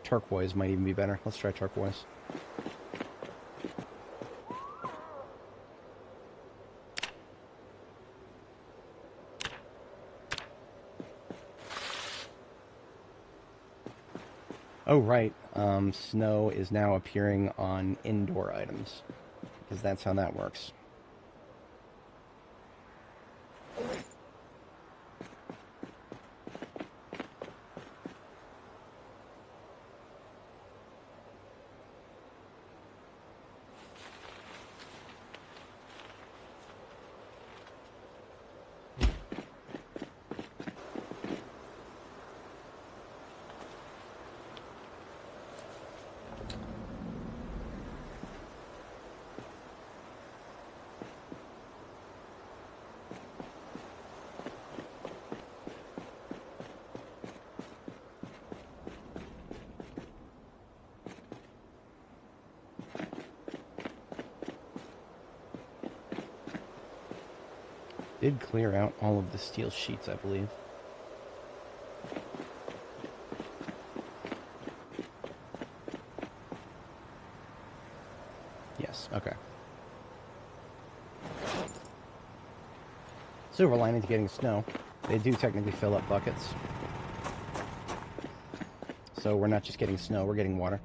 Turquoise might even be better. Let's try turquoise. Oh, right. Snow is now appearing on indoor items, because that's how that works. Did clear out all of the steel sheets, I believe. Yes, okay. Silver lining to getting snow. They do technically fill up buckets. So we're not just getting snow, we're getting water.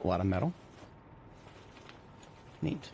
A lot of metal. Neat.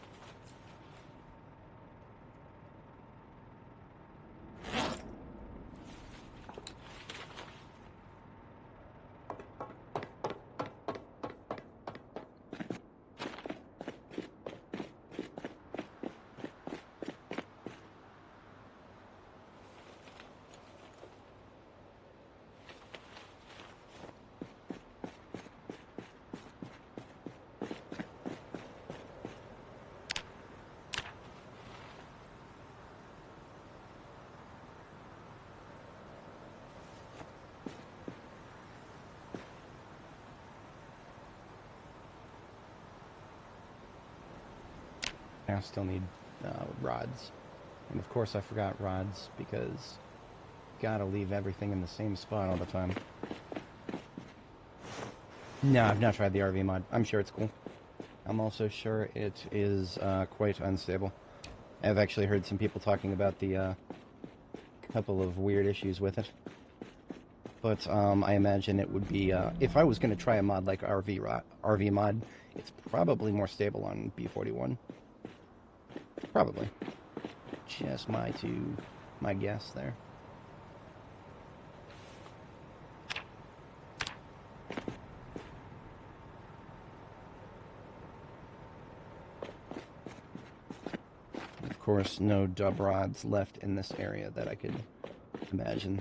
I still need rods. And of course I forgot rods because gotta leave everything in the same spot all the time. No, I've not tried the RV mod. I'm sure it's cool. I'm also sure it is quite unstable. I've actually heard some people talking about the couple of weird issues with it. But I imagine it would be, if I was going to try a mod like RV mod, it's probably more stable on B41. Probably. Just my guess there. Of course, no dub rods left in this area that I could imagine.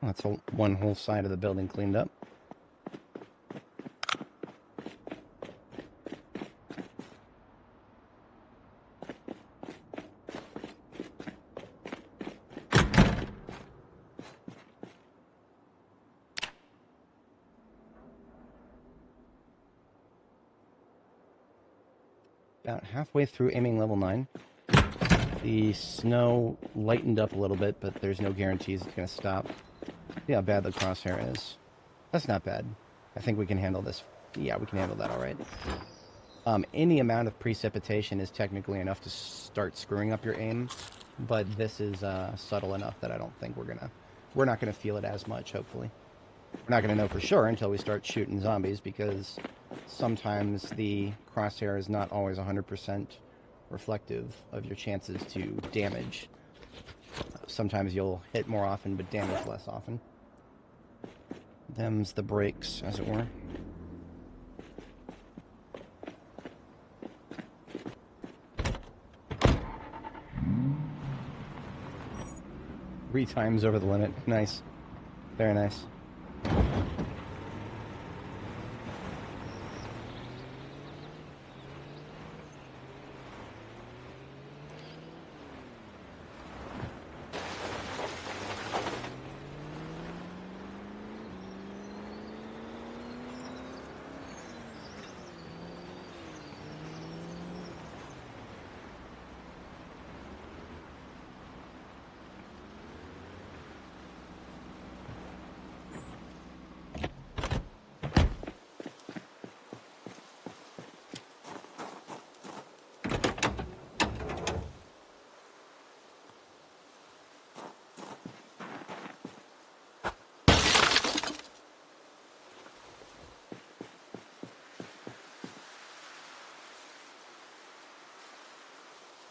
That's one whole side of the building cleaned up. About halfway through aiming level 9. The snow lightened up a little bit, but there's no guarantees it's going to stop. See how bad the crosshair is. That's not bad. I think we can handle this. Yeah, we can handle that all right. Any amount of precipitation is technically enough to start screwing up your aim, but this is subtle enough that I don't think we're not gonna feel it as much, hopefully. We're not gonna know for sure until we start shooting zombies, because sometimes the crosshair is not always 100% reflective of your chances to damage. Sometimes you'll hit more often, but damage less often. Them's the breaks, as it were. 3 times over the limit. Nice. Very nice.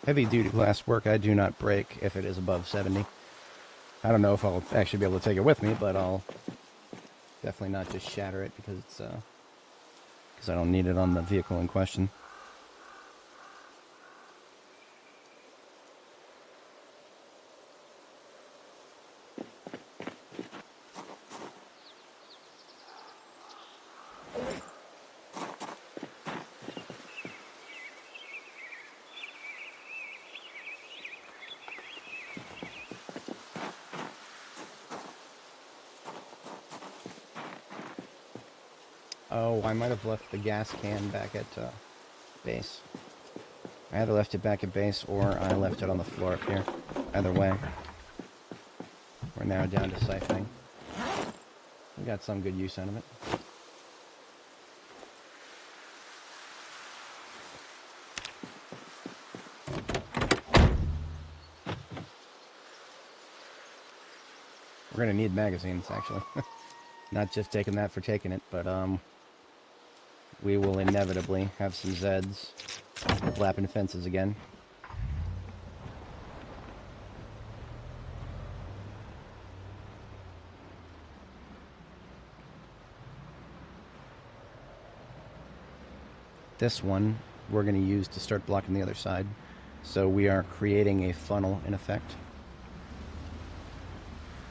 Heavy-duty glass work, I do not break if it is above 70. I don't know if I'll actually be able to take it with me, but I'll definitely not just shatter it because it's because I don't need it on the vehicle in question. Oh, I might have left the gas can back at base. I either left it back at base or I left it on the floor up here. Either way. We're now down to siphoning. We got some good use out of it. We're gonna need magazines, actually. Not just taking that for taking it, but we will inevitably have some Zeds flapping fences again. This one we're going to use to start blocking the other side. So we are creating a funnel in effect.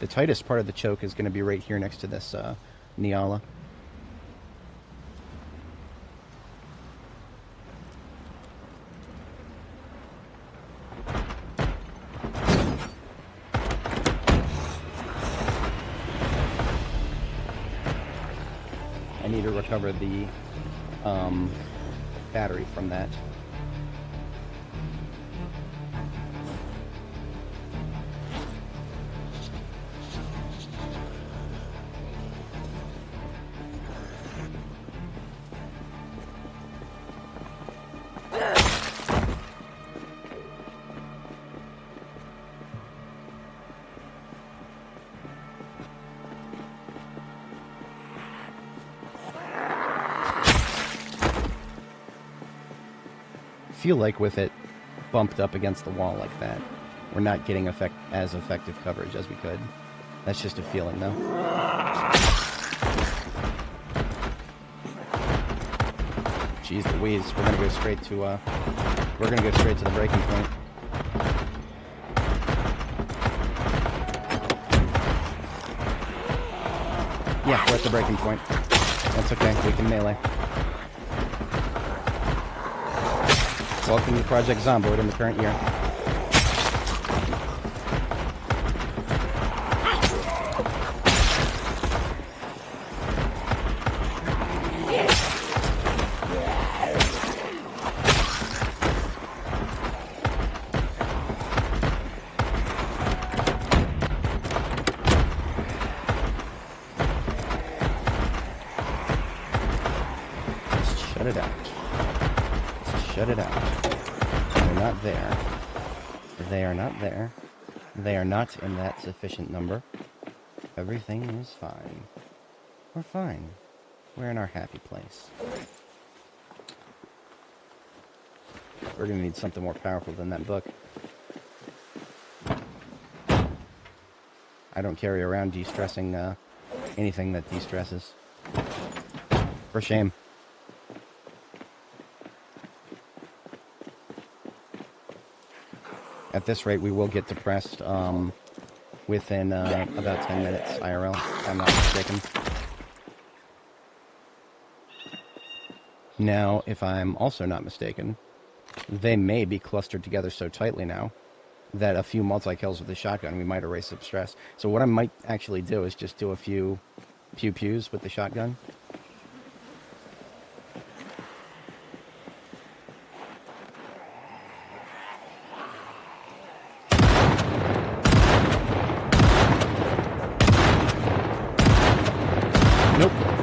The tightest part of the choke is going to be right here next to this Niala. I need to recover the battery from that. Feel like with it bumped up against the wall like that, we're not getting as effective coverage as we could. That's just a feeling, though. Jeez Louise, we're gonna go straight to the breaking point. Yeah, we're at the breaking point. That's okay, we can melee. Welcome to Project Zomboid in the current year. Just shut it out. Just shut it out. Not there. They are not there. They are not in that sufficient number. Everything is fine. We're fine. We're in our happy place. We're gonna need something more powerful than that book. I don't carry around de-stressing anything that de-stresses. For shame. At this rate, we will get depressed within about 10 minutes IRL, if I'm not mistaken. Now, if I'm also not mistaken, they may be clustered together so tightly now that a few multi-kills with the shotgun, we might erase some stress. So what I might actually do is just do a few pew-pews with the shotgun.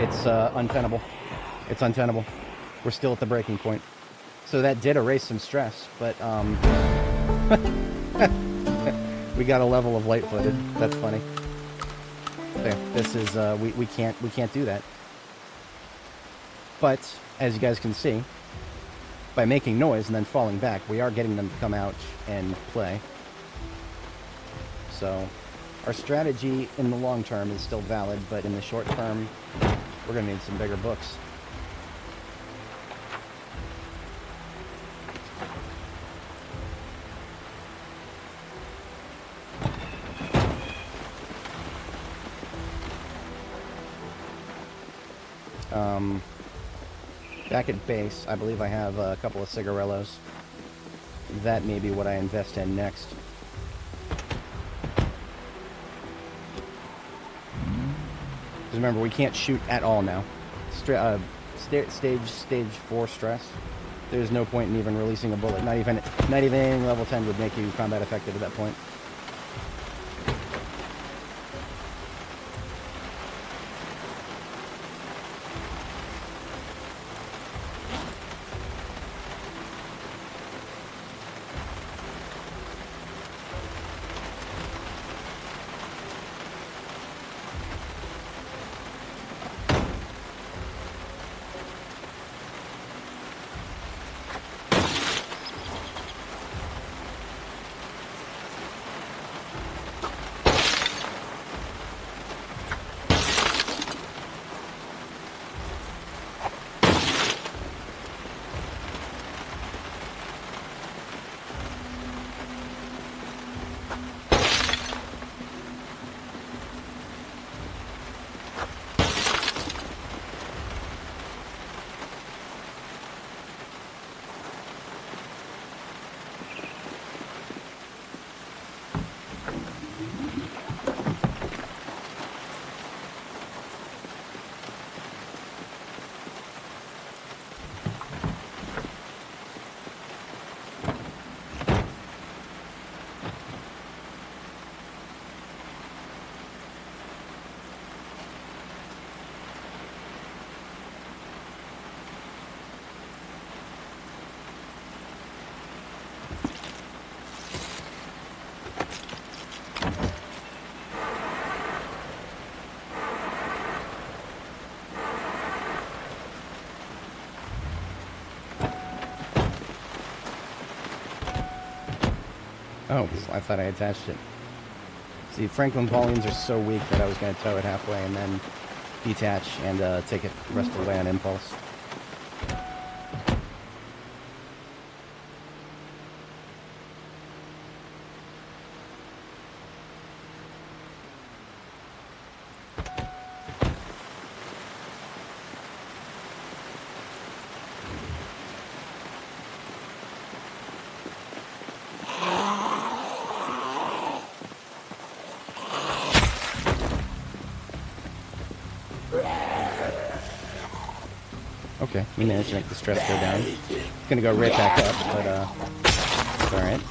It's untenable. It's untenable. We're still at the breaking point. So that did erase some stress, but we got a level of light-footed. That's funny. There, this is we can't do that. But as you guys can see, by making noise and then falling back, we are getting them to come out and play. So our strategy in the long term is still valid, but in the short term, we're going to need some bigger books. Back at base, I believe I have a couple of cigarillos. That may be what I invest in next. Because remember, we can't shoot at all now. Stage 4 stress. There's no point in even releasing a bullet. Not even level 10 would make you combat effective at that point. Oh, I thought I attached it. See, Franklin Pauline's are so weak that I was going to tow it halfway and then detach and take it the rest of the way on impulse. Okay, we managed to make the stress go down. It's gonna go right back up, but it's alright.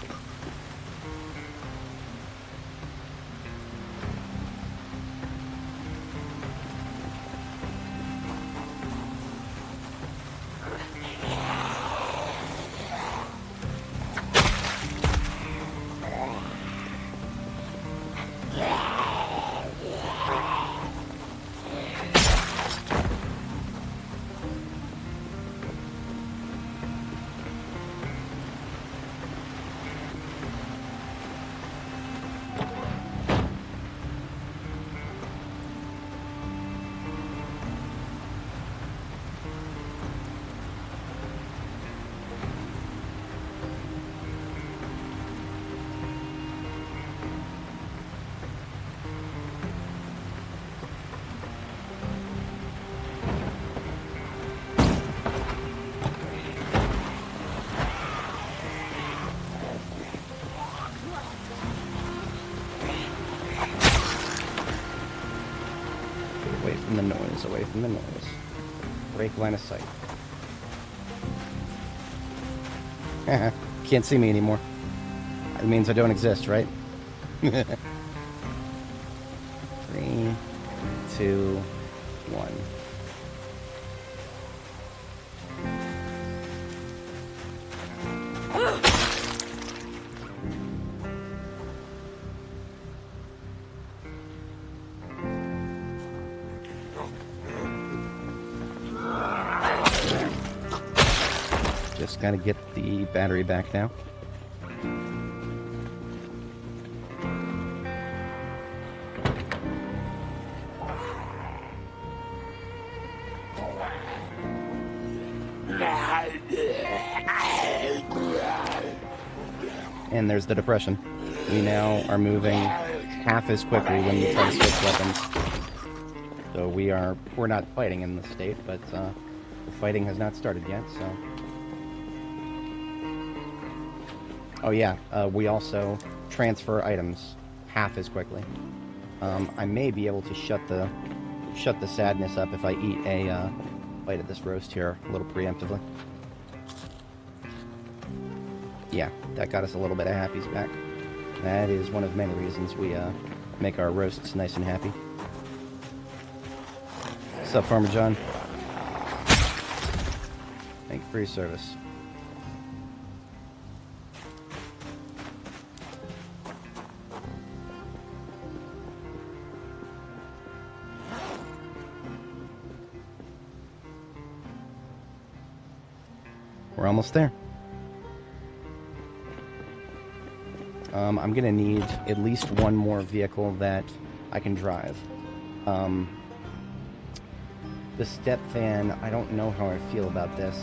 Away from the noise. Break line of sight. Can't see me anymore. That means I don't exist, right? 3, 2, 1. just gotta get the battery back now. And there's the depression. We now are moving half as quickly when we try to switch weapons. So we're not fighting in this state, but the fighting has not started yet, so... Oh yeah, we also transfer items half as quickly. I may be able to shut the sadness up if I eat a bite of this roast here a little preemptively. Yeah, that got us a little bit of happies back. That is one of many reasons we make our roasts nice and happy. What's up, Farmer John? Thank you for your service. We're almost there. I'm gonna need at least one more vehicle that I can drive. The step van, I don't know how I feel about this.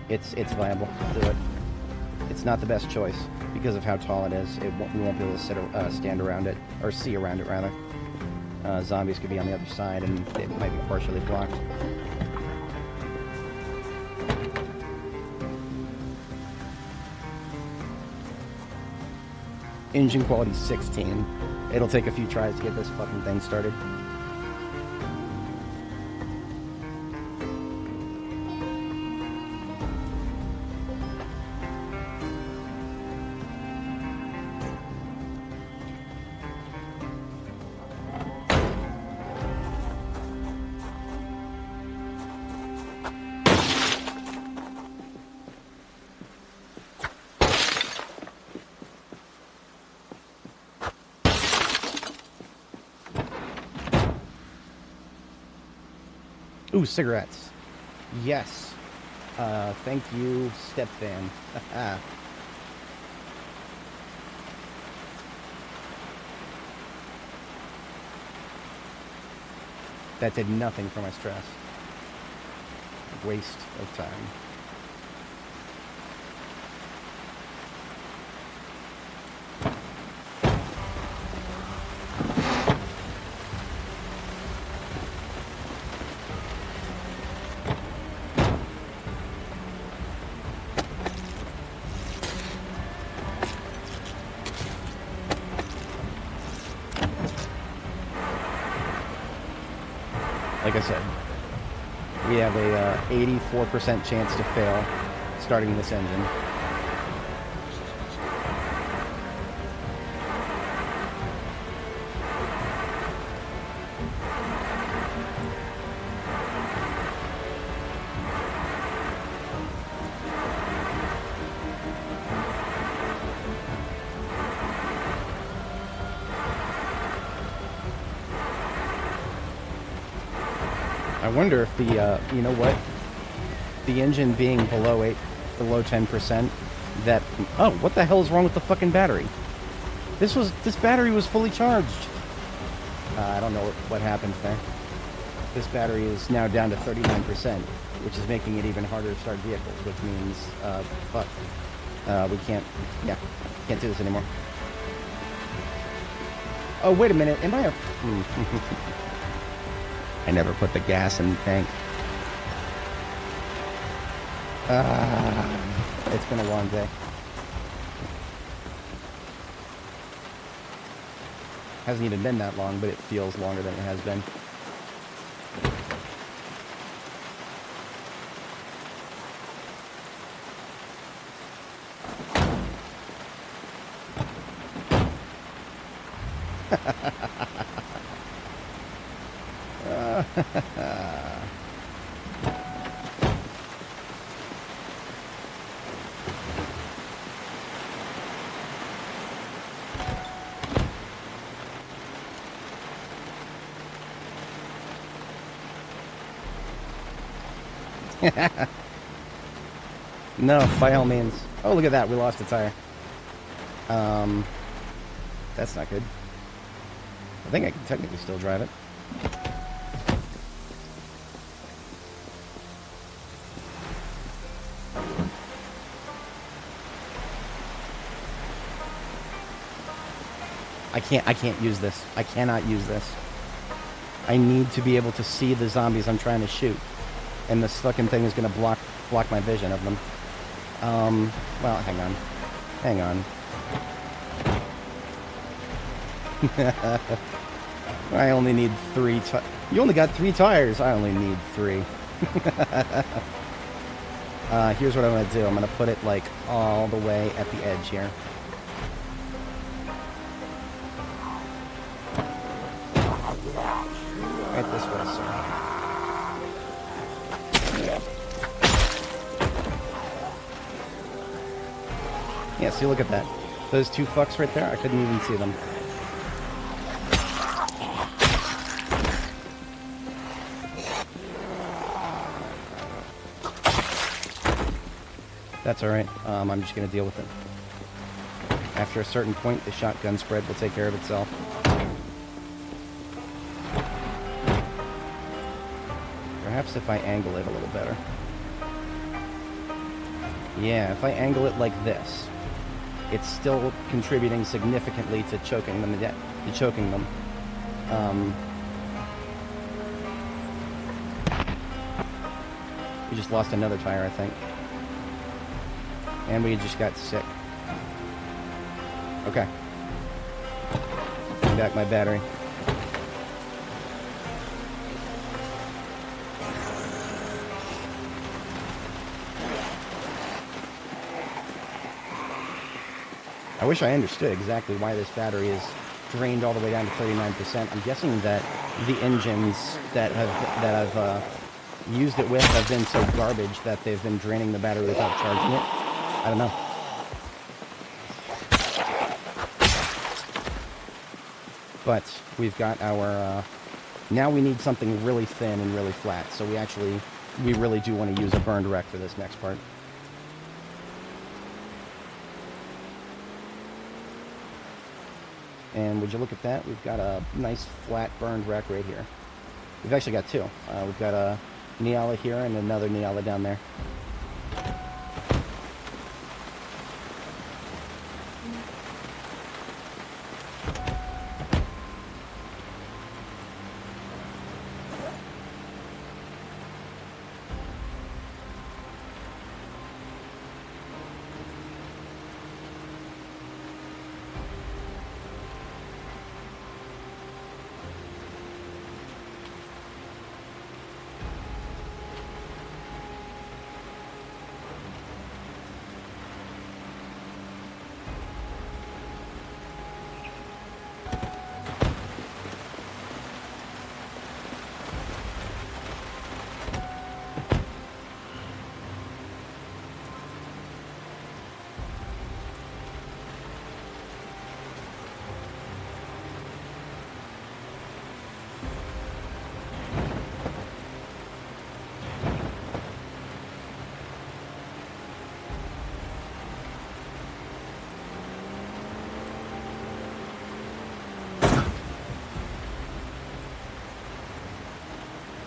It's viable. I'll do it. It's not the best choice because of how tall it is. We won't be able to stand around it, or see around it rather. Zombies could be on the other side, and they might be partially blocked. Engine quality 16. It'll take a few tries to get this fucking thing started. Ooh, cigarettes. Yes. Thank you, step fan. That did nothing for my stress. Waste of time. Like I said, we have a 84% chance to fail starting this engine. I wonder if the, you know what? The engine being below 10%, that... Oh, what the hell is wrong with the fucking battery? This battery was fully charged. I don't know what happened there. This battery is now down to 39%, which is making it even harder to start vehicles, which means, fuck. We can't do this anymore. Oh, wait a minute, am I a... I never put the gas in the tank. It's been a long day. Hasn't even been that long, but it feels longer than it has been. No, by all means. Oh, look at that. We lost a tire. That's not good. I think I can technically still drive it. I can't use this. I cannot use this. I need to be able to see the zombies I'm trying to shoot. And this fucking thing is going to block my vision of them. Well, hang on. Hang on. I only need 3 tires. You only got 3 tires. I only need 3. Here's what I'm going to do. I'm going to put it, like, all the way at the edge here. Right this way, sir. Yeah, see, look at that. Those 2 fucks right there, I couldn't even see them. That's alright. I'm just going to deal with it. After a certain point, the shotgun spread will take care of itself. Perhaps if I angle it a little better. Yeah, if I angle it like this, it's still contributing significantly to choking them. We just lost another tire, I think. And we just got sick. Okay. Bring back my battery. I wish I understood exactly why this battery is drained all the way down to 39%. I'm guessing that the engines that I've used it with have been so garbage that they've been draining the battery without charging it. I don't know. But we've got our... now we need something really thin and really flat. So we really do want to use a burned wreck for this next part. And would you look at that? We've got a nice flat burned wreck right here. We've actually got 2. We've got a Niala here and another Niala down there.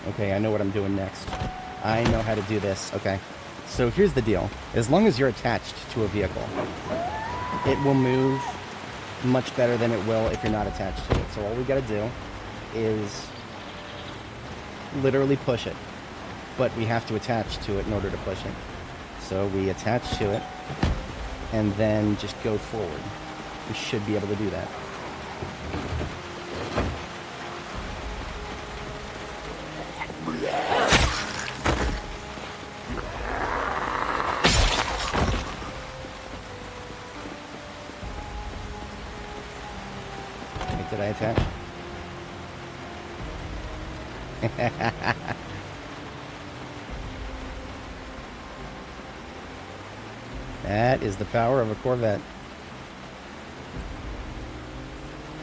Okay, I know what I'm doing next. I know how to do this. Okay. So here's the deal. As long as you're attached to a vehicle, it will move much better than it will if you're not attached to it. So all we gotta do is literally push it. But we have to attach to it in order to push it. So we attach to it and then just go forward. We should be able to do that. Did I attach? That is the power of a Corvette.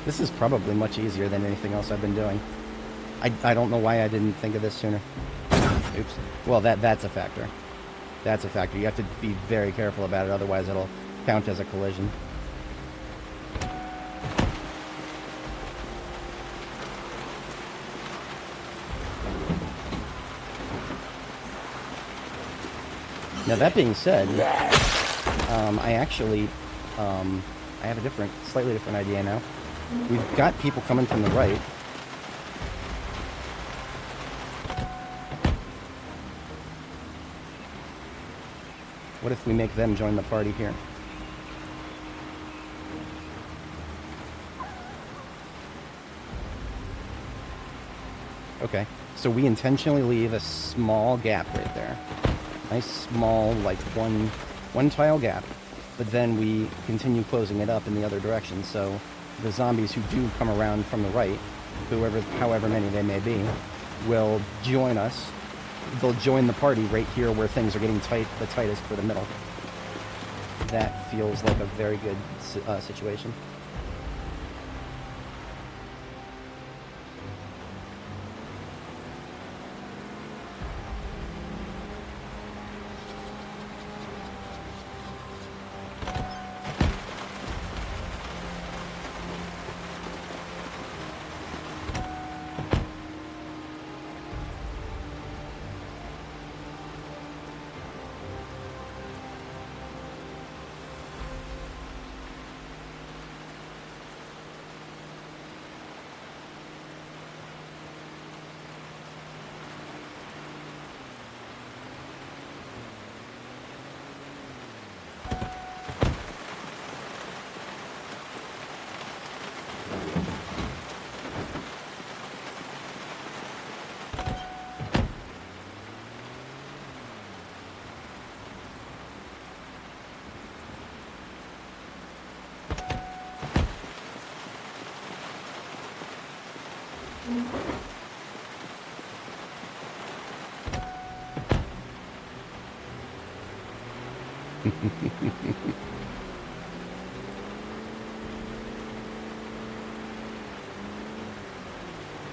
This is probably much easier than anything else I've been doing. I don't know why I didn't think of this sooner. Oops. Well, that's a factor. That's a factor. You have to be very careful about it, otherwise it'll count as a collision. Now, that being said, I actually, I have a slightly different idea now. We've got people coming from the right. What if we make them join the party here? Okay, so we intentionally leave a small gap right there. Nice small, like one tile gap, but then we continue closing it up in the other direction, so the zombies who do come around from the right, however many they may be, will join us. They'll join the party right here where things are getting the tightest for the middle. That feels like a very good situation.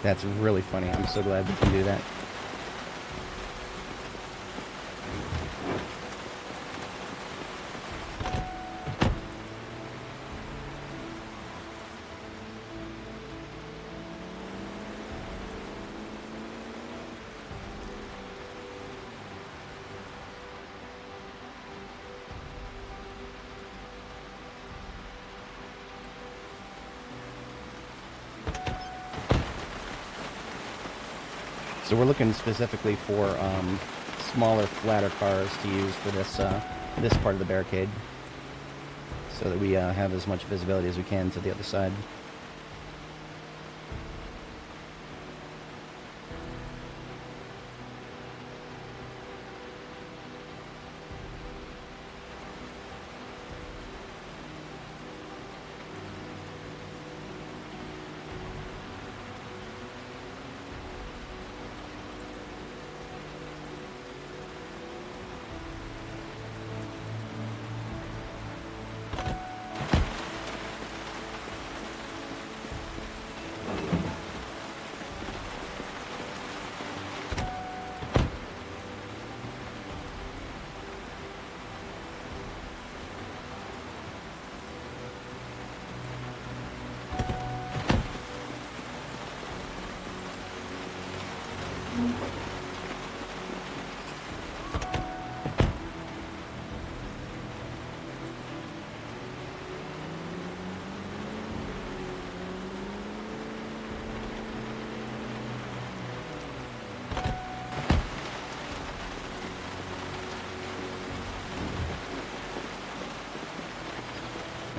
That's really funny. I'm so glad we can do that. So we're looking specifically for smaller, flatter cars to use for this part of the barricade, so that we have as much visibility as we can to the other side.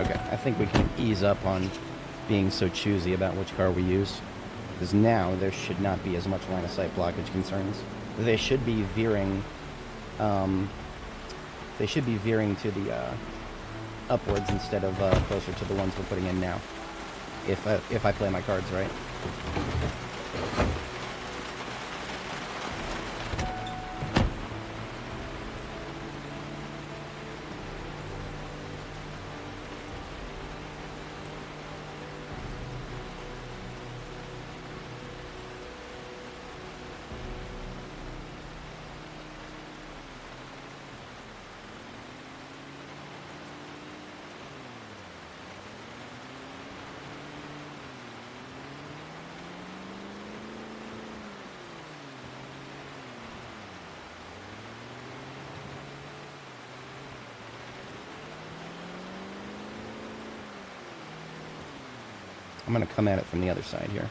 Okay, I think we can ease up on being so choosy about which car we use, because now there should not be as much line of sight blockage concerns. They should be veering. They should be veering to the upwards instead of closer to the ones we're putting in now. If I play my cards right. I'm going to come at it from the other side here.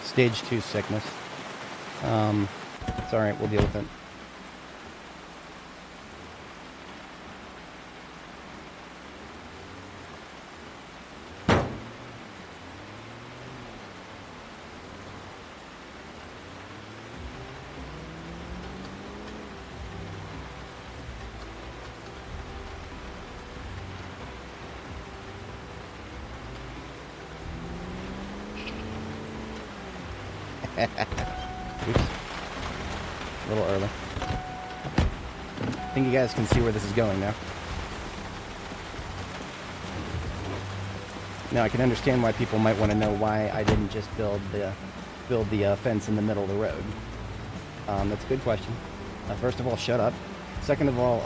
Stage 2 sickness. It's alright, we'll deal with it. Oops. A little early. I think you guys can see where this is going now. Now I can understand why people might want to know why I didn't just build the fence in the middle of the road. That's a good question. First of all, shut up. Second of all,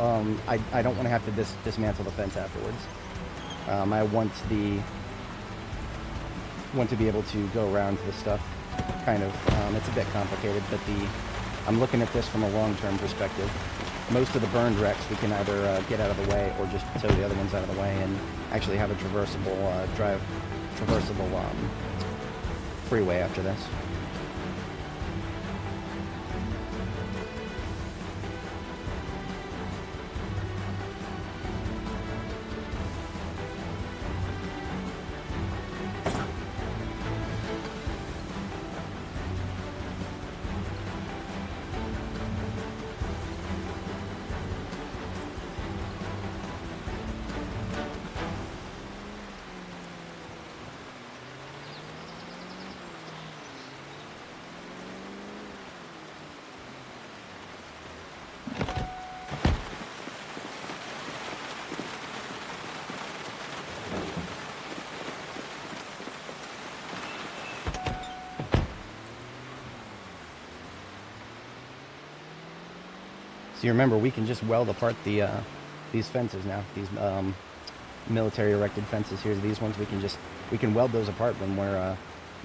I don't want to have to dismantle the fence afterwards. I want to be able to go around to the stuff. Kind of, it's a bit complicated, but I'm looking at this from a long-term perspective. Most of the burned wrecks we can either get out of the way or just tow the other ones out of the way and actually have a traversable freeway after this. So you remember, we can just weld apart these fences now. These military erected fences here. These ones we can weld those apart when we're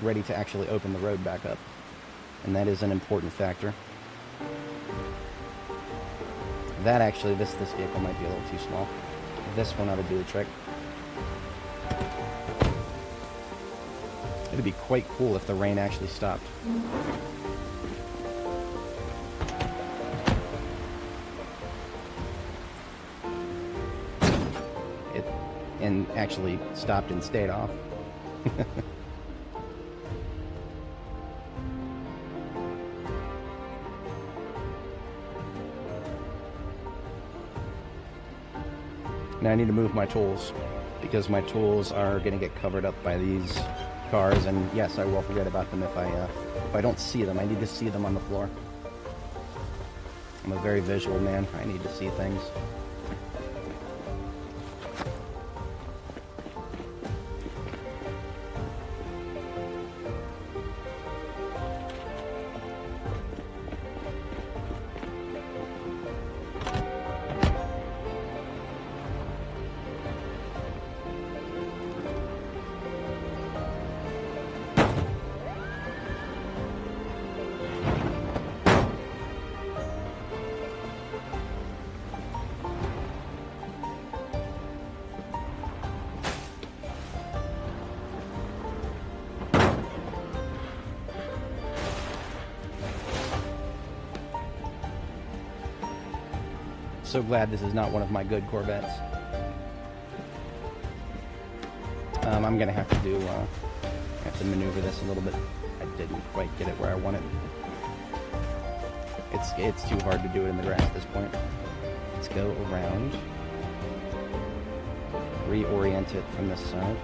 ready to actually open the road back up, and that is an important factor. That actually, this vehicle might be a little too small. This one ought to do the trick. It'd be quite cool if the rain actually stopped. And actually stopped and stayed off. Now I need to move my tools, because my tools are going to get covered up by these cars, and yes, I will forget about them if I don't see them. I need to see them on the floor. I'm a very visual man. I need to see things. So glad this is not one of my good Corvettes. I'm gonna have to maneuver this a little bit. I didn't quite get it where I want it. It's too hard to do it in the grass at this point. Let's go around, reorient it from this side.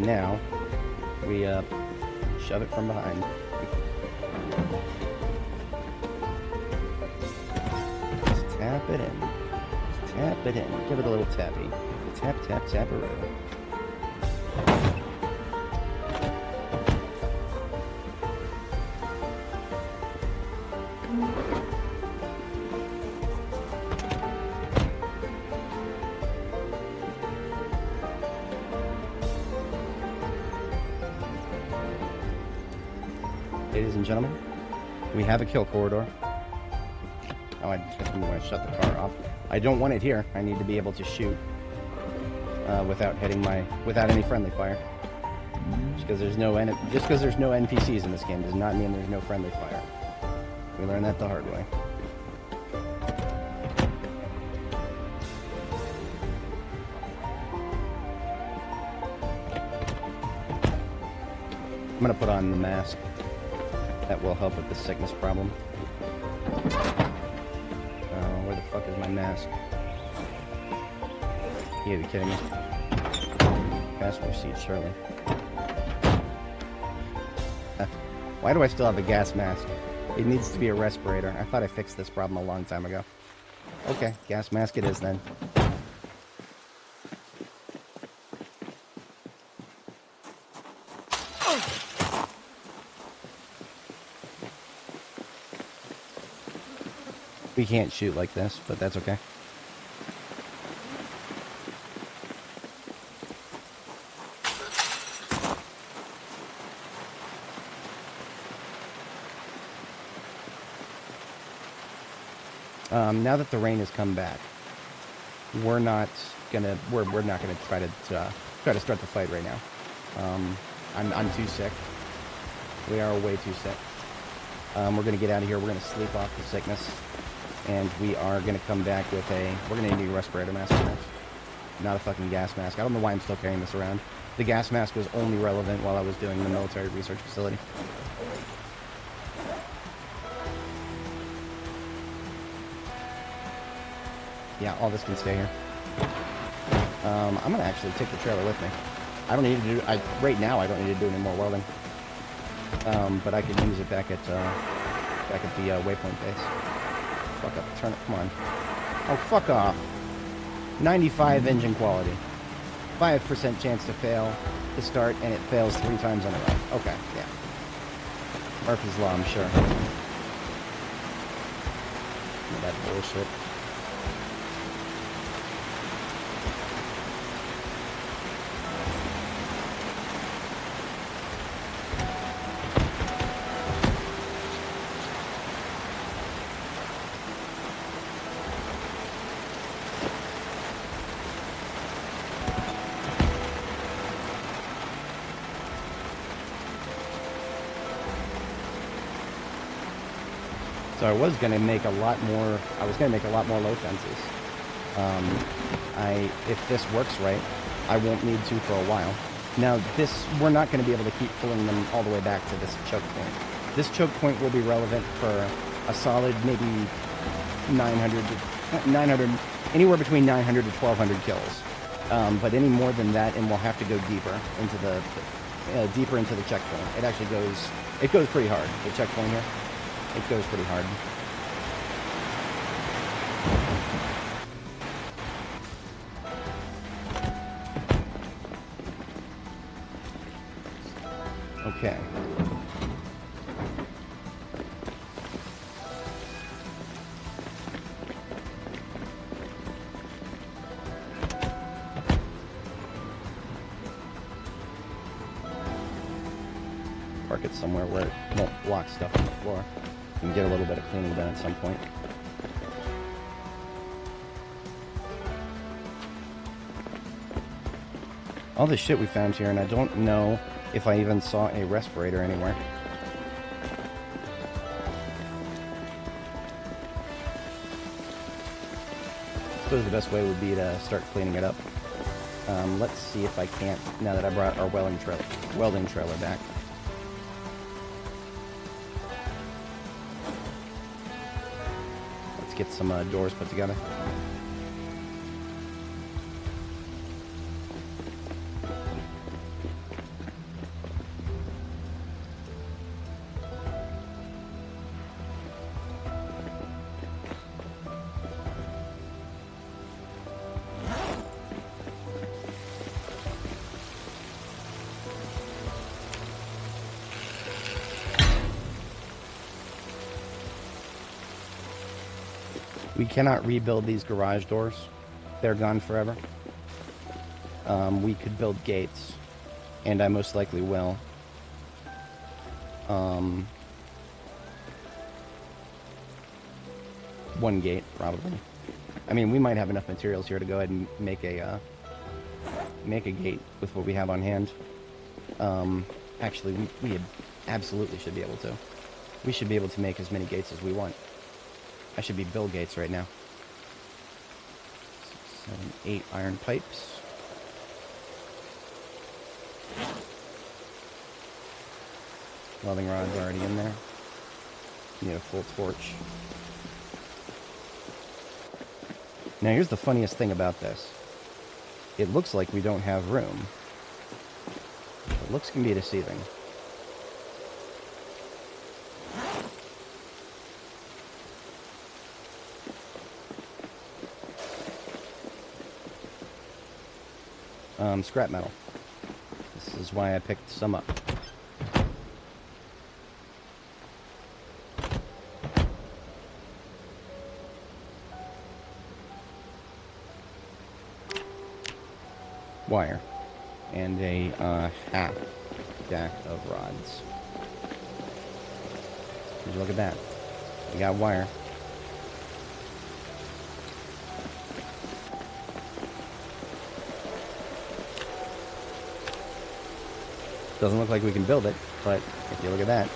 now, we shove it from behind. Just tap it in. Just tap it in. Give it a little tappy. Tap, tap, tap-a-roo. Ladies and gentlemen, we have a kill corridor. Oh, I didn't want to shut the car off. I don't want it here. I need to be able to shoot without any friendly fire. Just because there's no NPCs in this game does not mean there's no friendly fire. We learned that the hard way. I'm gonna put on the mask. That will help with the sickness problem. Where the fuck is my mask? You gotta be kidding me. Passenger seat, surely. Why do I still have a gas mask? It needs to be a respirator. I thought I fixed this problem a long time ago. Okay, gas mask it is then. We can't shoot like this, but that's okay. Now that the rain has come back, we're not gonna try to start the fight right now. I'm too sick. We are way too sick. We're gonna get out of here. We're gonna sleep off the sickness, and we are gonna come back with we're gonna need a respirator mask for this. Not a fucking gas mask. I don't know why I'm still carrying this around. The gas mask was only relevant while I was doing the military research facility. Yeah, all this can stay here. I'm gonna actually take the trailer with me. I don't need to do. Right now I don't need to do any more welding. But I could use it back at the waypoint base. Fuck up, turn it. Come on. Oh, fuck off. 95 engine quality. 5% chance to fail to start, and it fails 3 times in a row. Okay, yeah. Murphy's Law, I'm sure. That bullshit. So I was going to make a lot more low fences. If this works right, I won't need to for a while. Now we're not going to be able to keep pulling them all the way back to this choke point. This choke point will be relevant for a solid maybe 900, anywhere between 900 to 1200 kills. But any more than that, and we'll have to go deeper into the checkpoint. It goes pretty hard, the checkpoint here. It goes pretty hard. Okay. Park it somewhere where it won't block stuff on the floor. And get a little bit of cleaning done at some point. All this shit we found here, and I don't know if I even saw a respirator anywhere. I suppose the best way would be to start cleaning it up. Let's see if I can't, now that I brought our welding trailer back. Get some doors put together. We cannot rebuild these garage doors. They're gone forever. We could build gates, and I most likely will. One gate, probably. I mean, we might have enough materials here to go ahead and make a gate with what we have on hand. Actually, we absolutely should be able to. We should be able to make as many gates as we want. I should be Bill Gates right now. 6, 7, 8 iron pipes. Welding rod's already in there. Need a full torch. Now here's the funniest thing about this. It looks like we don't have room. But looks can be deceiving. Scrap metal. This is why I picked some up. Wire. And a half stack of rods. Would you look at that? We got wire. Doesn't look like we can build it, but if you look at that.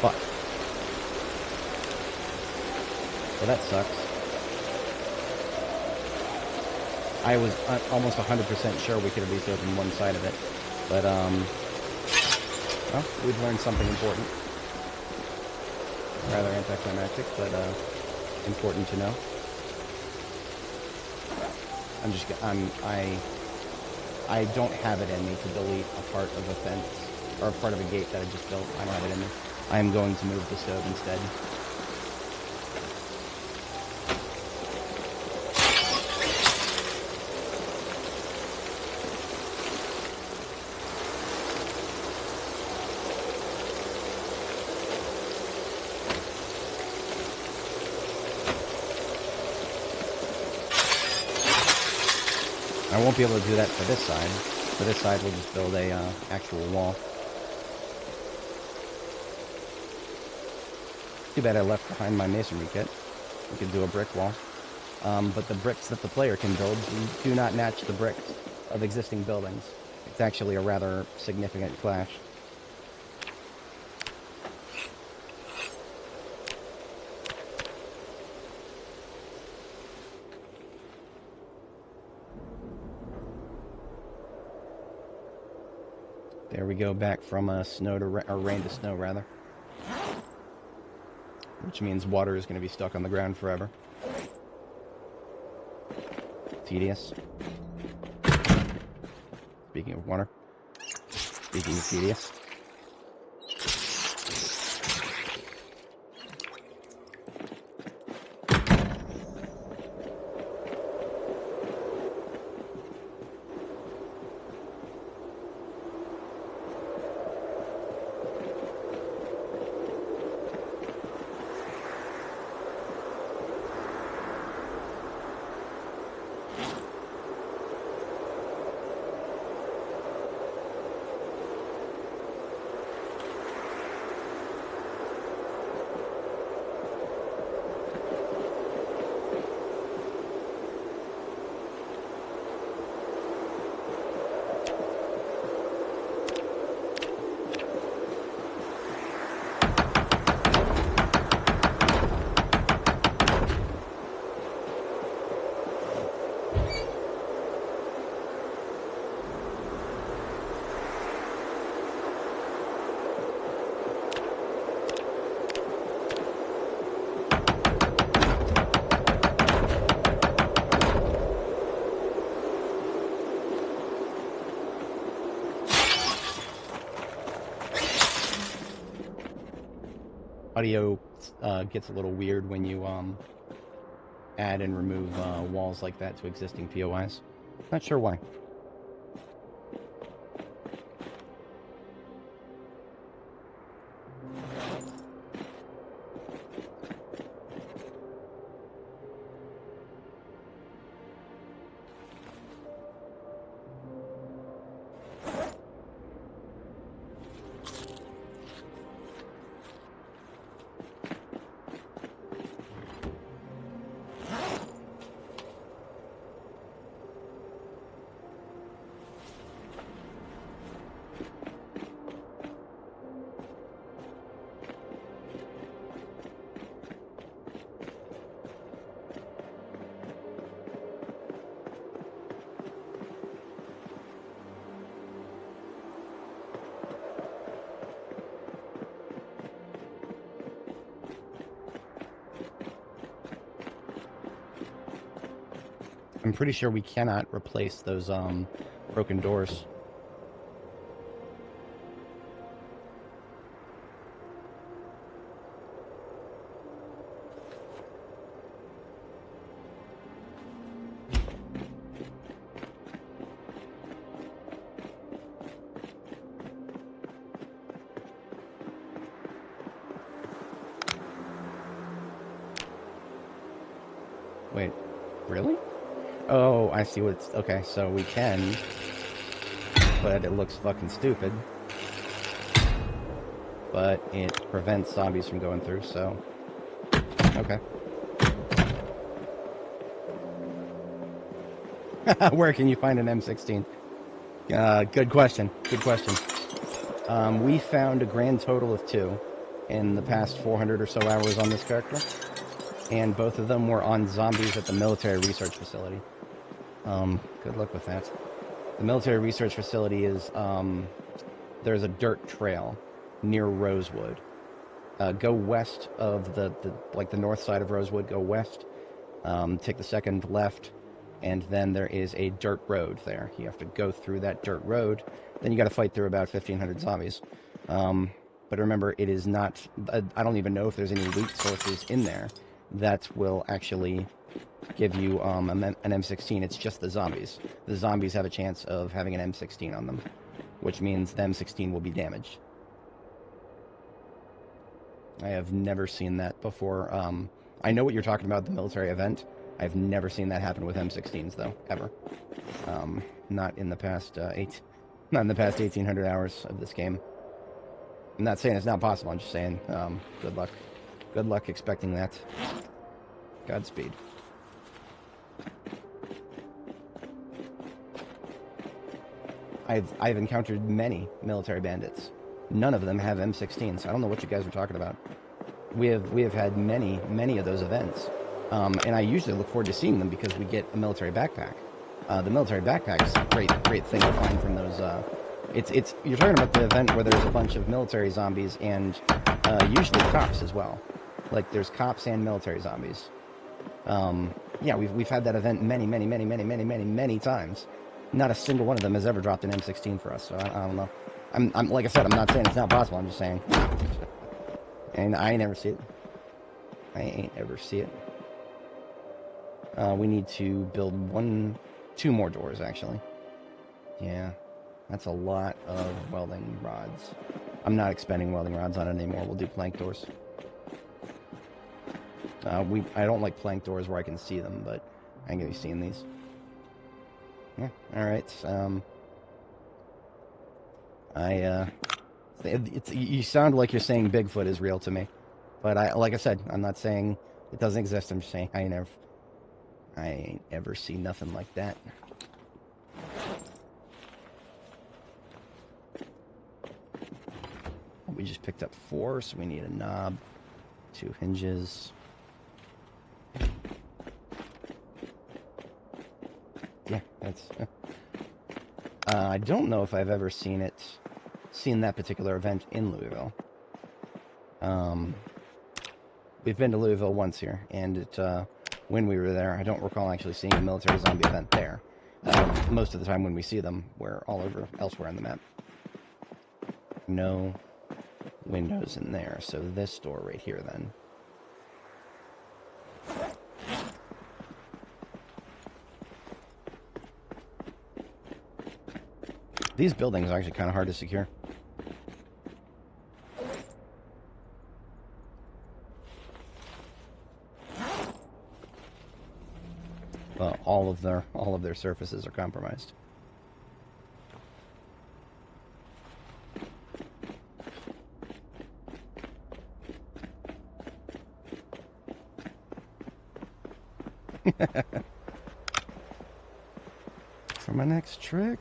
Fuck. Well, that sucks. I was almost 100% sure we could at least open one side of it. But, well, we've learned something important. Rather anticlimactic, but, important to know. I don't have it in me to delete a part of a fence, or a part of a gate that I just built. I don't have it in me. I am going to move the stove instead. I won't be able to do that for this side. For this side, we'll just build a actual wall. Too bad I left behind my masonry kit. We could do a brick wall. But the bricks that the player can build do not match the bricks of existing buildings. It's actually a rather significant clash. There we go, back from snow to rain to snow, rather. Which means water is going to be stuck on the ground forever. Tedious. Speaking of water. Speaking of tedious. Audio gets a little weird when you add and remove walls like that to existing POIs. Not sure why. I'm pretty sure we cannot replace those broken doors. Wait, really? Oh, I see what it's... Okay, so we can, but it looks fucking stupid. But it prevents zombies from going through, so... Okay. Where can you find an M16? Good question. Good question. We found a grand total of 2 in the past 400 or so hours on this character. And both of them were on zombies at the military research facility. Good luck with that. The military research facility is, there's a dirt trail near Rosewood. Go west of the north side of Rosewood, go west, take the second left, and then there is a dirt road there. You have to go through that dirt road, then you gotta fight through about 1,500 zombies. But remember, it is not, I don't even know if there's any loot sources in there that will actually give you an M16. It's just the zombies. The zombies have a chance of having an M16 on them, which means the M16 will be damaged. I have never seen that before. I know what you're talking about, the military event. I've never seen that happen with M16s, though, ever. Not in the past not in the past 1,800 hours of this game. I'm not saying it's not possible. I'm just saying, good luck. Good luck expecting that. Godspeed. I've encountered many military bandits. None of them have M16s. I don't know what you guys are talking about. We have had many of those events, and I usually look forward to seeing them because we get a military backpack. The military backpack is a great thing to find from those. It's you're talking about the event where there's a bunch of military zombies and usually cops as well. Like there's cops and military zombies. Yeah, we've had that event many times. Not a single one of them has ever dropped an M16 for us. So I don't know. I'm like I said, I'm not saying it's not possible. I'm just saying. And I ain't never see it. I ain't ever see it. We need to build 2 more doors actually. Yeah, that's a lot of welding rods. I'm not expending welding rods on it anymore. We'll do plank doors. I don't like plank doors where I can see them, but I ain't gonna be seeing these. Yeah, alright. You sound like you're saying Bigfoot is real to me. But like I said, I'm not saying it doesn't exist. I'm just saying I ain't ever seen nothing like that. We just picked up 4, so we need a knob, 2 hinges. Yeah, that's... I don't know if I've ever seen that particular event in Louisville. We've been to Louisville once here, and when we were there, I don't recall actually seeing a military zombie event there. Most of the time when we see them, we're all over elsewhere on the map. No windows in there, so this door right here then. These buildings are actually kind of hard to secure. Well, all of their surfaces are compromised. For my next trick.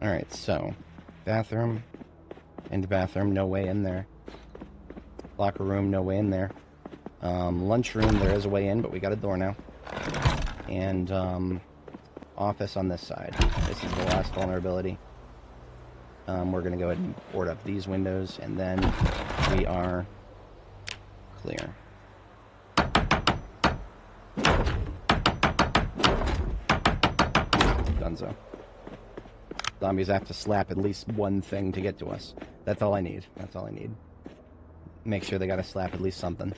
Alright, so bathroom, into bathroom, no way in there. Locker room, no way in there. Lunchroom, there is a way in, but we got a door now. And office on this side. This is the last vulnerability. We're going to go ahead and board up these windows, and then we are clear. Dunzo. Zombies have to slap at least one thing to get to us. That's all I need. That's all I need. Make sure they got to slap at least something.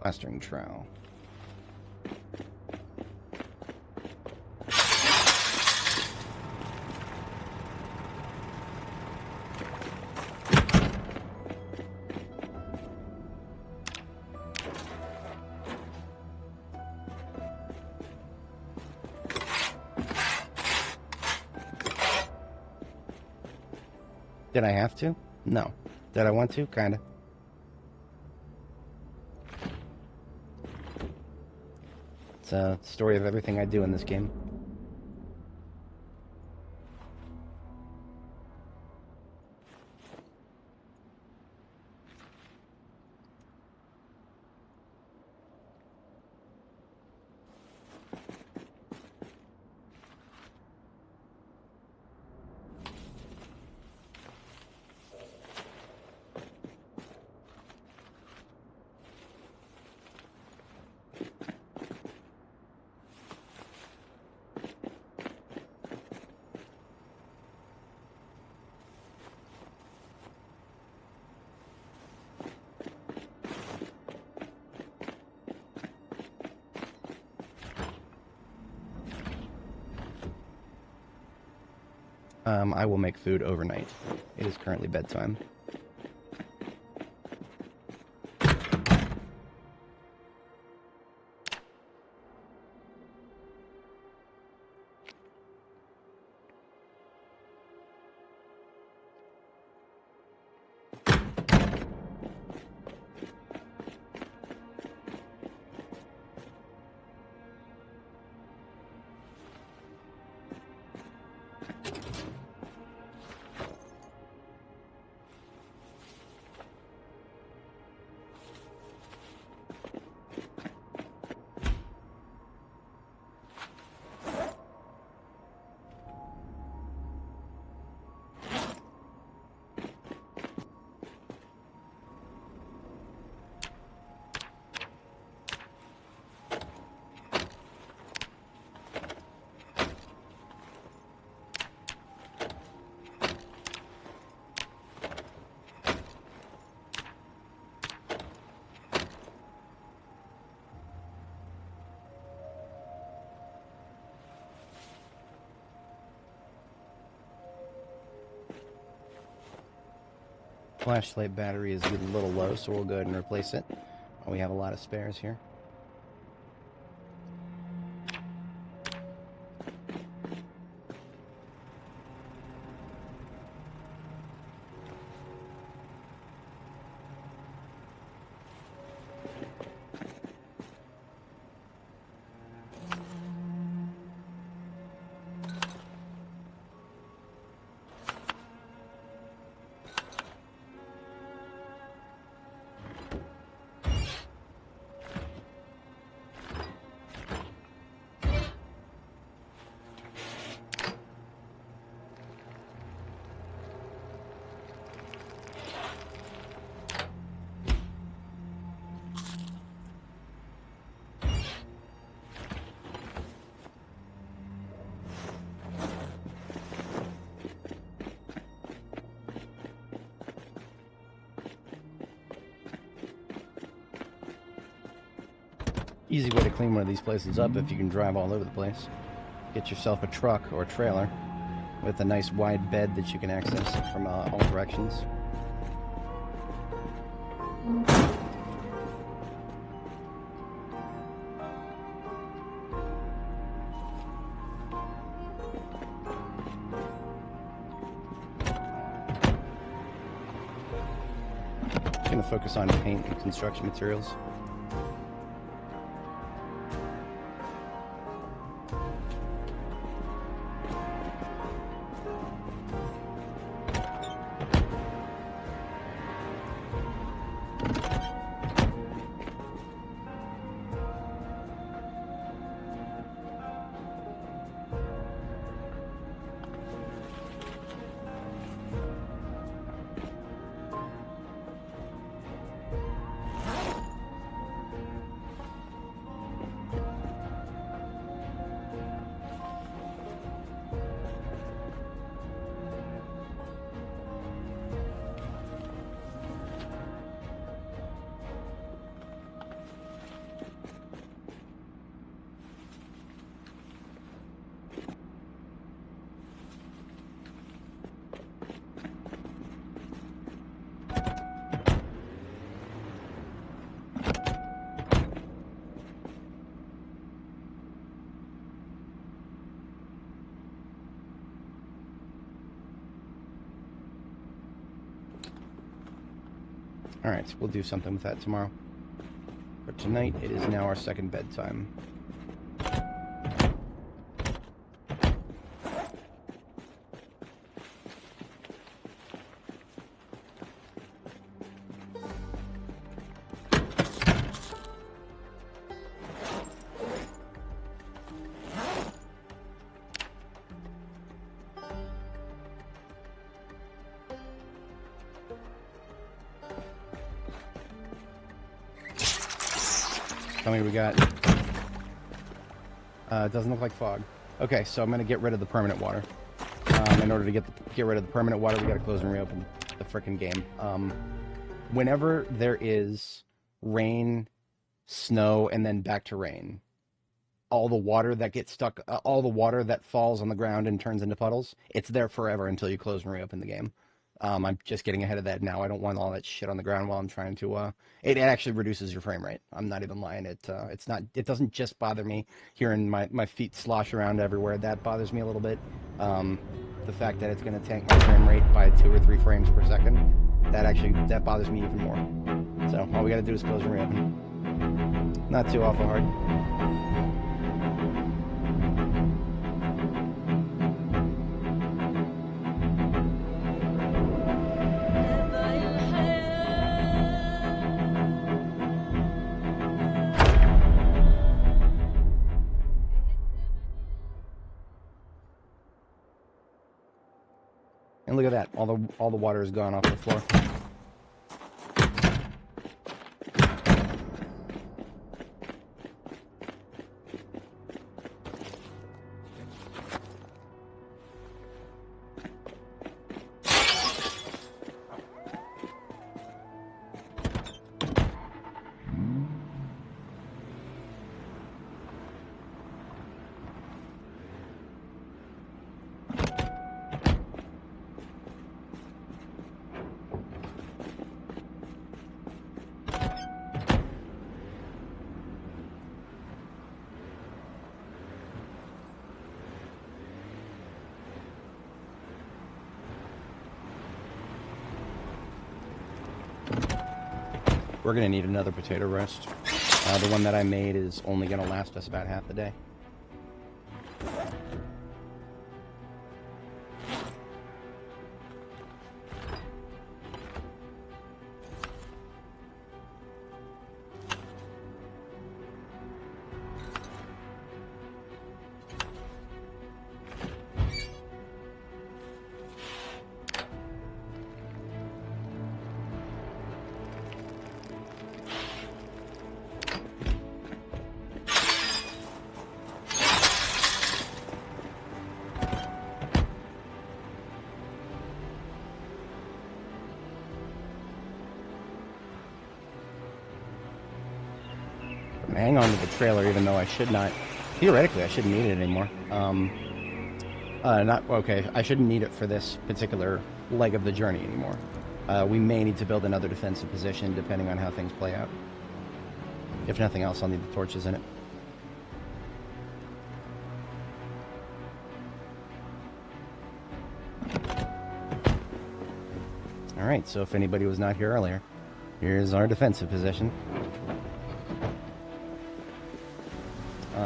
Plastering trowel. Did I have to? No. Did I want to? Kinda. It's a story of everything I do in this game. I will make food overnight. It is currently bedtime. Flashlight battery is getting a little low, so we'll go ahead and replace it. We have a lot of spares here. Easy way to clean one of these places up if you can drive all over the place. Get yourself a truck or a trailer with a nice wide bed that you can access from all directions. Just gonna focus on paint and construction materials. Alright, we'll do something with that tomorrow. But tonight, it is now our second bedtime. Tell me what we got. It doesn't look like fog. Okay, so I'm gonna get rid of the permanent water. In order to get rid of the permanent water, we gotta close and reopen the frickin' game. Whenever there is rain, snow, and then back to rain, all the water that gets stuck, all the water that falls on the ground and turns into puddles, it's there forever until you close and reopen the game. I'm just getting ahead of that now. I don't want all that shit on the ground while I'm trying to, it actually reduces your frame rate. I'm not even lying. It doesn't just bother me hearing my feet slosh around everywhere. That bothers me a little bit. The fact that it's going to tank my frame rate by 2 or 3 frames per second, that bothers me even more. So all we got to do is close and reopen. Not too awful hard. And look at that, all the water is gone off the floor. We're going to need another potato roast. The one that I made is only going to last us about half the day. hang on to the trailer, even though I should not. Theoretically, I shouldn't need it anymore. Not okay. I shouldn't need it for this particular leg of the journey anymore. We may need to build another defensive position depending on how things play out. If nothing else, I'll need the torches in it. Alright, so if anybody was not here earlier, here's our defensive position.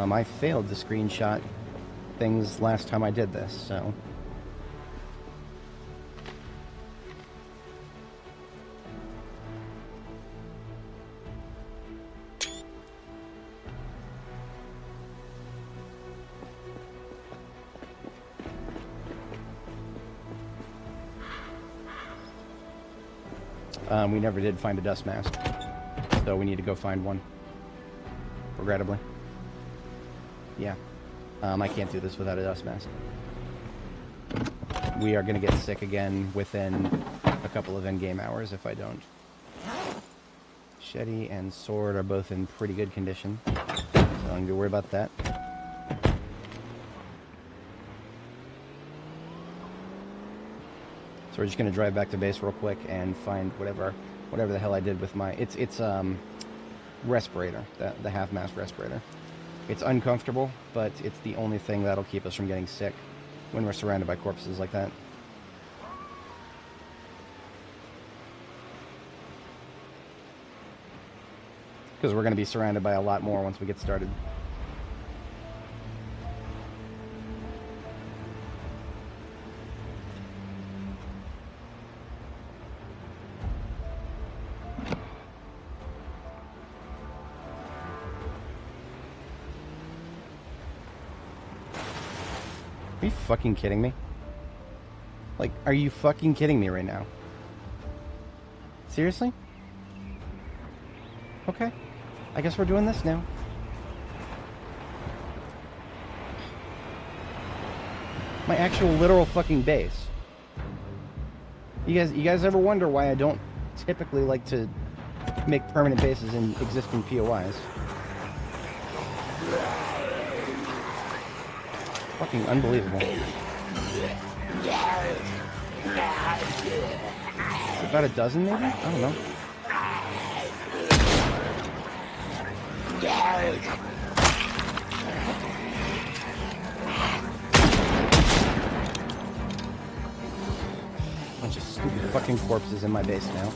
I failed to screenshot things last time I did this, so... we never did find a dust mask, so we need to go find one, regrettably. Yeah, I can't do this without a dust mask. We are going to get sick again within a couple of in-game hours if I don't. Machete and sword are both in pretty good condition, so I don't need to worry about that. So we're just going to drive back to base real quick and find whatever the hell I did with my... It's respirator, the half-mast respirator. It's uncomfortable, but it's the only thing that'll keep us from getting sick when we're surrounded by corpses like that. Because we're going to be surrounded by a lot more once we get started. Are you fucking kidding me? Like, are you fucking kidding me right now? Seriously? Okay. I guess we're doing this now. My actual literal fucking base. You guys ever wonder why I don't typically like to make permanent bases in existing POIs? Fucking unbelievable. About a dozen, maybe? I don't know. Bunch of stupid fucking corpses in my base now.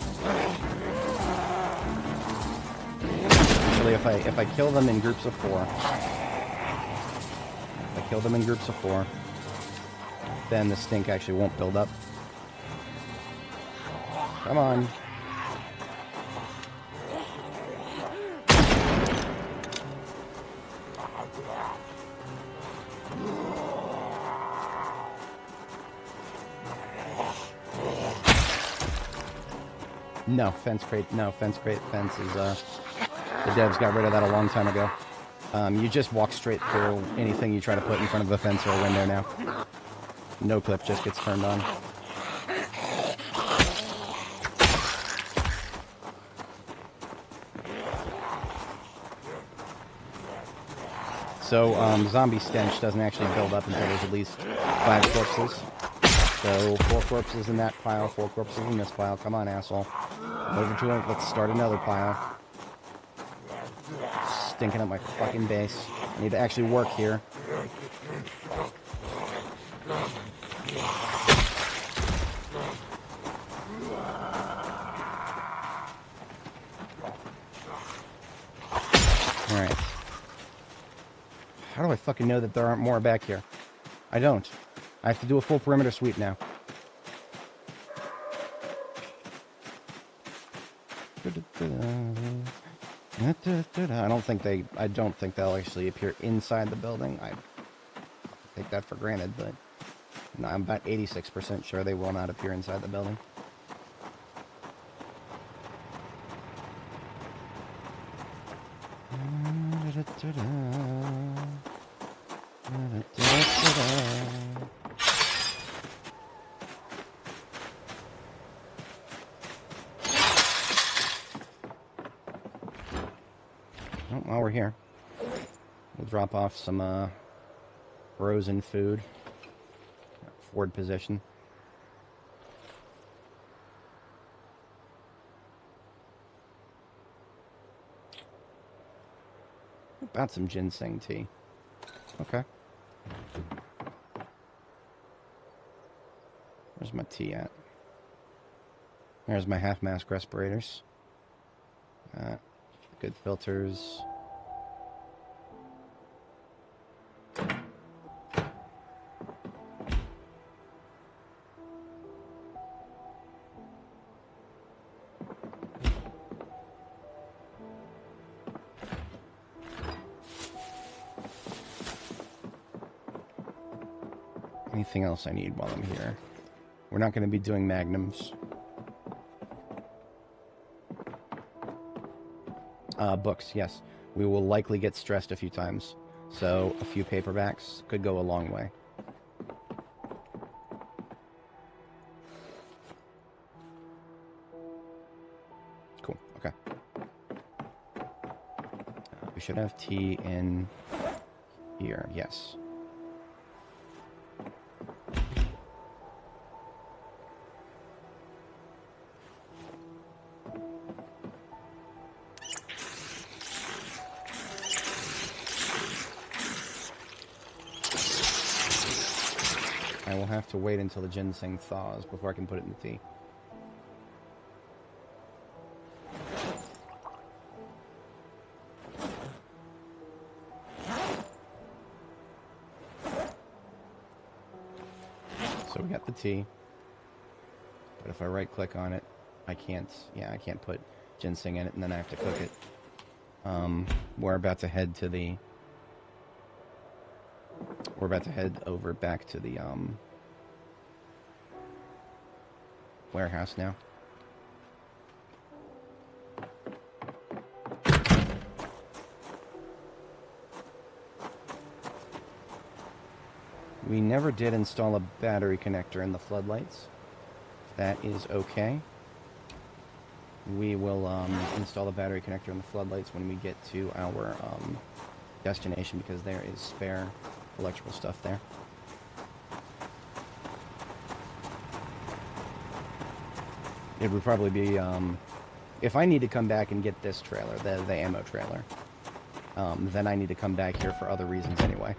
Actually, if I kill them in groups of 4... kill them in groups of 4, then the stink actually won't build up. Come on. No, fence crate is, the devs got rid of that a long time ago. You just walk straight through anything you try to put in front of a fence or a window now. No clip just gets turned on. So, zombie stench doesn't actually build up until there's at least 5 corpses. So, 4 corpses in that pile, 4 corpses in this pile. Come on, asshole. Over to it. Let's start another pile. Stinking up my fucking base. I need to actually work here. Alright. How do I fucking know that there aren't more back here? I don't. I have to do a full perimeter sweep now. I don't think they'll actually appear inside the building. I take that for granted, but no, I'm about 86% sure they will not appear inside the building. Well, while we're here, we'll drop off some frozen food. Forward position. About some ginseng tea. Okay. Where's my tea at? There's my half-mask respirators. Good filters. Anything else I need while I'm here? We're not going to be doing magnums. Books, yes. We will likely get stressed a few times. So a few paperbacks could go a long way. Cool, okay. We should have tea in here, yes. I will have to wait until the ginseng thaws before I can put it in the tea. So we got the tea, but if I right click on it, I can't put ginseng in it, and then I have to cook it. We're about to head to the over back to the warehouse now. We never did install a battery connector in the floodlights. That is okay. We will install a battery connector in the floodlights when we get to our destination, because there is spare electrical stuff there. It would probably be, if I need to come back and get this trailer, the ammo trailer, then I need to come back here for other reasons anyway.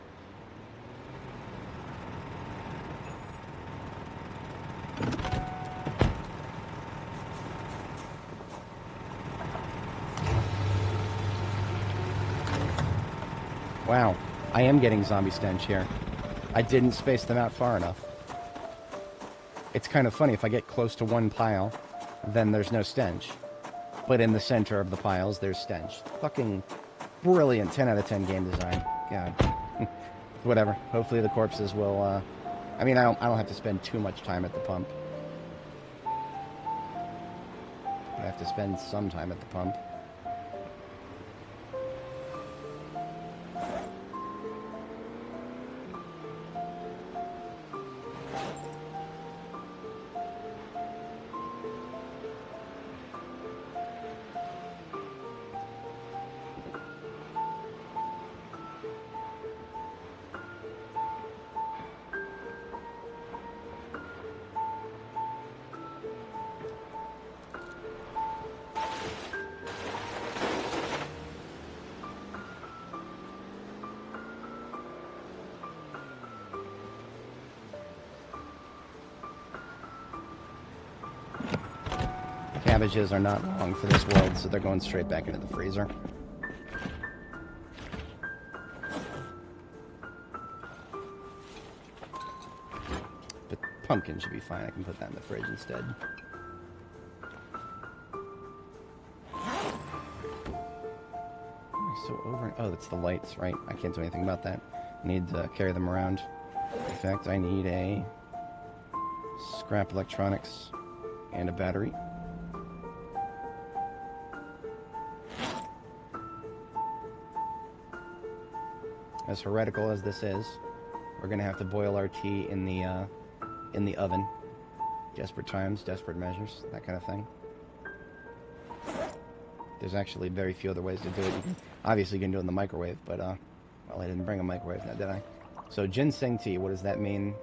Wow, I am getting zombie stench here. I didn't space them out far enough. It's kind of funny, if I get close to one pile, then there's no stench. But in the center of the piles, there's stench. Fucking brilliant 10 out of 10 game design. God. Whatever. Hopefully the corpses will, I mean, I don't have to spend too much time at the pump. I have to spend some time at the pump. Cabbages are not long for this world, so they're going straight back into the freezer. But pumpkin should be fine. I can put that in the fridge instead. So over... Oh, that's the lights, right? I can't do anything about that. I need to carry them around. In fact, I need a scrap electronics and a battery. As heretical as this is, we're gonna have to boil our tea in the oven. Desperate times, desperate measures, that kind of thing. There's actually very few other ways to do it. Obviously, you can do it in the microwave, but, well, I didn't bring a microwave now, did I? So, ginseng tea, what does that mean?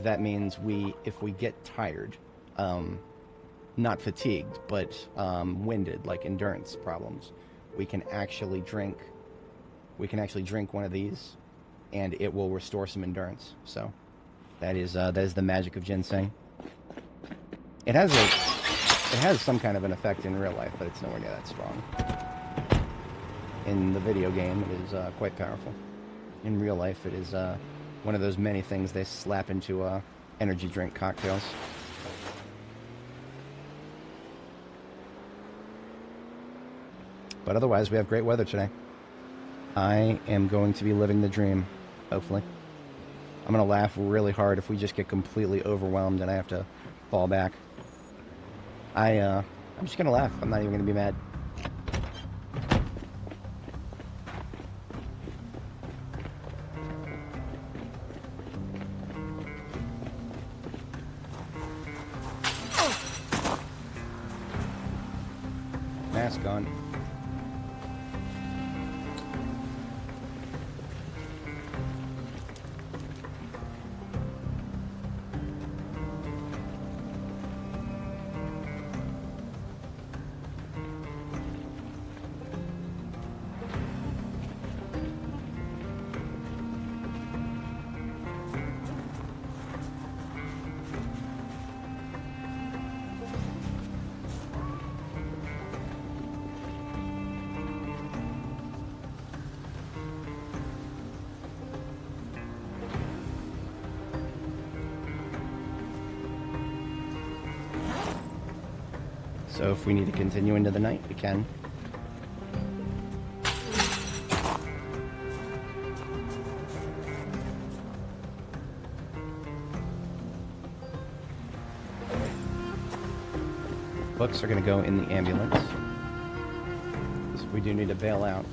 That means if we get tired, not fatigued, but winded, like endurance problems, we can actually drink one of these, and it will restore some endurance. So, that is the magic of ginseng. It has some kind of an effect in real life, but it's nowhere near that strong. In the video game, it is quite powerful. In real life, it is one of those many things they slap into energy drink cocktails. But otherwise, we have great weather today. I am going to be living the dream, hopefully. I'm going to laugh really hard if we just get completely overwhelmed and I have to fall back. I'm just going to laugh. I'm not even going to be mad. Mask on. So if we need to continue into the night, we can. Books are going to go in the ambulance. So if we do need to bail out,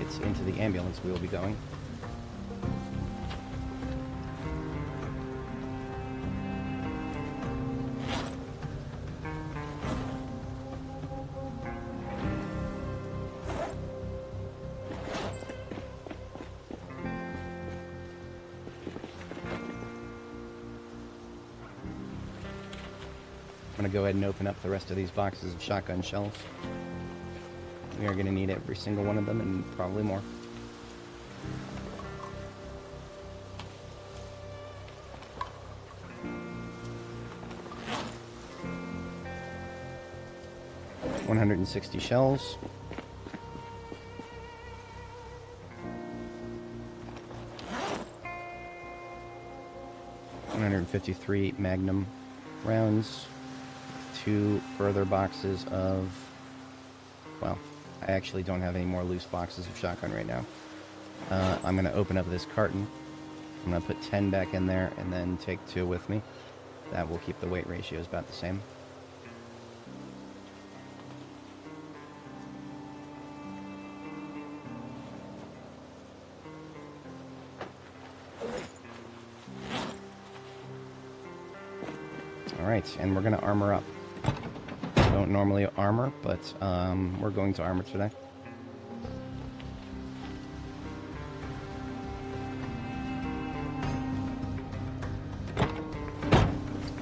it's into the ambulance we will be going. I'm going to go ahead and open up the rest of these boxes of shotgun shells. We are going to need every single one of them and probably more. $160 shells. $153 Magnum rounds. 2 further boxes of, well, I actually don't have any more loose boxes of shotgun right now. I'm going to open up this carton. I'm going to put 10 back in there and then take 2 with me. That will keep the weight ratios about the same. Alright, and we're going to armor up. Don't normally armor, but we're going to armor today.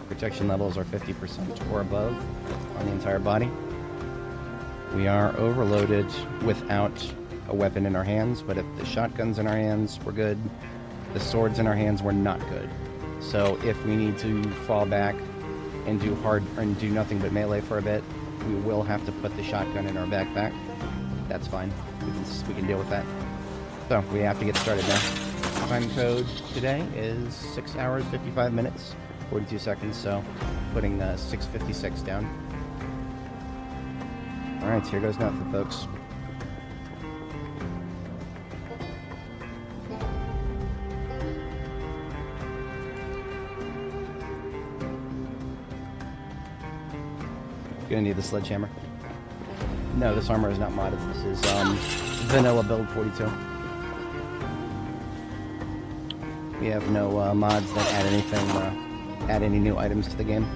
Protection levels are 50% or above on the entire body. We are overloaded without a weapon in our hands, but if the shotgun's in our hands, we're good. The swords in our hands, we're not good. So if we need to fall back and do nothing but melee for a bit, we will have to put the shotgun in our backpack. That's fine. We can deal with that. So we have to get started now. Time code today is 6 hours, 55 minutes, 42 seconds. So putting 6:56 down. All right, here goes nothing, folks. Gonna need the sledgehammer. No, this armor is not modded. This is vanilla build 42. We have no mods that add anything, add any new items to the game.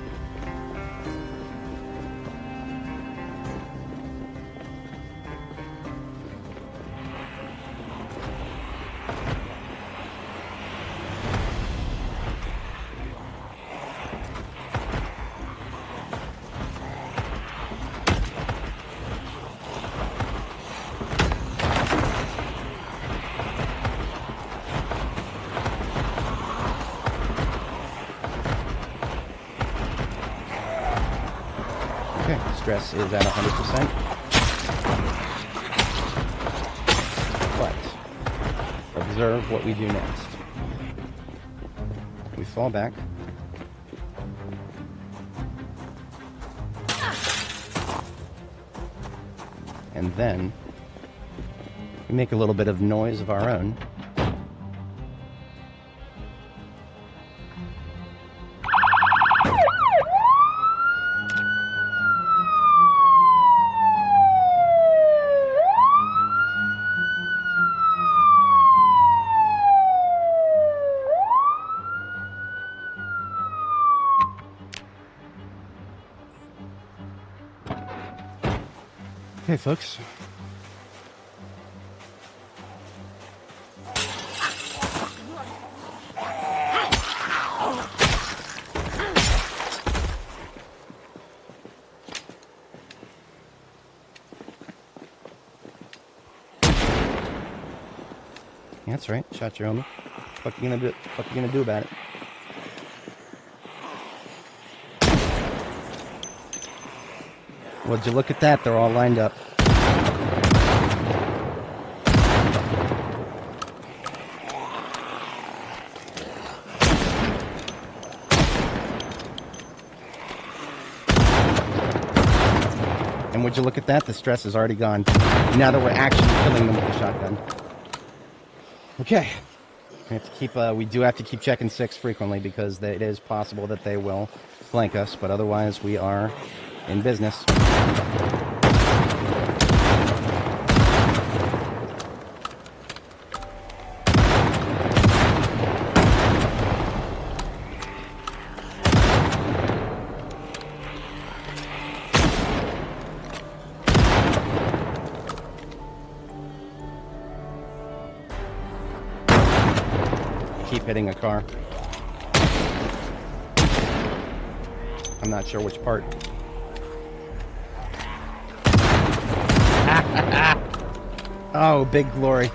stress is at 100%. But observe what we do next. We fall back. And then we make a little bit of noise of our own. Okay, folks. Yeah, that's right. Shot your homie. What you gonna do about it? Would you look at that? They're all lined up. And would you look at that? The stress is already gone. Now that we're actually killing them with the shotgun. Okay. We do have to keep checking 6 frequently because it is possible that they will flank us, but otherwise we are in business. Keep hitting a car. I'm not sure which part. Oh, big glory.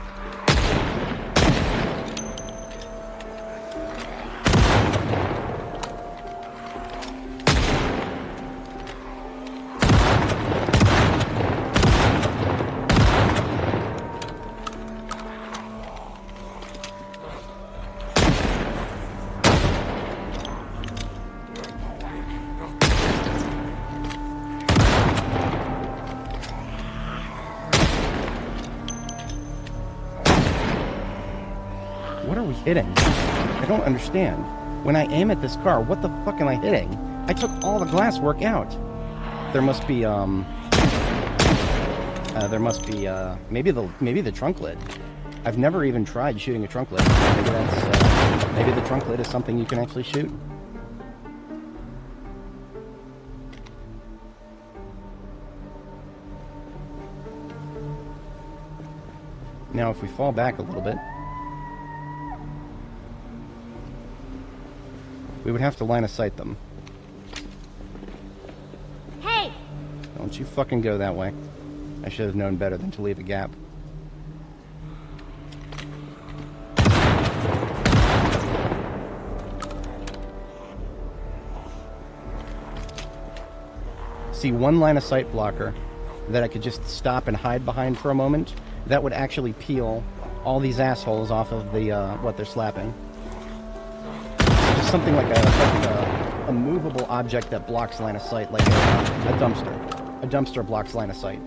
What are we hitting? I don't understand. When I aim at this car, what the fuck am I hitting? I took all the glass work out. There must be maybe the trunk lid. I've never even tried shooting a trunk lid. Maybe the trunk lid is something you can actually shoot. Now, if we fall back a little bit, we would have to line of sight them. Hey! Don't you fucking go that way. I should have known better than to leave a gap. See, one line of sight blocker that I could just stop and hide behind for a moment, that would actually peel all these assholes off of the what they're slapping. Just something like a movable object that blocks line of sight, like a dumpster. A dumpster blocks line of sight.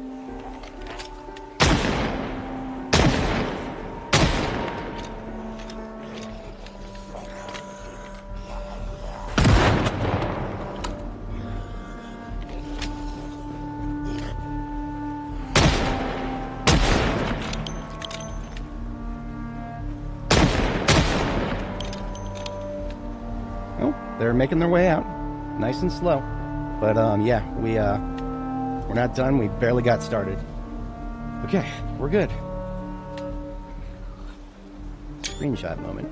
They're making their way out, nice and slow. But yeah, we're not done. We barely got started. Okay, we're good. Screenshot moment.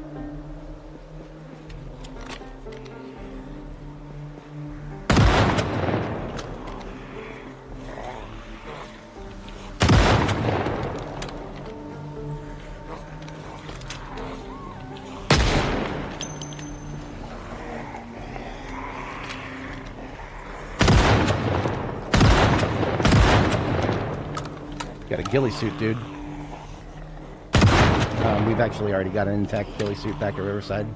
Got a ghillie suit, dude. We've actually already got an intact ghillie suit back at Riverside.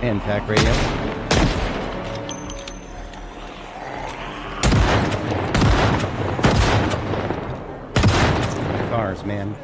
Intact radio. Cars, man.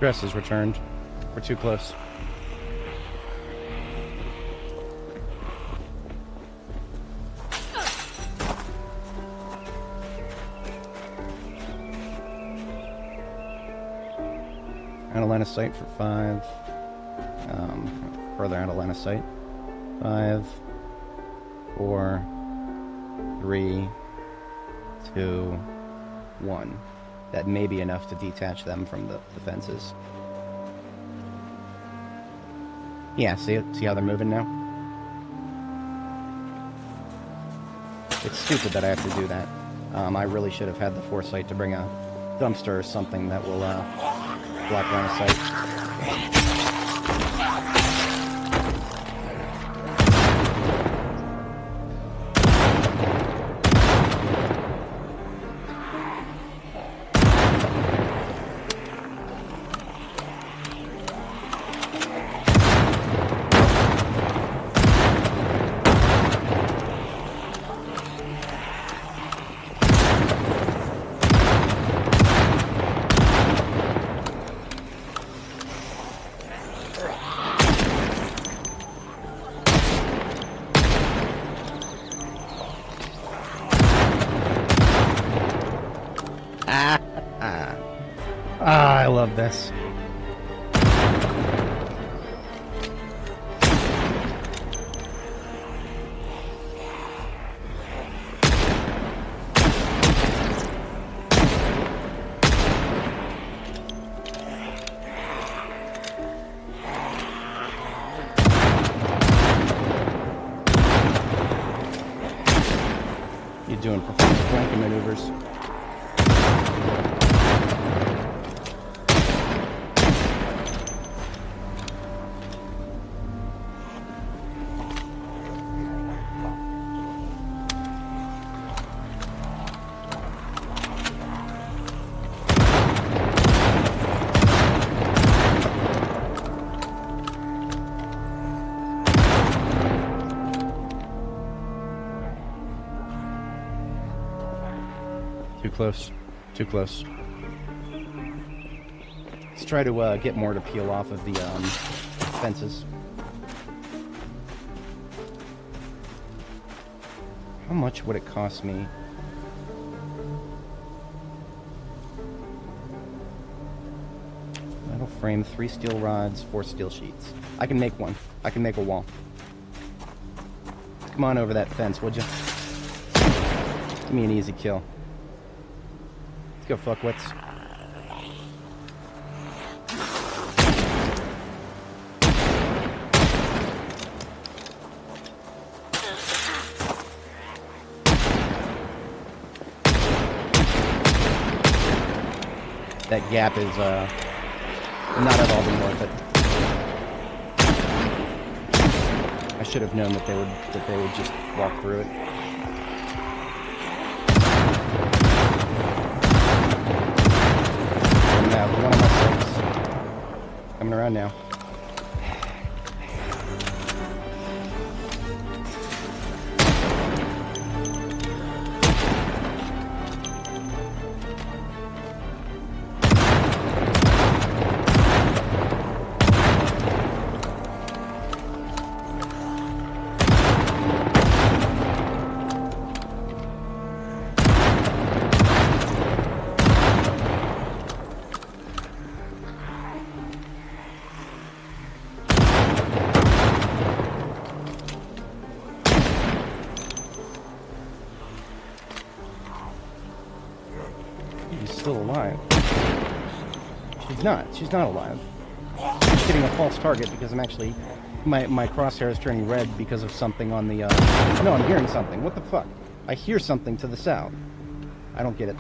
Dress is returned. We're too close. Out of line of sight for 5. Further out of line of sight. 5, 4, 3, 2, 1. That may be enough to detach them from the fences. Yeah, see how they're moving now? It's stupid that I have to do that. I really should have had the foresight to bring a dumpster or something that will block line of sight. I love this. You're doing performance flanking maneuvers. Too close. Too close. Let's try to get more to peel off of the fences. How much would it cost me? Metal frame, 3 steel rods, 4 steel sheets. I can make one. I can make a wall. Come on over that fence, would you? Give me an easy kill. Let's go, fuckwits. That gap is not at all been worth it. I should have known that they would just walk through it. And now one of my six coming around now. Still alive. She's not alive. She's getting a false target because I'm actually, my crosshair is turning red because of something on the, no, I'm hearing something. What the fuck? I hear something to the south. I don't get it.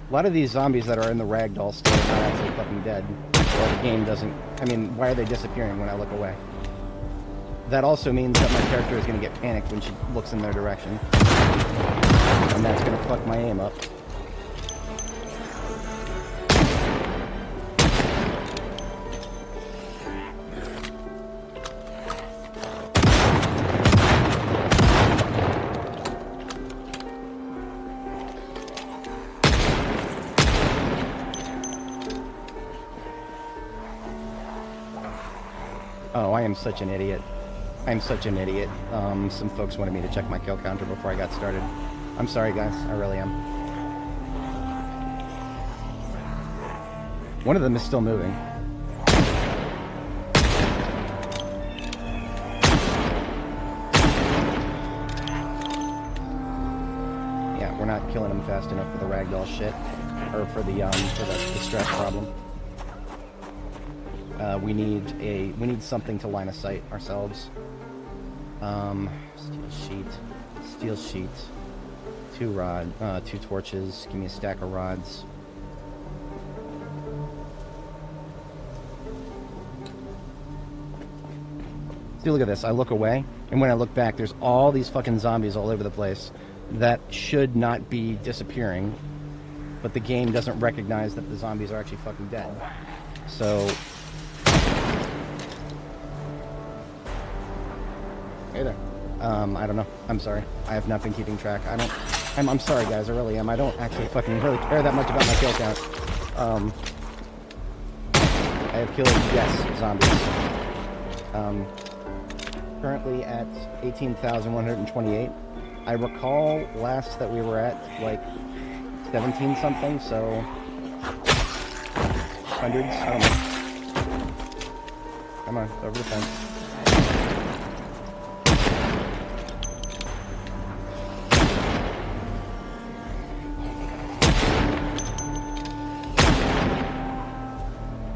A lot of these zombies that are in the ragdoll state are not actually fucking dead. Or the game doesn't, I mean, why are they disappearing when I look away? That also means that my character is going to get panicked when she looks in their direction. And that's going to fuck my aim up. Oh, I am such an idiot. I'm such an idiot. Some folks wanted me to check my kill counter before I got started. I'm sorry, guys. I really am. One of them is still moving. Yeah, we're not killing them fast enough for the ragdoll shit. Or for the stress problem. We need something to line of sight ourselves. Steel sheet, 2 torches. Give me a stack of rods. See, look at this. I look away, and when I look back, there's all these fucking zombies all over the place that should not be disappearing, but the game doesn't recognize that the zombies are actually fucking dead. So. Hey there. I don't know. I'm sorry. I have not been keeping track. I'm sorry, guys. I really am. I don't actually fucking really care that much about my kill count. I have killed, yes, zombies. Currently at 18,128. I recall last that we were at, like, 17 something, so... hundreds? I don't know. Come on, over the fence.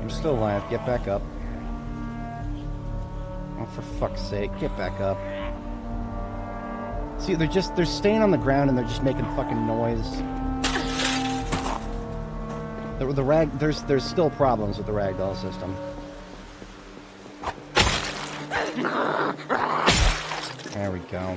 Still alive. Get back up. Oh, for fuck's sake, get back up. See, they're staying on the ground and they're just making fucking noise. There's still problems with the ragdoll system. There we go.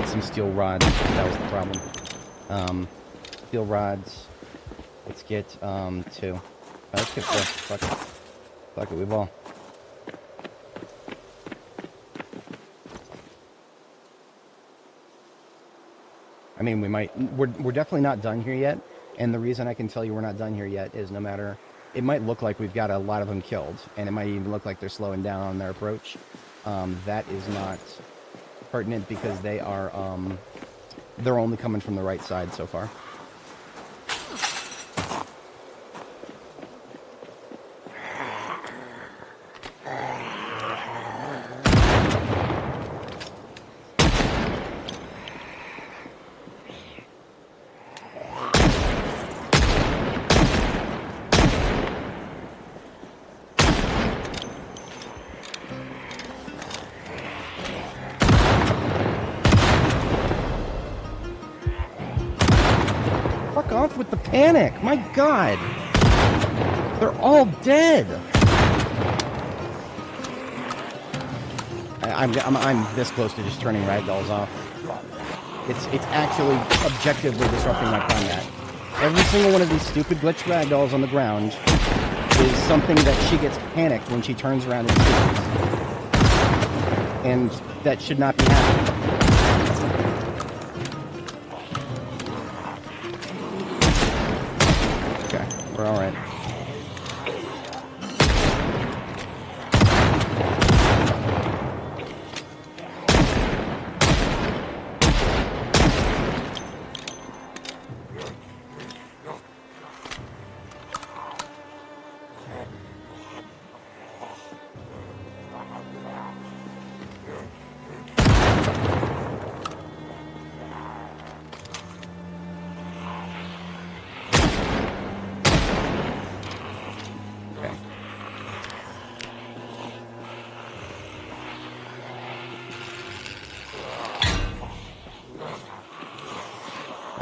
Some steel rods. That was the problem. Steel rods. Let's get 2. Let's get 4. Fuck it. Fuck it, we ball. I mean, we're definitely not done here yet, and the reason I can tell you we're not done here yet is no matter, it might look like we've got a lot of them killed, and it might even look like they're slowing down on their approach. That is not pertinent because they are, they're only coming from the right side so far. off with the panic. My God. They're all dead. I'm this close to just turning ragdolls off. It's actually objectively disrupting my combat. Every single one of these stupid glitched ragdolls on the ground is something that she gets panicked when she turns around and sees. And that should not be happening. Okay, we're alright.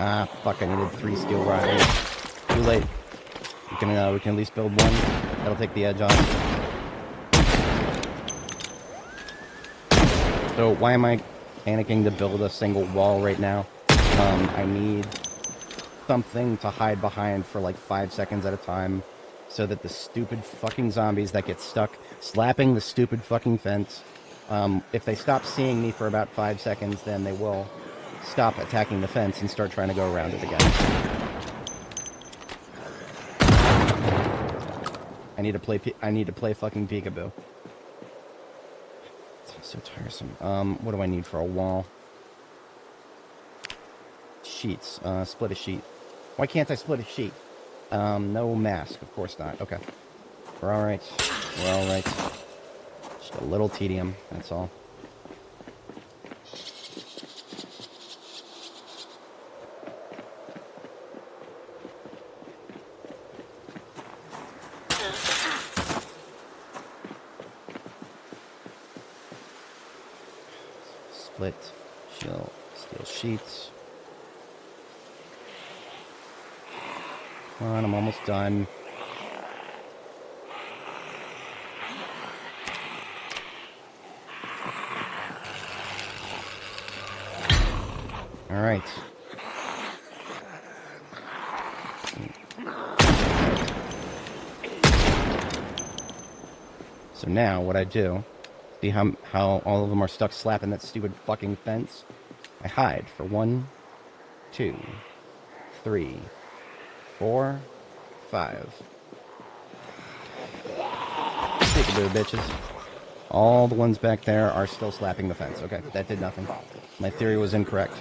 Ah, fuck, I needed 3 steel rods. Too late. We can at least build one. That'll take the edge off. So, why am I panicking to build a single wall right now? I need something to hide behind for like 5 seconds at a time, so that the stupid fucking zombies that get stuck slapping the stupid fucking fence, if they stop seeing me for about 5 seconds, then they will stop attacking the fence and start trying to go around it again. I need to play fucking peekaboo. It's so tiresome. What do I need for a wall? Sheets. Split a sheet. Why can't I split a sheet? No mask. Of course not. Okay. We're alright. We're alright. Just a little tedium, that's all. Split, steel sheets. Come on, I'm almost done. All right. So now what I do, see how all of them are stuck slapping that stupid fucking fence? I hide for 1, 2, 3, 4, 5. Peekaboo, bitches. All the ones back there are still slapping the fence. Okay, that did nothing. My theory was incorrect.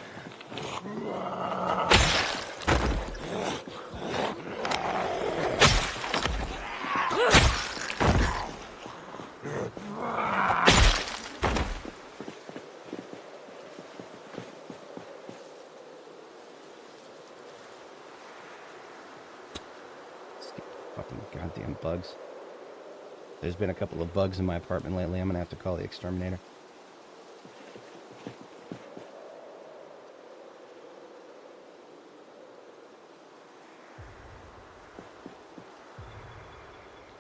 Fucking goddamn bugs. There's been a couple of bugs in my apartment lately. I'm gonna have to call the exterminator.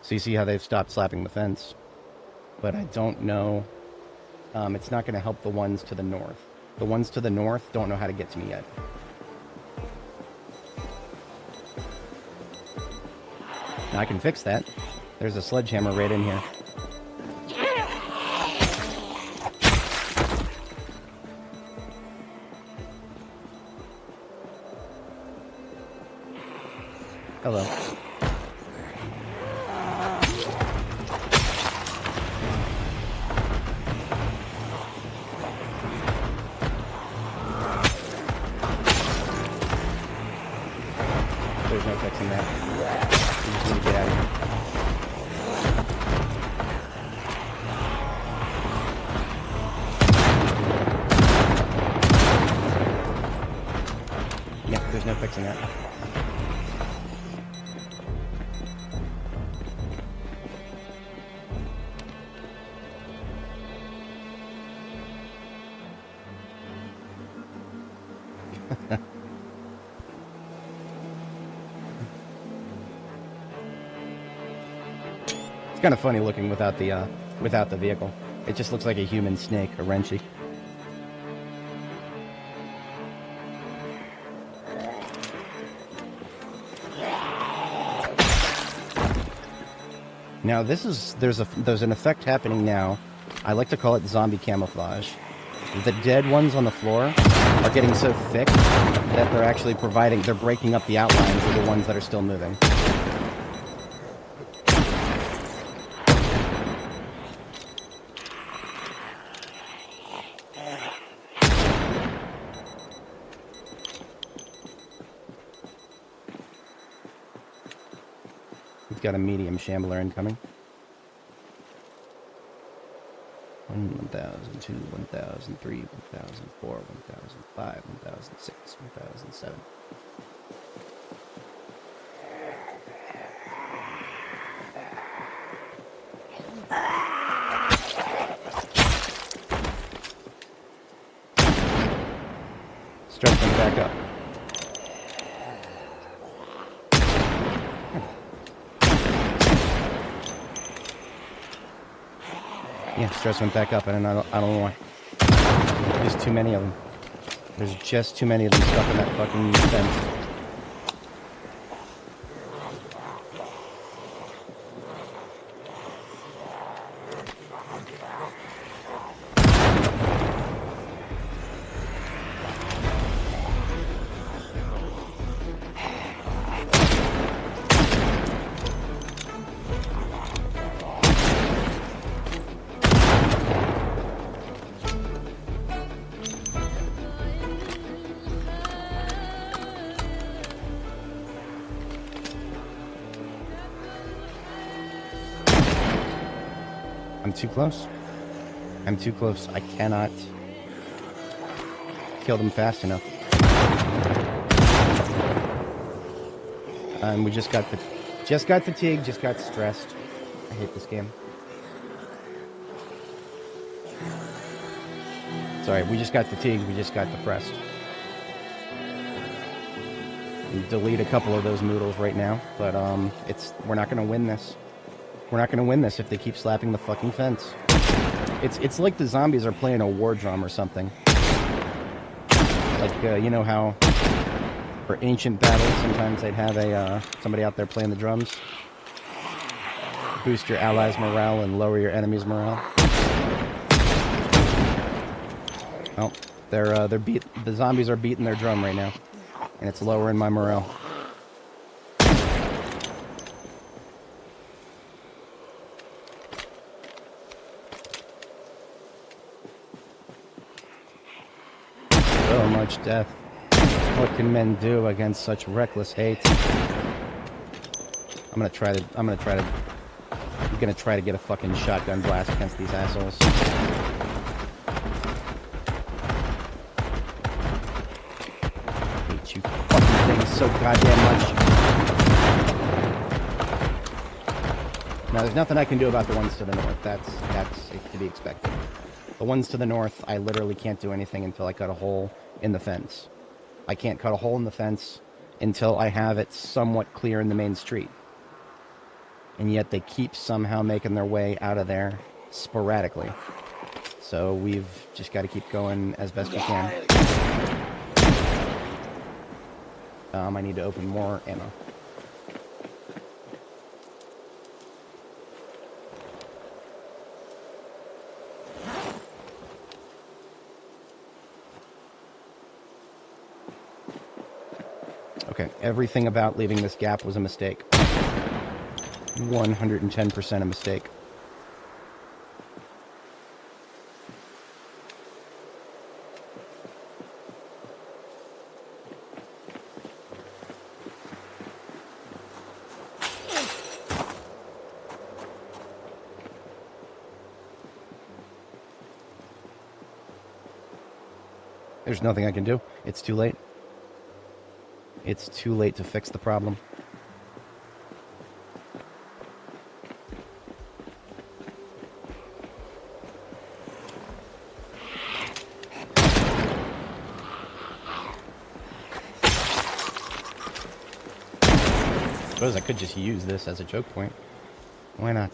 So you see how they've stopped slapping the fence? But I don't know. It's not gonna help the ones to the north. The ones to the north don't know how to get to me yet. Now I can fix that. There's a sledgehammer right in here. Hello. There's no fixing that. You just need to get out of here. Yeah, there's no fixing that. kind of funny looking without the vehicle. It just looks like a human snake, a wrenchy. Now there's an effect happening now. I like to call it zombie camouflage. The dead ones on the floor are getting so thick that they're actually they're breaking up the outlines of the ones that are still moving. We've got a medium shambler incoming. 1002, 1003, 1004, 1005, 1006, 1007. Stretch them back up. Yeah, stress went back up, and I don't know why. There's too many of them. There's just too many of them stuck in that fucking fence. I'm too close. I'm too close. I cannot kill them fast enough. And we just got fatigued, just got stressed. I hate this game. Sorry, we just got fatigued, we just got depressed. Delete a couple of those noodles right now, but we're not gonna win this. We're not gonna win this if they keep slapping the fucking fence. It's like the zombies are playing a war drum or something. Like you know how for ancient battles sometimes they'd have somebody out there playing the drums. Boost your allies' morale and lower your enemies' morale. Oh, the zombies are beating their drum right now, and it's lowering my morale. So much death. What can men do against such reckless hate? I'm gonna try to get a fucking shotgun blast against these assholes. I hate you fucking things so goddamn much. Now there's nothing I can do about the ones to the north. That's to be expected. The ones to the north, I literally can't do anything until I cut a hole in the fence. I can't cut a hole in the fence until I have it somewhat clear in the main street. And yet they keep somehow making their way out of there sporadically. So we've just got to keep going as best we can. I need to open more ammo. Okay, everything about leaving this gap was a mistake. 110% a mistake. There's nothing I can do. It's too late. It's too late to fix the problem. I suppose I could just use this as a choke point. Why not?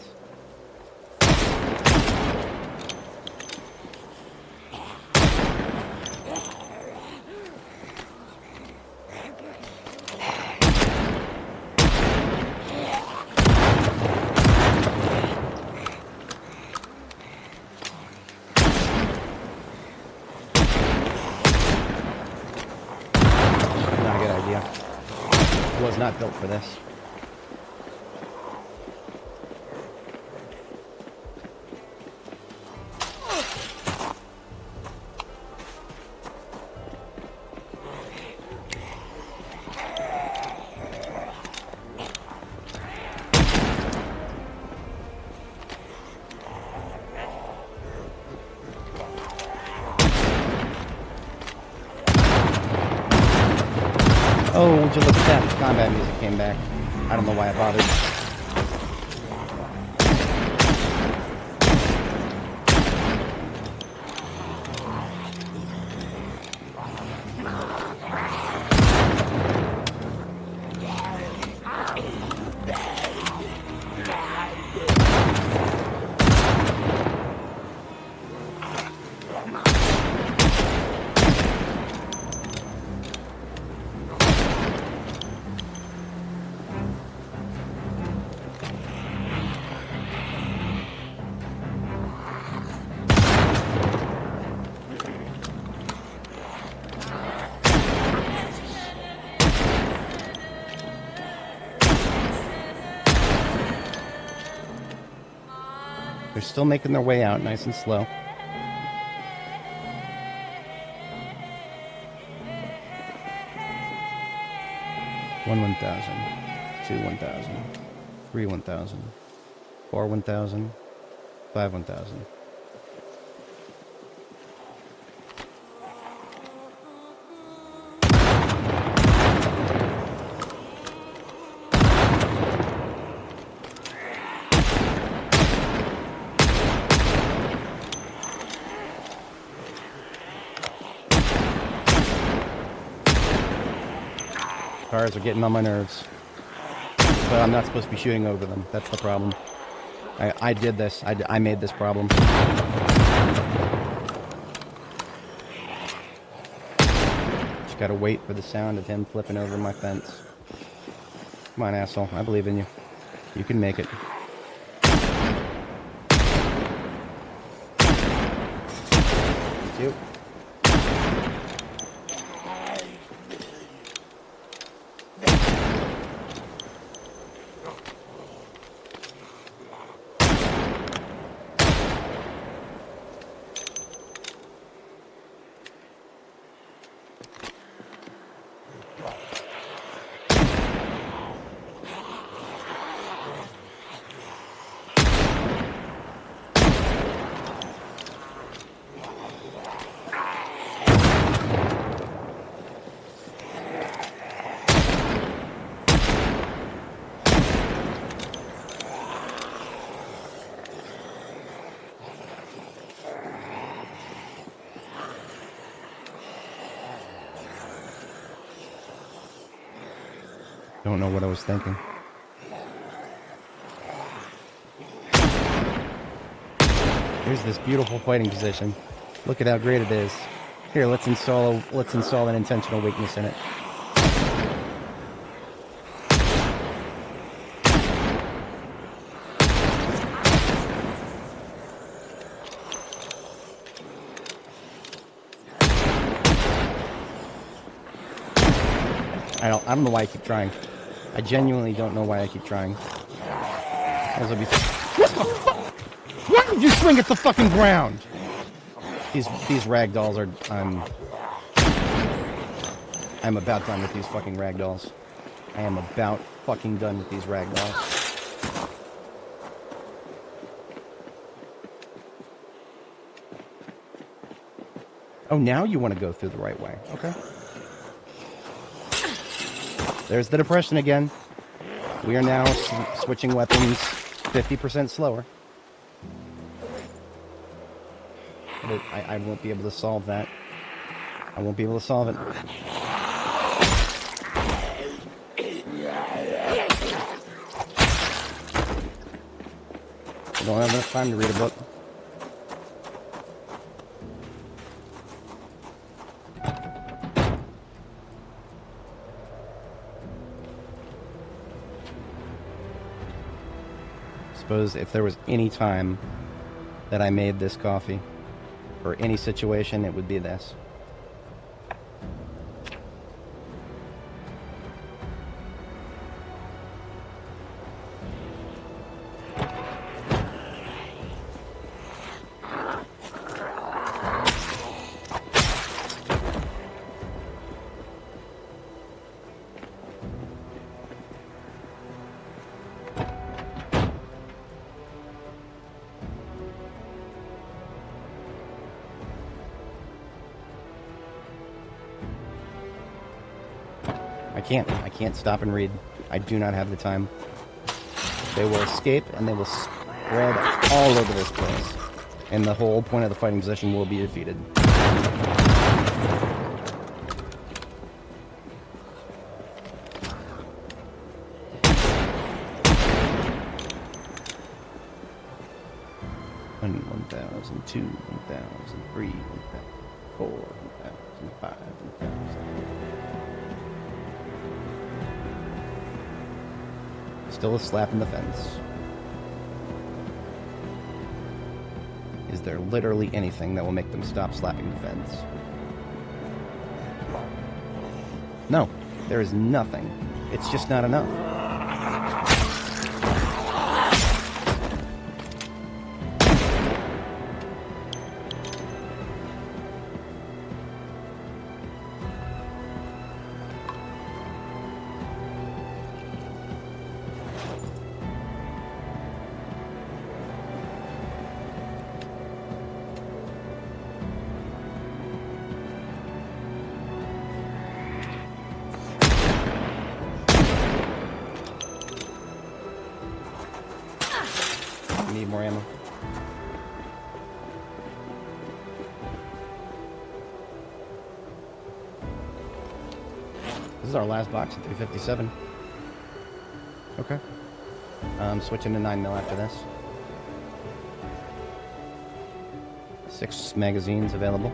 was not built for this. Oh, would you look at that? The combat music came back. I don't know why I bothered. They're still making their way out, nice and slow. One 1,000, two 1,000, three 1,000, four 1,000, five 1,000. Cars are getting on my nerves. But I'm not supposed to be shooting over them. That's the problem. I did this. I made this problem. Just gotta wait for the sound of him flipping over my fence. Come on, asshole. I believe in you. You can make it. Thank you. Don't know what I was thinking. Here's this beautiful fighting position. Look at how great it is. Here, let's install an intentional weakness in it. I don't know why I keep trying. I genuinely don't know why I keep trying. What the fuck? Why did you swing at the fucking ground? These ragdolls are... I'm about done with these fucking ragdolls. I am about fucking done with these ragdolls. Oh, now you want to go through the right way. Okay. There's the depression again. We are now switching weapons 50% slower. But I won't be able to solve that. I won't be able to solve it. I don't have enough time to read a book. Suppose if there was any time that I made this coffee, or any situation, it would be this. I can't stop and read. I do not have the time. They will escape, and they will spread all over this place. And the whole point of the fighting position will be defeated. One, 1,000, 2, 1,000, 3, 1,000, 4, 1,000, 5, 1,000. Still a slap in the fence. Is there literally anything that will make them stop slapping the fence? No, there is nothing. It's just not enough. Need more ammo. This is our last box at 357. Okay. Switching to 9mm after this. 6 magazines available.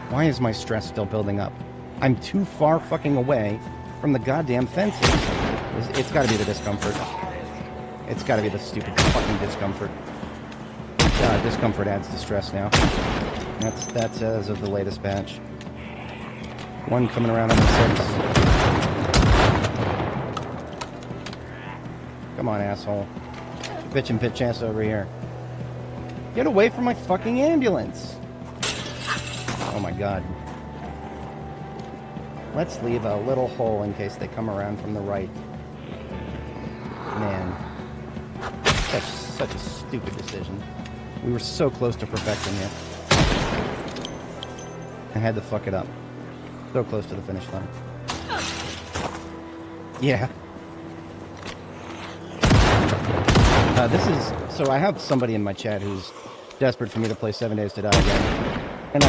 Why is my stress still building up? I'm too far fucking away from the goddamn fences. It's gotta be the discomfort. It's gotta be the stupid fucking discomfort. Discomfort adds to stress now. That's as of the latest batch. One coming around on the 6. Come on, asshole. Bitch and bitch ass over here. Get away from my fucking ambulance! Oh my god. Let's leave a little hole in case they come around from the right. Man. Such a stupid decision. We were so close to perfecting it. I had to fuck it up. So close to the finish line. Yeah. So I have somebody in my chat who's desperate for me to play 7 Days to Die again. And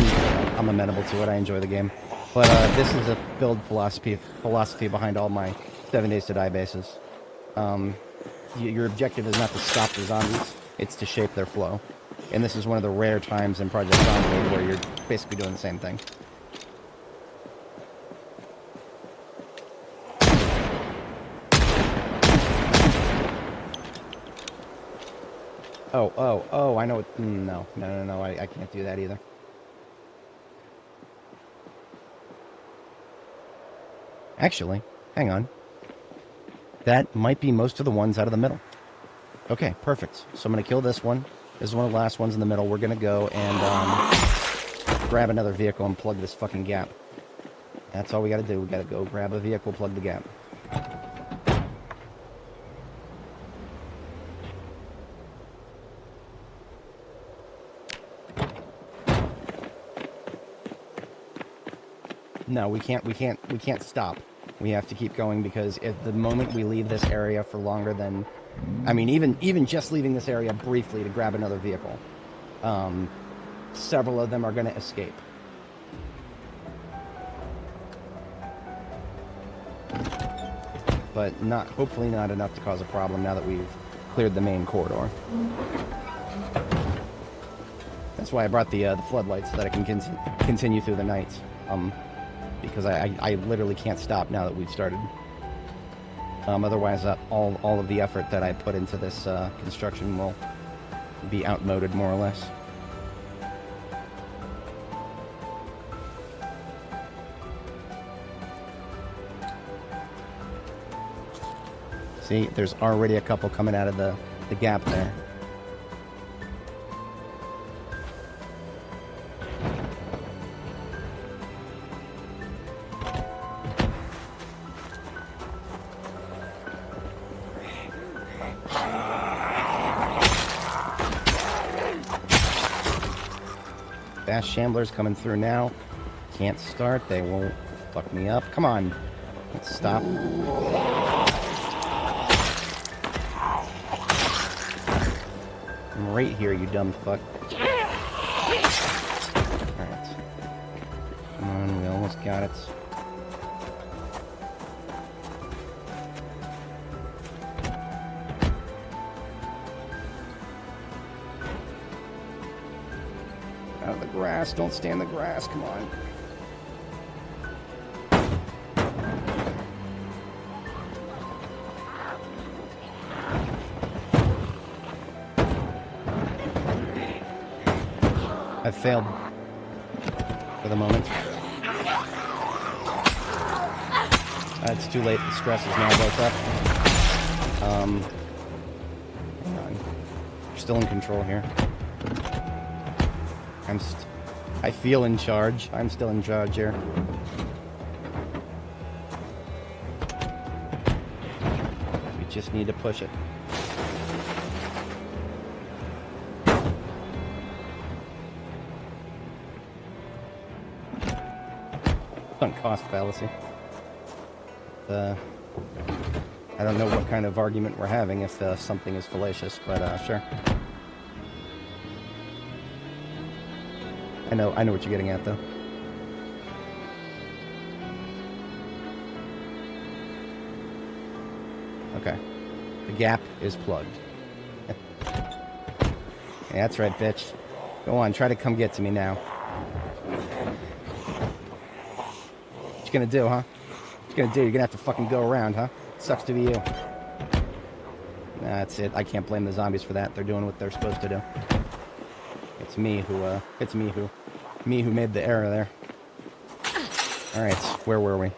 I'm amenable to it. I enjoy the game. But this is a build philosophy behind all my 7 Days to Die bases. Your objective is not to stop the zombies, it's to shape their flow. And this is one of the rare times in Project Zomboid where you're basically doing the same thing. Oh, I know what... No, I can't do that either. Actually, hang on. That might be most of the ones out of the middle. Okay, perfect. So I'm going to kill this one. This is one of the last ones in the middle. We're going to go and grab another vehicle and plug this fucking gap. That's all we got to do. We got to go grab a vehicle, plug the gap. No, we can't stop. We have to keep going because if the moment we leave this area for longer than, I mean, even just leaving this area briefly to grab another vehicle, several of them are going to escape. But hopefully not enough to cause a problem now that we've cleared the main corridor. That's why I brought the floodlights so that I can continue through the night. Because I literally can't stop now that we've started. Otherwise, all of the effort that I put into this construction will be outmoded, more or less. See, there's already a couple coming out of the gap there. Fast Shamblers coming through now. Can't start. They won't fuck me up. Come on. Let's stop. I'm right here, you dumb fuck. Alright. Come on, we almost got it. Out of the grass. Don't stay in the grass. Come on. I've failed for the moment. It's too late. The stress is now built up. Hang on. We're still in control here. I feel in charge. I'm still in charge here. We just need to push it. Sunk cost fallacy. I don't know what kind of argument we're having if something is fallacious, but sure. I know what you're getting at, though. Okay. The gap is plugged. Yeah, that's right, bitch. Go on, try to come get to me now. What you gonna do, huh? What you gonna do? You're gonna have to fucking go around, huh? Sucks to be you. Nah, that's it. I can't blame the zombies for that. They're doing what they're supposed to do. It's me who made the error there. Alright, where were we?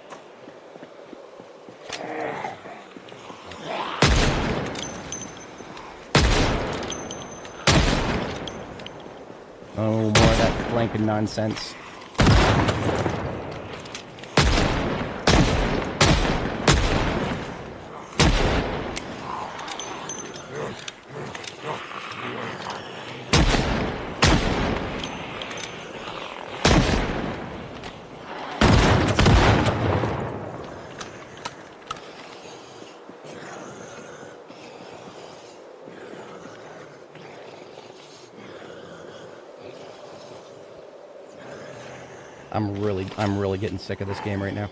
Oh, more of that flanking nonsense. I'm really getting sick of this game right now.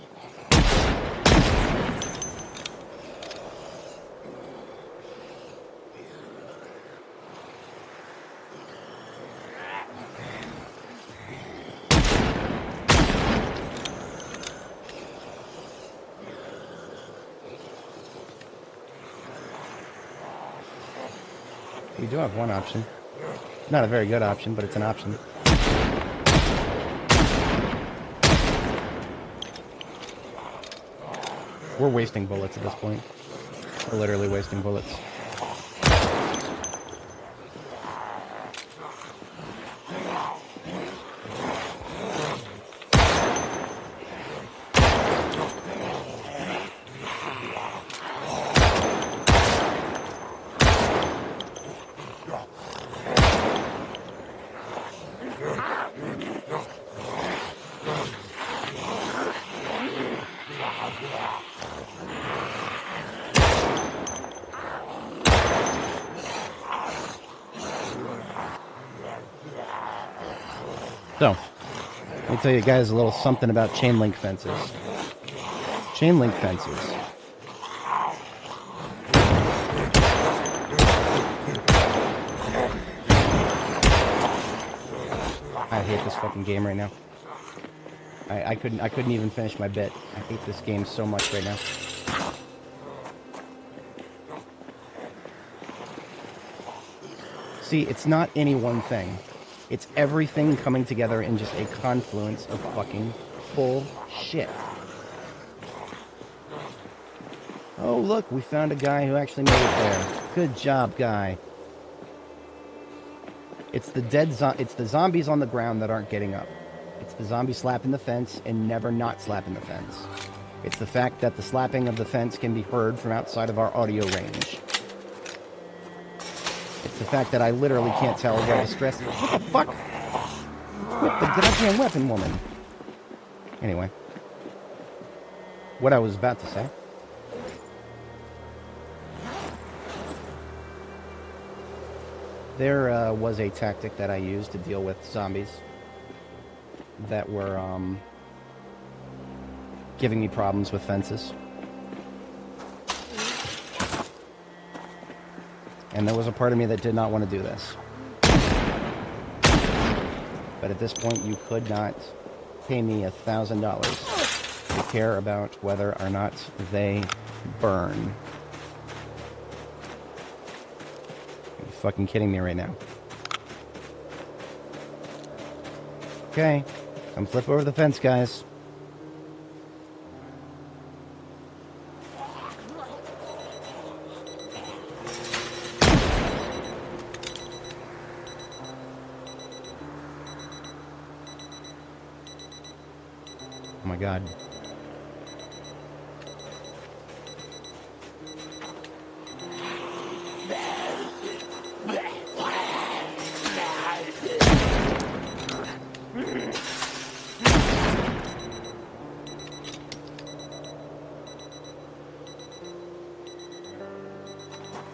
We do have one option. Not a very good option, but it's an option. We're wasting bullets at this point. We're literally wasting bullets. So, let me tell you guys a little something about chain link fences. Chain link fences. I hate this fucking game right now. I couldn't even finish my bit. I hate this game so much right now. See, it's not any one thing. It's everything coming together in just a confluence of fucking bullshit. Oh, look, we found a guy who actually made it there. Good job, guy. It's the zombies on the ground that aren't getting up. It's the zombie slapping the fence and never not slapping the fence. It's the fact that the slapping of the fence can be heard from outside of our audio range. It's the fact that I literally can't tell where the stress... What the fuck? With the goddamn weapon, woman. Anyway. What I was about to say. There was a tactic that I used to deal with zombies that were giving me problems with fences. And there was a part of me that did not want to do this. But at this point, you could not pay me $1,000 to care about whether or not they burn. Are you fucking kidding me right now? Okay, come flip over the fence, guys. Oh my god.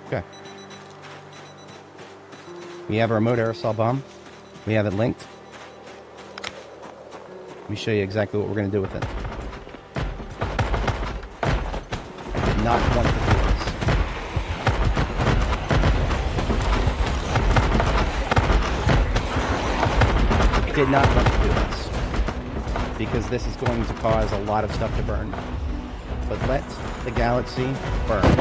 Okay. We have our remote aerosol bomb. We have it linked. Let me show you exactly what we're going to do with it. I did not want to do this. I did not want to do this. Because this is going to cause a lot of stuff to burn. But let the galaxy burn.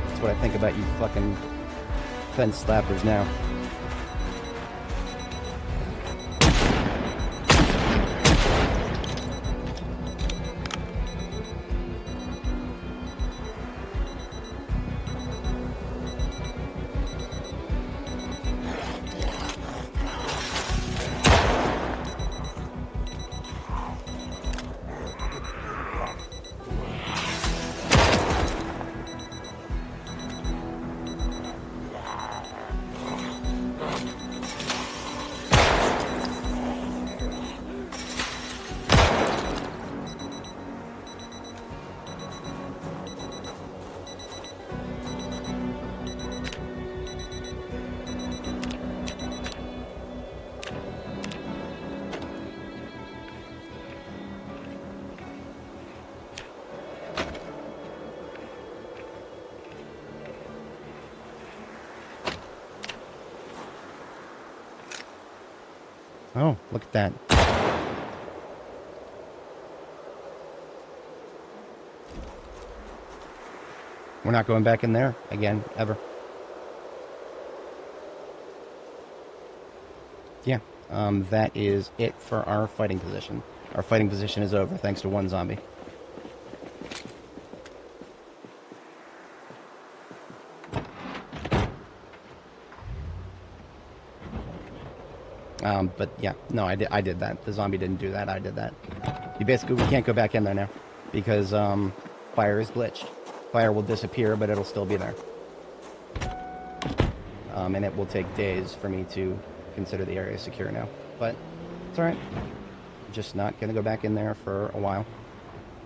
That's what I think about you fucking fence slappers now. Oh, look at that. We're not going back in there again, ever. Yeah, that is it for our fighting position. Our fighting position is over, thanks to one zombie. But yeah, no, I did that. The zombie didn't do that, I did that. We can't go back in there now, because fire is glitched. Fire will disappear, but it'll still be there. And it will take days for me to consider the area secure now. But it's alright. I'm just not going to go back in there for a while.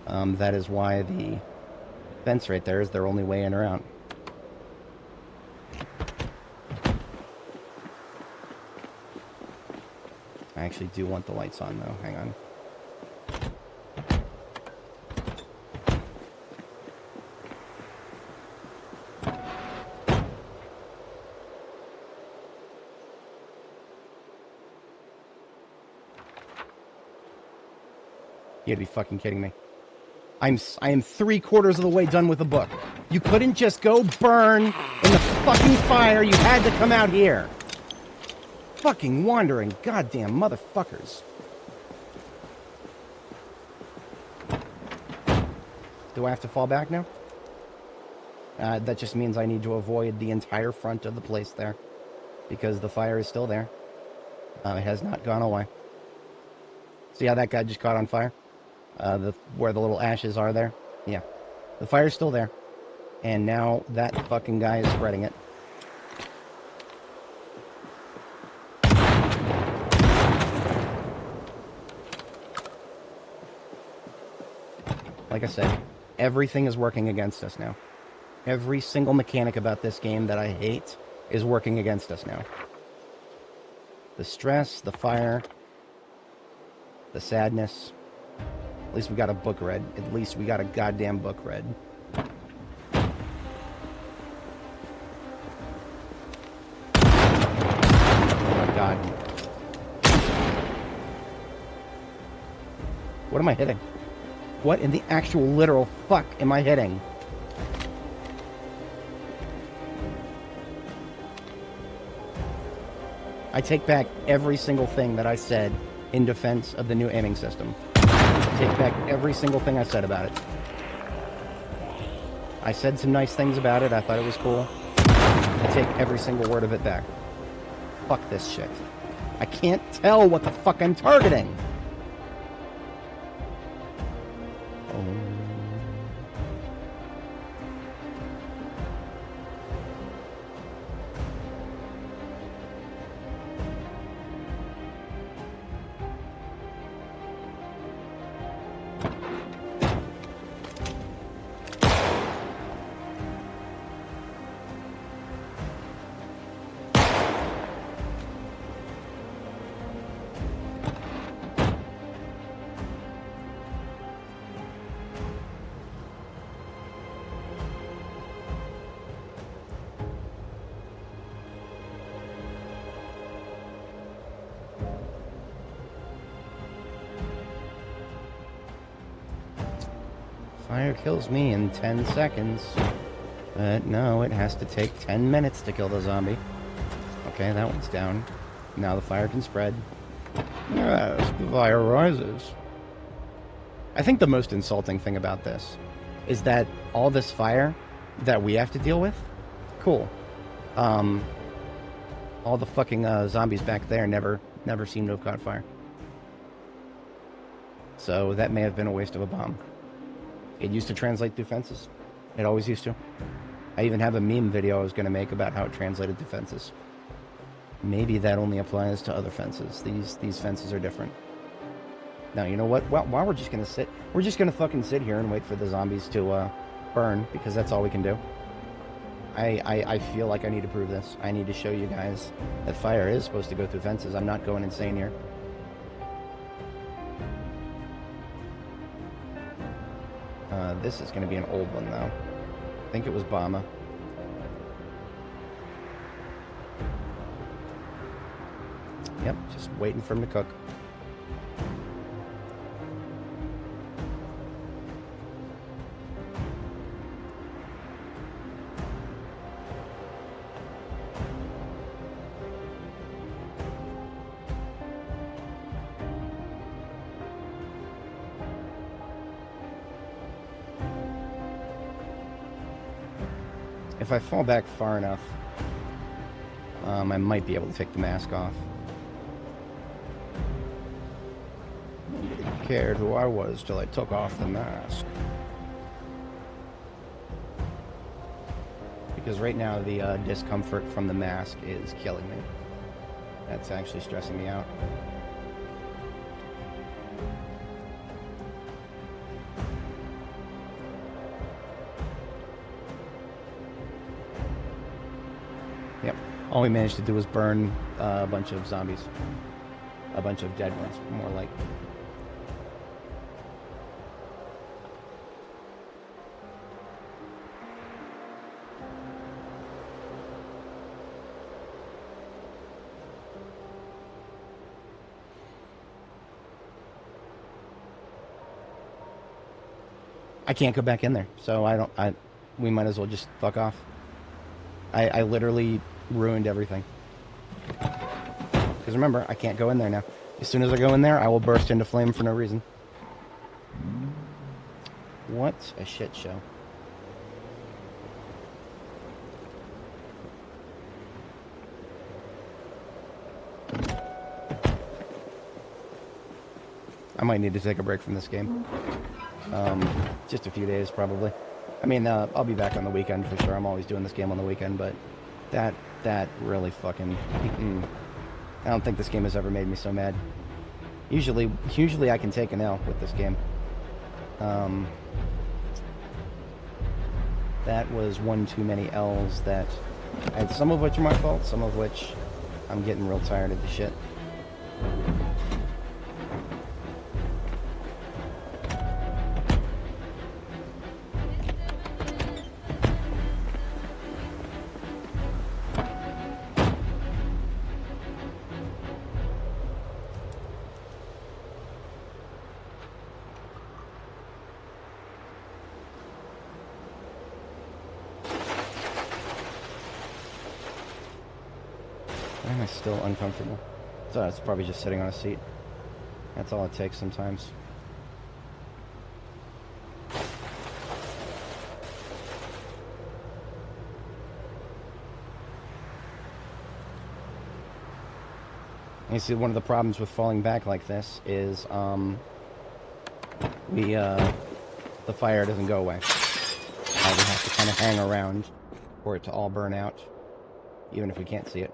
That is why the fence right there is their only way in or out. I actually do want the lights on, though. Hang on. You gotta be fucking kidding me. I am 3/4 of the way done with the book. You couldn't just go burn in the fucking fire. You had to come out here. Fucking wandering goddamn motherfuckers. Do I have to fall back now? That just means I need to avoid the entire front of the place there. Because the fire is still there. It has not gone away. See how that guy just caught on fire? Where the little ashes are there? Yeah. The fire's still there. And now that fucking guy is spreading it. Like I said, everything is working against us now. Every single mechanic about this game that I hate is working against us now. The stress, the fire, the sadness. At least we got a book read. At least we got a goddamn book read. Oh my god. What am I hitting? What in the actual literal fuck am I hitting? I take back every single thing that I said in defense of the new aiming system. I take back every single thing I said about it. I said some nice things about it. I thought it was cool. I take every single word of it back. Fuck this shit. I can't tell what the fuck I'm targeting. Fire kills me in 10 seconds. But no, it has to take 10 minutes to kill the zombie. Okay, that one's down. Now the fire can spread. Yes, the fire rises. I think the most insulting thing about this is that all this fire that we have to deal with, cool. All the fucking zombies back there never seem to have caught fire. So that may have been a waste of a bomb. It used to translate through fences. It always used to. I even have a meme video I was going to make about how it translated through fences. Maybe that only applies to other fences. These fences are different. Now, you know what? Well, while we're just going to fucking sit here and wait for the zombies to burn, because that's all we can do. I feel like I need to prove this. I need to show you guys that fire is supposed to go through fences. I'm not going insane here. This is going to be an old one, though. I think it was Bama. Yep, just waiting for him to cook. If I fall back far enough, I might be able to take the mask off. Nobody cared who I was till I took off the mask. Because right now the discomfort from the mask is killing me. That's actually stressing me out. Yep. All we managed to do was burn a bunch of zombies. A bunch of dead ones, more like. I can't go back in there, so we might as well just fuck off. I literally ruined everything. Because remember, I can't go in there now. As soon as I go in there, I will burst into flame for no reason. What a shit show. I might need to take a break from this game. Just a few days, probably. I mean, I'll be back on the weekend for sure. I'm always doing this game on the weekend, but that really fucking... I don't think this game has ever made me so mad. Usually I can take an L with this game. That was one too many L's that... and some of which are my fault, some of which I'm getting real tired of the shit. Why am I still uncomfortable? So it's probably just sitting on a seat. That's all it takes sometimes. You see, one of the problems with falling back like this is the fire doesn't go away. We have to kind of hang around for it to all burn out, even if we can't see it.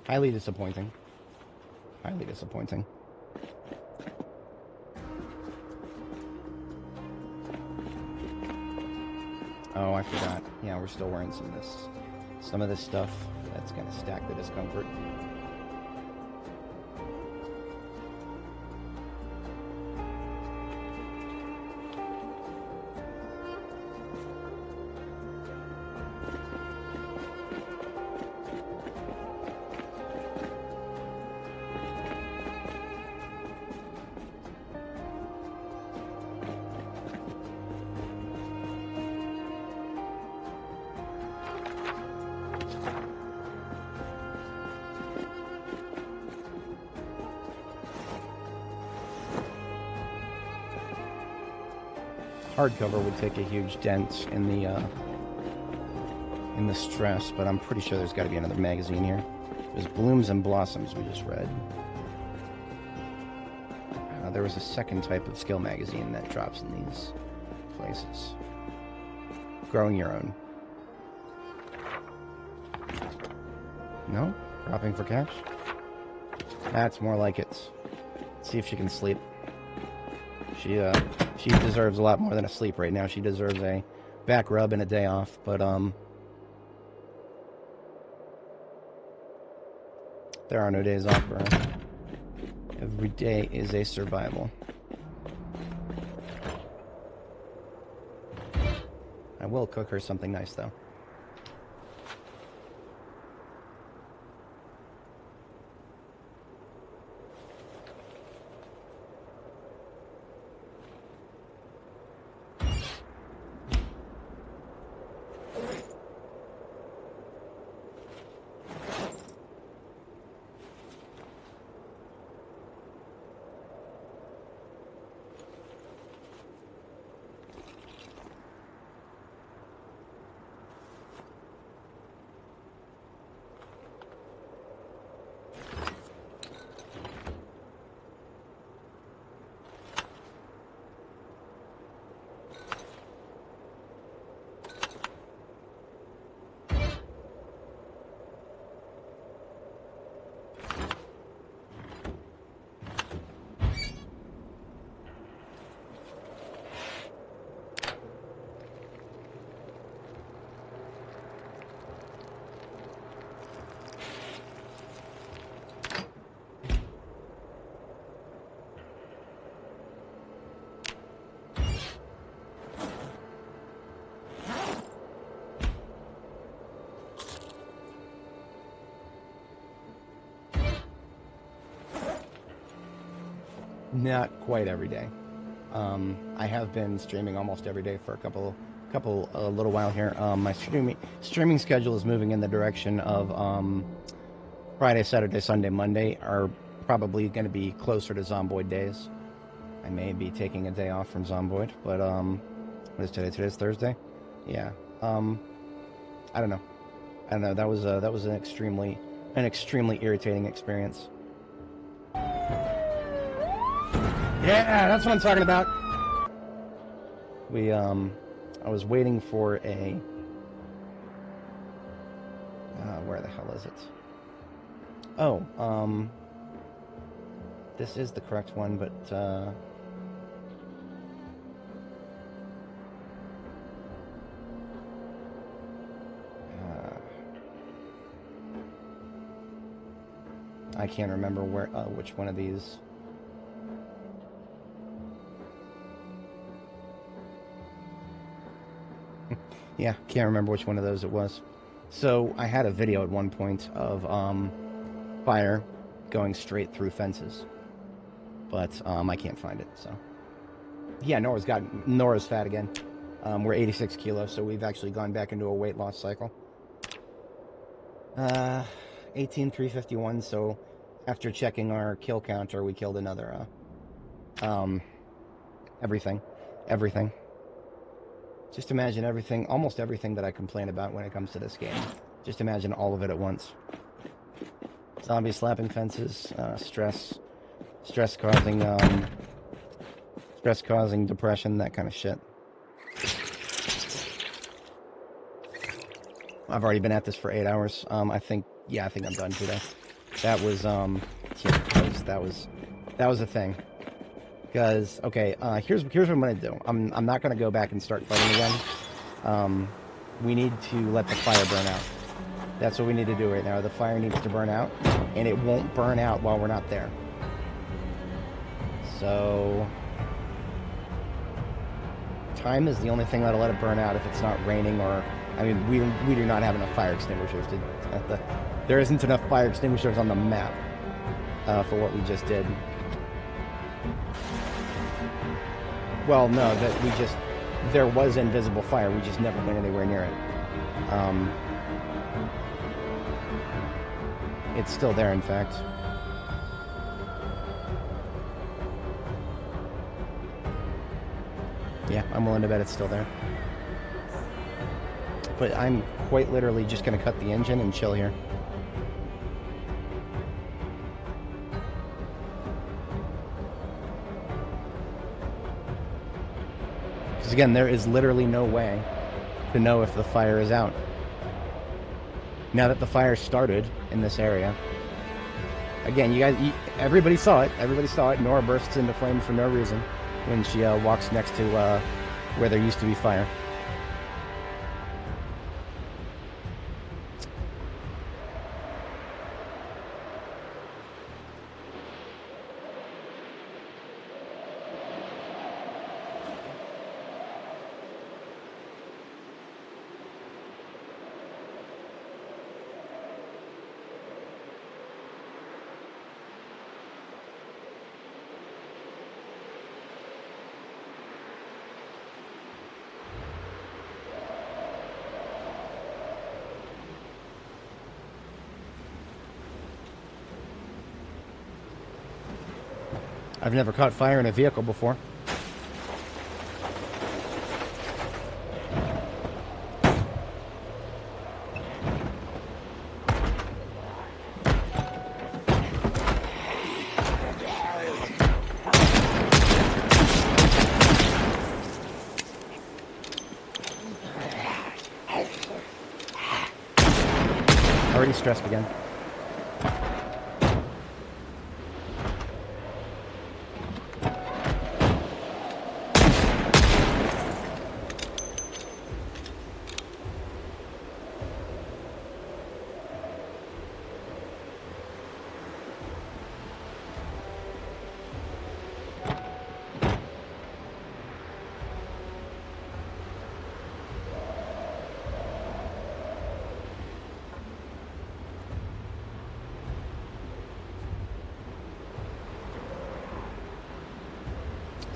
Highly disappointing. Highly disappointing. Oh, I forgot. Yeah, we're still wearing some of this stuff. That's gonna stack the discomfort. Hardcover would take a huge dent in the stress, but I'm pretty sure there's got to be another magazine here. There's Blooms and Blossoms we just read. There was a second type of skill magazine that drops in these places. Growing Your Own. No? Dropping for cash? That's more like it. Let's see if she can sleep. She deserves a lot more than a sleep right now. She deserves a back rub and a day off, but there are no days off for her. Every day is a survival. I will cook her something nice, though. Not quite every day. I have been streaming almost every day for a little while here. My streaming schedule is moving in the direction of Friday, Saturday, Sunday, Monday are probably going to be closer to Zomboid days. I may be taking a day off from Zomboid, but what is today? Today's Thursday. Yeah. I don't know. I don't know. That was an extremely irritating experience. Yeah, that's what I'm talking about. I was waiting for a. Where the hell is it? Oh, this is the correct one, but I can't remember which one of these. Yeah, can't remember which one of those it was. So I had a video at one point of fire going straight through fences, but I can't find it. So yeah, Nora's fat again. We're 86 kilos, so we've actually gone back into a weight loss cycle. 18,351. So after checking our kill counter, we killed another everything. Just imagine everything, almost everything that I complain about when it comes to this game. Just imagine all of it at once. Zombies slapping fences, stress causing depression, that kind of shit. I've already been at this for 8 hours. I think I'm done today. That was that was a thing. Because, okay, here's what I'm going to do. I'm not going to go back and start fighting again. We need to let the fire burn out. That's what we need to do right now. The fire needs to burn out, and it won't burn out while we're not there. So, time is the only thing that'll let it burn out if it's not raining or... I mean, we do not have enough fire extinguishers. There isn't enough fire extinguishers on the map for what we just did. Well, no, there was invisible fire, we just never went anywhere near it. It's still there, in fact. Yeah, I'm willing to bet it's still there. But I'm quite literally just going to cut the engine and chill here. Because again, there is literally no way to know if the fire is out. Now that the fire started in this area, again, everybody saw it. Everybody saw it. Nora bursts into flames for no reason when she walks next to where there used to be fire. I've never caught fire in a vehicle before. Already stressed again.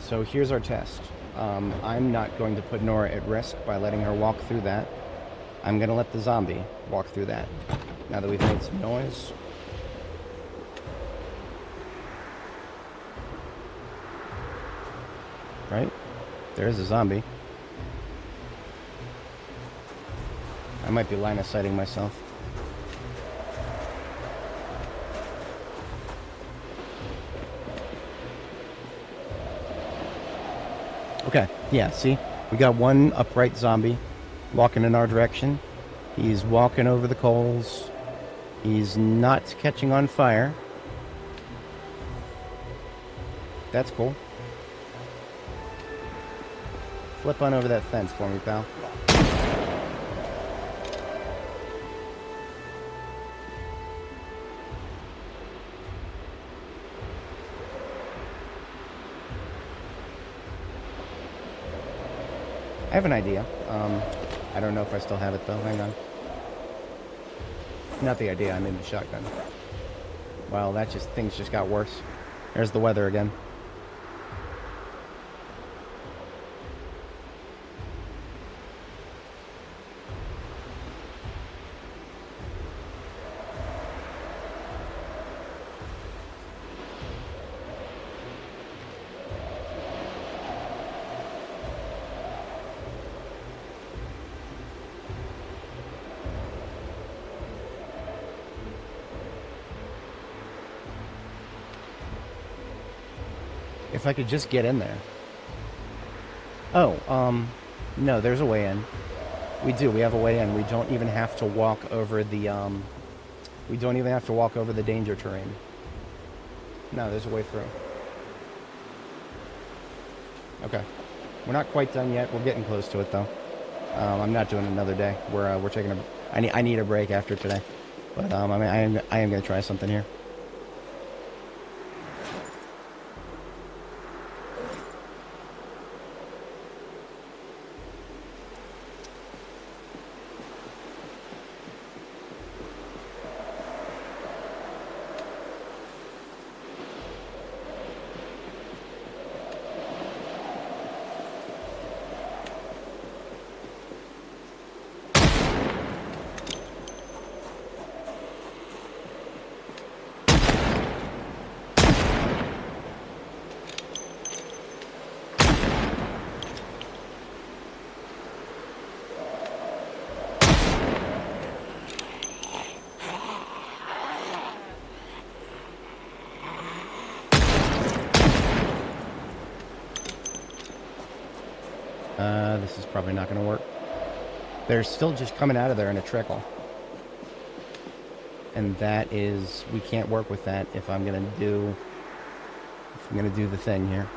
So here's our test. I'm not going to put Nora at risk by letting her walk through that. I'm going to let the zombie walk through that. Now that we've made some noise. right? There is a zombie. I might be line of sighting myself. Okay, yeah, see? We got one upright zombie walking in our direction. He's walking over the coals. He's not catching on fire. That's cool. Flip on over that fence for me, pal. I have an idea. I don't know if I still have it, though. Hang on. Not the idea, I mean the shotgun. Well, things just got worse. There's the weather again. If I could just get in there. Oh, no, there's a way in. We do, we have a way in. We don't even have to walk over the, we don't even have to walk over the danger terrain. No, there's a way through. Okay. We're not quite done yet. We're getting close to it, though. I'm not doing another day. We're taking a, I need a break after today. But, I mean, I am going to try something here. This is probably not going to work. They're still just coming out of there in a trickle. And that is, we can't work with that if I'm going to do the thing here.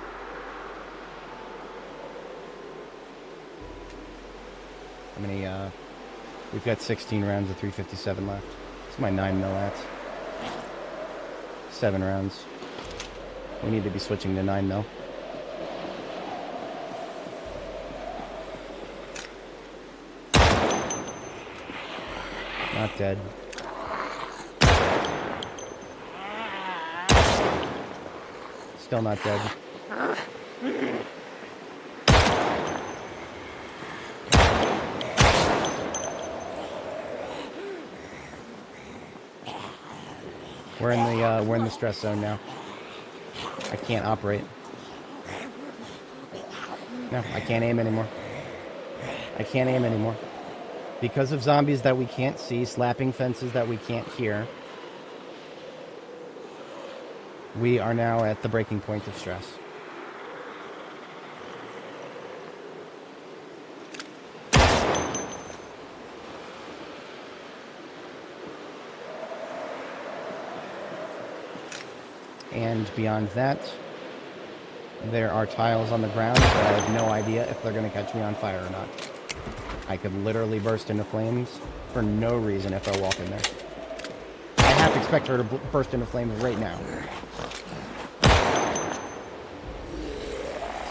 How many, we've got 16 rounds of 357 left. It's my 9mm at. 7 rounds. We need to be switching to 9mm. Not dead. Still not dead. We're in the stress zone now. I can't operate. No, I can't aim anymore. I can't aim anymore. Because of zombies that we can't see, slapping fences that we can't hear, we are now at the breaking point of stress. And beyond that, there are tiles on the ground, but I have no idea if they're going to catch me on fire or not. I could literally burst into flames for no reason if I walk in there. I have to expect her to burst into flames right now.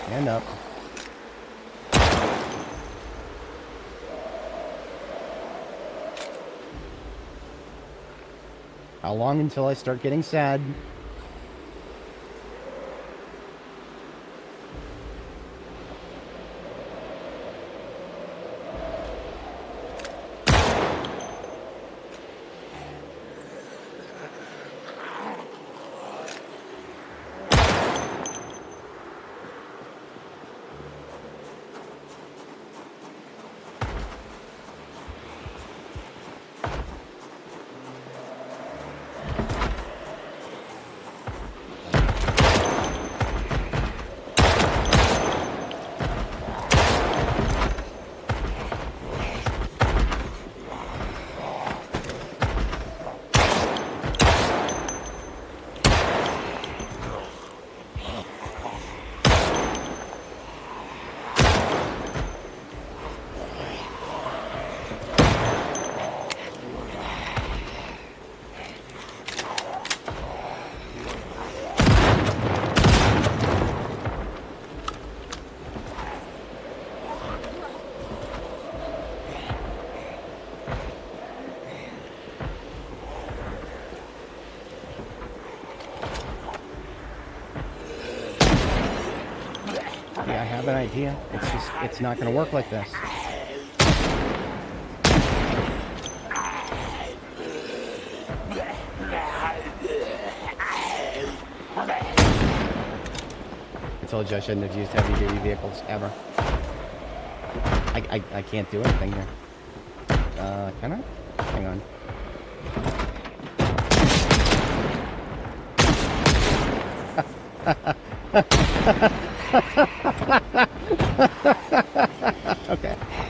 Stand up. How long until I start getting sad? Yeah, I have an idea. It's just, it's not going to work like this. I told you I shouldn't have used heavy-duty vehicles, ever. I can't do anything here. Can I? Hang on.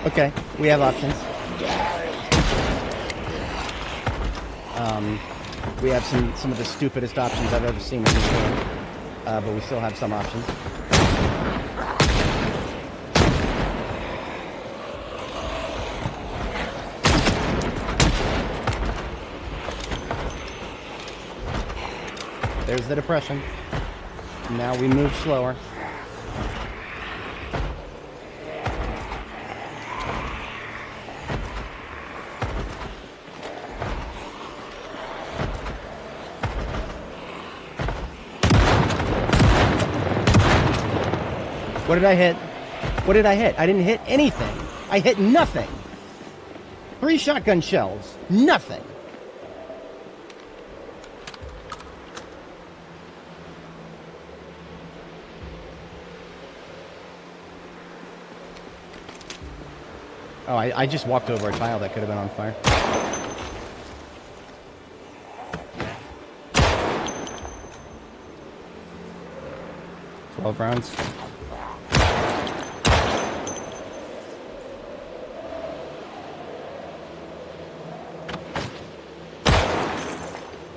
Okay, we have options. We have some of the stupidest options I've ever seen in this game, but we still have some options. There's the depression. Now we move slower. What did I hit? What did I hit? I didn't hit anything. I hit nothing. 3 shotgun shells. Nothing. Oh, I just walked over a tile that could have been on fire. 12 rounds.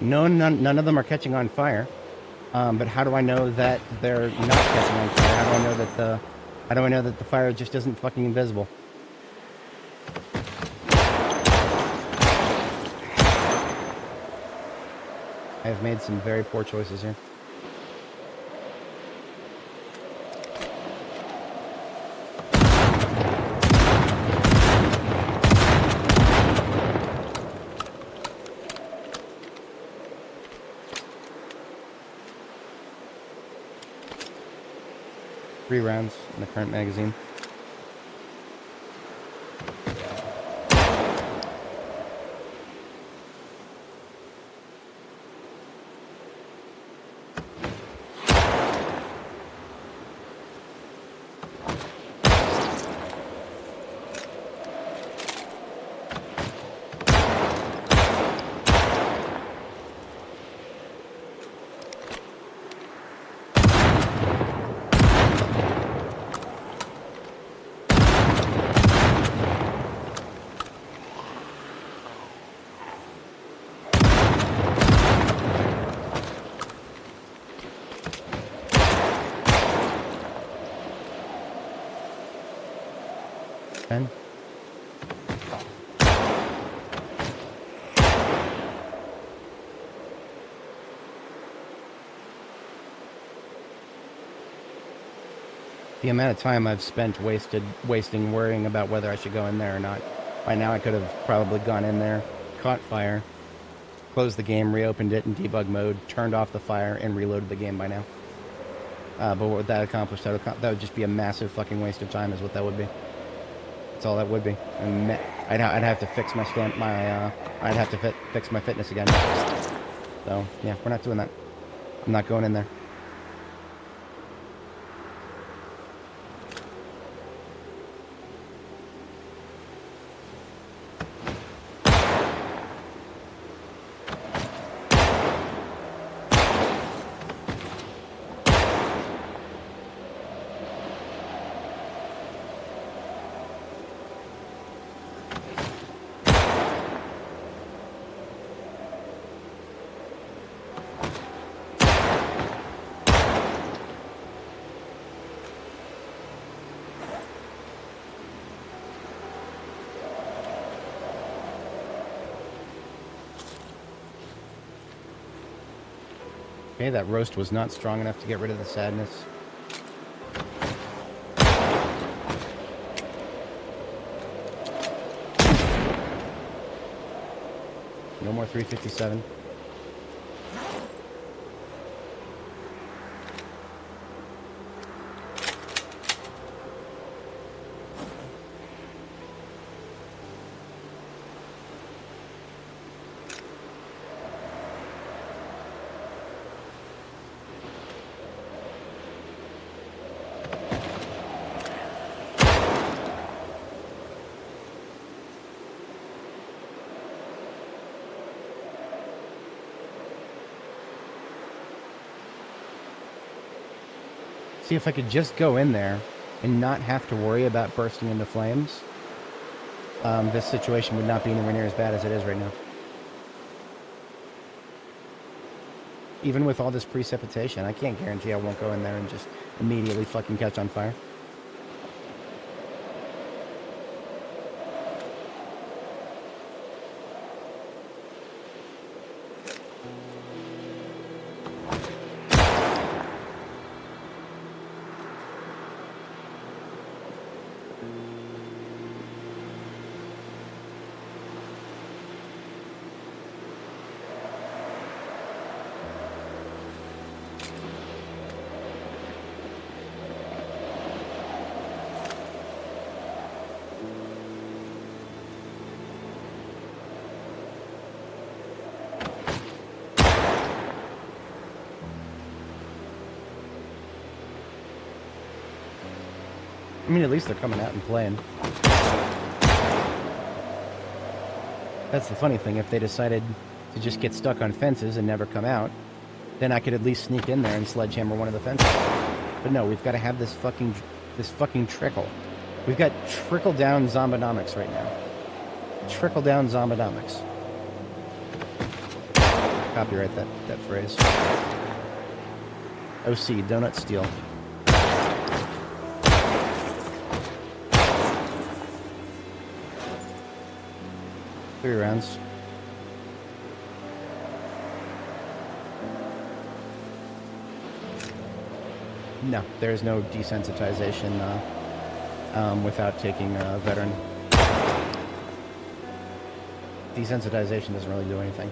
No, none of them are catching on fire. But how do I know that they're not catching on fire? How do I know that the fire just isn't fucking invisible? I have made some very poor choices here. Three rounds in the current magazine. The amount of time I've spent wasting worrying about whether I should go in there or not. By now I could have probably gone in there, caught fire, closed the game, reopened it in debug mode, turned off the fire, and reloaded the game by now. But what would that accomplish? That would just be a massive fucking waste of time is what that would be. That's all that would be. And I'd have to fix I'd have to fix my fitness again. So, yeah, we're not doing that. I'm not going in there. Okay, that roast was not strong enough to get rid of the sadness. No more 357. See, if I could just go in there and not have to worry about bursting into flames, this situation would not be anywhere near as bad as it is right now. Even with all this precipitation, I can't guarantee I won't go in there and just immediately fucking catch on fire. I mean, at least they're coming out and playing. That's the funny thing. If they decided to just get stuck on fences and never come out, then I could at least sneak in there and sledgehammer one of the fences. But no, we've got to have this fucking trickle. We've got trickle-down zombonomics right now. Trickle-down zombonomics. Copyright that phrase. OC, donut steal. 3 rounds. No, there's no desensitization without taking a veteran. Desensitization doesn't really do anything.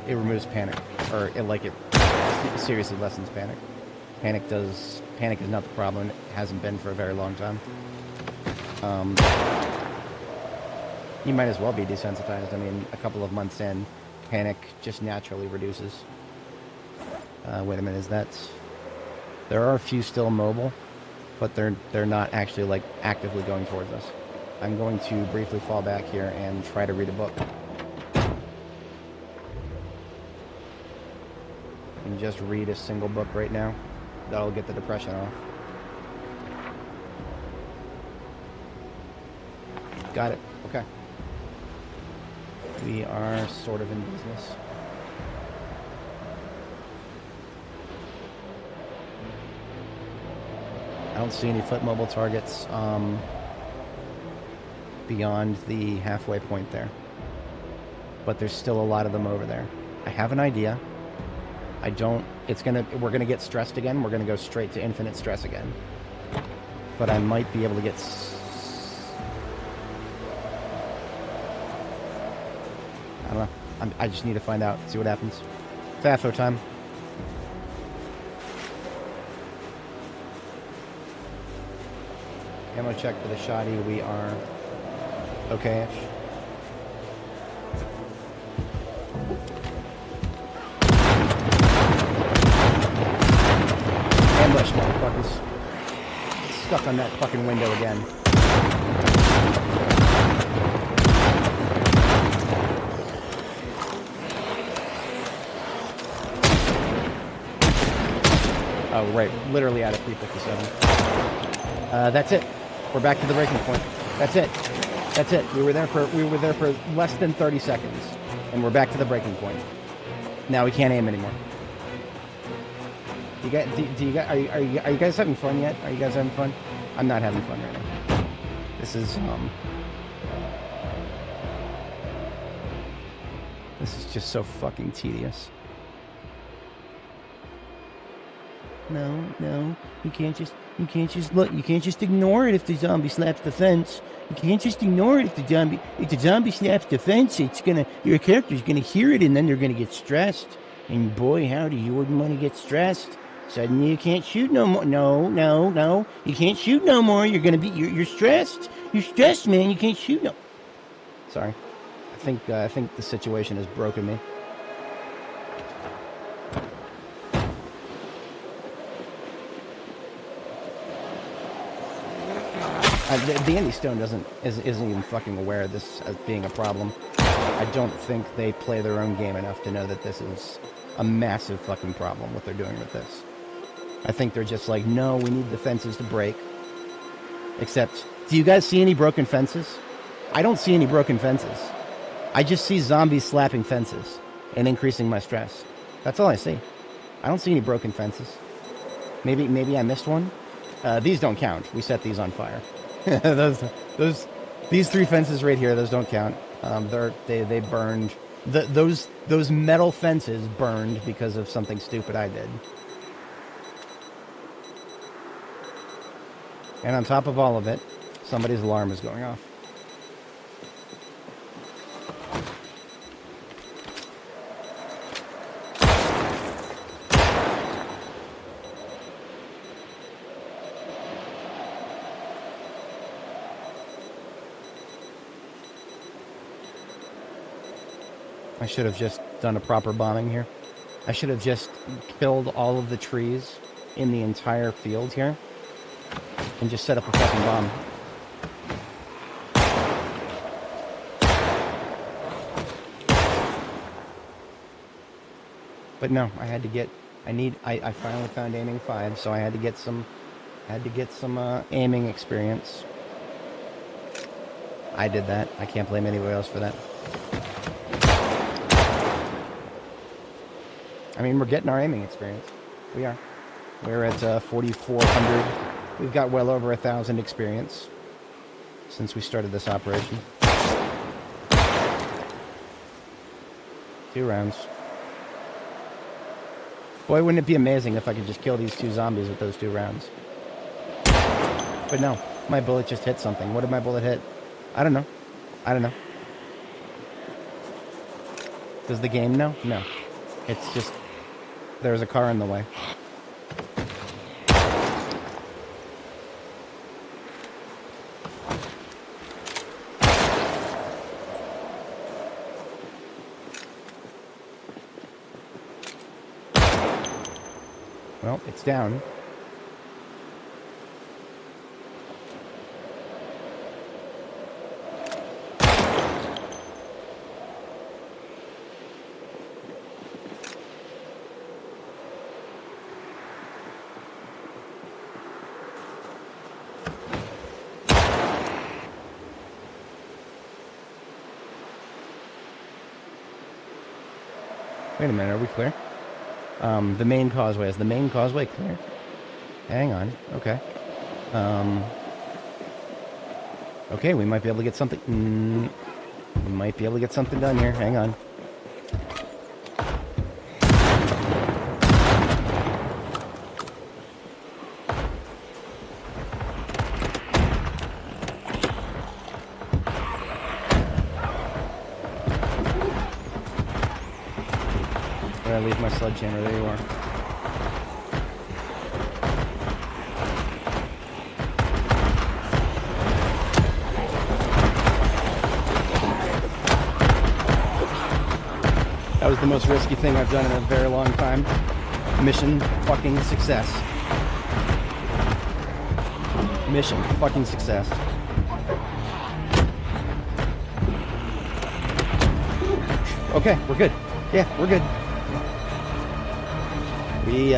It removes panic, or it seriously lessens panic. Panic is not the problem. It hasn't been for a very long time. You might as well be desensitized. I mean, a couple of months in, panic just naturally reduces. Wait a minute, is that... There are a few still mobile, but they're not actually, like, actively going towards us. I'm going to briefly fall back here and try to read a book. And just read a single book right now. That'll get the depression off. Got it. Okay. We are sort of in business. I don't see any foot mobile targets beyond the halfway point there. But there's still a lot of them over there. I have an idea. We're gonna get stressed again. We're gonna go straight to infinite stress again. But I might be able to get... I don't know. I just need to find out, see what happens. FFO time. Ammo check for the shoddy. We are okay-ish. Ambush, motherfuckers. Stuck on that fucking window again. Oh, right. Literally out of 357. That's it. We're back to the breaking point. That's it. That's it. We were there for less than 30 seconds, and we're back to the breaking point. Now we can't aim anymore. Are you guys having fun yet? Are you guys having fun? I'm not having fun right now. This is just so fucking tedious. No, you can't just look. You can't just ignore it if the zombie slaps the fence. You can't just ignore it if the zombie slaps the fence. Your character's gonna hear it, and then they're gonna get stressed. And boy, howdy, you wouldn't want to get stressed. Suddenly, you can't shoot no more. No, you can't shoot no more. You're stressed. You're stressed, man. You can't shoot no. Sorry, I think the situation has broken me. The Andy Stone isn't even fucking aware of this as being a problem. I don't think they play their own game enough to know that this is a massive fucking problem, what they're doing with this. I think they're just like, no, we need the fences to break. Except, do you guys see any broken fences? I don't see any broken fences. I just see zombies slapping fences and increasing my stress. That's all I see. I don't see any broken fences. Maybe I missed one. These don't count. We set these on fire. These 3 fences right here, those don't count. They burned. Those metal fences burned because of something stupid I did. And on top of all of it, somebody's alarm is going off. I should have just done a proper bombing here. I should have just killed all of the trees in the entire field here and just set up a fucking bomb. But no, I had to get, I finally found aiming 5, so I had to get some aiming experience. I did that. I can't blame anybody else for that. I mean, we're getting our aiming experience. We are. We're at 4,400. We've got well over 1,000 experience since we started this operation. 2 rounds. Boy, wouldn't it be amazing if I could just kill these 2 zombies with those 2 rounds. But no, my bullet just hit something. What did my bullet hit? I don't know. I don't know. Does the game know? No. It's just... there's a car in the way. Well, it's down. Wait a minute, are we clear? The main causeway. Is the main causeway clear? Hang on. Okay. Okay, we might be able to get something... we might be able to get something done here. Hang on. Where I leave my sledgehammer? There you are. That was the most risky thing I've done in a very long time. Mission fucking success. Mission fucking success. Okay, we're good. Yeah, we're good. We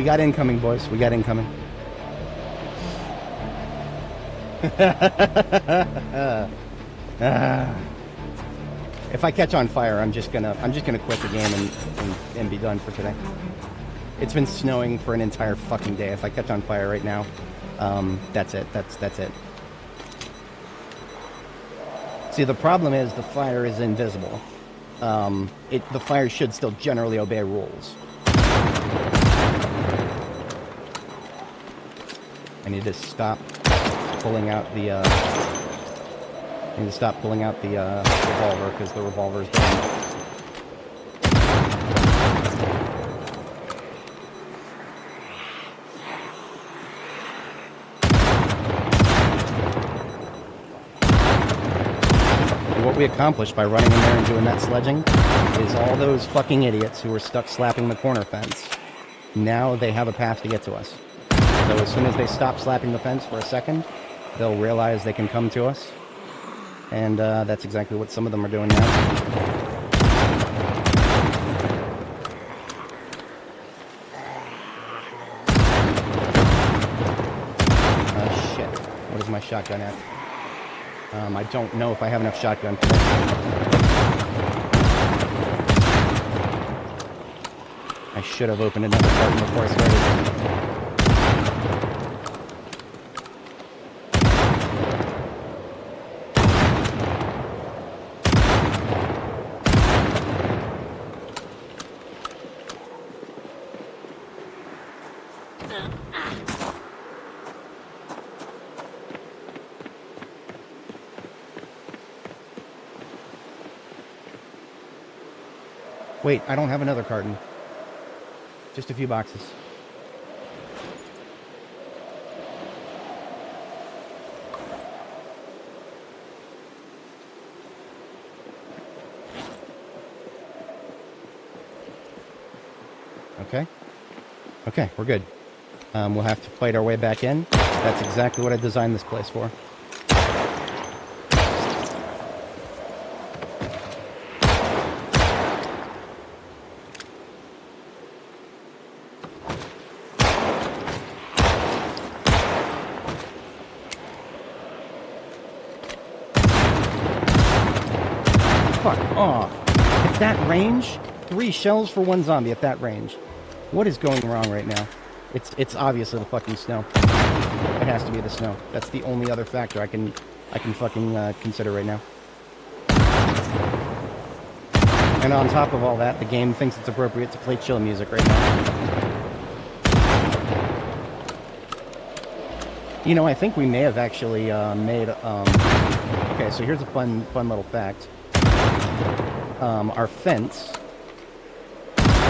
got incoming, boys. We got incoming. If I catch on fire, I'm just gonna quit the game and be done for today. It's been snowing for an entire fucking day. If I catch on fire right now, that's it. That's it. See, the problem is the fire is invisible. The fire should still generally obey rules. I need to stop pulling out the revolver because the revolver's done. What we accomplished by running in there and doing that sledging is all those fucking idiots who were stuck slapping the corner fence, now they have a path to get to us. So as soon as they stop slapping the fence for a second, they'll realize they can come to us. And that's exactly what some of them are doing now. shotgun at. I don't know if I have enough shotgun for that. I should have opened another carton before I started. Wait, I don't have another carton. Just a few boxes. Okay. Okay, we're good. We'll have to fight our way back in. That's exactly what I designed this place for. Fuck off. At that range? 3 shells for 1 zombie at that range. What is going wrong right now? It's obviously the fucking snow. It has to be the snow. That's the only other factor I can fucking consider right now. And on top of all that, the game thinks it's appropriate to play chill music right now. You know, I think we may have actually made... okay, so here's a fun little fact. Our fence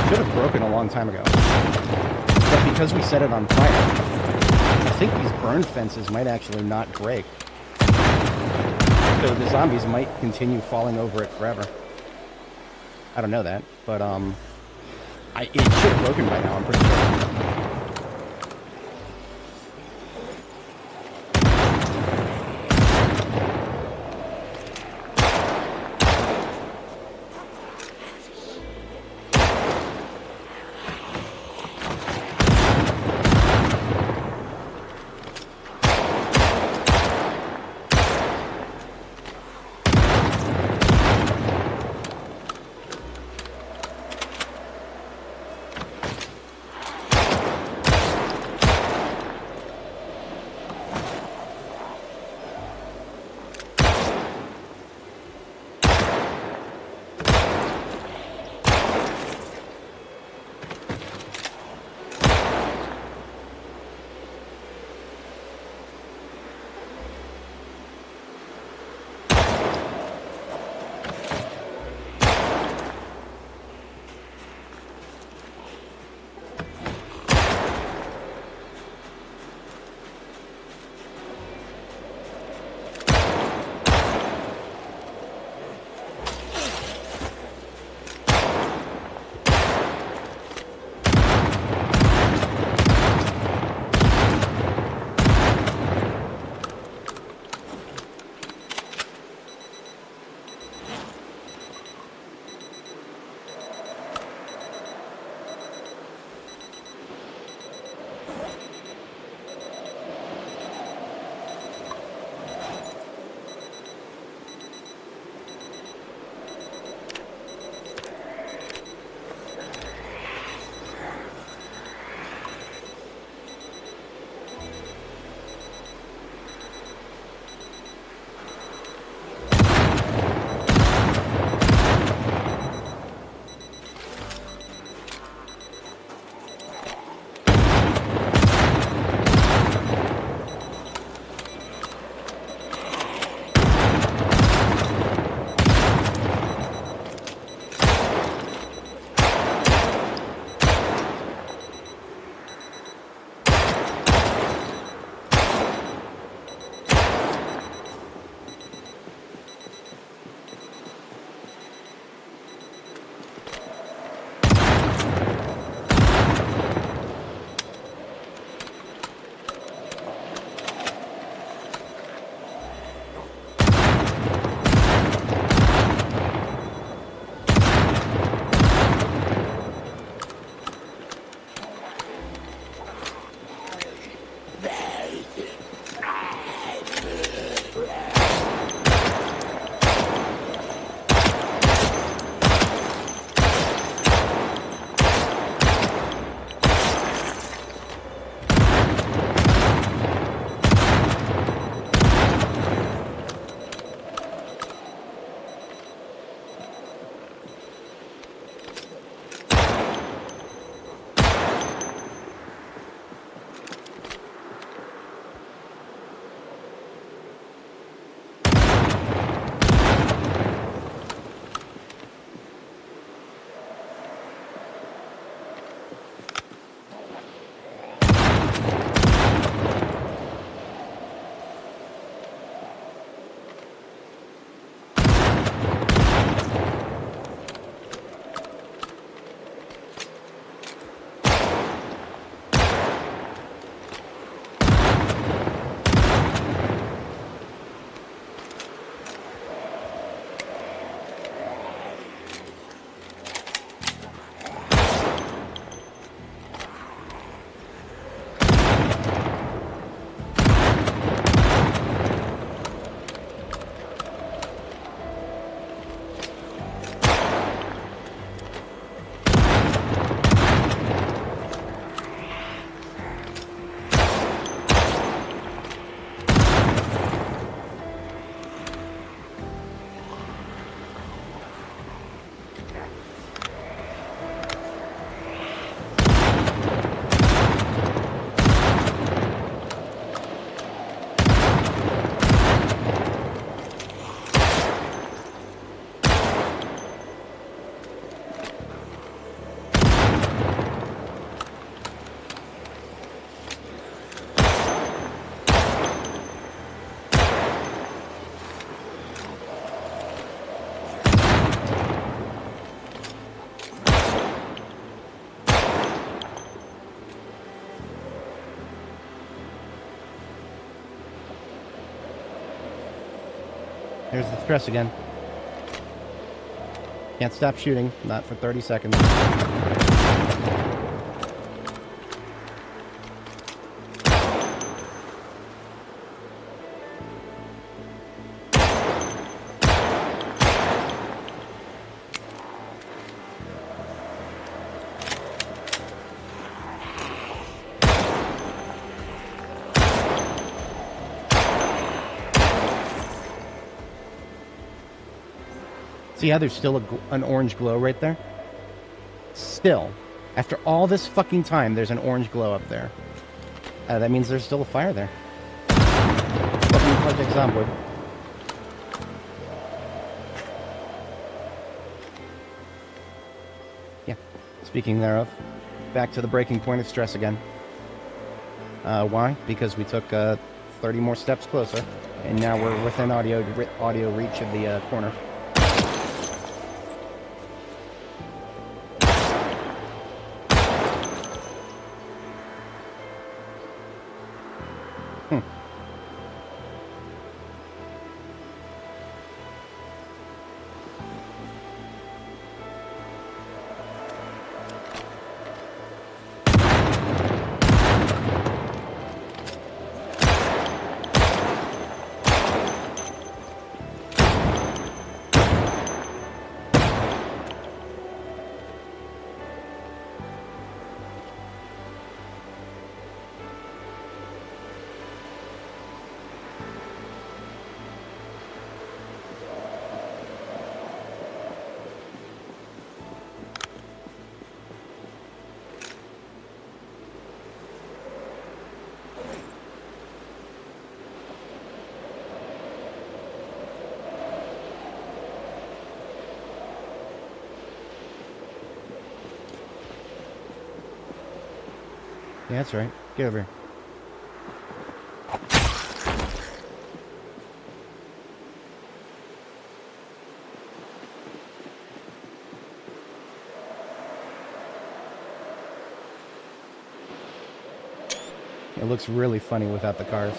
should have broken a long time ago. But because we set it on fire, I think these burned fences might actually not break. So the zombies might continue falling over it forever. I don't know that, but it should have broken by now, I'm pretty sure. There's the stress again. Can't stop shooting. Not for 30 seconds. See how there's still an orange glow right there? Still. After all this fucking time, there's an orange glow up there. That means there's still a fire there. Welcome to Project Zomboid. Yeah. Speaking thereof, back to the breaking point of stress again. Why? Because we took 30 more steps closer, and now we're within audio reach of the corner. Yeah, that's right. Get over here. It looks really funny without the cars.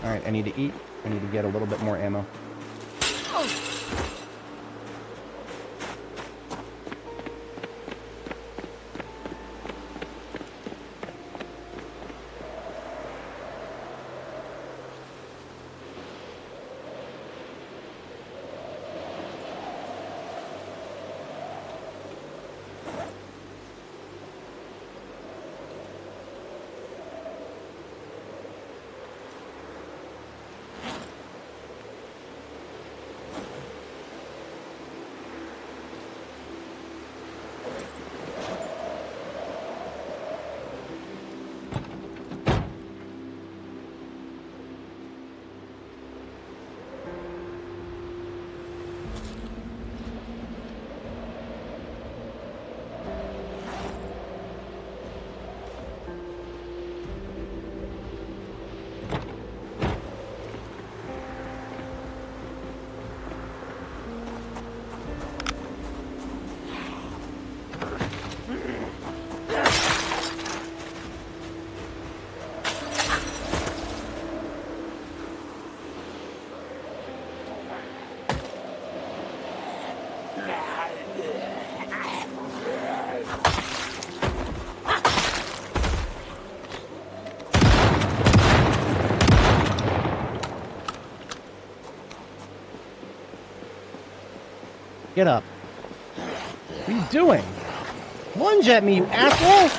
Alright, I need to eat. I need to get a little bit more ammo. Get up. What are you doing? Lunge at me, you asshole!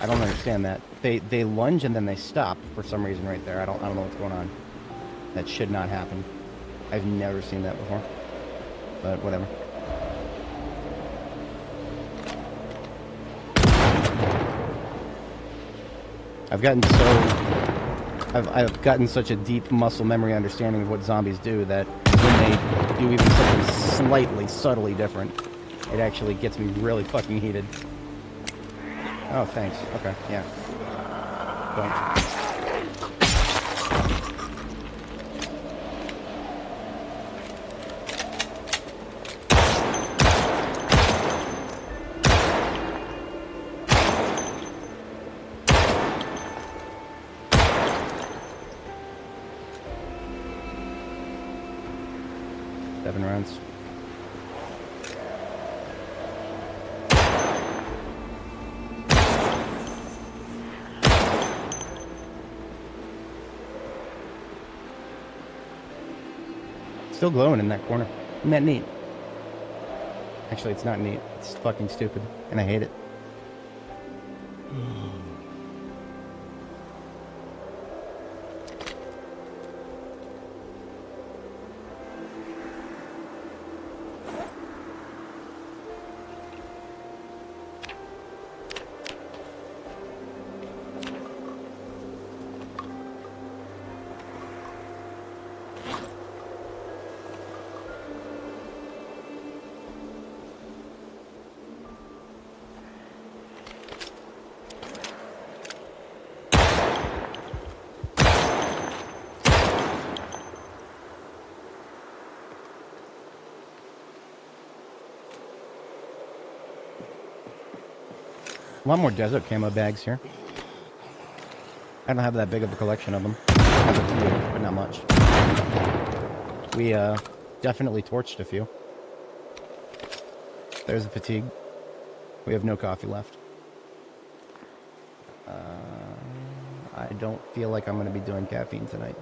I don't understand that. They lunge and then they stop for some reason right there. I don't know what's going on. That should not happen. I've never seen that before. But whatever. I've gotten such a deep muscle memory understanding of what zombies do that when they do even something slightly, subtly different, it actually gets me really fucking heated. Oh, thanks. Okay, yeah. Don't. 7 rounds. Still glowing in that corner. Isn't that neat? Actually, it's not neat. It's fucking stupid, and I hate it. A lot more desert camo bags here. I don't have that big of a collection of them. I have a few, but not much. We definitely torched a few. There's a fatigue. We have no coffee left. I don't feel like I'm going to be doing caffeine tonight.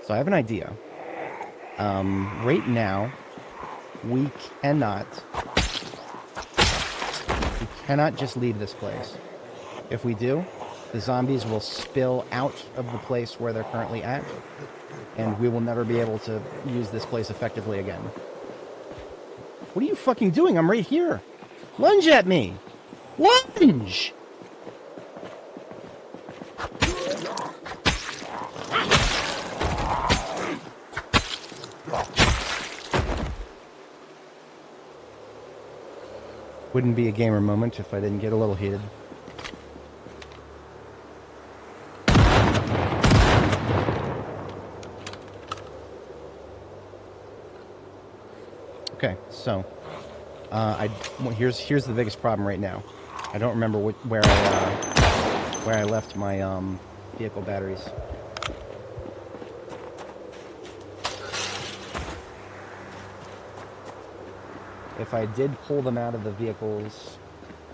So I have an idea. Right now, we cannot just leave this place. If we do, the zombies will spill out of the place where they're currently at, and we will never be able to use this place effectively again. What are you fucking doing? I'm right here. Lunge at me! Lunge! Wouldn't be a gamer moment if I didn't get a little heated. Okay, so here's the biggest problem right now. I don't remember where I left my vehicle batteries. If I did pull them out of the vehicles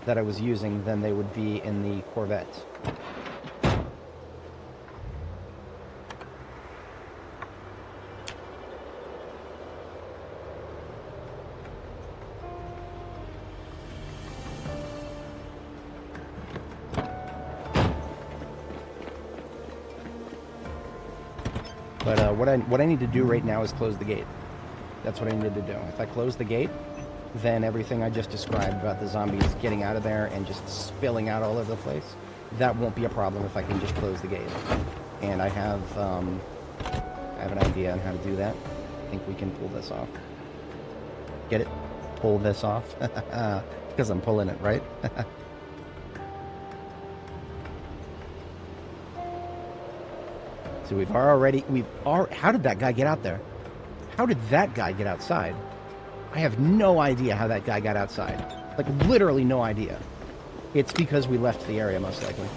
that I was using, then they would be in the Corvette. But what I need to do right now is close the gate. That's what I needed to do. If I close the gate, then everything I just described about the zombies getting out of there and just spilling out all over the place, that won't be a problem if I can just close the gate. And I have an idea on how to do that. I think we can pull this off. Get it? Pull this off? Because I'm pulling it, right? So how did that guy get out there? How did that guy get outside? I have no idea how that guy got outside. Like, literally no idea. It's because we left the area, most likely.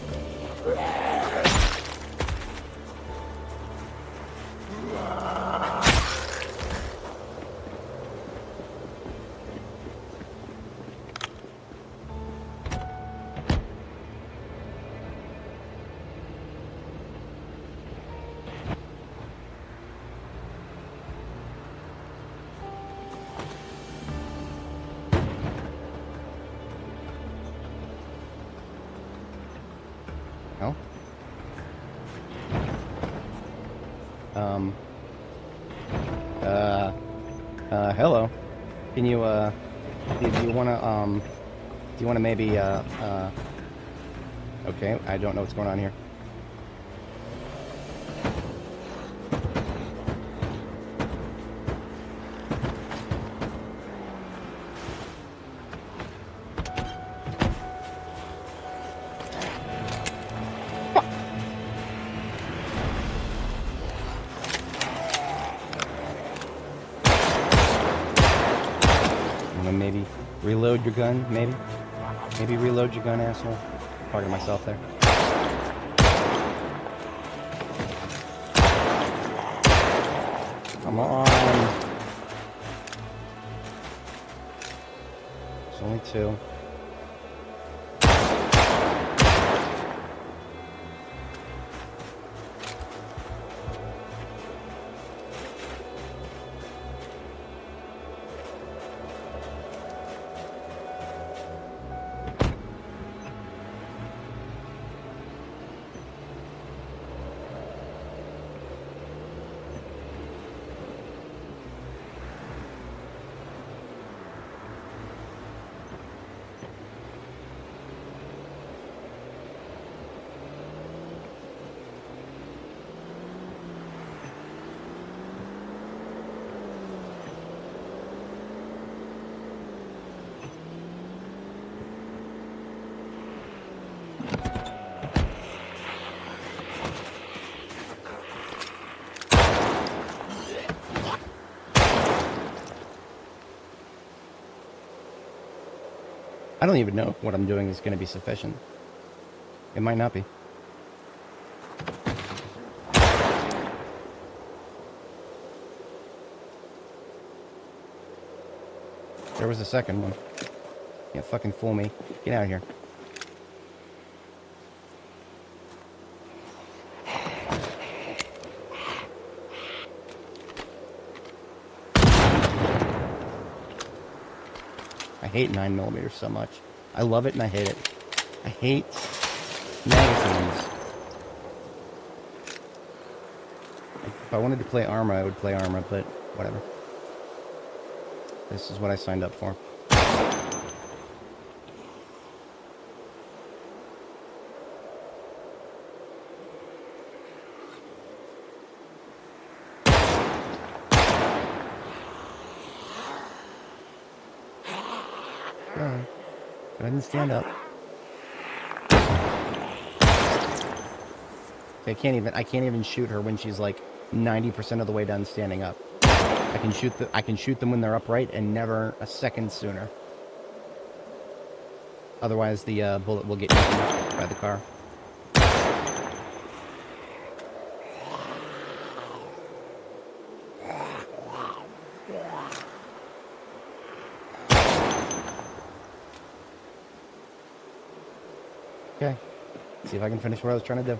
Hello. Can you, do you wanna maybe, okay, I don't know what's going on here. saying maybe reload your gun, maybe? Maybe reload your gun, asshole. Talking to myself there. Come on. It's only 2. I don't even know if what I'm doing is going to be sufficient. It might not be. There was a second one. Can't fucking fool me. Get out of here. I hate 9mm so much. I love it and I hate it. I hate magazines. If I wanted to play Arma, I would play Arma, but whatever. This is what I signed up for. But I didn't stand up. I can't even shoot her when she's like 90% of the way done standing up. I can shoot them when they're upright and never a second sooner. Otherwise the bullet will get eaten by the car. Okay, see if I can finish what I was trying to do.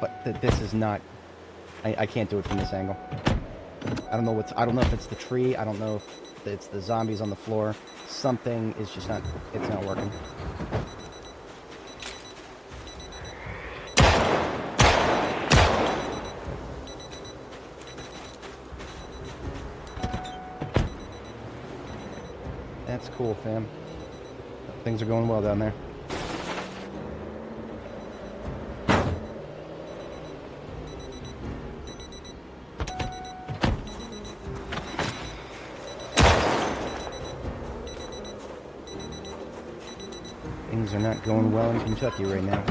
But this is not. I can't do it from this angle. I don't know if it's the tree. I don't know if it's the zombies on the floor. Something is just not. It's not working. That's cool, fam. Things are going well down there. Things are not going well in Kentucky right now.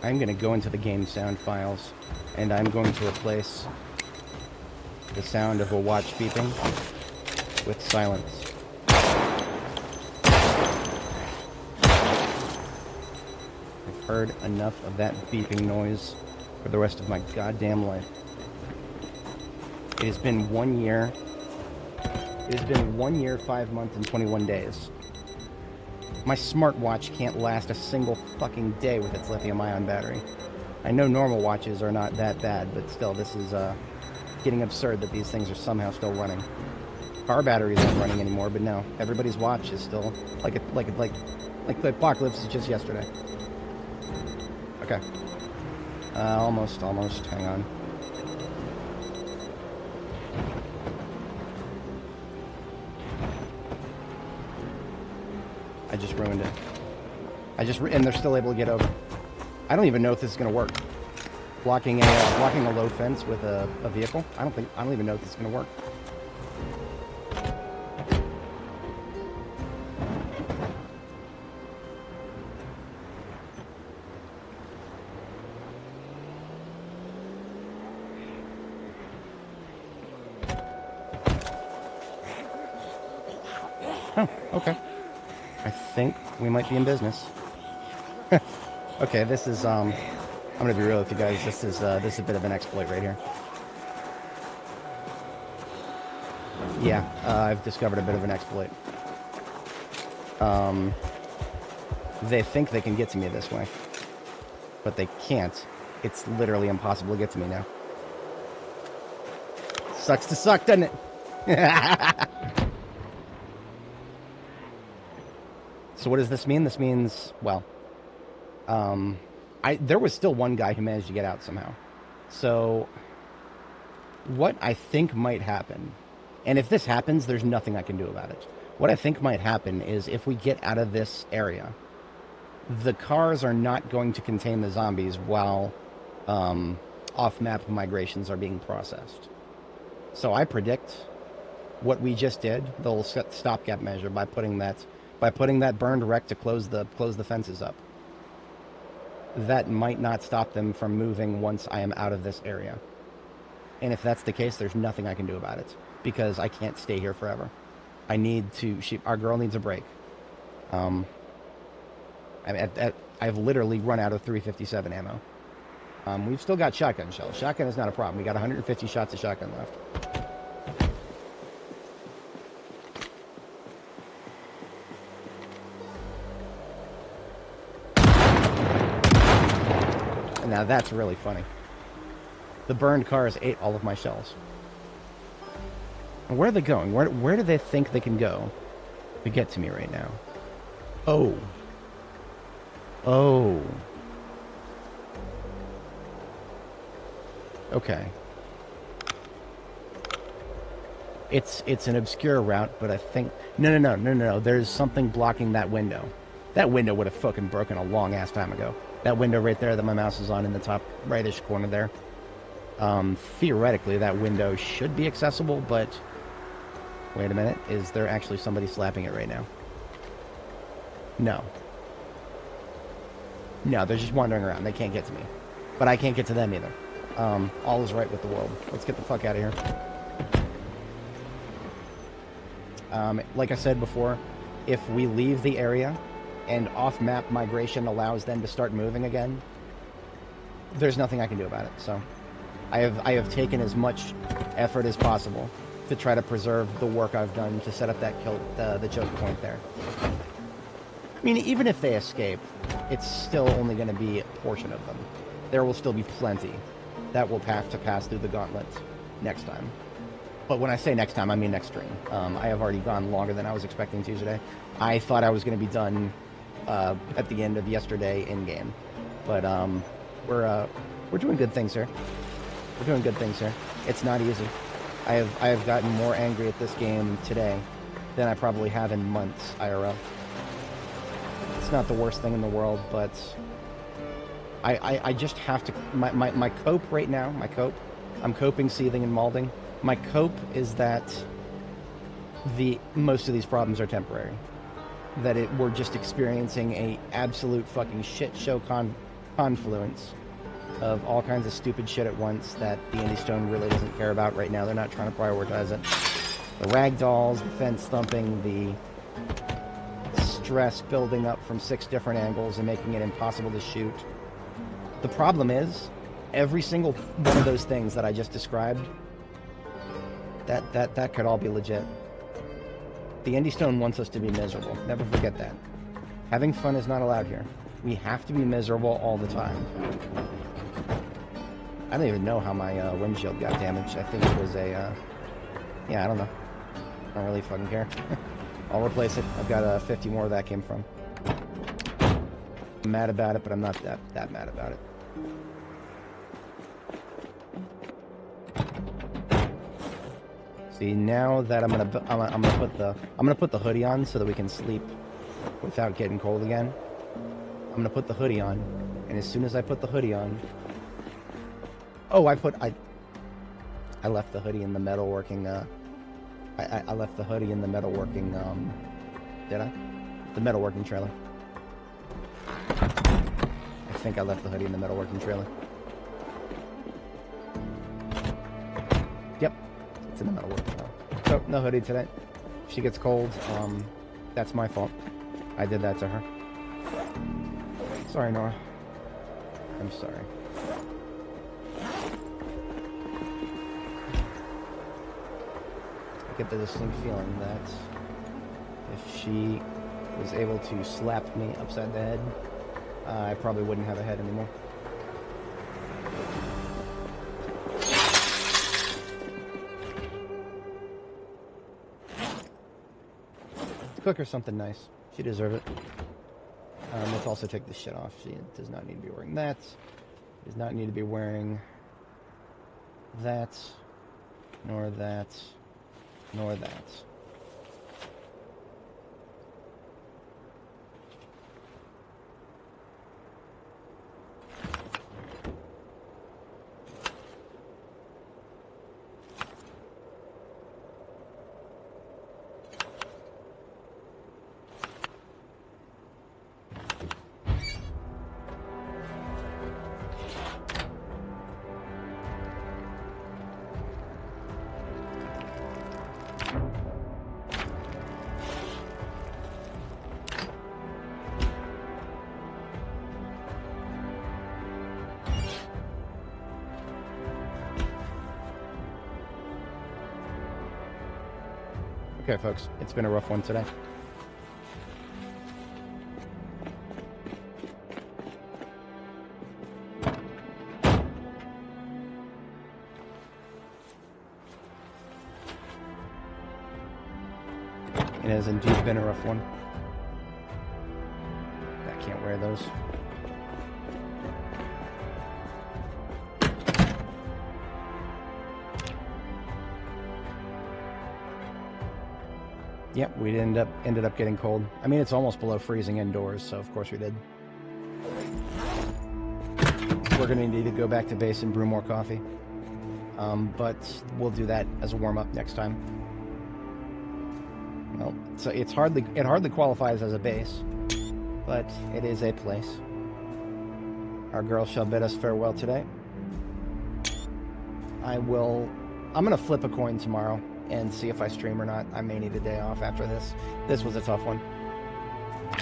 I'm going to go into the game sound files, and I'm going to replace the sound of a watch beeping with silence. I've heard enough of that beeping noise for the rest of my goddamn life. It has been 1 year. It has been 1 year, 5 months, and 21 days. My smartwatch can't last a single fucking day with its lithium-ion battery. I know normal watches are not that bad, but still, this is getting absurd that these things are somehow still running. Car batteries aren't running anymore, but no, everybody's watch is still like the apocalypse is just yesterday. Okay, almost. Hang on. just ruined it. And they're still able to get over. I don't even know if this is gonna work. Blocking a low fence with a vehicle. I don't even know if this is gonna work. Oh, okay. I think we might be in business. Okay, this is I'm gonna be real with you guys. This is a bit of an exploit right here. Yeah, I've discovered a bit of an exploit. They think they can get to me this way, but they can't. It's literally impossible to get to me now. Sucks to suck, doesn't it? So what does this mean? This means, well, there was still one guy who managed to get out somehow. So what I think might happen, and if this happens, there's nothing I can do about it. What I think might happen is if we get out of this area, the cars are not going to contain the zombies while off-map migrations are being processed. So I predict what we just did, the little stopgap measure, by putting that burned wreck to close the fences up. That might not stop them from moving once I am out of this area. And if that's the case, there's nothing I can do about it, because I can't stay here forever. I need to... our girl needs a break. I've literally run out of 357 ammo. We've still got shotgun shells. Shotgun is not a problem. We got 150 shots of shotgun left. Now that's really funny. The burned cars ate all of my shells. And where are they going? Where do they think they can go to get to me right now? Oh. Oh. Okay. It's an obscure route, but I think... No. There's something blocking that window. That window would have fucking broken a long-ass time ago. That window right there that my mouse is on in the top rightish corner there. Theoretically, that window should be accessible, but... Wait a minute. Is there actually somebody slapping it right now? No. No, they're just wandering around. They can't get to me. But I can't get to them either. All is right with the world. Let's get the fuck out of here. Like I said before, if we leave the area and off-map migration allows them to start moving again, there's nothing I can do about it. So I have taken as much effort as possible to try to preserve the work I've done to set up that the choke point there. I mean, even if they escape, it's still only going to be a portion of them. There will still be plenty that will have to pass through the gauntlet next time. But when I say next time, I mean next stream. I have already gone longer than I was expecting to today. I thought I was going to be done at the end of yesterday in-game. But we're doing good things here. We're doing good things here. It's not easy. I have gotten more angry at this game today than I probably have in months, IRL. It's not the worst thing in the world, but I just have to... My cope right now, I'm coping, seething, and malding. My cope is that most of these problems are temporary. That we're just experiencing a absolute fucking shit show confluence of all kinds of stupid shit at once that the Indie Stone really doesn't care about right now. They're not trying to prioritize it. The ragdolls, the fence thumping, the stress building up from 6 different angles and making it impossible to shoot. The problem is, every single one of those things that I just described, that could all be legit. The Indie Stone wants us to be miserable. Never forget that. Having fun is not allowed here. We have to be miserable all the time. I don't even know how my windshield got damaged. I think it was a... yeah, I don't know. I don't really fucking care. I'll replace it. I've got 50 more where that came from. I'm mad about it, but I'm not that mad about it. See, now that I'm gonna put the hoodie on so that we can sleep without getting cold again, I'm going to put the hoodie on. And as soon as I put the hoodie on... Oh, I left the hoodie in the metalworking, I left the hoodie in the metalworking, did I? The metalworking trailer. I think I left the hoodie in the metalworking trailer. Yep, it's in the metalworking trailer. So, no hoodie today. If she gets cold, that's my fault. I did that to her. Sorry, Nora. I'm sorry. I get the distinct feeling that if she was able to slap me upside the head, I probably wouldn't have a head anymore. Cook her something nice. She deserves it. Let's also take this shit off. She does not need to be wearing that. Does not need to be wearing that, nor that, nor that. Okay, folks, it's been a rough one today. It has indeed been a rough one. I can't wear those. Yep, we ended up getting cold. I mean, it's almost below freezing indoors, so of course we did. We're going to need to go back to base and brew more coffee. But we'll do that as a warm-up next time. Well, so it hardly qualifies as a base, but it is a place. Our girl shall bid us farewell today. I'm going to flip a coin tomorrow and see if I stream or not. I may need a day off after this. This was a tough one.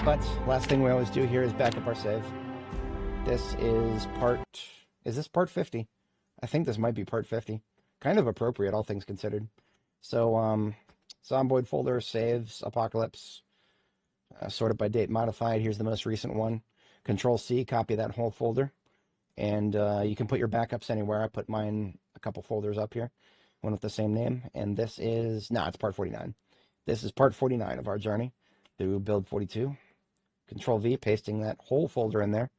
But last thing we always do here is back up our save. This is this part 50? I think this might be part 50. Kind of appropriate, all things considered. So, Zomboid folder, saves, Apocalypse, sorted by date modified. Here's the most recent one. Control-C, copy that whole folder. And you can put your backups anywhere. I put mine a couple folders up here. One with the same name, and this is, it's part 49. This is part 49 of our journey through build 42. Control-V, pasting that whole folder in there.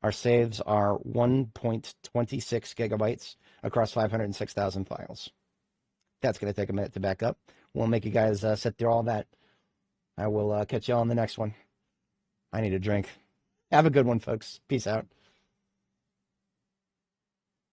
Our saves are 1.26 gigabytes across 506,000 files. That's going to take a minute to back up. We'll make you guys sit through all that. I will catch you all on the next one. I need a drink. Have a good one, folks. Peace out.